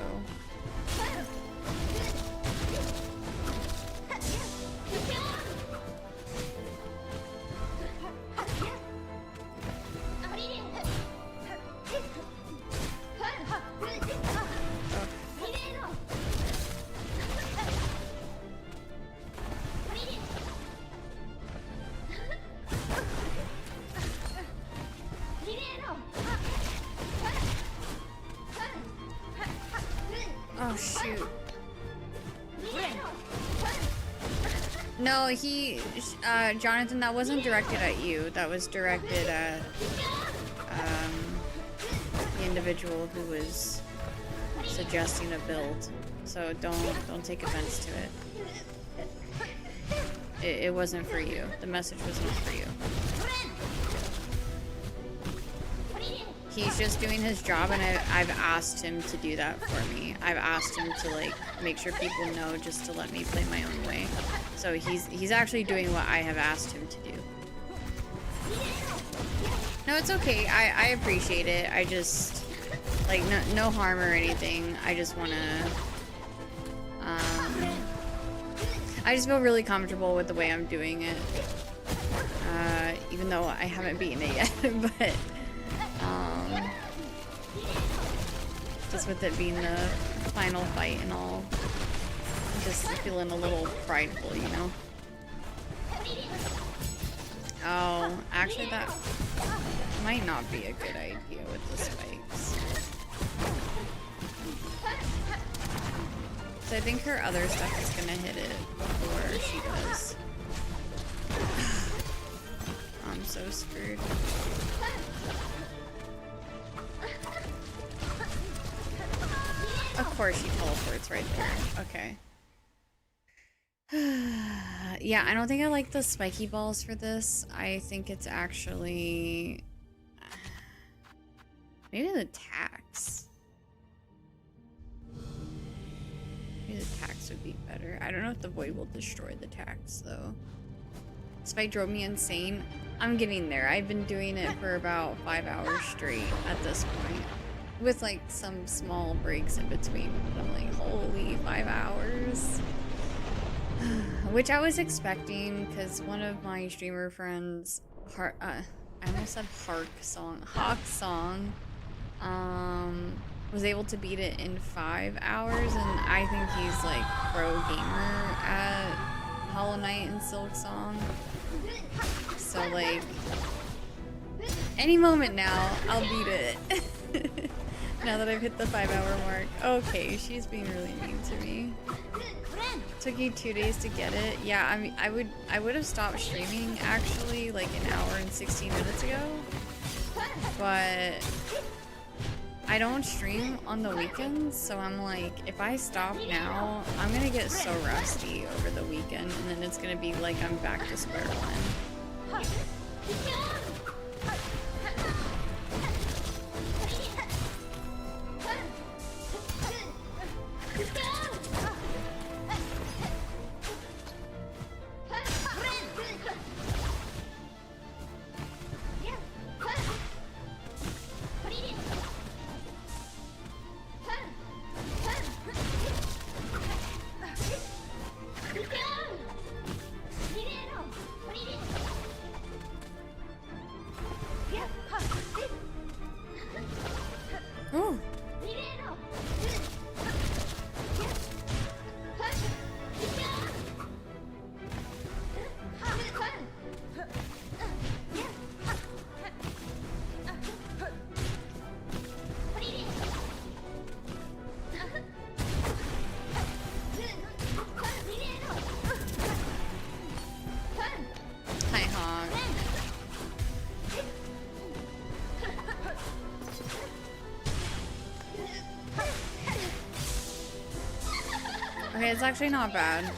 Oh shoot. No, Jonathan, that wasn't directed at you. That was directed at, the individual who was suggesting a build. So don't take offense to it. It wasn't for you. The message was not for you. He's just doing his job, and I've asked him to do that for me. I've asked him to like make sure people know, just to let me play my own way. So he's actually doing what I have asked him to do. No, it's okay. I appreciate it. I just like no harm or anything. I just wanna I just feel really comfortable with the way I'm doing it. Even though I haven't beaten it yet, but just with it being the final fight and all, I'm just feeling a little prideful, you know? Oh, actually that might not be a good idea with the spikes. So I think her other stuff is gonna hit it before she does. I'm so screwed. Of course she teleports right there. Okay. Yeah, I don't think I like the spiky balls for this. I think it's actually maybe the tax. Maybe the tax would be better. I don't know if the void will destroy the tax though. Spike drove me insane. I'm getting there. I've been doing it for about 5 hours straight at this point, with like some small breaks in between. But I'm like, holy, 5 hours. Which I was expecting, because one of my streamer friends, I almost said Hawk Song, was able to beat it in 5 hours, and I think he's like pro gamer at Hollow Knight and Silksong. So like, any moment now, I'll beat it. Now that I've hit the 5 hour mark. Okay, she's being really mean to me. Took you 2 days to get it. Yeah, I mean, I would have stopped streaming actually like an hour and 16 minutes ago, but I don't stream on the weekends, so I'm like, if I stop now, I'm gonna get so rusty over the weekend, and then it's gonna be like I'm back to square one. Okay, it's actually not bad.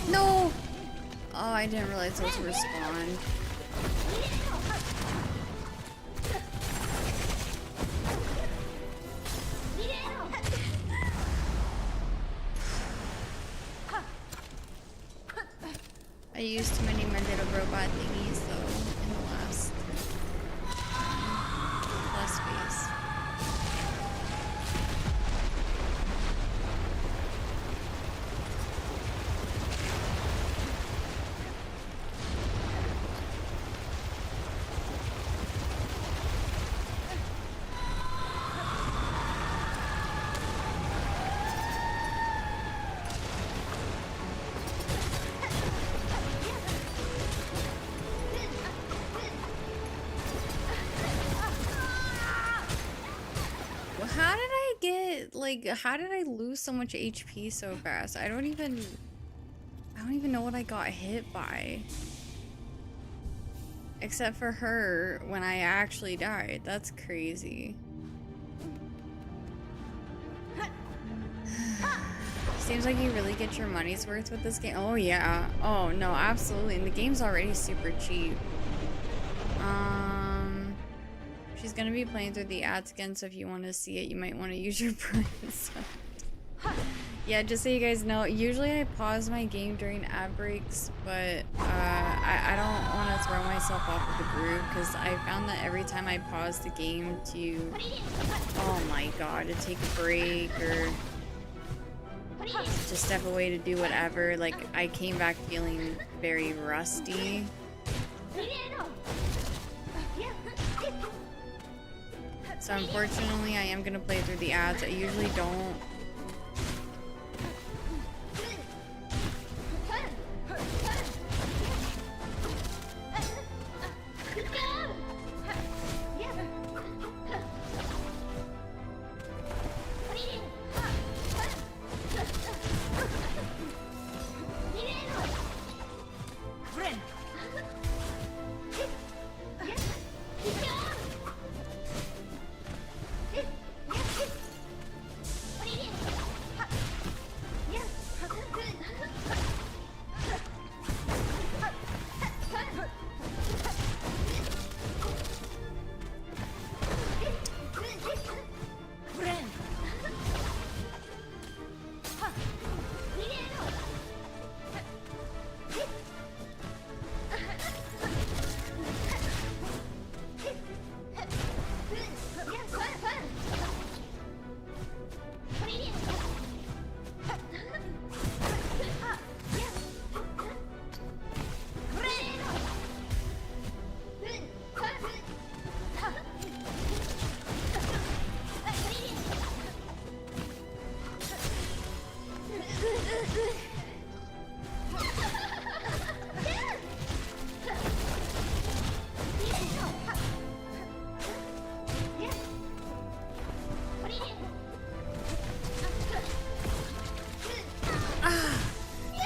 No! Oh, I didn't realize those were spawned. I used too many of my little robot thingies though in the last phase. Like, how did I lose so much HP so fast? I don't even know what I got hit by. Except for her when I actually died. That's crazy. Seems like you really get your money's worth with this game. Oh yeah. Oh no, absolutely. And the game's already super cheap. She's gonna be playing through the ads again, so if you want to see it, you might want to use your Prime. Yeah, just so you guys know, usually I pause my game during ad breaks, but I don't want to throw myself off of the groove, because I found that every time I pause the game to, oh my god, to take a break or just step away to do whatever, like I came back feeling very rusty. So unfortunately, I am gonna play through the ads. I usually don't.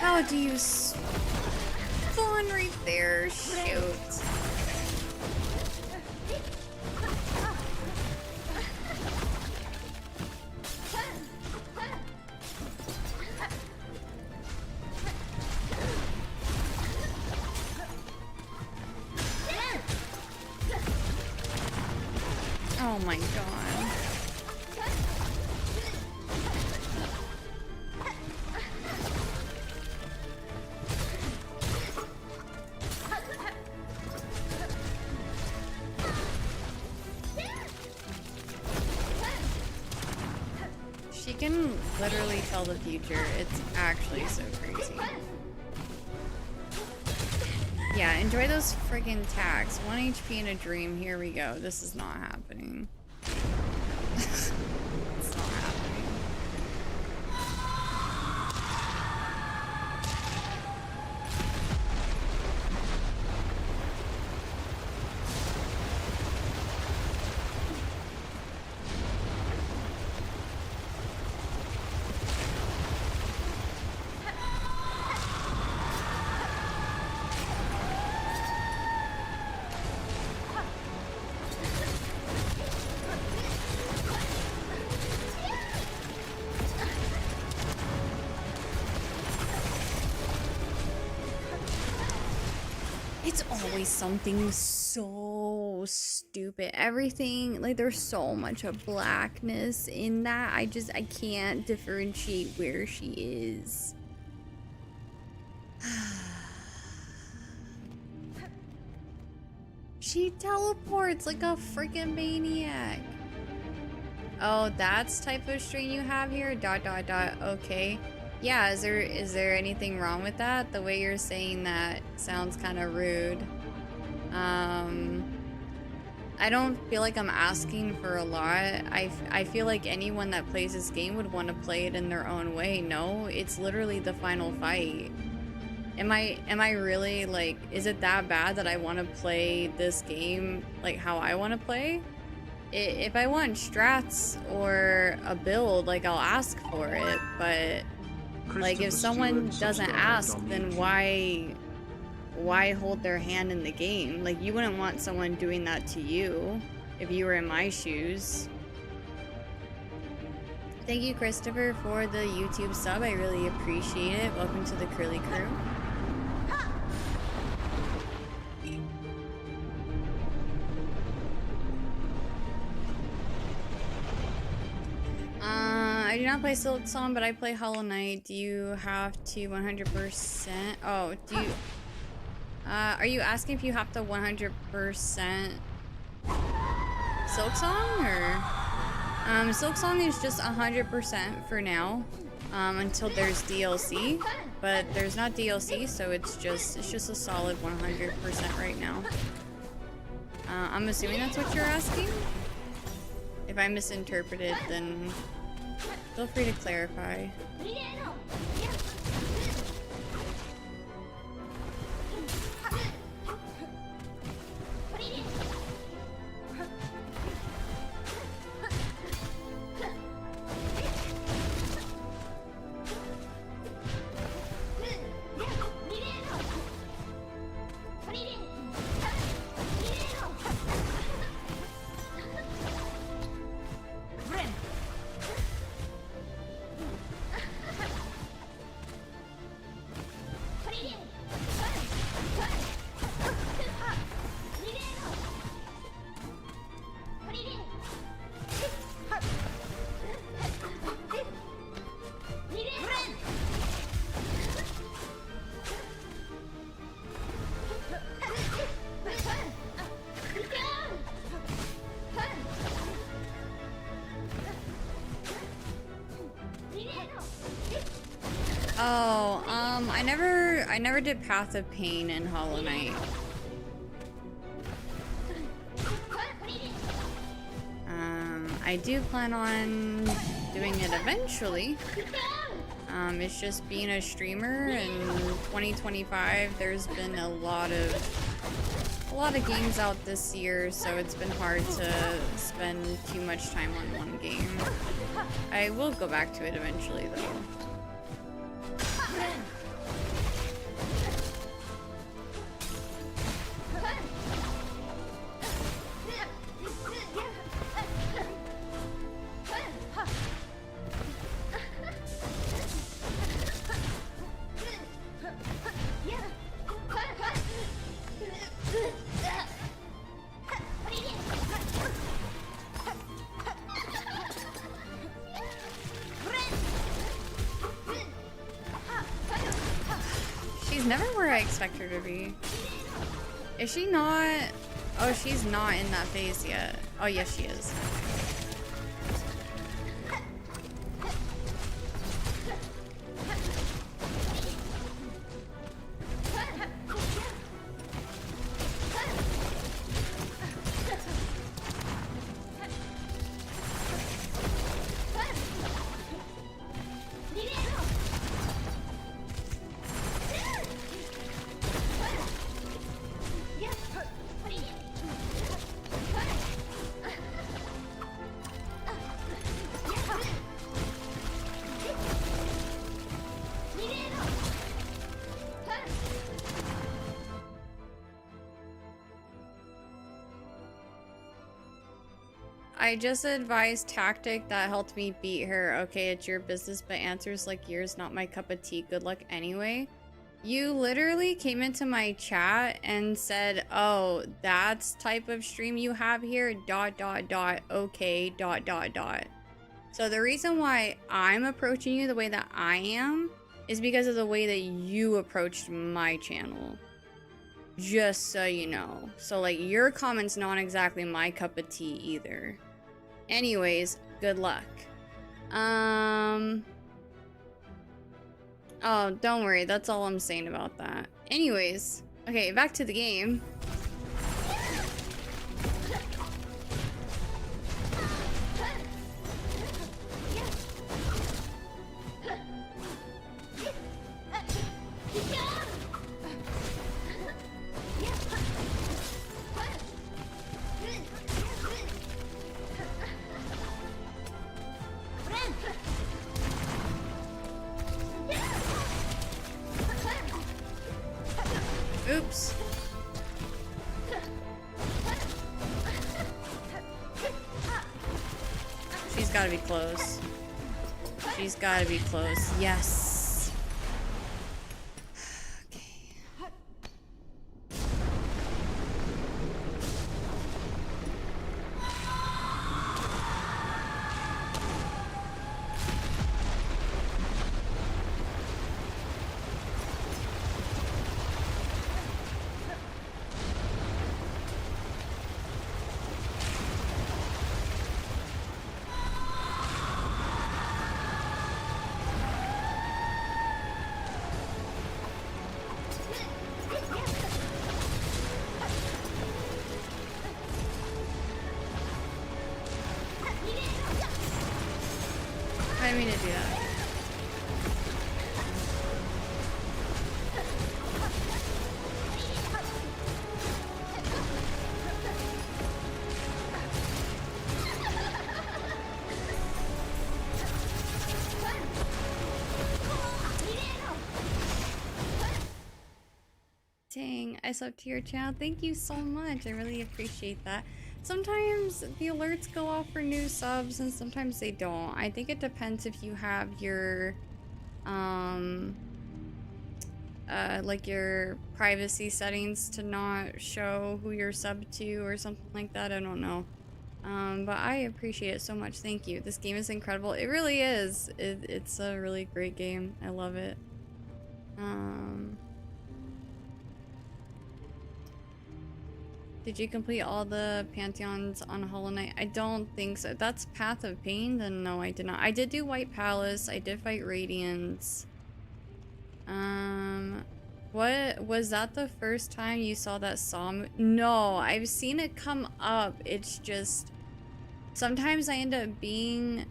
How do you spawn right there? Shoot. Oh my god. can literally tell the future. It's actually so crazy. Yeah, enjoy those friggin' attacks. 1 HP in a dream. Here we go. This is not happening. It's not happening. It's always something so stupid. Everything, like, there's so much of blackness in that. I can't differentiate where she is. She teleports like a freaking maniac. Oh, that's type of string you have here? ... Okay. Yeah, is there anything wrong with that? The way you're saying that sounds kind of rude. I don't feel like I'm asking for a lot. I feel like anyone that plays this game would want to play it in their own way. No, it's literally the final fight. Am I really, like, is it that bad that I want to play this game like how I want to play? If I want strats or a build, like, I'll ask for it, but like, if someone doesn't ask, then why hold their hand in the game? Like, you wouldn't want someone doing that to you if you were in my shoes. Thank you, Christopher, for the YouTube sub. I really appreciate it. Welcome to the Curly Crew. I do not play Silksong, but I play Hollow Knight. Do you have to 100%? Oh, do you... are you asking if you have to 100% Silksong, or... Silksong is just 100% for now, until there's DLC, but there's not DLC, so it's just a solid 100% right now. I'm assuming that's what you're asking? If I misinterpreted, then feel free to clarify. Oh, I never did Path of Pain in Hollow Knight. I do plan on doing it eventually. It's just being a streamer in 2025, there's been a lot of games out this year, so it's been hard to spend too much time on one game. I will go back to it eventually, though. Never where I expect her to be. Is she not? Oh, she's not in that phase yet. Oh, yes, she is. I just advised tactic that helped me beat her. Okay, it's your business, but answers like yours, not my cup of tea. Good luck anyway. You literally came into my chat and said, oh, that's type of stream you have here, ... okay, ... So the reason why I'm approaching you the way that I am is because of the way that you approached my channel. Just so you know. So like your comment's not exactly my cup of tea either. Anyways, good luck. Oh, don't worry. That's all I'm saying about that. Anyways, okay, back to the game. Oops. She's gotta be close. She's gotta be close. Yes. Okay. I didn't mean to do that. Dang, I subbed to your channel. Thank you so much. I really appreciate that. Sometimes the alerts go off for new subs and sometimes they don't. I think it depends if you have your like your privacy settings to not show who you're subbed to or something like that. I don't know. But I appreciate it so much. Thank you. This game is incredible. It really is. It's a really great game. I love it. Did you complete all the Pantheons on Hollow Knight? I don't think so. That's Path of Pain? Then no, I did not. I did do White Palace. I did fight Radiance. What was that the first time you saw that song? No, I've seen it come up. It's just sometimes I end up being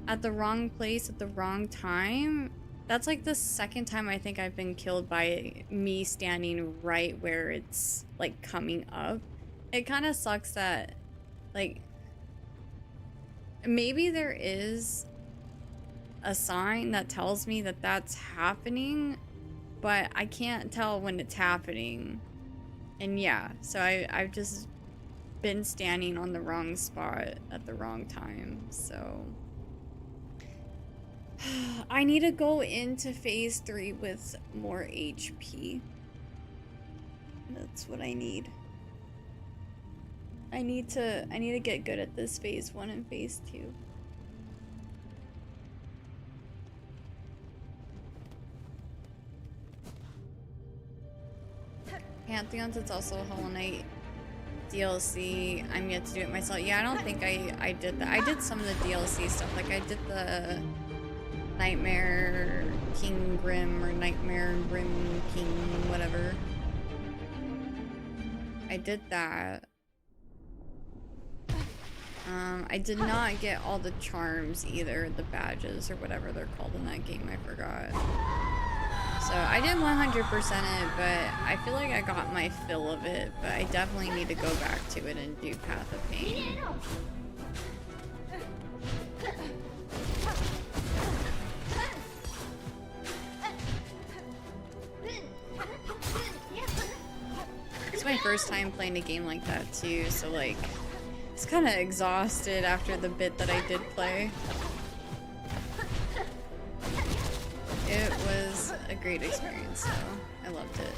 at the wrong place at the wrong time. That's like the second time I think I've been killed by me standing right where it's like coming up. It kind of sucks that like maybe there is a sign that tells me that that's happening, but I can't tell when it's happening. And yeah, so I've just been standing on the wrong spot at the wrong time, so I need to go into phase 3 with more HP. That's what I need. I need to get good at this phase 1 and phase 2. Pantheons, it's also Hollow Knight DLC. I'm yet to do it myself. Yeah, I don't think I did that. I did some of the DLC stuff. Like I did the Nightmare King Grim or Nightmare Grim King whatever. I did that. I did not get all the charms either, the badges or whatever they're called in that game. I forgot. So I did 100% it, but I feel like I got my fill of it, but I definitely need to go back to it and do Path of Pain. It's my first time playing a game like that too, so like was kind of exhausted after the bit that I did play. It was a great experience, so I loved it.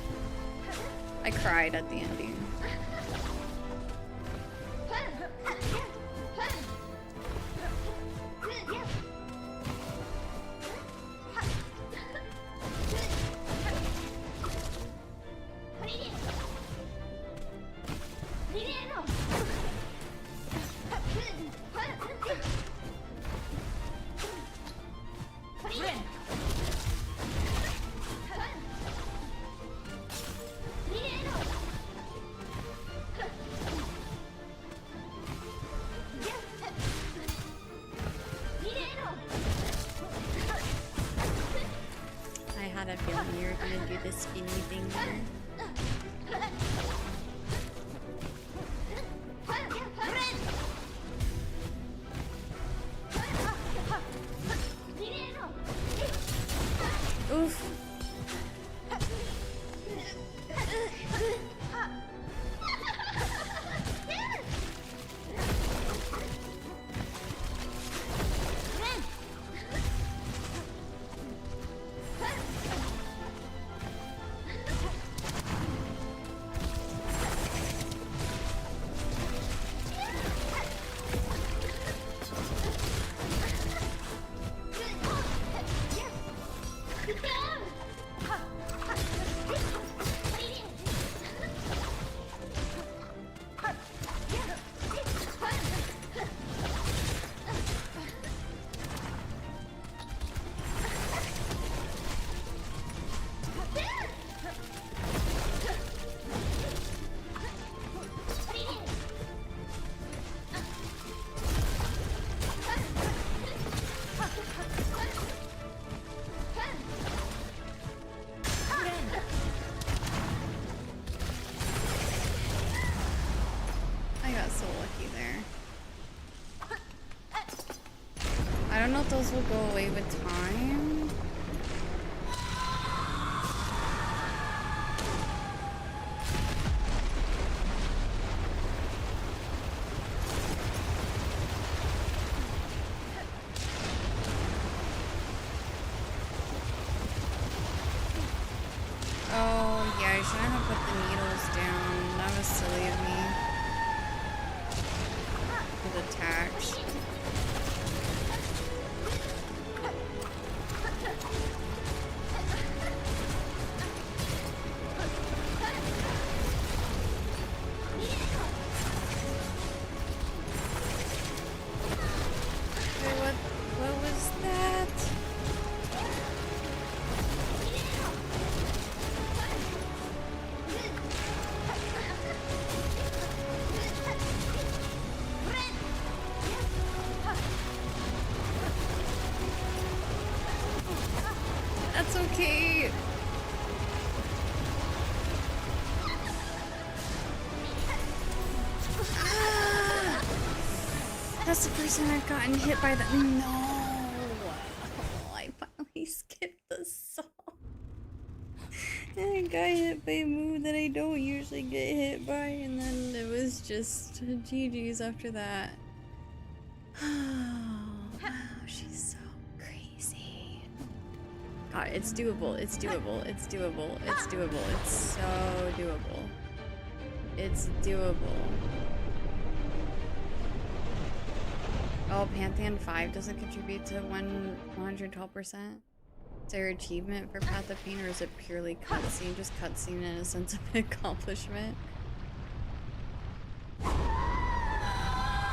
I cried at the ending. I had a feeling you were gonna do this spinny thing there. Oof. I don't know if those will go away with time. Oh, yeah, I shouldn't have put the needles down. That was silly of me. For the tax. That's okay. Ah! That's the first time I've gotten hit by the— No! Oh, I finally skipped the song. And I got hit by a move that I don't usually get hit by, and then it was just GG's after that. Oh, wow, she's so crazy. God, it's doable, it's doable, it's doable, it's doable, it's so doable. It's doable. Oh, Pantheon 5 doesn't contribute to 112%? Is there achievement for Path of Pain, or is it purely cutscene? Just cutscene and a sense of accomplishment?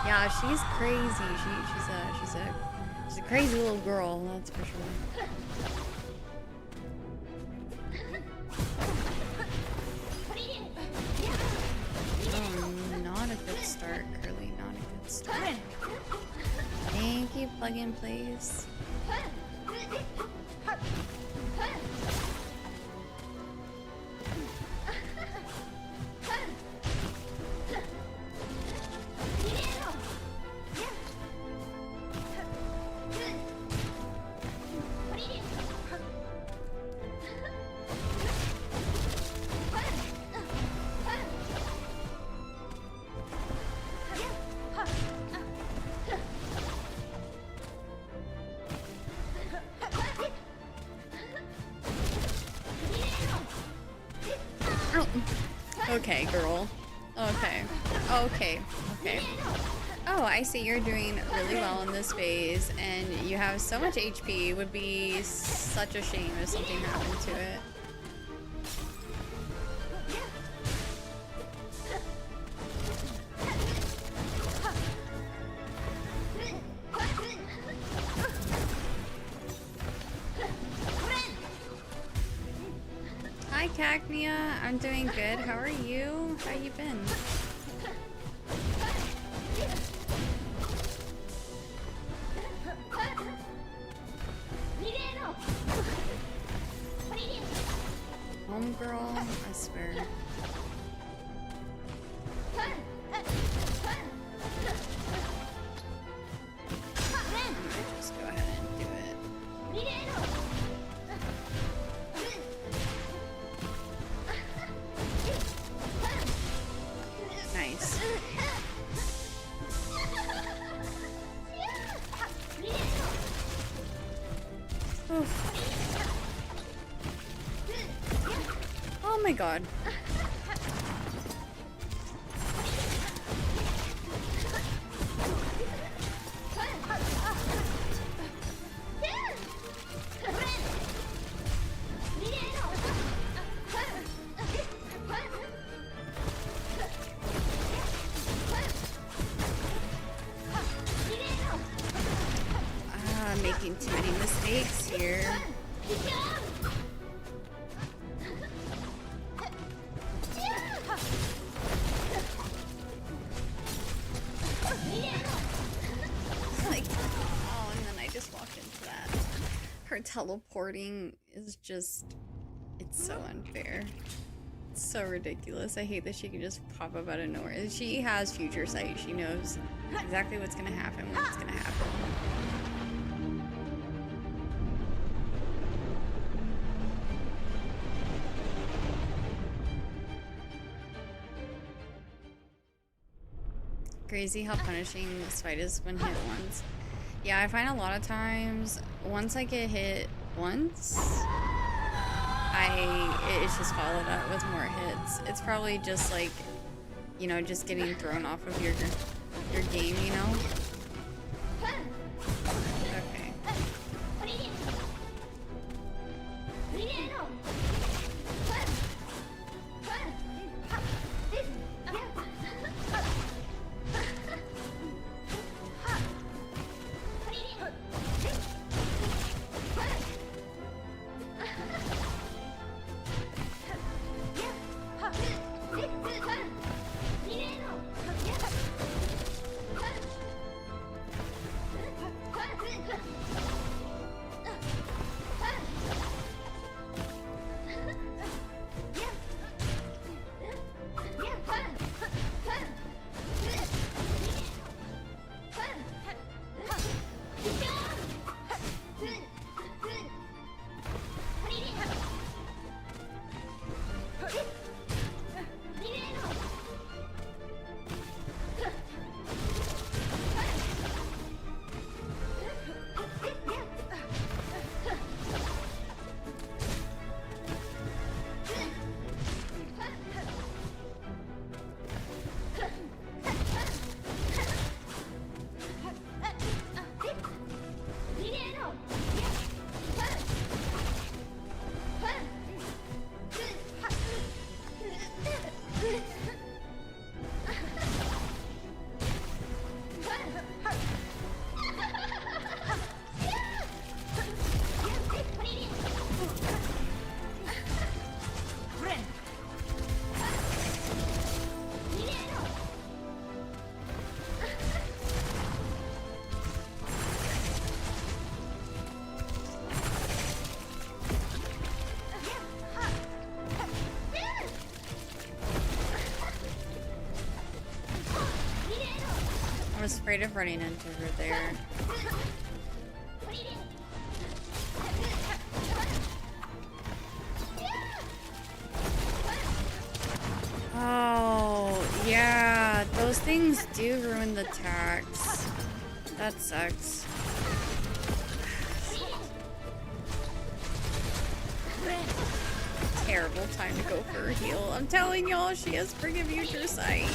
Yeah, she's crazy. She's a crazy little girl, that's for sure. Oh, not a good start, Curly. Not a good start. Thank you, plug in, please. Okay, girl. Okay. Okay. Okay. Oh, I see you're doing really well in this phase, and you have so much HP. It would be such a shame if something happened to it. Hi, Cacnea. I'm doing good. How are you? How you been? Homegirl, I swear. I might just go ahead and do it. Nice. Oof. Oh my god. I'm making too many mistakes here. Like, oh, and then I just walked into that. Her teleporting is just, it's so unfair. It's so ridiculous. I hate that she can just pop up out of nowhere. She has future sight. She knows exactly what's gonna happen when it's gonna happen. Crazy how punishing this fight is when hit once. Yeah, I find a lot of times once I get hit once, it's just followed up with more hits. It's probably just like, you know, just getting thrown off of your game, you know? Okay. I was afraid of running into her there. Oh, yeah, those things do ruin the tax. That sucks. terrible time to go for a heal. I'm telling y'all, she has freaking future sight.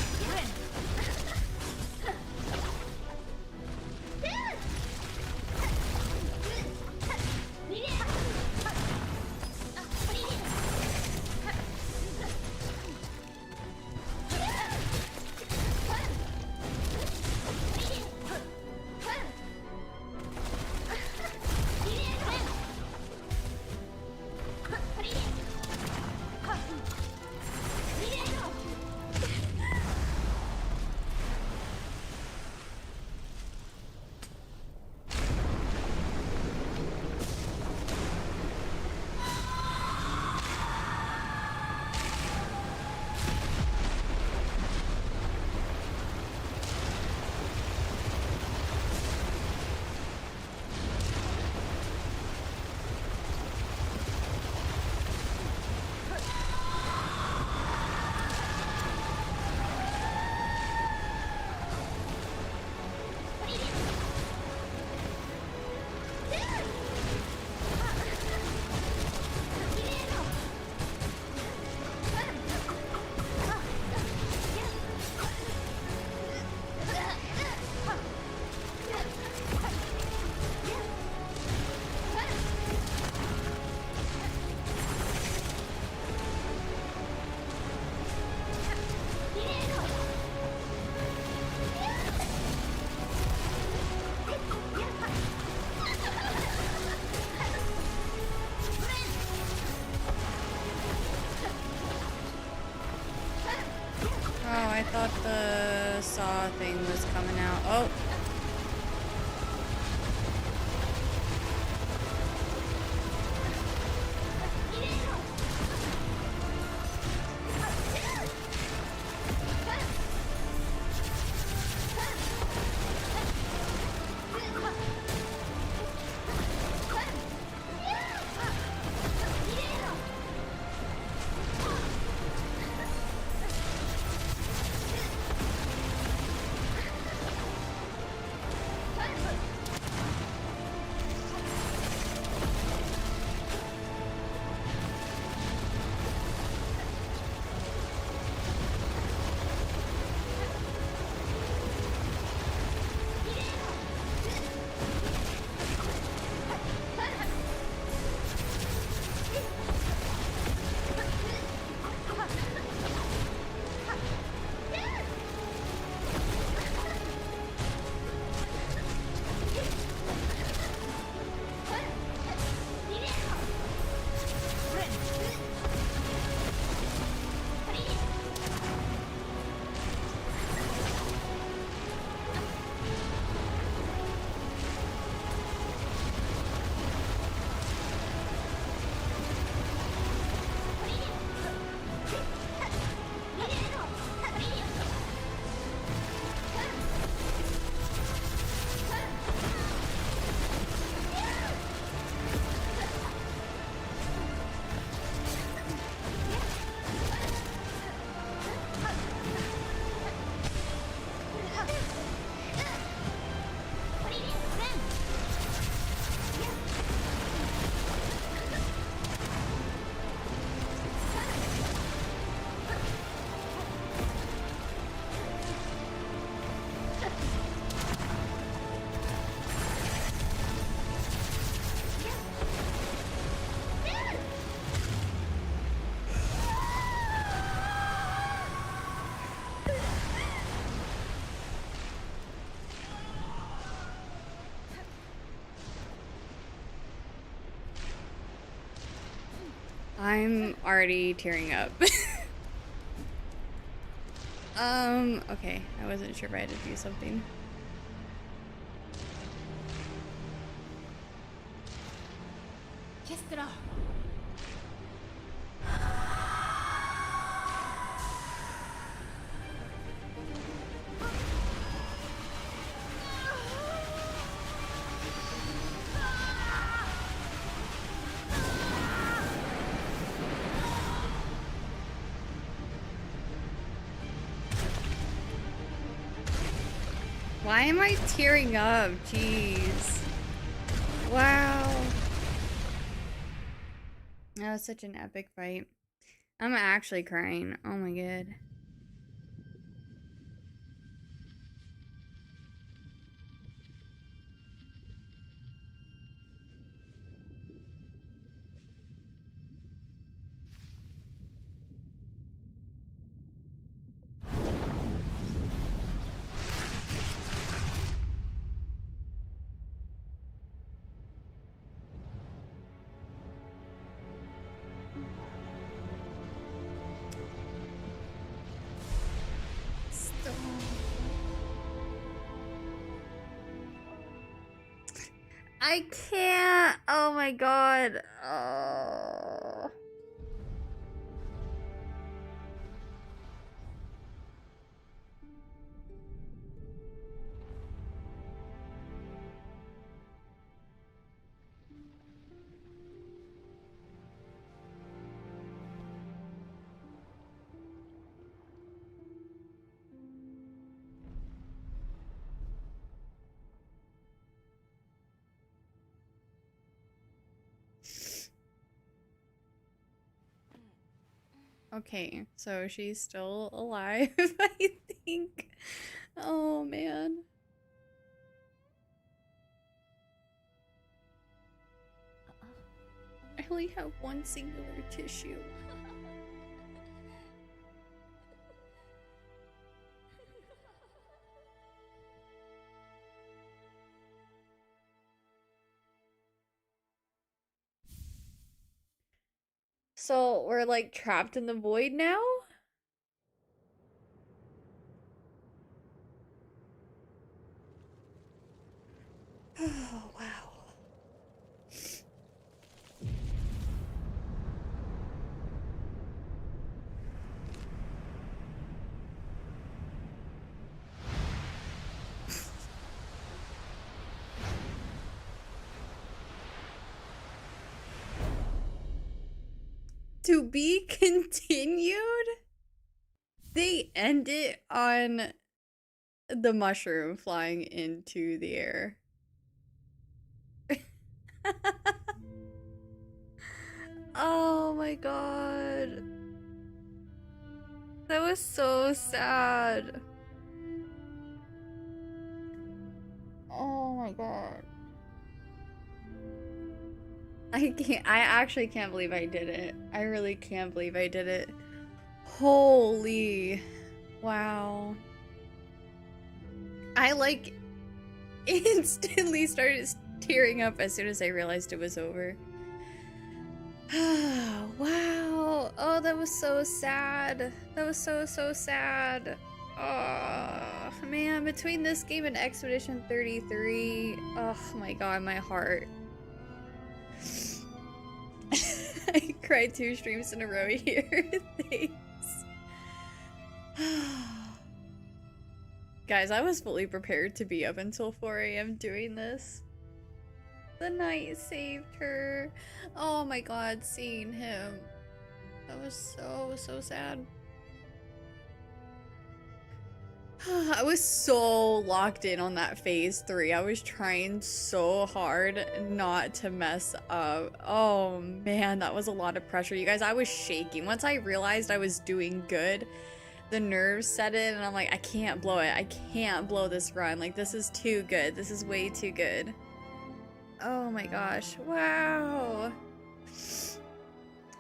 I thought the saw thing was coming out. Oh. I'm already tearing up. Okay. I wasn't sure if I had to do something. Why am I tearing up? Jeez. Wow. That was such an epic fight. I'm actually crying. Oh my god. I can't. Oh my god. Oh. Okay, so she's still alive, I think. Oh man. I only have one singular tissue. So we're like trapped in the void now? Oh, wow. To be continued? They end it on the mushroom flying into the air. Oh my god. That was so sad. Oh my god. I actually can't believe I did it. I really can't believe I did it. Holy. Wow. I like instantly started tearing up as soon as I realized it was over. Wow. Oh, that was so sad. That was so sad. Oh, man, between this game and Expedition 33, oh my god, my heart. I cried 2 streams in a row here. Thanks. Guys, I was fully prepared to be up until 4 a.m. doing this. The knight saved her. Oh my god, seeing him. That was so sad. I was so locked in on that phase 3. I was trying so hard not to mess up. Oh man, that was a lot of pressure. You guys, I was shaking. Once I realized I was doing good, the nerves set in and I'm like, I can't blow it. I can't blow this run. Like, this is too good. This is way too good. Oh my gosh. Wow.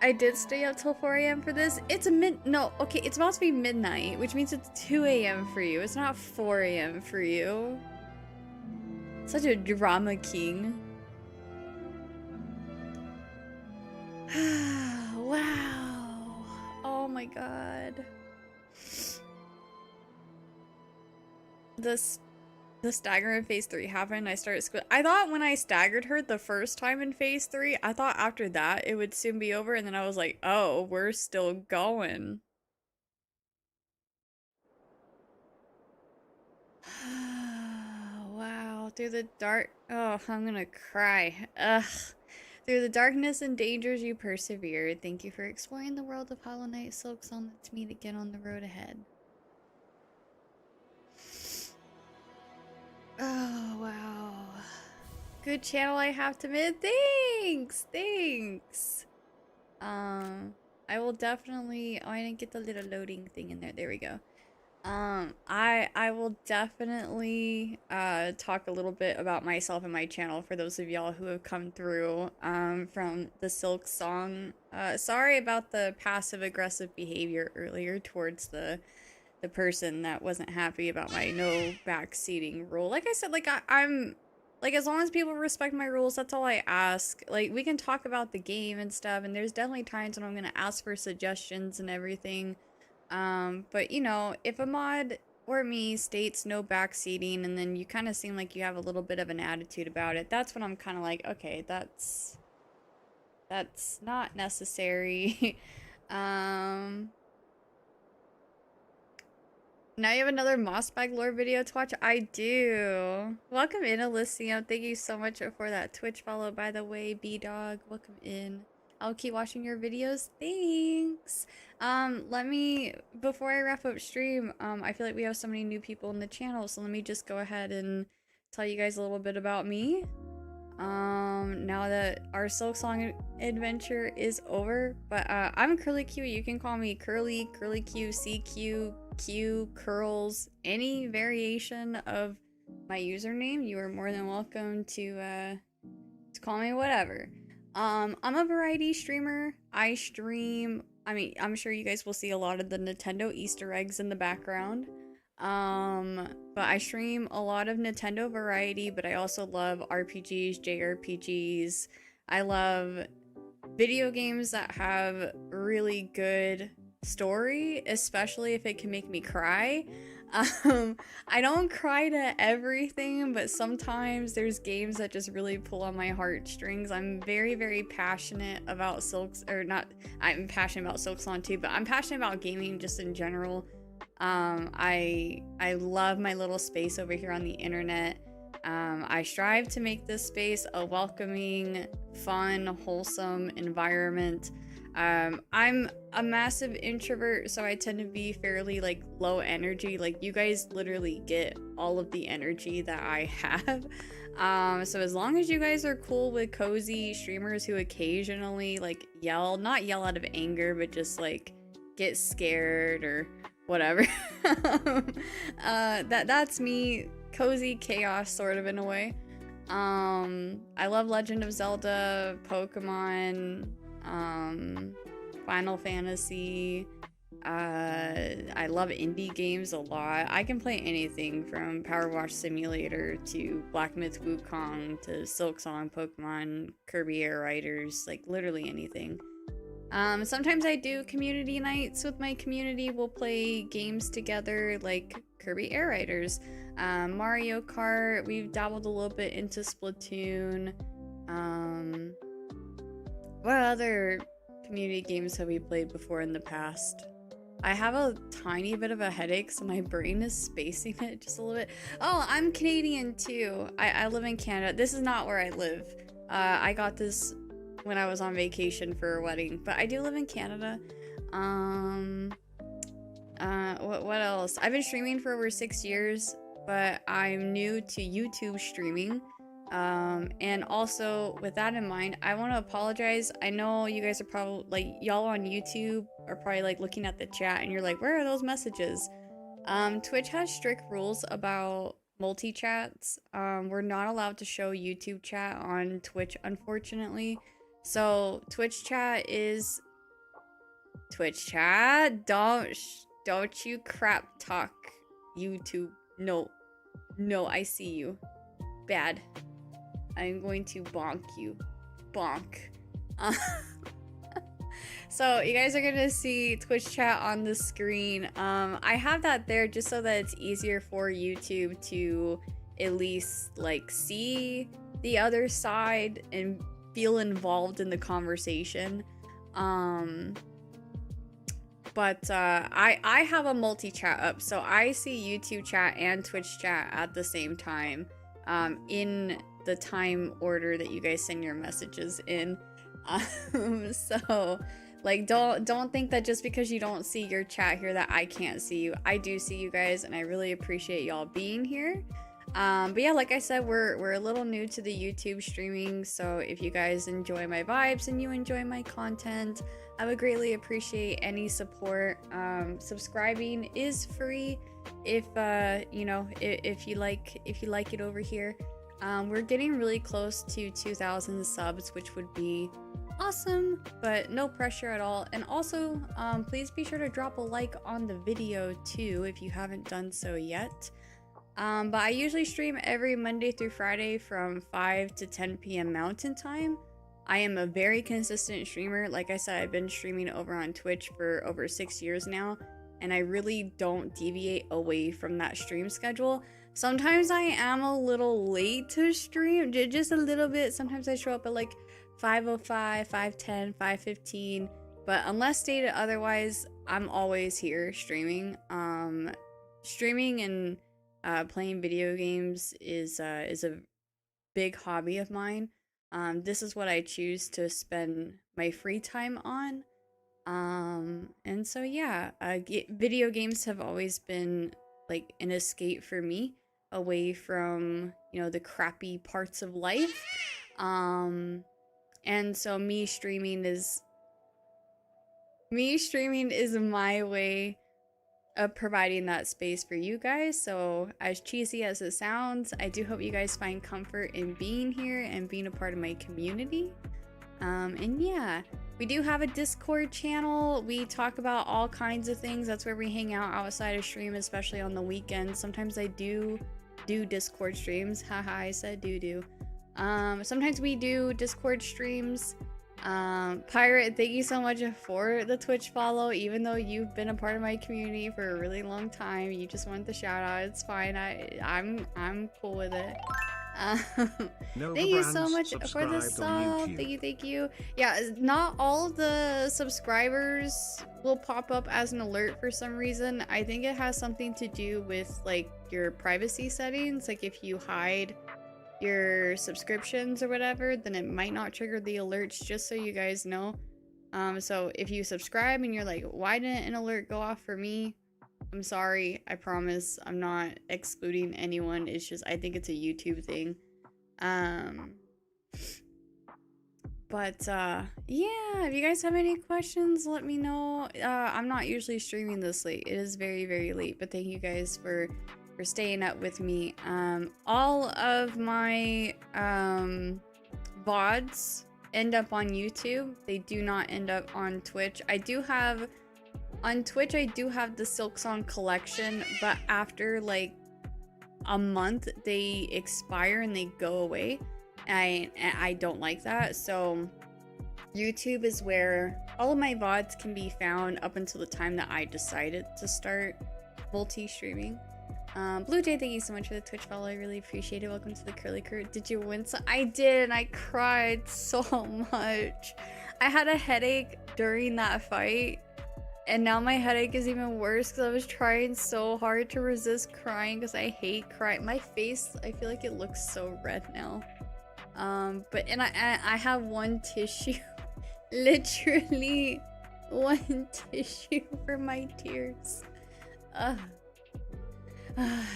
I did stay up till 4 a.m. for this. It's no, okay, it's supposed to be midnight, which means it's 2 a.m. for you. It's not 4 a.m. for you. Such a drama king. Wow. Oh my god. The stagger in phase 3 happened. I started I thought when I staggered her the first time in phase 3, I thought after that it would soon be over, and then I was like, oh, we're still going. Wow, through the dark. Oh, I'm gonna cry. Ugh. Through the darkness and dangers you persevered. Thank you for exploring the world of Hollow Knight, Silksong. Let's meet again on the road ahead. Oh, wow. Good channel, I have to admit. Thanks! Thanks! I will definitely. Oh, I didn't get the little loading thing in there. There we go. I will definitely talk a little bit about myself and my channel for those of y'all who have come through from the Silksong. Sorry about the passive aggressive behavior earlier towards the person that wasn't happy about my no backseating rule. Like I said, like I'm like, as long as people respect my rules, that's all I ask. Like, we can talk about the game and stuff, and there's definitely times when I'm gonna ask for suggestions and everything. But you know, if a mod or me states no backseating and then you kind of seem like you have a little bit of an attitude about it, that's when I'm kind of like, okay, that's not necessary. um Now you have another Mossbag lore video to watch? I do. Welcome in, Elysium. Thank you so much for that Twitch follow, by the way, B-Dog. Welcome in. I'll keep watching your videos. Thanks. Let me, before I wrap up stream, I feel like we have so many new people in the channel, so let me just go ahead and tell you guys a little bit about me. Now that our Silksong adventure is over, but I'm Curly Q. You can call me Curly, Curly Q, CQ, Q, Curls, any variation of my username. You are more than welcome to call me whatever. I'm a variety streamer. I stream, I mean, I'm sure you guys will see a lot of the Nintendo Easter eggs in the background. But I stream a lot of Nintendo variety, but I also love RPGs, JRPGs. I love video games that have really good story, especially if it can make me cry. I don't cry to everything, but sometimes there's games that just really pull on my heartstrings. I'm very, very passionate about I'm passionate about Silksong too, but I'm passionate about gaming just in general. I love my little space over here on the internet. I strive to make this space a welcoming, fun, wholesome environment. I'm a massive introvert, so I tend to be fairly like low energy. Like, you guys literally get all of the energy that I have. So as long as you guys are cool with cozy streamers who occasionally like not yell out of anger, but just like get scared or whatever. That's me. Cozy chaos, sort of, in a way. I love Legend of Zelda, Pokemon, Final Fantasy. I love indie games a lot. I can play anything from Power Wash Simulator to Black Myth Wukong to Silksong, Pokemon, Kirby Air Riders, like literally anything. Sometimes I do community nights with my community. We'll play games together like Kirby Air Riders, Mario Kart. We've dabbled a little bit into Splatoon. What other community games have we played before in the past? I have a tiny bit of a headache, so my brain is spacing it just a little bit. Oh, I'm Canadian too. I live in Canada. This is not where I live. I got this when I was on vacation for a wedding, but I do live in Canada. What else? I've been streaming for over 6 years, but I'm new to YouTube streaming. And also with that in mind, I want to apologize. I know you guys are probably like, y'all on YouTube are probably like looking at the chat and you're like, where are those messages? Twitch has strict rules about multi-chats. We're not allowed to show YouTube chat on Twitch, unfortunately. So Twitch chat, don't you crap talk YouTube. No, I see you. Bad. I'm going to bonk you. Bonk. So you guys are gonna see Twitch chat on the screen. I have that there just so that it's easier for YouTube to at least like see the other side and feel involved in the conversation. But I have a multi-chat up, so I see YouTube chat and Twitch chat at the same time, in the time order that you guys send your messages in. So like, don't think that just because you don't see your chat here that I can't see you. I do see you guys, and I really appreciate y'all being here. But yeah, like I said, we're a little new to the YouTube streaming, so if you guys enjoy my vibes and you enjoy my content, I would greatly appreciate any support. Subscribing is free if you know, if you like it over here. We're getting really close to 2,000 subs, which would be awesome, but no pressure at all. And also, please be sure to drop a like on the video too if you haven't done so yet. But I usually stream every Monday through Friday from 5 to 10 p.m. Mountain Time. I am a very consistent streamer. Like I said, I've been streaming over on Twitch for over 6 years now, and I really don't deviate away from that stream schedule. Sometimes I am a little late to stream, just a little bit. Sometimes I show up at like 5:05, 5:10, 5:15, but unless stated otherwise, I'm always here streaming. Streaming and playing video games is a big hobby of mine. This is what I choose to spend my free time on. And so yeah, video games have always been like an escape for me away from, you know, the crappy parts of life. And so me streaming is my way of providing that space for you guys. So as cheesy as it sounds, I do hope you guys find comfort in being here and being a part of my community. And yeah, we do have a Discord channel. We talk about all kinds of things. That's where we hang out outside of stream, especially on the weekends. Sometimes I do Discord streams. Haha, I said do. Sometimes we do Discord streams. Pirate, thank you so much for the Twitch follow. Even though you've been a part of my community for a really long time, you just want the shout out. It's fine. I'm cool with it. Thank you so much for the sub. Thank you. Yeah, not all of the subscribers will pop up as an alert for some reason. I think it has something to do with like your privacy settings. Like if you hide your subscriptions or whatever, then it might not trigger the alerts, just so you guys know. So if you subscribe and you're like, why didn't an alert go off for me? I'm sorry, I promise I'm not excluding anyone. It's just, I think it's a YouTube thing. But yeah, if you guys have any questions, let me know. I'm not usually streaming this late. It is very, very late, but thank you guys for staying up with me. All of my VODs end up on YouTube. They do not end up on Twitch. On Twitch, I do have the Silksong collection, but after like a month, they expire and they go away. I don't like that. So YouTube is where all of my VODs can be found up until the time that I decided to start multi-streaming. Blue Jay, thank you so much for the Twitch follow. I really appreciate it. Welcome to the Curly Curt. Did you win? So I did, and I cried so much. I had a headache during that fight, and now my headache is even worse because I was trying so hard to resist crying because I hate crying. My face, I feel like it looks so red now. But I have one tissue, literally one tissue for my tears.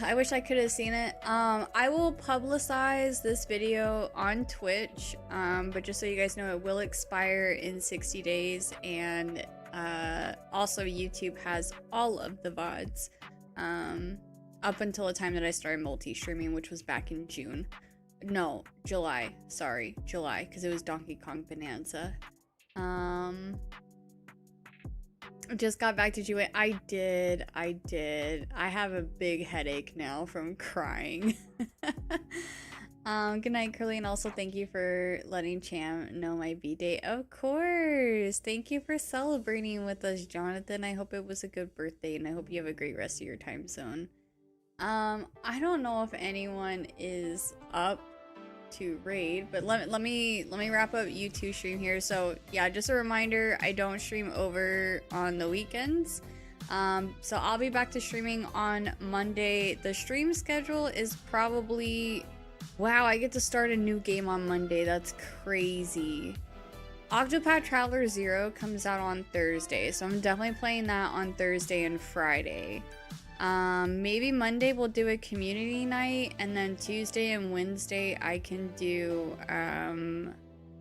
I wish I could have seen it. I will publicize this video on Twitch, but just so you guys know, it will expire in 60 days, and also YouTube has all of the VODs up until the time that I started multi-streaming, which was back in June. No, July. Sorry, July, because it was Donkey Kong Bonanza. Just got back to you. I did. I have a big headache now from crying. Good night, Curly, and also thank you for letting Cham know my B-day. Of course. Thank you for celebrating with us, Jonathan. I hope it was a good birthday, and I hope you have a great rest of your time zone. I don't know if anyone is up to raid, but let me wrap up YouTube stream here. So yeah, just a reminder, I don't stream over on the weekends. So I'll be back to streaming on Monday. The stream schedule is probably, wow, I get to start a new game on Monday. That's crazy. Octopath Traveler 0 comes out on Thursday, so I'm definitely playing that on Thursday and Friday. Maybe Monday we'll do a community night, and then Tuesday and Wednesday I can do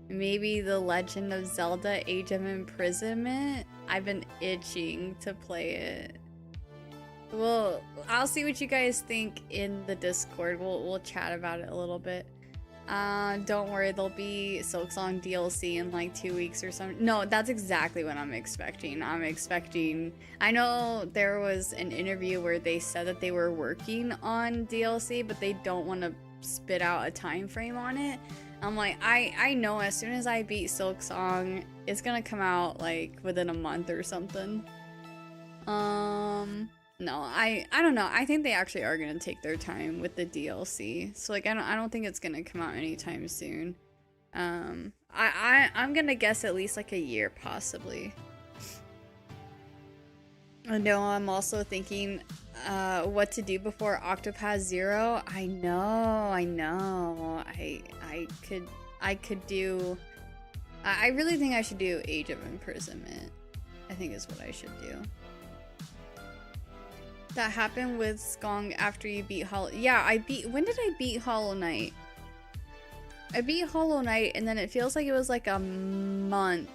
Maybe The Legend of Zelda Age of Imprisonment. I've been itching to play it. Well, I'll see what you guys think in the Discord. We'll chat about it a little bit. Don't worry, there'll be Silksong DLC in like 2 weeks or something. No, that's exactly what I'm expecting. I know there was an interview where they said that they were working on DLC, but they don't want to spit out a time frame on it. I'm like, I know as soon as I beat Silksong, it's gonna come out like within a month or something. No, I don't know. I think they actually are gonna take their time with the DLC. So like I don't think it's gonna come out anytime soon. I'm gonna guess at least like a year possibly. I know I'm also thinking what to do before Octopath Zero. I know. I could do I really think I should do Age of Imprisonment. I think is what I should do. That happened with Skong after you beat Hollow. Yeah, when did I beat Hollow Knight? I beat Hollow Knight and then it feels like it was like a month.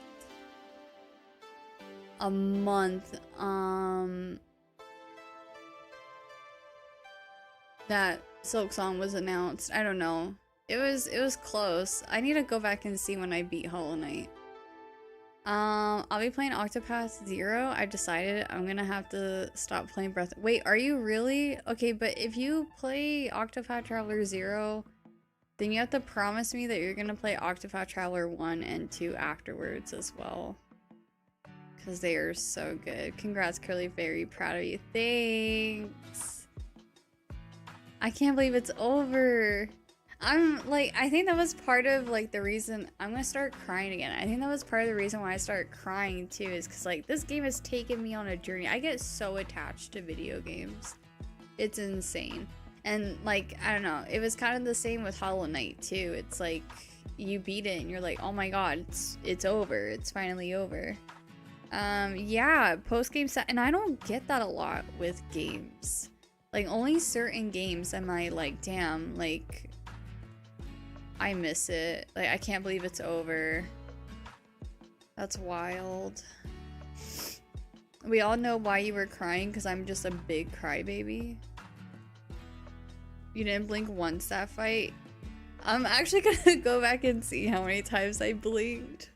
That Silksong was announced. I don't know. It was close. I need to go back and see when I beat Hollow Knight. I'll be playing Octopath Zero. I've decided I'm gonna have to stop playing Breath. Wait, are you really? Okay, but if you play Octopath Traveler 0, then you have to promise me that you're gonna play Octopath Traveler 1 and 2 afterwards as well. Because they are so good. Congrats, Curly. Very proud of you. Thanks. I can't believe it's over. I think that was part of like the reason I'm gonna start crying again. I think that was part of the reason why I started crying too, is because like this game has taken me on a journey. I get so attached to video games. It's insane. And like, I don't know, it was kind of the same with Hollow Knight too. It's like you beat it and you're like, oh my god, it's over. It's finally over. Yeah, post-game set, and I don't get that a lot with games. Like only certain games am I like, damn, like I miss it. Like, I can't believe it's over. That's wild. We all know why you were crying, because I'm just a big crybaby. You didn't blink once that fight. I'm actually gonna go back and see how many times I blinked.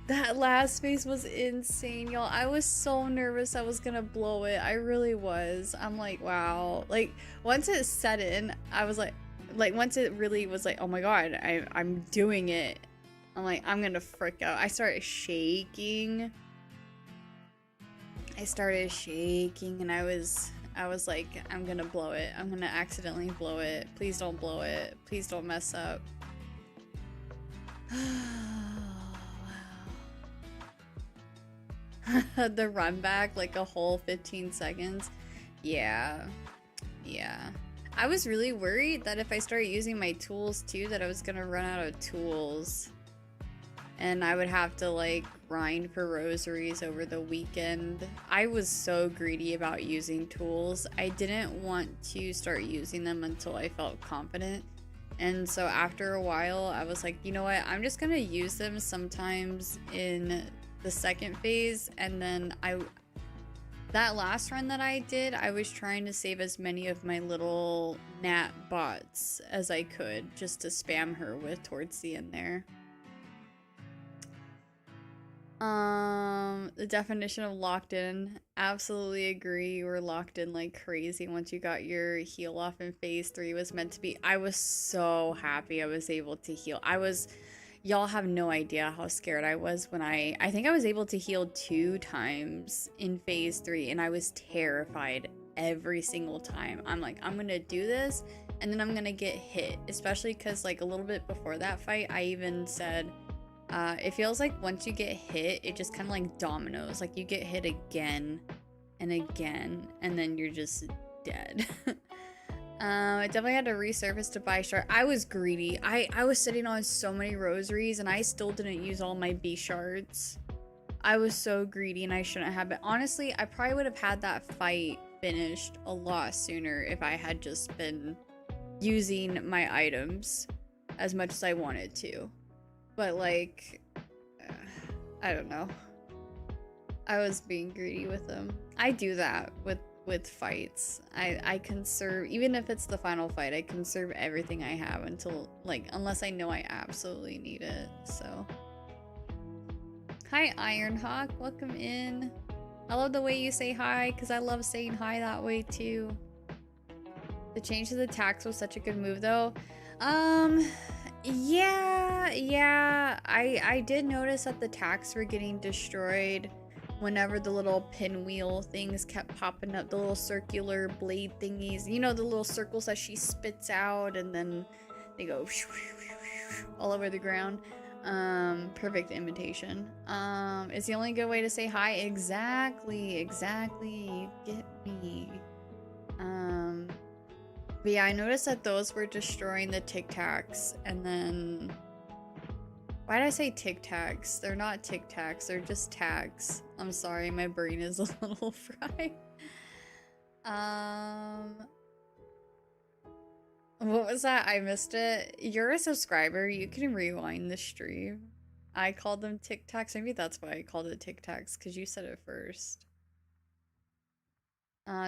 That last phase was insane, y'all. I was so nervous I was gonna blow it. I really was. I'm like, wow. Like, once it set in, I was like once it really was like, oh my god, I'm doing it. I'm like, I'm gonna freak out. I started shaking and I was like, I'm gonna blow it. I'm gonna accidentally blow it. Please don't blow it. Please don't mess up. Wow. The run back, like a whole 15 seconds. Yeah. I was really worried that if I started using my tools too, that I was gonna run out of tools. And I would have to like grind for rosaries over the weekend. I was so greedy about using tools. I didn't want to start using them until I felt confident. And so after a while, I was like, you know what? I'm just gonna use them sometimes in the second phase. And then that last run that I did, I was trying to save as many of my little gnat bots as I could, just to spam her with towards the end there. The definition of locked in, absolutely agree. You were locked in like crazy once you got your heal off in phase 3 was meant to be. I was so happy I was able to heal. Y'all have no idea how scared I was when I think I was able to heal 2 times in phase 3 and I was terrified every single time. I'm like, I'm gonna do this and then I'm gonna get hit, especially because like a little bit before that fight I even said it feels like once you get hit it just kind of like dominoes, like you get hit again and again and then you're just dead. I definitely had to resurface to buy shard. I was greedy. I was sitting on so many rosaries and I still didn't use all my B shards. I was so greedy and I shouldn't have. But honestly, I probably would have had that fight finished a lot sooner if I had just been using my items as much as I wanted to. But like, I don't know. I was being greedy with them. I do that with fights. I conserve, even if it's the final fight, I conserve everything I have until, like, unless I know I absolutely need it. So hi Ironhawk, welcome in. I love the way you say hi because I love saying hi that way too. The change to the tax was such a good move though. Yeah, I did notice that the tacks were getting destroyed whenever the little pinwheel things kept popping up, the little circular blade thingies, you know, the little circles that she spits out and then they go all over the ground. Perfect imitation. It's the only good way to say hi. Exactly, you get me. But yeah, I noticed that those were destroying the Tic Tacs, and then why did I say Tic Tacs? They're not Tic Tacs, they're just tags. I'm sorry, my brain is a little fried. What was that? I missed it. You're a subscriber, you can rewind the stream. I called them Tic Tacs. Maybe that's why I called it Tic Tacs, because you said it first.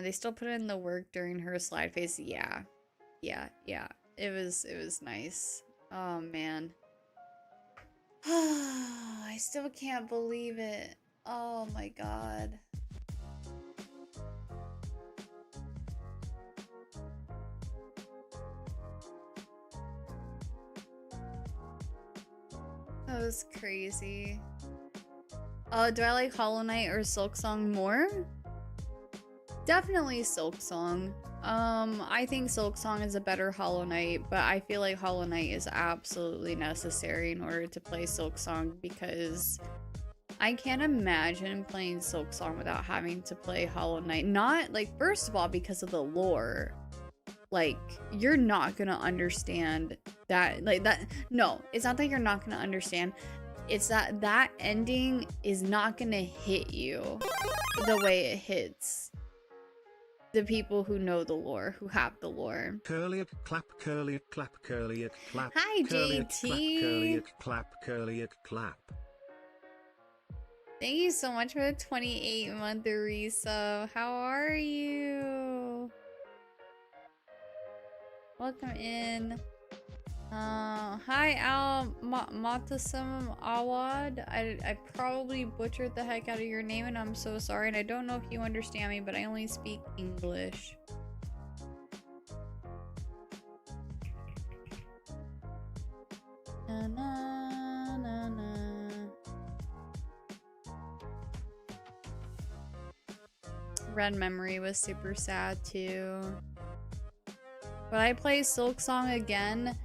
They still put in the work during her slide phase. Yeah. It was nice. Oh man. I still can't believe it. Oh my god. That was crazy. Oh, do I like Hollow Knight or Silksong more? Definitely Silksong. I think Silksong is a better Hollow Knight, but I feel like Hollow Knight is absolutely necessary in order to play Silksong because I can't imagine playing Silksong without having to play Hollow Knight. Not, like, first of all, because of the lore. Like, you're not gonna understand that, like, that, no, it's not that you're not gonna understand. It's that that ending is not gonna hit you the way it hits the people who know the lore, who have the lore. Curly clap, curly clap, curly clap. Hi, JT. Clap, curly clap. Thank you so much for the 28-month resub. How are you? Welcome in. Hi, Al Matasam Awad. I probably butchered the heck out of your name, and I'm so sorry. And I don't know if you understand me, but I only speak English. Na, na, na, na. Red Memory was super sad too. But I play Silksong again.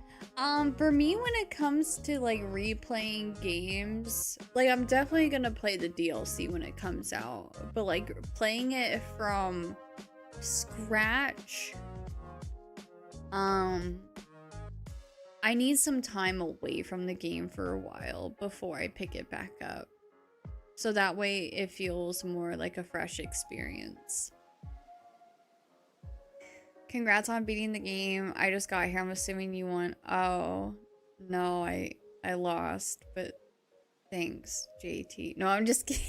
For me, when it comes to like replaying games, like I'm definitely gonna play the DLC when it comes out, but like playing it from scratch, I need some time away from the game for a while before I pick it back up. So that way it feels more like a fresh experience. Congrats on beating the game. I just got here. I'm assuming you won. Oh, no, I lost, but thanks, JT. No, I'm just kidding.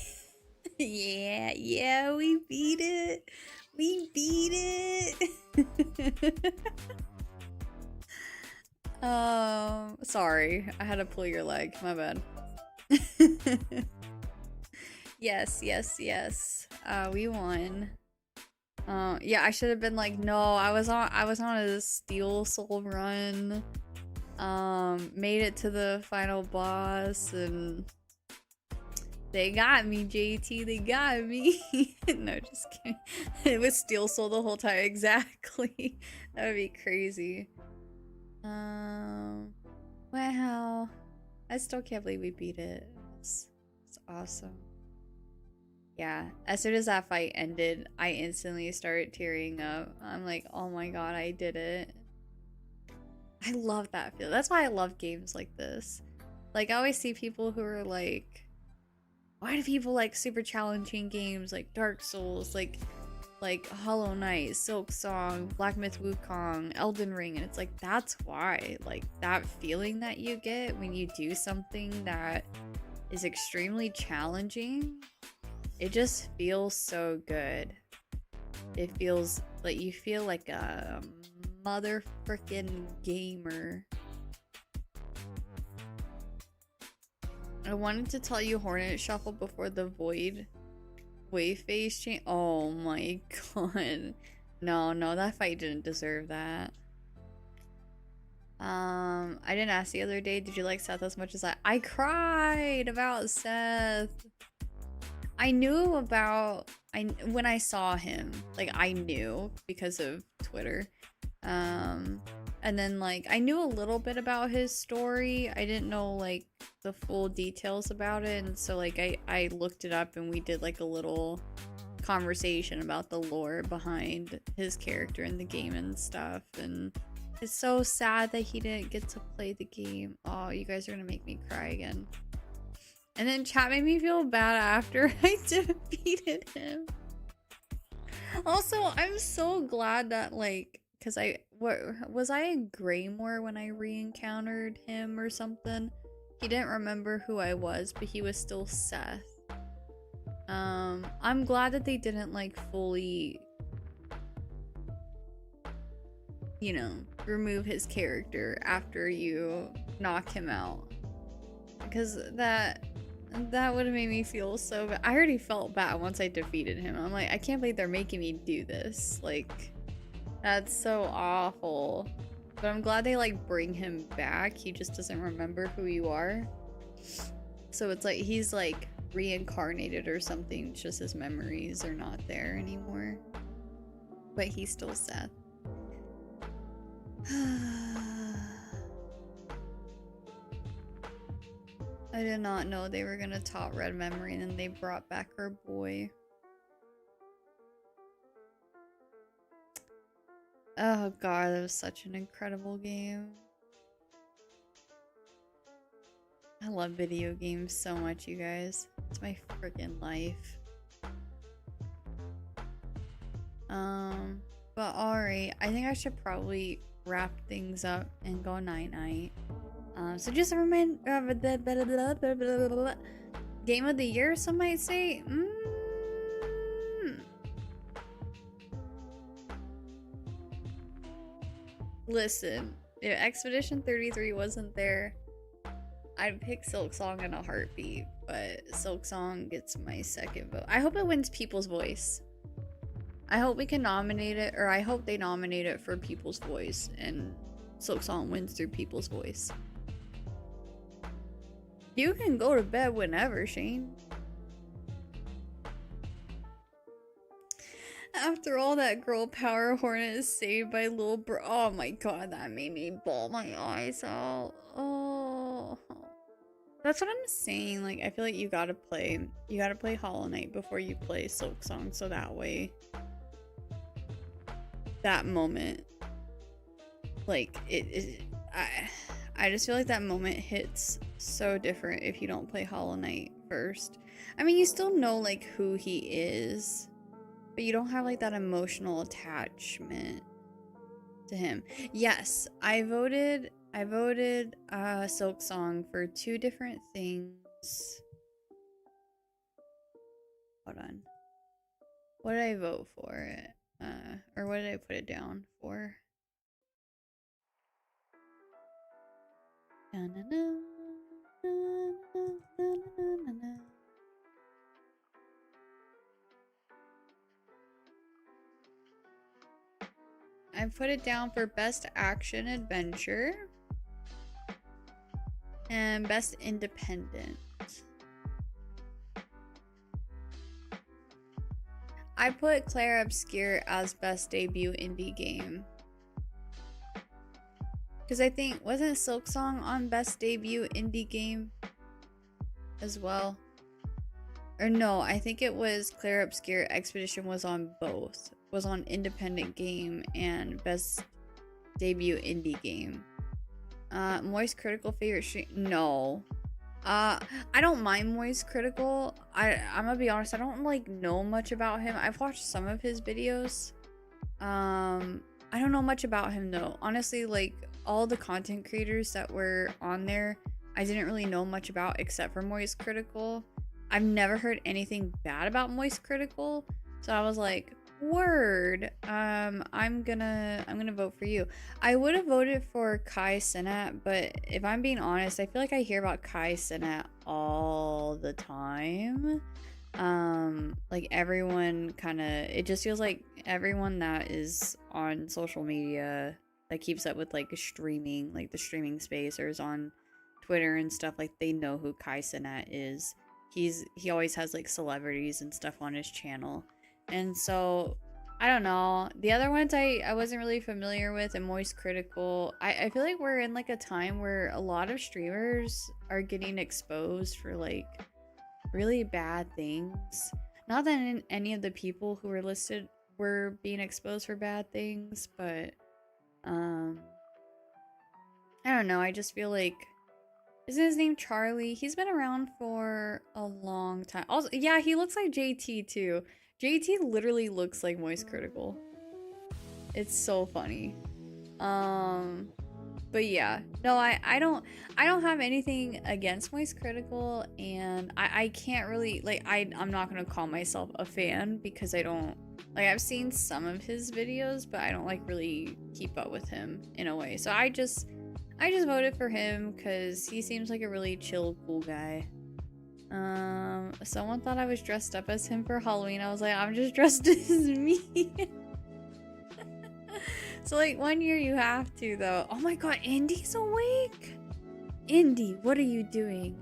Yeah, we beat it. We beat it. Sorry. I had to pull your leg. My bad. Yes. We won. Yeah, I should have been like, no, I was on a Steel Soul run. Made it to the final boss and they got me, JT, they got me. No, just kidding. It was Steel Soul the whole time. Exactly. That would be crazy. Wow. I still can't believe we beat it. It's awesome. Yeah, as soon as that fight ended, I instantly started tearing up. I'm like, oh my god, I did it. I love that feel. That's why I love games like this. Like, I always see people who are like, why do people like super challenging games like Dark Souls? Like, like Hollow Knight, Silksong, Black Myth Wukong, Elden Ring, and it's like that's why, like that feeling that you get when you do something that is extremely challenging, it just feels so good. It feels like you feel like a mother frickin' gamer. I wanted to tell you Hornet Shuffle before the Void wave phase change. Oh my god. No, that fight didn't deserve that. I didn't ask the other day, did you like Seth as much as I cried about Seth. I knew about when I saw him, like I knew because of Twitter. And then like I knew a little bit about his story. I didn't know like the full details about it, and so like I looked it up and we did like a little conversation about the lore behind his character in the game and stuff. And it's so sad that he didn't get to play the game. Oh, you guys are gonna make me cry again. And then chat made me feel bad after I defeated him. Also, I'm so glad that like, because what was I a Greymore when I re-encountered him or something? He didn't remember who I was, but he was still Seth. I'm glad that they didn't like fully, you know, remove his character after you knock him out, because that would have made me feel so bad. I already felt bad once I defeated him. I'm like, I can't believe they're making me do this. Like, that's so awful. But I'm glad they like bring him back. He just doesn't remember who you are. So it's like he's like reincarnated or something. It's just his memories are not there anymore. But he's still Seth. I did not know they were gonna top Red Memory and then they brought back her boy. Oh god, that was such an incredible game. I love video games so much, you guys. It's my freaking life. But alright, I think I should probably wrap things up and go night-night. So just a reminder, game of the year, some might say. Listen, if Expedition 33 wasn't there, I'd pick Silksong in a heartbeat, but Silksong gets my second vote. I hope it wins People's Voice. I hope we can nominate it, or I hope they nominate it for People's Voice, and Silksong wins through People's Voice. You can go to bed whenever, Shane. After all that girl power, Hornet is saved by Lil Bro. Oh my god, that made me bawl my eyes out. Oh. That's what I'm saying. Like, I feel like you gotta play Hollow Knight before you play Silksong, so that way that moment, like, I just feel like that moment hits so different if you don't play Hollow Knight first. I mean, you still know like who he is, but you don't have like that emotional attachment to him. Yes, I voted Silksong for two different things. Hold on. What did I vote for? Or what did I put it down for? I put it down for best action adventure and best independent. I put Claire Obscure as best debut indie game. Because I think, wasn't Silksong on best debut indie game as well? Or no, I think it was Claire Obscure. Expedition was on both. Was on independent game and best debut indie game. Moist critical favorite stream? No. I don't mind Moist Critical. I'm gonna be honest, I don't like know much about him. I've watched some of his videos. I don't know much about him though. Honestly, like all the content creators that were on there, I didn't really know much about except for Moist Critical. I've never heard anything bad about Moist Critical, so I was like, word. I'm gonna vote for you. I would have voted for Kai Cenat, but if I'm being honest, I feel like I hear about Kai Cenat all the time. Like everyone kind of, it just feels like everyone that is on social media that keeps up with like streaming, like the streaming space, or is on Twitter and stuff, like they know who Kai Cenat is. He always has like celebrities and stuff on his channel. And so I don't know. The other ones I wasn't really familiar with, and Moist Critical. I feel like we're in like a time where a lot of streamers are getting exposed for like really bad things. Not that any of the people who were listed were being exposed for bad things, but I don't know. I just feel like, isn't his name Charlie? He's been around for a long time. Also, yeah, he looks like JT too. JT literally looks like Moist Critical. It's so funny. But yeah, no, I don't have anything against Moist Critical, and I can't really like, I'm not gonna call myself a fan because I don't like, I've seen some of his videos, but I don't like really keep up with him in a way. So I just voted for him because he seems like a really chill, cool guy. Someone thought I was dressed up as him for Halloween. I was like, I'm just dressed as me. So like 1 year you have to though. Oh my god, Indy's awake. Indy, what are you doing?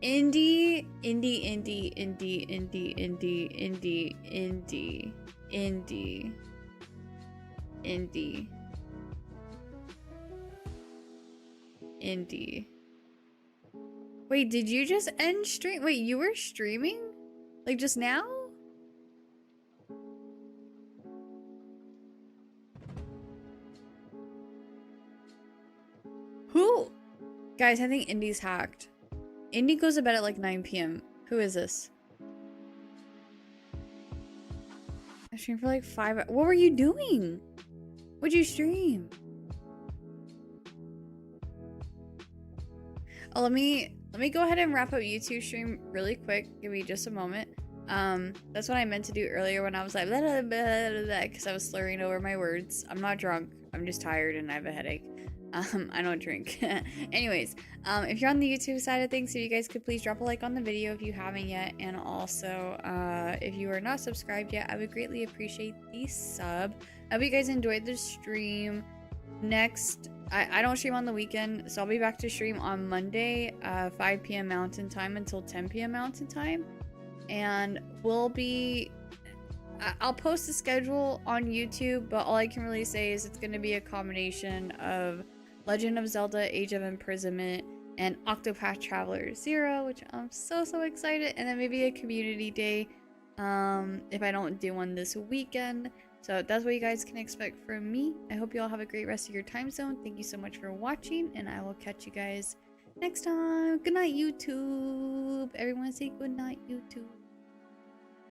Indy. Wait, did you just end stream? Wait, you were streaming? Like just now? Who? Guys, I think Indy's hacked. Indy goes to bed at like 9 p.m. Who is this? I streamed for like 5 hours. What were you doing? What'd you stream? Oh, let me go ahead and wrap up YouTube stream really quick. Give me just a moment. That's what I meant to do earlier when I was like blah, blah, blah, blah, because I was slurring over my words. I'm not drunk. I'm just tired and I have a headache. I don't drink. Anyways, if you're on the YouTube side of things, if you guys could please drop a like on the video if you haven't yet, and also if you are not subscribed yet, I would greatly appreciate the sub. I hope you guys enjoyed the stream. Next, I don't stream on the weekend, so I'll be back to stream on Monday, 5 p.m. Mountain Time until 10 p.m. Mountain Time, and I'll post the schedule on YouTube, but all I can really say is it's going to be a combination of Legend of Zelda Age of Imprisonment and Octopath Traveler 0, which I'm so excited, and then maybe a community day if I don't do one this weekend. So that's what you guys can expect from me. I hope you all have a great rest of your time zone. Thank you so much for watching, and I will catch you guys next time. Good night, YouTube. Everyone say good night, YouTube.